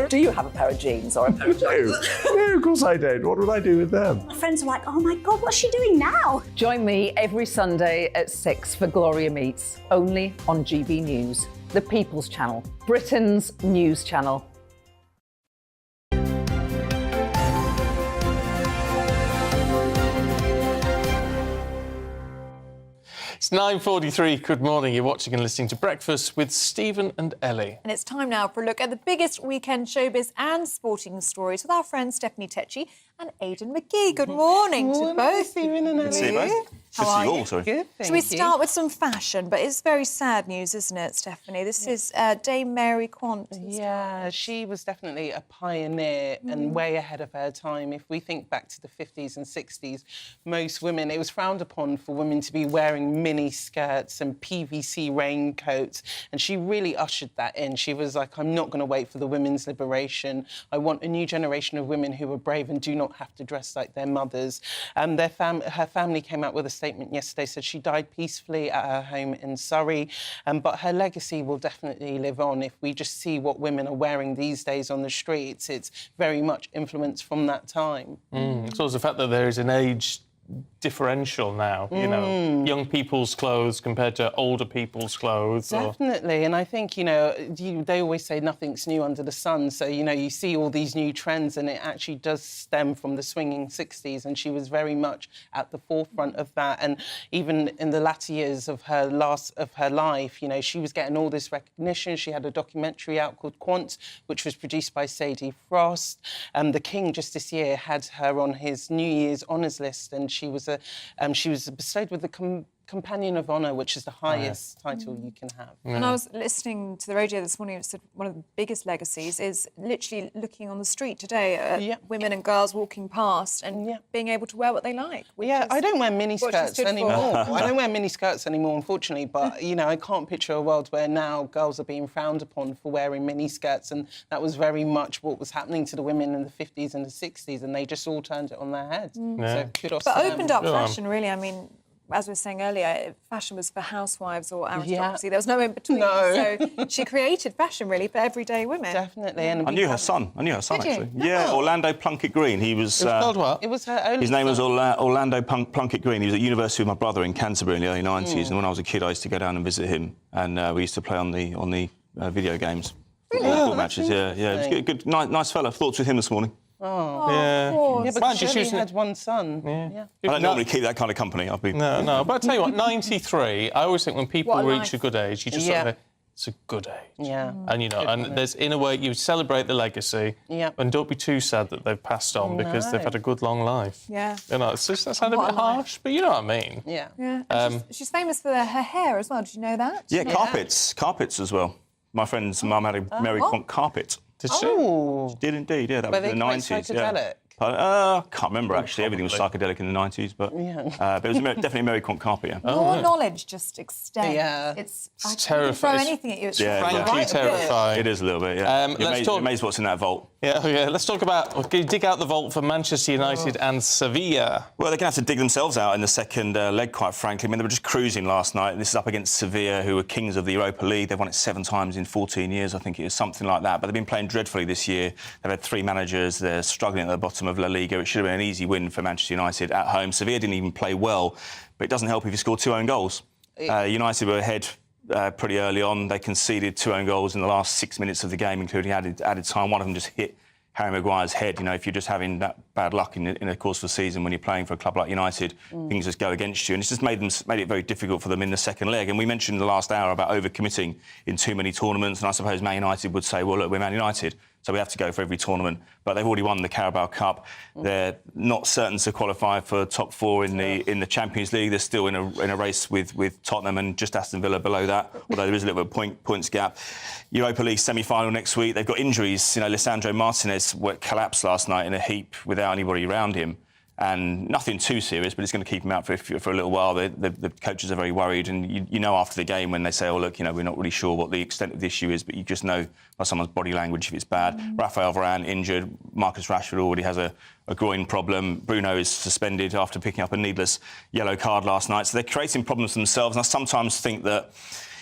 Do you have a pair of jeans or a pair of jeans? No, of course I don't. What would I do with them? My friends are like, oh my God, what's she doing now? Join me every Sunday at 6 for Gloria Meets, only on GB News, the People's Channel, Britain's news channel. It's 9:43. Good morning. You're watching and listening to Breakfast with Stephen and Ellie. And it's time now for a look at the biggest weekend showbiz and sporting stories with our friends Stephanie Tetchy and Aidan McGee. Good morning to both. Stephen and Ellie. Good to see you both. How are you? Sorry. Good, Shall we start with some fashion? But it's very sad news, isn't it, Stephanie? This is Dame Mary Quant. Yeah, she was definitely a pioneer and way ahead of her time. If we think back to the 50s and 60s, most women, it was frowned upon for women to be wearing mini skirts and PVC raincoats. And she really ushered that in. She was like, I'm not going to wait for the women's liberation. I want a new generation of women who are brave and do not have to dress like their mothers. Her family came out with a statement yesterday, said she died peacefully at her home in Surrey, but her legacy will definitely live on. If we just see what women are wearing these days on the streets, it's very much influenced from that time. It's also the fact that there is an age differential now, you know, young people's clothes compared to older people's clothes. Definitely, and I think, you know, they always say nothing's new under the sun, so, you know, you see all these new trends and it actually does stem from the swinging 60s, and she was very much at the forefront of that. And even in the latter years of her life, you know, she was getting all this recognition. She had a documentary out called Quant, which was produced by Sadie Frost. The King just this year had her on his New Year's honours list, and she was bestowed with the Companion of Honour, which is the highest title you can have. And I was listening to the radio this morning, it said one of the biggest legacies is literally looking on the street today at women and girls walking past and being able to wear what they like. I don't wear mini skirts anymore. I don't wear mini skirts anymore, unfortunately, but, you know, I can't picture a world where now girls are being frowned upon for wearing mini skirts, and that was very much what was happening to the women in the 50s and the 60s, and they just all turned it on their head. So kudos to them. But opened up fashion, really. I mean, as we were saying earlier, fashion was for housewives or aristocracy. Yeah. There was no in between. No. So she created fashion really for everyday women. Definitely. And I knew her son. Actually. You? Yeah, Orlando Plunkett Green. He was. It was called what? It was her only. His name was Orlando Plunkett Green. He was at university with my brother in Canterbury in the early 90s, and when I was a kid, I used to go down and visit him, and we used to play on the video games. Really? Football matches. Yeah. It was good. Nice fella. Thoughts with him this morning. Oh, Yeah. Yeah, but Mind you, she was- had one son. I don't normally keep that kind of company. I'll be... No. But I tell you what, 93, I always think when people What a reach life. a good age, you just sort of... It's a good age. Yeah. And, you know, and there's, in a way, you celebrate the legacy and don't be too sad that they've passed on because they've had a good, long life. Yeah. You know, it's just, that sounded a What bit a life. harsh, but you know what I mean. Yeah. Yeah. And she's famous for her hair as well. Did you know that? Yeah, carpets as well. My friend's mum had a Mary what? Quant carpet. Did she? Oh. She did indeed, yeah. That Were was in they the quite 90s. psychedelic? Yeah. Can't remember, actually. Everything was psychedelic in the 90s, but, but it was definitely a Mary Quant carpet, yeah. Your knowledge just extends. Yeah. It's It's I can terrifying. throw anything at you. It's frankly terrifying. It is a little bit, yeah. Let's talk... Amazed what's in that vault. Yeah. Let's talk about... dig out the vault for Manchester United and Sevilla. Well, they're going to have to dig themselves out in the second leg, quite frankly. I mean, they were just cruising last night. This is up against Sevilla, who are kings of the Europa League. They've won it 7 times in 14 years, I think it is, something like that. But they've been playing dreadfully this year. They've had 3 managers. They're struggling at the bottom of La Liga. It should have been an easy win for Manchester United at home. Sevilla didn't even play well, but it doesn't help if you score 2 own goals. United were ahead pretty early on. They conceded 2 own goals in the last 6 minutes of the game, including added time. One of them just hit Harry Maguire's head. You know, if you're just having that bad luck in the course of the season when you're playing for a club like United, things just go against you. And it's just made it very difficult for them in the second leg. And we mentioned in the last hour about overcommitting in too many tournaments. And I suppose Man United would say, well, look, we're Man United, so we have to go for every tournament. But they've already won the Carabao Cup. They're not certain to qualify for top 4 in the Champions League. They're still in a race with Tottenham and just Aston Villa below that, although there is a little bit of points gap. Europa League semi-final next week. They've got injuries. You know, Lisandro Martinez collapsed last night in a heap without anybody around him. And nothing too serious, but it's going to keep him out for a little while. The coaches are very worried, and you know after the game when they say, "Oh look, you know we're not really sure what the extent of the issue is," but you just know by someone's body language if it's bad. Rafael Varane injured. Marcus Rashford already has a groin problem. Bruno is suspended after picking up a needless yellow card last night. So they're creating problems for themselves. And I sometimes think that,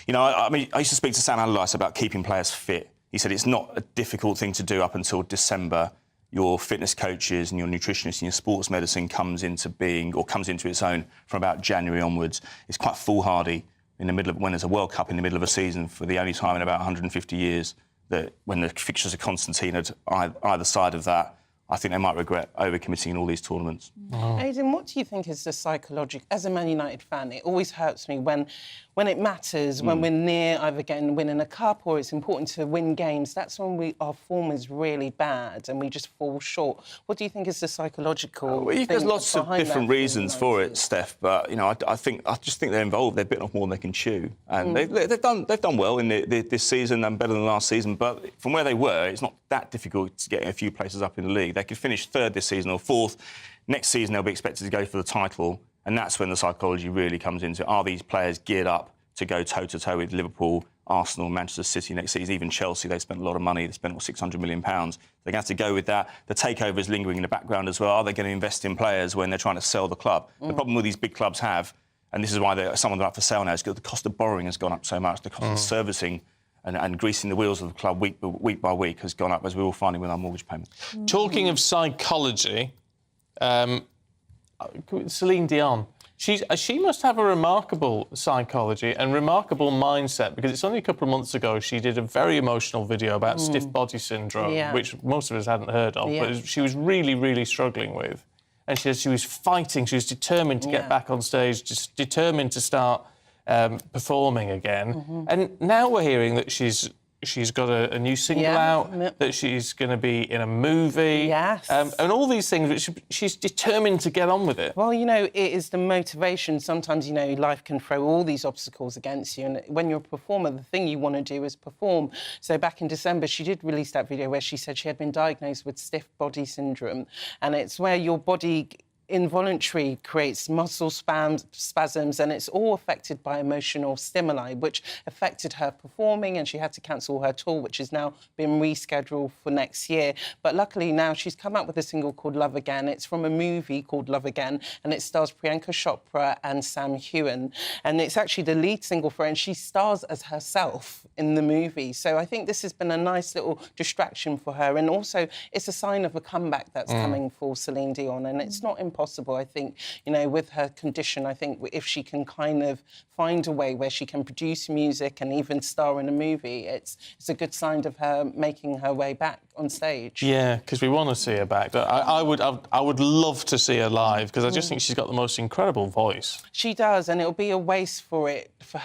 you know, I mean, I used to speak to Sam Allardyce about keeping players fit. He said it's not a difficult thing to do up until December. Your fitness coaches and your nutritionists and your sports medicine comes into being or comes into its own from about January onwards. It's quite foolhardy in the middle of when there's a World Cup in the middle of a season for the only time in about 150 years that when the fixtures are Constantine at either side of that, I think they might regret overcommitting in all these tournaments. Aidan, what do you think is the psychological... As a Man United fan, it always hurts me when it matters, when we're near either winning a cup or it's important to win games. That's when our form is really bad and we just fall short. What do you think is the psychological thing There's lots of behind different that reasons for it, Steph, but, you know, I just think they're involved. They've bitten off more than they can chew. And they've done well in this season and better than last season, but from where they were, it's not that difficult to get a few places up in the league. They could finish 3rd this season or 4th. Next season, they'll be expected to go for the title, and that's when the psychology really comes into it. Are these players geared up to go toe-to-toe with Liverpool, Arsenal, Manchester City next season, even Chelsea? They spent a lot of money. They spent £600 million. They're going to have to go with that. The takeover is lingering in the background as well. Are they going to invest in players when they're trying to sell the club? The problem with these big clubs and this is why some of them are up for sale now, is because the cost of borrowing has gone up so much. The cost of servicing and greasing the wheels of the club week by week has gone up, as we're all finding with our mortgage payments. Talking of psychology, Celine Dion. She must have a remarkable psychology and remarkable mindset, because it's only a couple of months ago she did a very emotional video about stiff body syndrome, which most of us hadn't heard of, but she was really, really struggling with. And she said she was fighting, she was determined to get back on stage, just determined to start performing again. And now we're hearing that she's got a new single out, that she's going to be in a movie. And all these things, which she's determined to get on with it. Well, you know, it is the motivation. Sometimes, you know, life can throw all these obstacles against you. And when you're a performer, the thing you want to do is perform. So back in December, she did release that video where she said she had been diagnosed with stiff body syndrome. And it's where your body involuntary creates muscle spasms, and it's all affected by emotional stimuli, which affected her performing, and she had to cancel her tour, which has now been rescheduled for next year. But luckily now she's come out with a single called Love Again. It's from a movie called Love Again, and it stars Priyanka Chopra and Sam Heughan. And it's actually the lead single for her, and she stars as herself in the movie. So I think this has been a nice little distraction for her, and also it's a sign of a comeback that's coming for Celine Dion, and it's not impossible possible. I think, you know, with her condition, I think if she can kind of find a way where she can produce music and even star in a movie, it's a good sign of her making her way back on stage. Yeah, because we want to see her back. I would love to see her live, because I just think she's got the most incredible voice. She does, and it'll be a waste for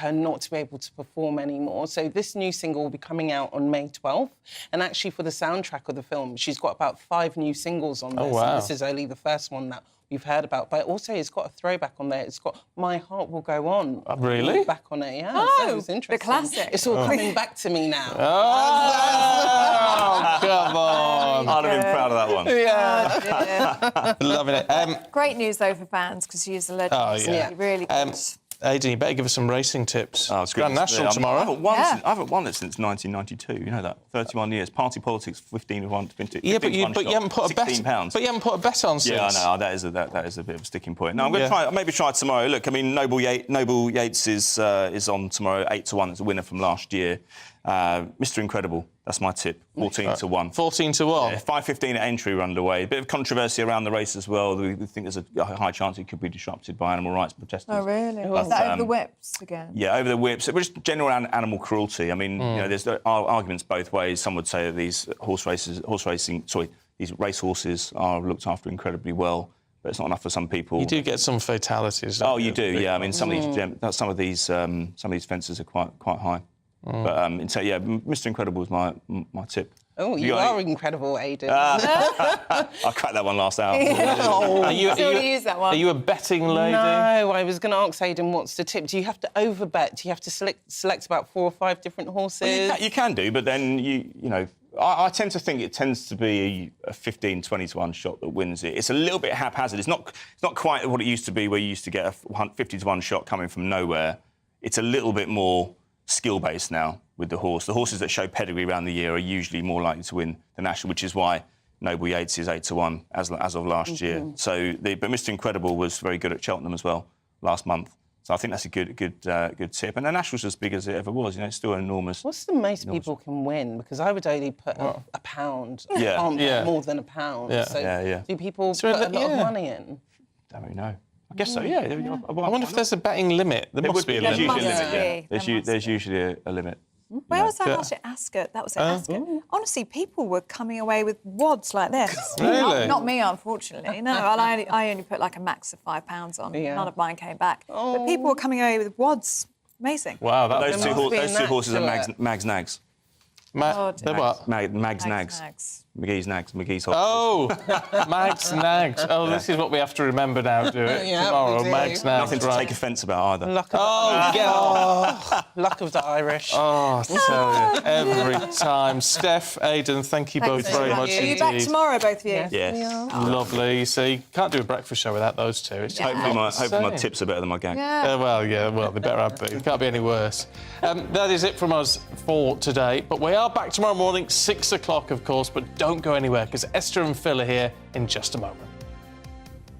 her not to be able to perform anymore. So this new single will be coming out on May 12th, and actually for the soundtrack of the film, she's got about 5 new singles on there. Oh, wow. So this is only the first one that we've heard about, but also it's got a throwback on there. It's got My Heart Will Go On. Really? Back on it, yeah. Oh, so it was interesting. the classic. It's all coming back to me now. Oh, come on. I'd have been proud of that one. Yeah. Loving it. Great news, though, for fans, because she is a legend. Oh, yeah. Really good. Aidan, you better give us some racing tips. Oh, it's Grand National tomorrow. I haven't won it since 1992. You know that? 31 years. Party politics, 15 to 1. 15 Yeah, but you haven't put a bet. £16. But you haven't put a bet on since. Yeah, I know. That is a bit of a sticking point. No, I'm going to maybe try tomorrow. Look, I mean, Noble Yates is on tomorrow, 8 to 1. It's a winner from last year. Mr. Incredible, that's my tip. 14 to 1. 14 to 1. Yeah, 5:15 at entry run away. A bit of controversy around the race as well. We think there's a high chance it could be disrupted by animal rights protesters. Oh, really? But, Is that over the whips again? Yeah, over the whips. It was general animal cruelty. I mean, you know, there's arguments both ways. Some would say that these these racehorses are looked after incredibly well, but it's not enough for some people. You do get some fatalities. Oh, you do. Yeah, I mean, some of these fences are quite high. But Mr. Incredible is my tip. Oh, you are incredible, Aidan. I cracked that one last hour. Oh. Are you a betting lady? No, I was going to ask Aidan what's the tip. Do you have to overbet? Do you have to select about 4 or 5 different horses? Well, you can do, but then you know. I tend to think it tends to be a 15, 20 to 1 shot that wins it. It's a little bit haphazard. It's not quite what it used to be, where you used to get a 50 to 1 shot coming from nowhere. It's a little bit more skill-based now with the horse. The horses that show pedigree around the year are usually more likely to win the National, which is why Noble Yates is 8 to 1 as of last year. So, but Mr. Incredible was very good at Cheltenham as well last month. So I think that's a good tip. And the National's as big as it ever was. You know, it's still enormous. What's the most people can win? Because I would only put a pound. Yeah. I can't put more than a pound. Yeah. So do people put a lot of money in? Don't really know. I guess so, yeah. I wonder if there's a betting limit. There must be a limit. There's usually a limit. Where was that last at Ascot? That was at Ascot. Honestly, people were coming away with wads like this. Really? Not me, unfortunately. No, I only put like a max of £5 on. Yeah. None of mine came back. But people were coming away with wads. Amazing. Wow, those two horses are Mags Nags. They're what? Mags Nags. McGee's Nags. McGee's horses. Oh, Mags Nags. Oh, this is what we have to remember now, do it? Yeah, tomorrow, Mags Nags. Nothing to take offence about either. Luck of the Irish. Oh, I tell you, every time. Steph, Aidan, thank you both very much Are you indeed. back tomorrow, both of you? Yes. Lovely. You see, can't do a breakfast show without those two. It's Hopefully my tips are better than my gag. Well, they better have been. It can't be any worse. That is it from us for today. But we are back tomorrow morning, 6 o'clock, of course. But don't go anywhere, because Esther and Phil are here in just a moment.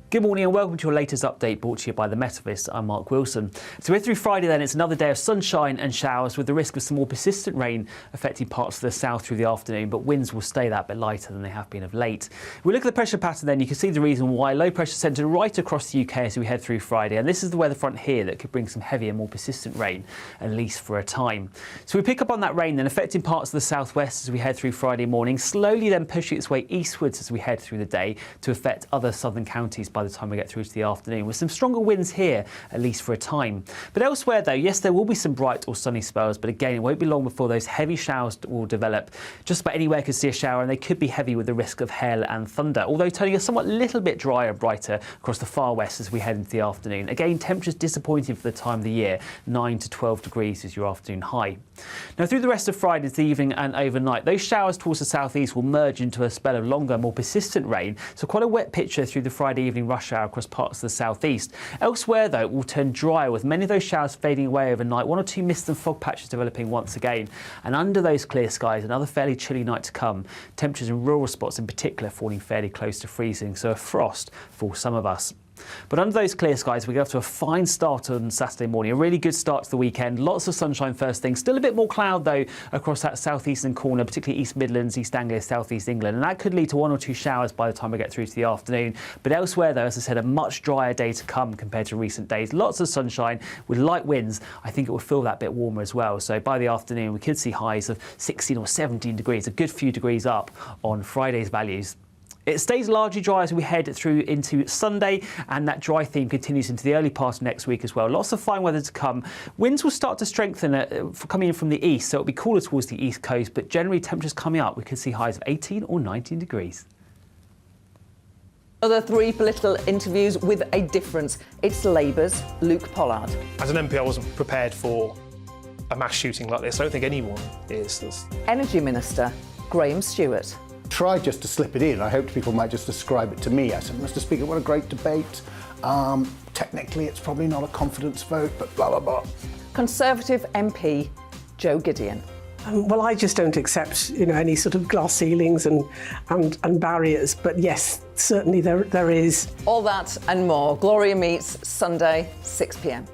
Good morning and welcome to your latest update brought to you by The Metavist. I'm Mark Wilson. So we're through Friday then. It's another day of sunshine and showers with the risk of some more persistent rain affecting parts of the south through the afternoon, but winds will stay that bit lighter than they have been of late. If we look at the pressure pattern then, you can see the reason why. Low pressure centred right across the UK as we head through Friday, and this is the weather front here that could bring some heavier, more persistent rain, at least for a time. So we pick up on that rain then affecting parts of the southwest as we head through Friday morning, slowly then pushing its way eastwards as we head through the day to affect other southern counties by the time we get through to the afternoon, with some stronger winds here, at least for a time. But elsewhere though, yes, there will be some bright or sunny spells, but again, it won't be long before those heavy showers will develop. Just about anywhere could see a shower, and they could be heavy with the risk of hail and thunder, although turning a somewhat little bit drier and brighter across the far west as we head into the afternoon. Again, temperatures disappointing for the time of the year. 9 to 12 degrees is your afternoon high. Now through the rest of Friday, the evening and overnight, those showers towards the southeast will merge into a spell of longer, more persistent rain, so quite a wet picture through the Friday evening rush hour across parts of the southeast. Elsewhere though, it will turn drier with many of those showers fading away overnight, 1 or 2 mist and fog patches developing once again, and under those clear skies another fairly chilly night to come. Temperatures in rural spots in particular falling fairly close to freezing, so a frost for some of us. But under those clear skies, we get off to a fine start on Saturday morning. A really good start to the weekend. Lots of sunshine first thing. Still a bit more cloud, though, across that southeastern corner, particularly East Midlands, East Anglia, southeast England. And that could lead to 1 or 2 showers by the time we get through to the afternoon. But elsewhere, though, as I said, a much drier day to come compared to recent days. Lots of sunshine with light winds. I think it will feel that bit warmer as well. So by the afternoon, we could see highs of 16 or 17 degrees, a good few degrees up on Friday's values. It stays largely dry as we head through into Sunday, and that dry theme continues into the early part of next week as well. Lots of fine weather to come. Winds will start to strengthen coming in from the east, so it'll be cooler towards the east coast, but generally temperatures coming up. We could see highs of 18 or 19 degrees. Other 3 political interviews with a difference. It's Labour's Luke Pollard. As an MP, I wasn't prepared for a mass shooting like this. I don't think anyone is. Energy Minister Graham Stewart. Tried just to slip it in. I hoped people might just ascribe it to me. I said, Mr. Speaker, what a great debate. Technically, it's probably not a confidence vote, but blah, blah, blah. Conservative MP Joe Gideon. Well, I just don't accept, any sort of glass ceilings and barriers. But yes, certainly there is. All that and more. Gloria meets Sunday, 6 p.m.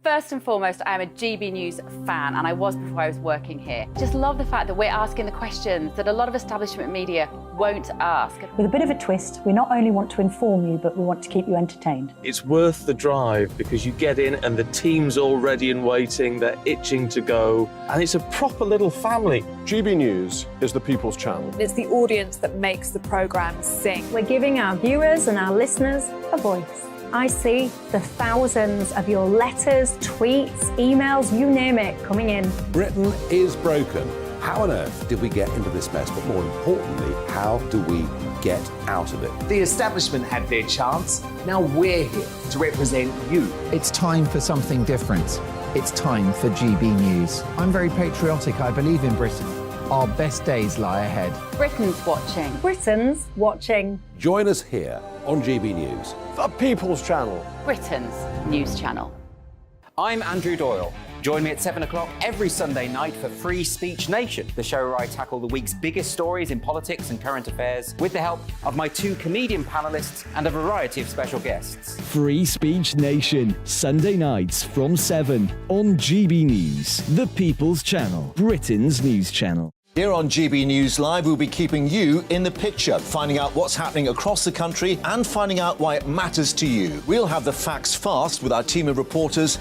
First and foremost, I am a GB News fan, and I was before I was working here. Just love the fact that we're asking the questions that a lot of establishment media won't ask. With a bit of a twist, we not only want to inform you, but we want to keep you entertained. It's worth the drive because you get in and the team's all ready and waiting, they're itching to go, and it's a proper little family. GB News is the people's channel. It's the audience that makes the programme sing. We're giving our viewers and our listeners a voice. I see the thousands of your letters, tweets, emails, you name it, coming in. Britain is broken. How on earth did we get into this mess? But more importantly, how do we get out of it? The establishment had their chance. Now we're here to represent you. It's time for something different. It's time for GB News. I'm very patriotic. I believe in Britain. Our best days lie ahead. Britain's watching. Britain's watching. Join us here on GB News. The people's channel. Britain's news channel. I'm Andrew Doyle. Join me at 7 o'clock every Sunday night for Free Speech Nation, the show where I tackle the week's biggest stories in politics and current affairs with the help of my 2 comedian panellists and a variety of special guests. Free Speech Nation, Sunday nights from 7 on GB News, the people's channel, Britain's news channel. Here on GB News Live, we'll be keeping you in the picture, finding out what's happening across the country and finding out why it matters to you. We'll have the facts fast with our team of reporters.